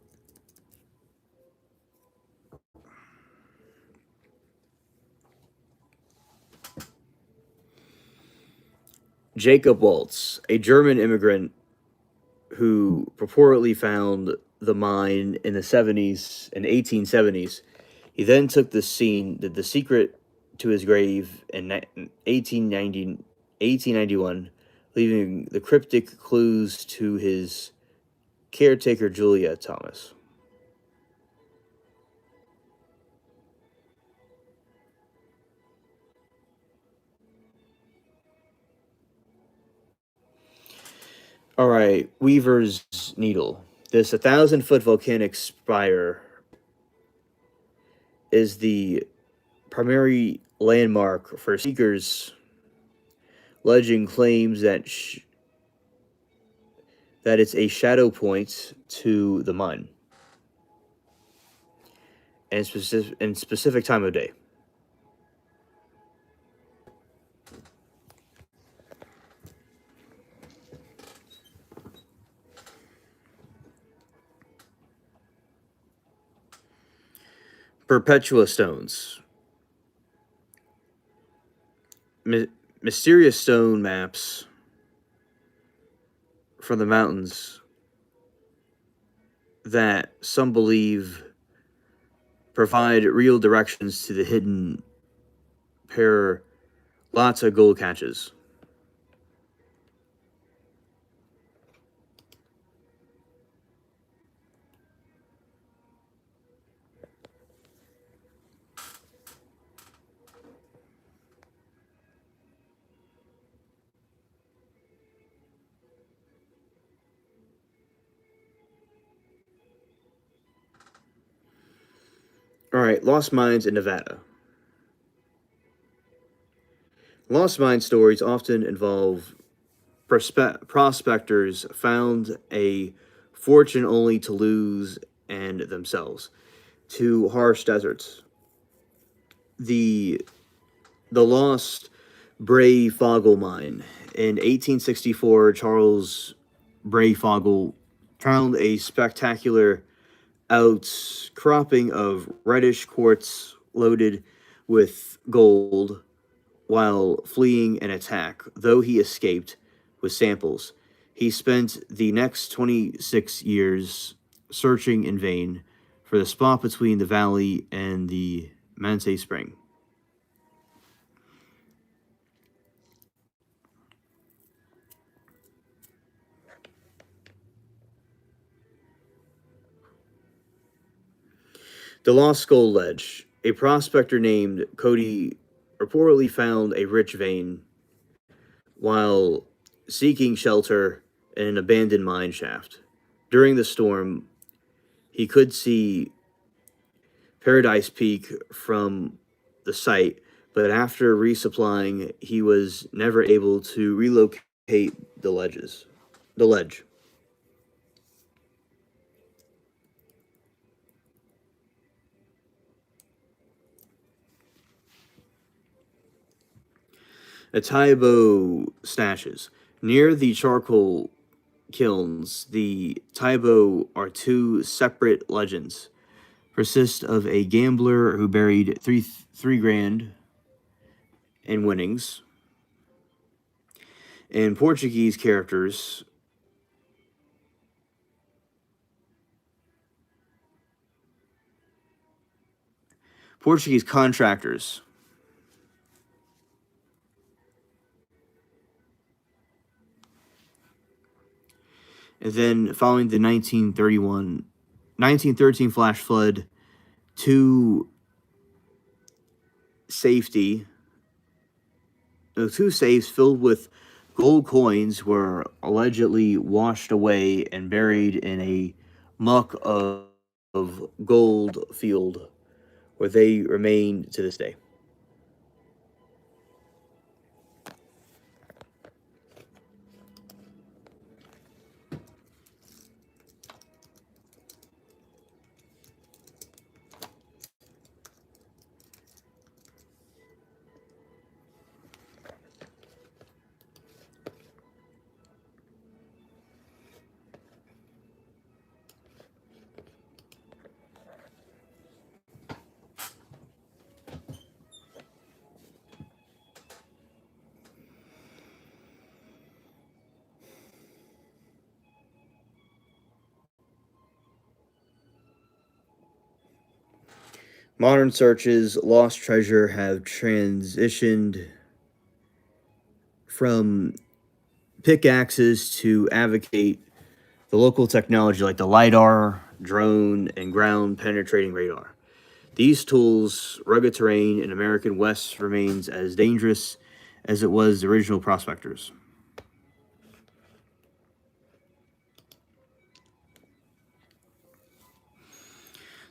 Jacob Waltz, a German immigrant who purportedly found the mine in the 70s and 1870s, he then took the scene, the secret to his grave in 1891, leaving the cryptic clues to his caretaker, Julia Thomas. All right, Weaver's Needle. This 1,000-foot volcanic spire is the primary landmark for seekers. Legend claims that it's a shadow point to the mine and specific time of day. Perpetua stones. My- Mysterious stone maps from the mountains that some believe provide real directions to the hidden Paralata gold catches. All right, lost mines in Nevada. Lost mine stories often involve prospectors found a fortune only to lose and themselves to harsh deserts. The the lost Breyfogle mine in 1864, Charles Breyfogle found a spectacular outcropping of reddish quartz loaded with gold while fleeing an attack. Though he escaped with samples, he spent the next 26 years searching in vain for the spot between the valley and the Mante Spring. The Lost Skull Ledge. A prospector named Cody reportedly found a rich vein while seeking shelter in an abandoned mine shaft. During the storm, he could see Paradise Peak from the site, but after resupplying, he was never able to relocate the ledges. The ledge. Taibo stashes. Near the charcoal kilns, the Taibo are two separate legends. Persist of a gambler who buried three grand in winnings, and Portuguese contractors. And then following the 1913 flash flood, two safety, two safes filled with gold coins were allegedly washed away and buried in a muck of gold field where they remain to this day. Modern searches, lost treasure have transitioned from pickaxes to advocate the local technology like the LiDAR, drone, and ground penetrating radar. These tools, rugged terrain in American West remains as dangerous as it was the original prospectors.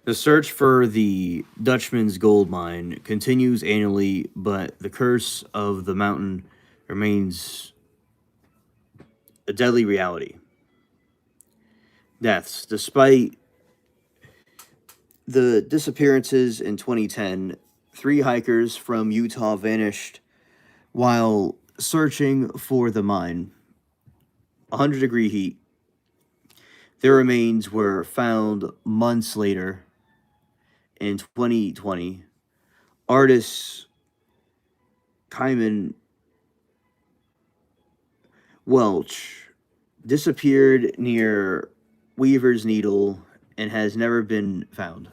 The search for the Dutchman's gold mine continues annually, but the curse of the mountain remains a deadly reality. Deaths. Despite the disappearances in 2010, three hikers from Utah vanished while searching for the mine. 100-degree heat. Their remains were found months later in 2020. Artist Kyman Welch disappeared near Weaver's Needle and has never been found.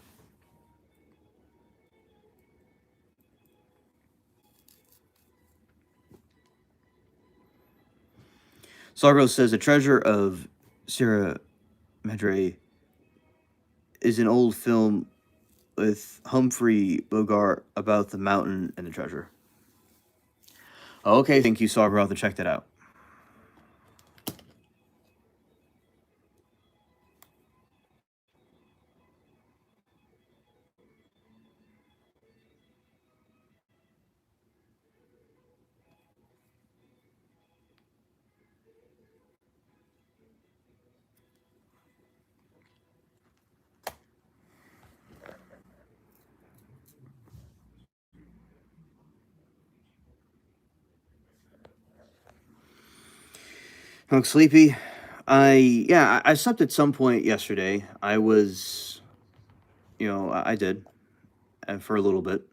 Sargo says the treasure of Sierra Madre is an old film with Humphrey Bogart about the mountain and the treasure. Okay, thank you, Sargo. I'll have to check that out. I'm sleepy. I slept at some point yesterday. I was, I did for a little bit,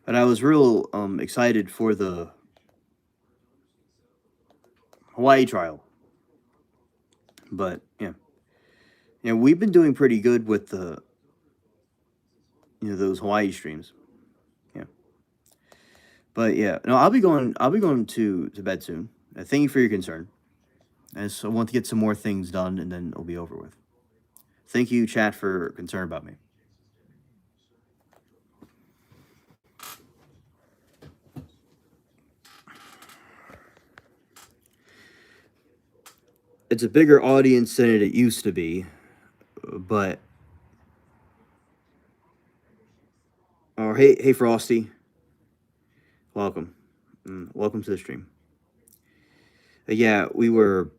but I was real excited for the Hawaii trial. But we've been doing pretty good with the those Hawaii streams. Yeah, but yeah, no, I'll be going to bed soon. Thank you for your concern. I want to get some more things done, and then it'll be over with. Thank you, chat, for concern about me. It's a bigger audience than it used to be, but oh, hey, Frosty, welcome, welcome to the stream. Yeah, we were.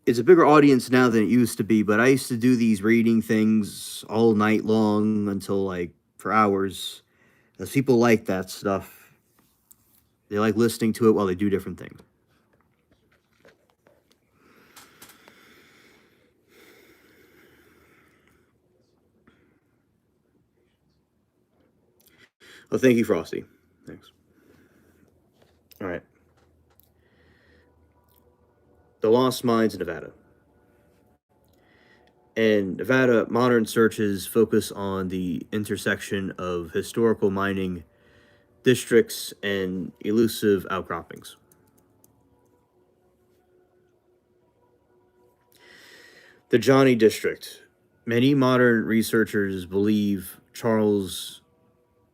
It's a bigger audience now than it used to be, but I used to do these reading things all night long until like for hours. As people like that stuff, they like listening to it while they do different things. Oh, thank you, Frosty. Thanks. All right. The Lost Mines of Nevada. In Nevada, modern searches focus on the intersection of historical mining districts and elusive outcroppings. The Johnny District. Many modern researchers believe Charles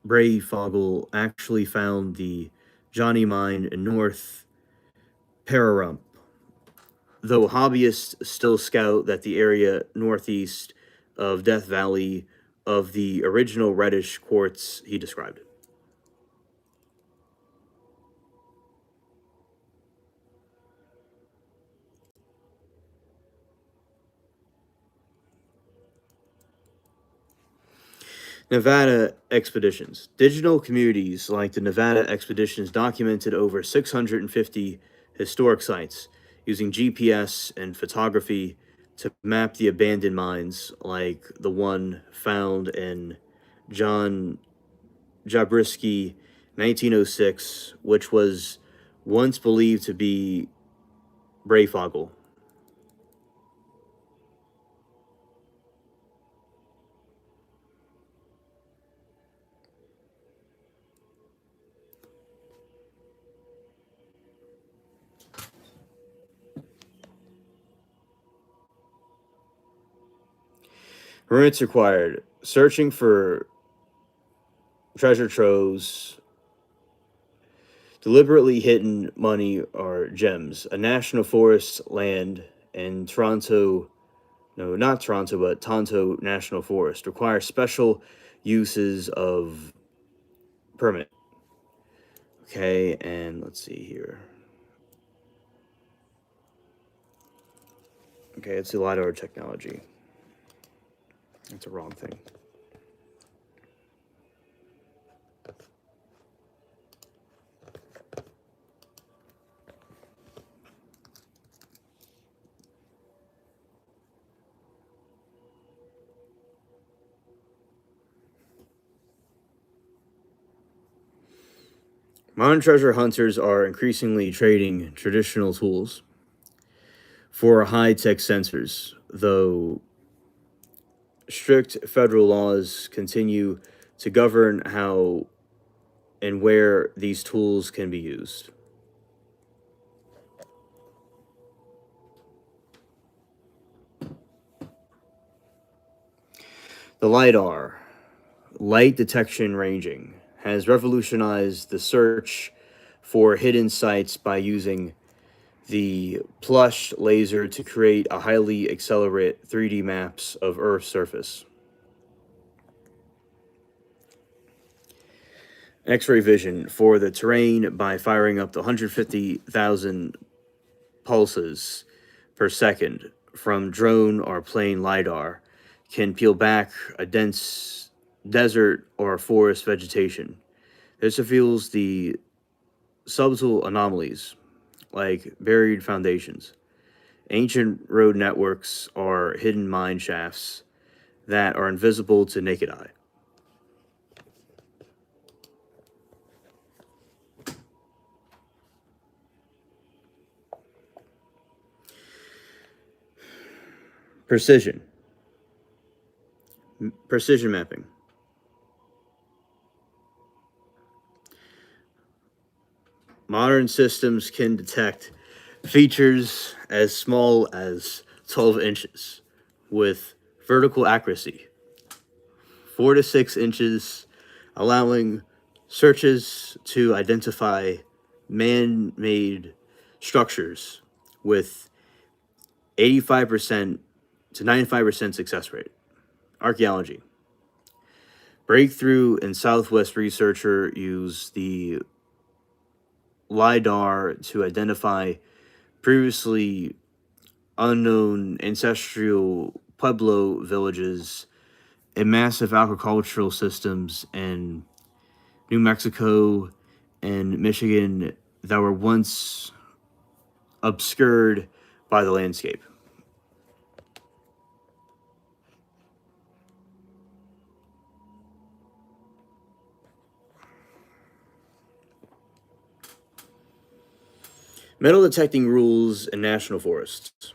Breyfogle actually found the Johnny Mine in North Pararump, though hobbyists still scout that the area northeast of Death Valley of the original reddish quartz he described. Nevada expeditions. Digital communities like the Nevada expeditions documented over 650 historic sites using GPS and photography to map the abandoned mines, like the one found in John Jabriskie 1906, which was once believed to be Breyfogle. Permits required. Searching for treasure troves, deliberately hidden money, or gems. A national forest land in Toronto, no, not Toronto, but Tonto National Forest requires special uses of permit. Okay, and let's see here. Okay, it's the LiDAR technology. That's a wrong thing. Modern treasure hunters are increasingly trading traditional tools for high tech sensors, though strict federal laws continue to govern how and where these tools can be used. The LiDAR, light detection ranging, has revolutionized the search for hidden sites by using the plush laser to create a highly accelerate 3D maps of Earth's surface. X-ray vision for the terrain by firing up to 150,000 pulses per second from drone or plane LiDAR can peel back a dense desert or forest vegetation. This reveals the subtle anomalies like buried foundations. Ancient road networks are hidden mine shafts that are invisible to naked eye. Precision. Precision mapping. Modern systems can detect features as small as 12 inches with vertical accuracy, 4 to 6 inches, allowing searches to identify man made structures with 85% to 95% success rate. Archaeology. Breakthrough and Southwest researcher use the LIDAR to identify previously unknown ancestral Pueblo villages and massive agricultural systems in New Mexico and Michigan that were once obscured by the landscape. Metal detecting rules in national forests.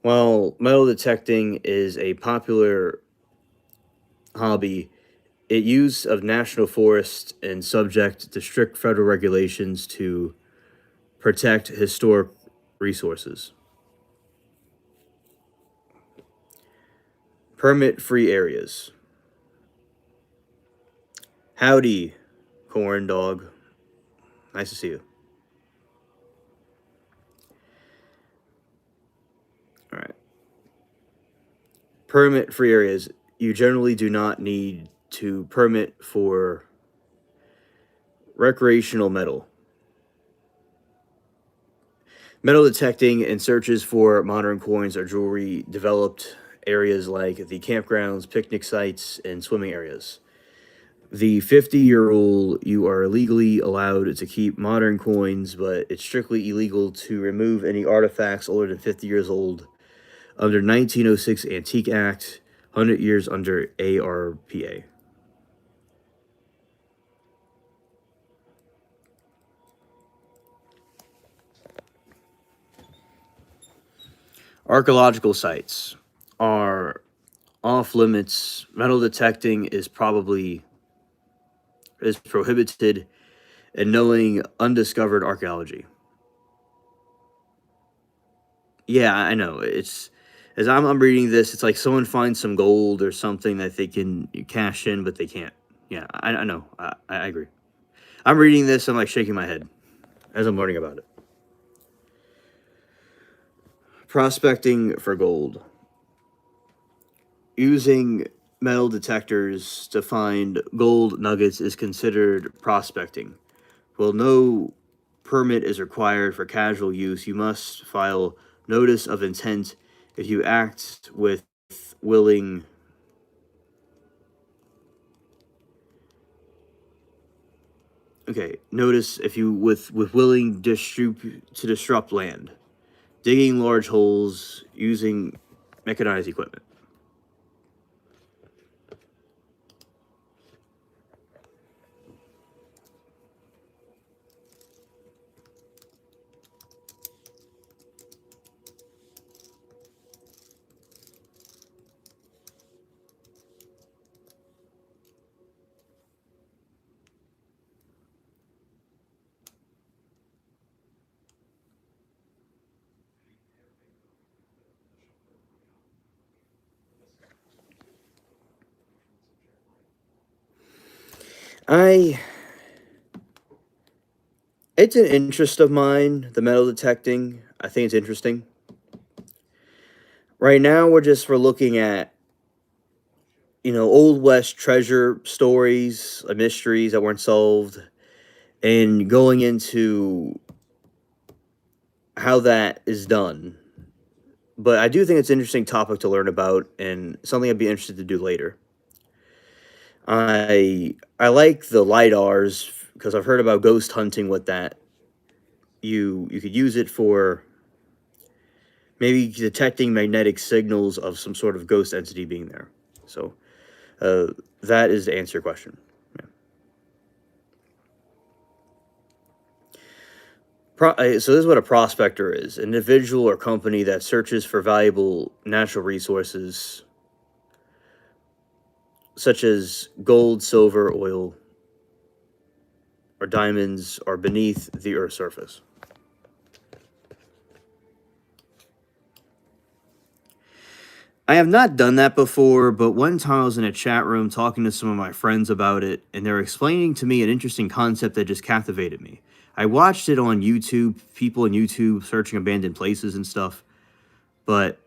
While metal detecting is a popular hobby, its use of national forests and subject to strict federal regulations to protect historic resources. Permit free areas. Howdy, corn dog. Nice to see you. All right. Permit free areas. You generally do not need to permit for recreational metal. Metal detecting and searches for modern coins or jewelry developed areas like the campgrounds, picnic sites, and swimming areas. The 50-year rule, you are legally allowed to keep modern coins, but it's strictly illegal to remove any artifacts older than 50 years old under 1906 Antique Act, 100 years under ARPA. Archaeological sites are off limits. Metal detecting is prohibited, and knowing undiscovered archaeology. Yeah, I know. It's as I'm reading this, it's like someone finds some gold or something that they can cash in, but they can't. Yeah, I know. I agree. I'm reading this. I'm like shaking my head as I'm learning about it. Prospecting for gold. Using metal detectors to find gold nuggets is considered prospecting. Well, no permit is required for casual use. You must file notice of intent if you act with willing. Okay, notice if you with willing to disrupt land, digging large holes using mechanized equipment. I It's an interest of mine, the metal detecting. I think it's interesting. Right now, we're looking at old west treasure stories, mysteries that weren't solved, and going into how that is done. But I do think it's an interesting topic to learn about and something I'd be interested to do later. I like the lidars because I've heard about ghost hunting with that. You could use it for maybe detecting magnetic signals of some sort of ghost entity being there. So uh, that is to answer your question. Yeah. So this is what a prospector is: an individual or company that searches for valuable natural resources such as gold, silver, oil, or diamonds are beneath the Earth's surface. I have not done that before, but one time I was in a chat room talking to some of my friends about it, and they were explaining to me an interesting concept that just captivated me. I watched it on YouTube, people on YouTube searching abandoned places and stuff, but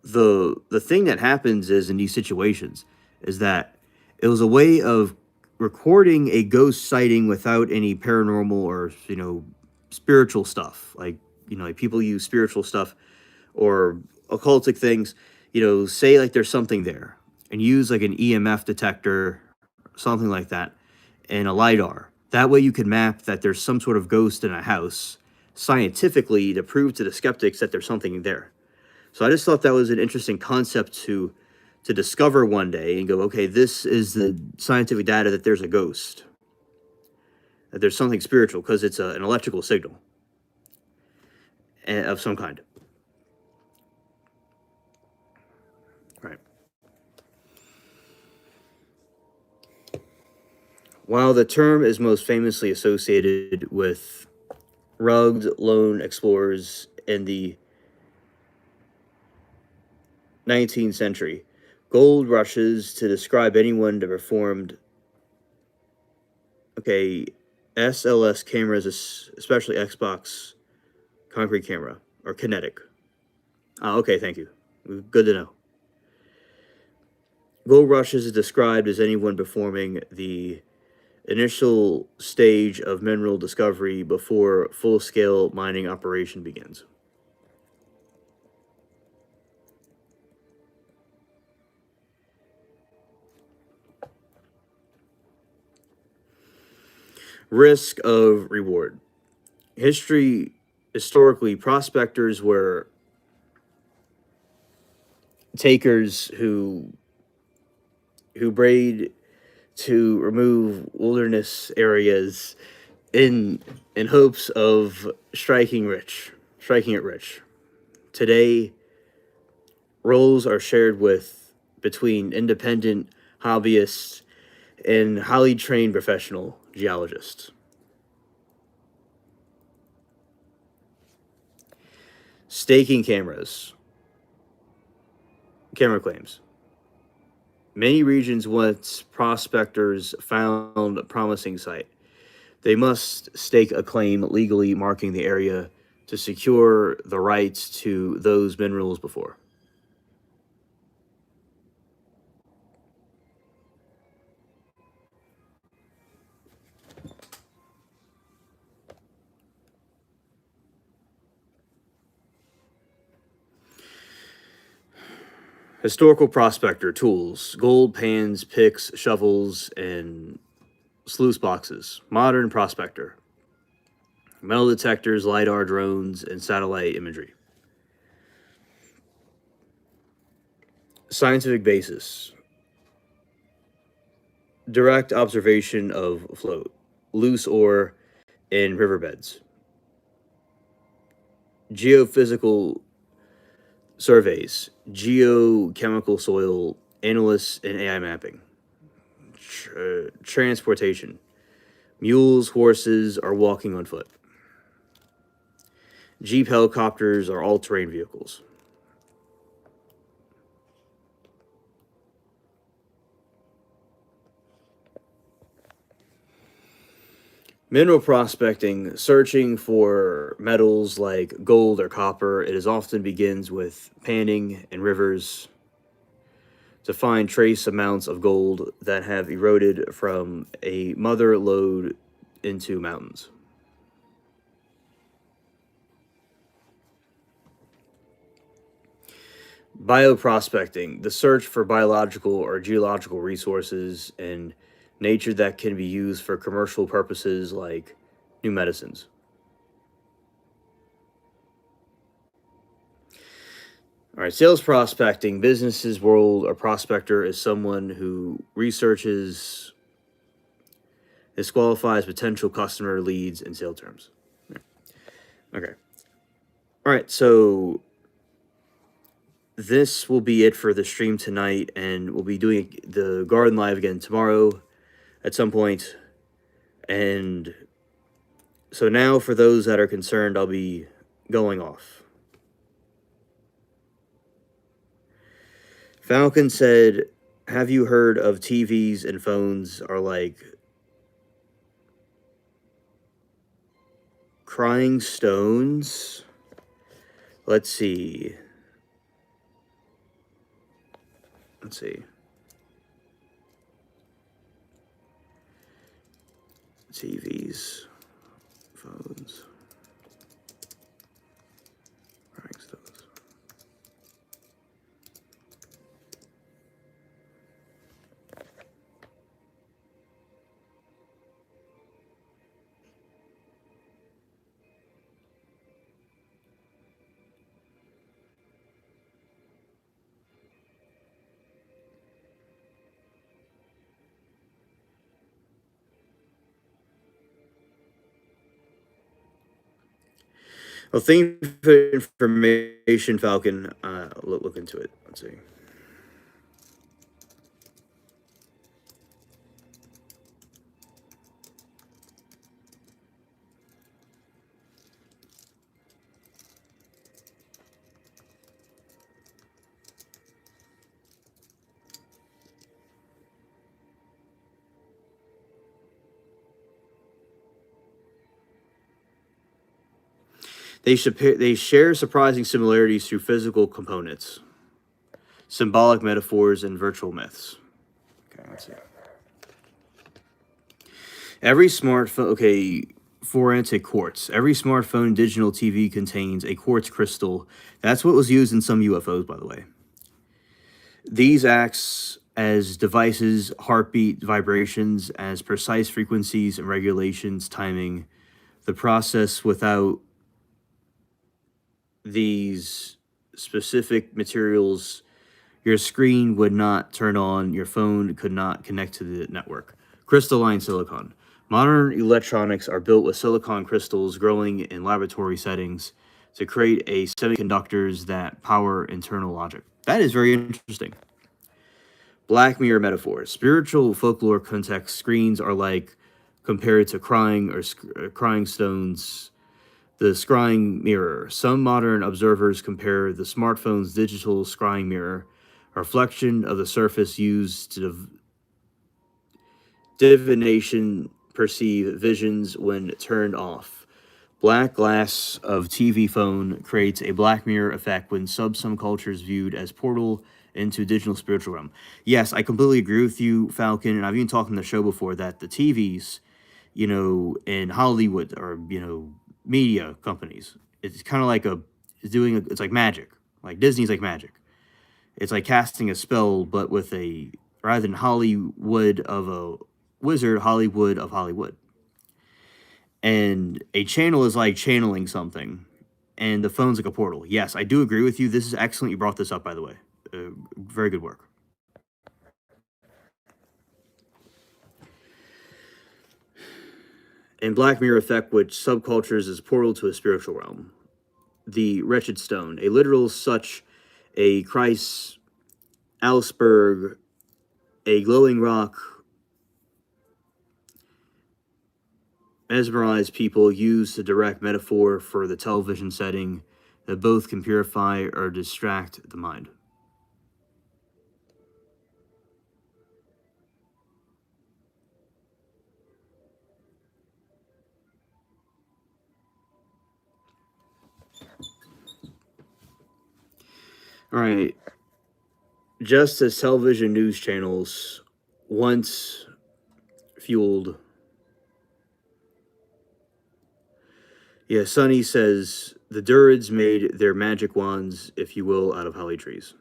the thing that happens is in these situations is that it was a way of recording a ghost sighting without any paranormal or spiritual stuff. Like like people use spiritual stuff or occultic things, say like there's something there and use like an EMF detector, something like that, and a LiDAR. That way you can map that there's some sort of ghost in a house scientifically to prove to the skeptics that there's something there. So I just thought that was an interesting concept to discover one day and go, okay, this is the scientific data that there's a ghost, that there's something spiritual because it's an electrical signal of some kind. Right. While the term is most famously associated with rugged lone explorers in the 19th century, gold rushes to describe anyone that performed okay SLS cameras, especially Xbox concrete camera or kinetic. Okay, thank you. Good to know. Gold rushes is described as anyone performing the initial stage of mineral discovery before full scale mining operation begins. Risk of reward. Historically, prospectors were takers who braid to remove wilderness areas in hopes of striking it rich. Today, roles are shared with between independent hobbyists and highly trained professional geologists. Staking camera claims. Many regions once prospectors found a promising site. They must stake a claim legally marking the area to secure the rights to those minerals before. Historical prospector tools: gold pans, picks, shovels, and sluice boxes. Modern prospector: metal detectors, LiDAR drones, and satellite imagery. Scientific basis: direct observation of float, loose ore in riverbeds. Geophysical surveys, geochemical soil analysts, and AI mapping. Transportation: mules, horses, or walking on foot. Jeep helicopters are all terrain vehicles. Mineral prospecting, searching for metals like gold or copper, it is often begins with panning in rivers to find trace amounts of gold that have eroded from a mother lode into mountains. Bioprospecting, the search for biological or geological resources in nature that can be used for commercial purposes like new medicines. All right, sales prospecting, businesses world, a prospector is someone who researches, disqualifies potential customer leads in sales terms. Okay. All right, so this will be it for the stream tonight, and we'll be doing the garden live again tomorrow at some point. And so now, for those that are concerned, I'll be going off. Falcon said, have you heard of TVs and phones are like crying stones? Let's see. TVs, phones, crying stones. Well, thank you for information, Falcon. Look into it. Let's see. They share surprising similarities through physical components, symbolic metaphors, and virtual myths. Okay, let's see. Every smartphone, okay, forensic quartz. Every smartphone digital TV contains a quartz crystal. That's what was used in some UFOs, by the way. These acts as devices, heartbeat vibrations, as precise frequencies and regulations, timing. The process without these specific materials, your screen would not turn on, your phone could not connect to the network. Crystalline silicon. Modern electronics are built with silicon crystals growing in laboratory settings to create a semiconductors that power internal logic. That is very interesting. Black mirror metaphors. Spiritual folklore context screens are like compared to crying or crying stones. The scrying mirror. Some modern observers compare the smartphone's digital scrying mirror, a reflection of the surface used to divination perceive visions when turned off. Black glass of TV phone creates a black mirror effect when some cultures viewed as portal into digital spiritual realm. Yes, I completely agree with you, Falcon, and I've even talked on the show before that the TVs, in Hollywood or, media companies, it's kind of like it's like magic. Like Disney's like magic. It's like casting a spell, but with rather than Hollywood of a wizard, Hollywood of Hollywood. And a channel is like channeling something, and the phone's like a portal. Yes, I do agree with you. This is excellent. You brought this up, by the way. Very good work. And Black Mirror effect, which subcultures is portal to a spiritual realm. The wretched stone, a literal such a Christ Augsburg, a glowing rock, mesmerized people use the direct metaphor for the television setting that both can purify or distract the mind. All right. Just as television news channels once fueled. Yeah, Sonny says the Durids made their magic wands, if you will, out of holly trees.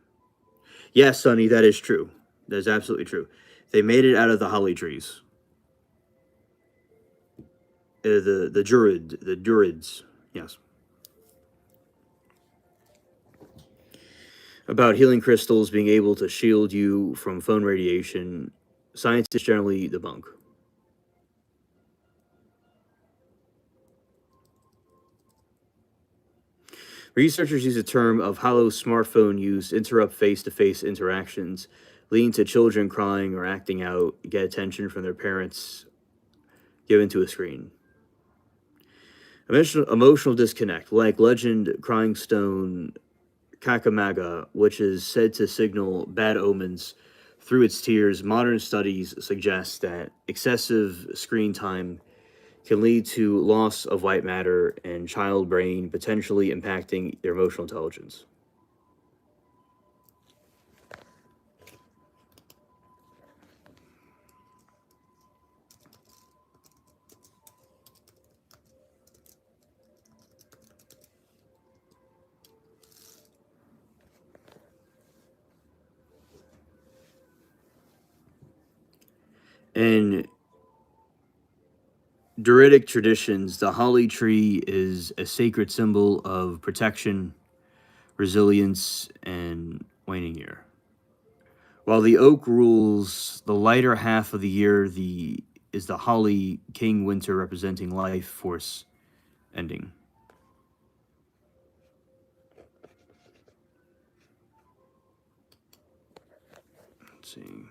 Yes, Sonny, that is true. That is absolutely true. They made it out of the holly trees. The Durids. Yes. About healing crystals being able to shield you from phone radiation, scientists generally debunk. Researchers use the term of hollow smartphone use to interrupt face to face interactions, leading to children crying or acting out, get attention from their parents given to a screen. Emotional disconnect, like legend Crying Stone Kakamaga, which is said to signal bad omens through its tears, modern studies suggest that excessive screen time can lead to loss of white matter in child brain, potentially impacting their emotional intelligence. In Druidic traditions, the holly tree is a sacred symbol of protection, resilience, and waning year. While the oak rules the lighter half of the year, the is the holly king winter representing life force ending. Let's see.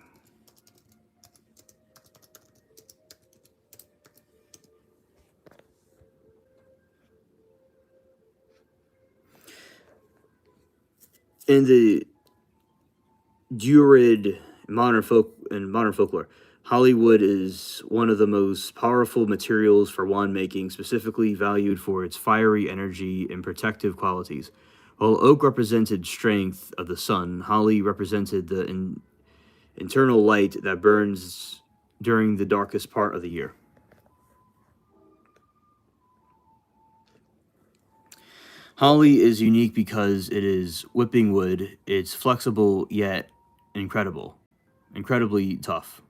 In the Druid modern folklore, Hollywood is one of the most powerful materials for wand making, specifically valued for its fiery energy and protective qualities. While oak represented strength of the sun, holly represented the internal light that burns during the darkest part of the year. Holly is unique because it is whipping wood. It's flexible yet incredibly tough.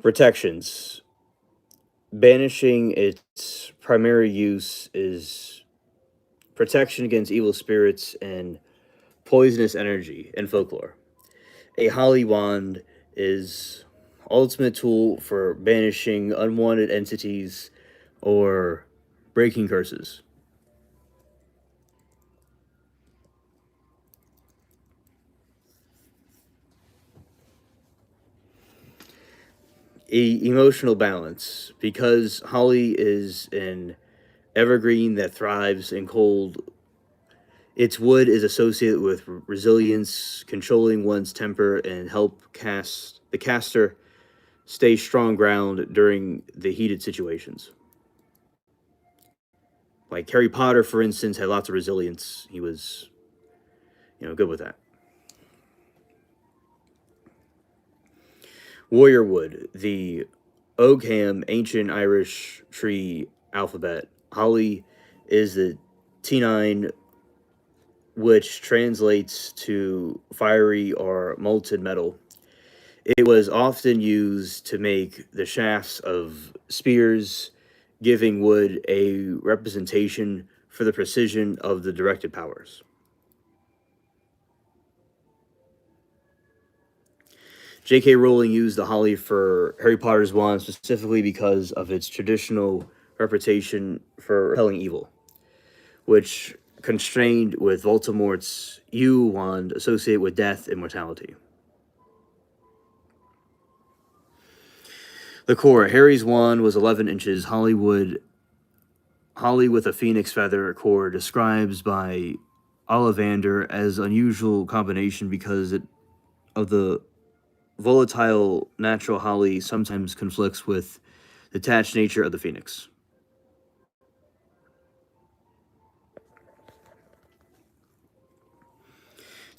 Protections. Banishing its primary use is protection against evil spirits and poisonous energy in folklore. A holly wand is ultimate tool for banishing unwanted entities or breaking curses. Emotional balance, because holly is an evergreen that thrives in cold. Its wood is associated with resilience, controlling one's temper, and help cast the caster stay strong ground during the heated situations. Like Harry Potter, for instance, had lots of resilience. He was, good with that. Warrior wood, the Ogham ancient Irish tree alphabet. Holly is the T9, which translates to fiery or molten metal. It was often used to make the shafts of spears, giving wood a representation for the precision of the directed powers. J.K. Rowling used the holly for Harry Potter's wand specifically because of its traditional reputation for repelling evil, which constrained with Voldemort's U wand associated with death and mortality. The core, Harry's wand was 11 inches. Holly with a phoenix feather core, describes by Ollivander as unusual combination because of the volatile natural holly sometimes conflicts with the detached nature of the phoenix.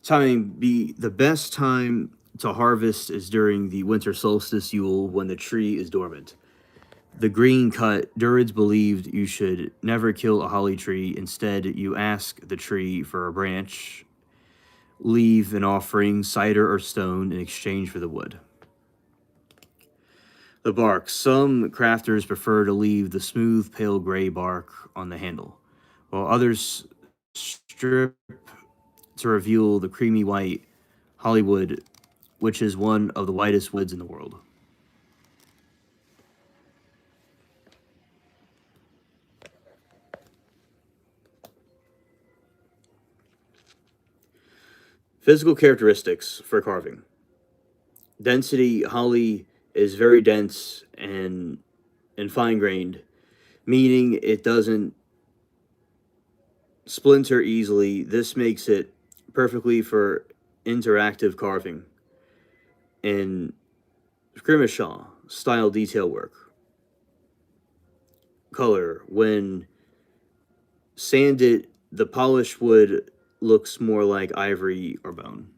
Timing, be the best time to harvest is during the winter solstice Yule when the tree is dormant. The green cut, Druids believed you should never kill a holly tree. Instead, you ask the tree for a branch, leave an offering, cider or stone, in exchange for the wood. The bark. Some crafters prefer to leave the smooth, pale gray bark on the handle, while others strip to reveal the creamy white Hollywood, which is one of the whitest woods in the world. Physical characteristics for carving. Density. Holly is very dense and fine grained, meaning it doesn't splinter easily. This makes it perfectly for interactive carving and Grimshaw style detail work. Color. When sanded, the polished wood looks more like ivory or bone.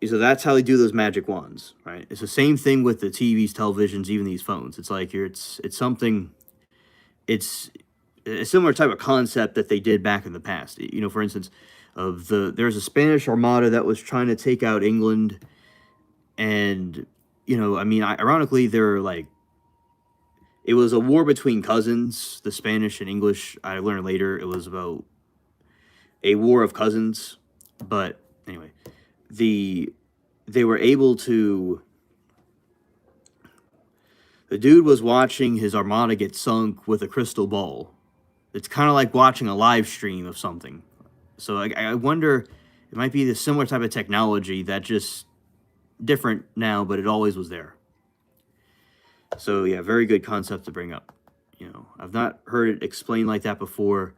So that's how they do those magic wands, right? It's the same thing with the TVs, televisions, even these phones. It's like it's something. It's a similar type of concept that they did back in the past. You know, for instance, there's a Spanish Armada that was trying to take out England, and I mean, ironically, they're like it was a war between cousins, the Spanish and English. I learned later it was about a war of cousins, but anyway, they were able to. The dude was watching his armada get sunk with a crystal ball. It's kind of like watching a live stream of something. So I wonder, it might be the similar type of technology that just different now, but it always was there. So yeah, very good concept to bring up. I've not heard it explained like that before,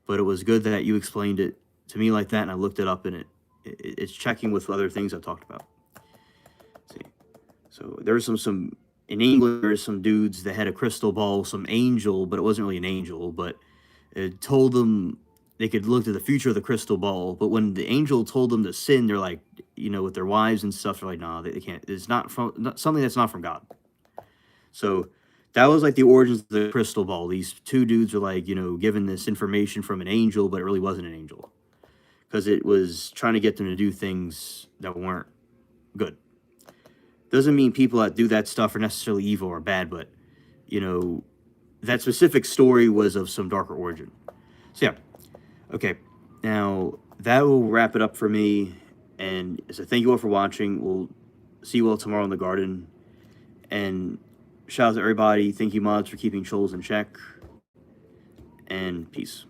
but it was good that you explained it to me like that, and I looked it up, and it's checking with other things I've talked about. Let's see, so there's some in England. There's some dudes that had a crystal ball, some angel, but it wasn't really an angel, but it told them they could look to the future of the crystal ball. But when the angel told them to sin, they're like, with their wives and stuff, they're like, nah, they can't. It's not something that's not from God. So that was like the origins of the crystal ball. These two dudes are like, given this information from an angel, but it really wasn't an angel because it was trying to get them to do things that weren't good. Doesn't mean people that do that stuff are necessarily evil or bad, but that specific story was of some darker origin. So yeah, okay. Now that will wrap it up for me. And so thank you all for watching. We'll see you all tomorrow in the garden. And shout out to everybody. Thank you, mods, for keeping trolls in check. And peace.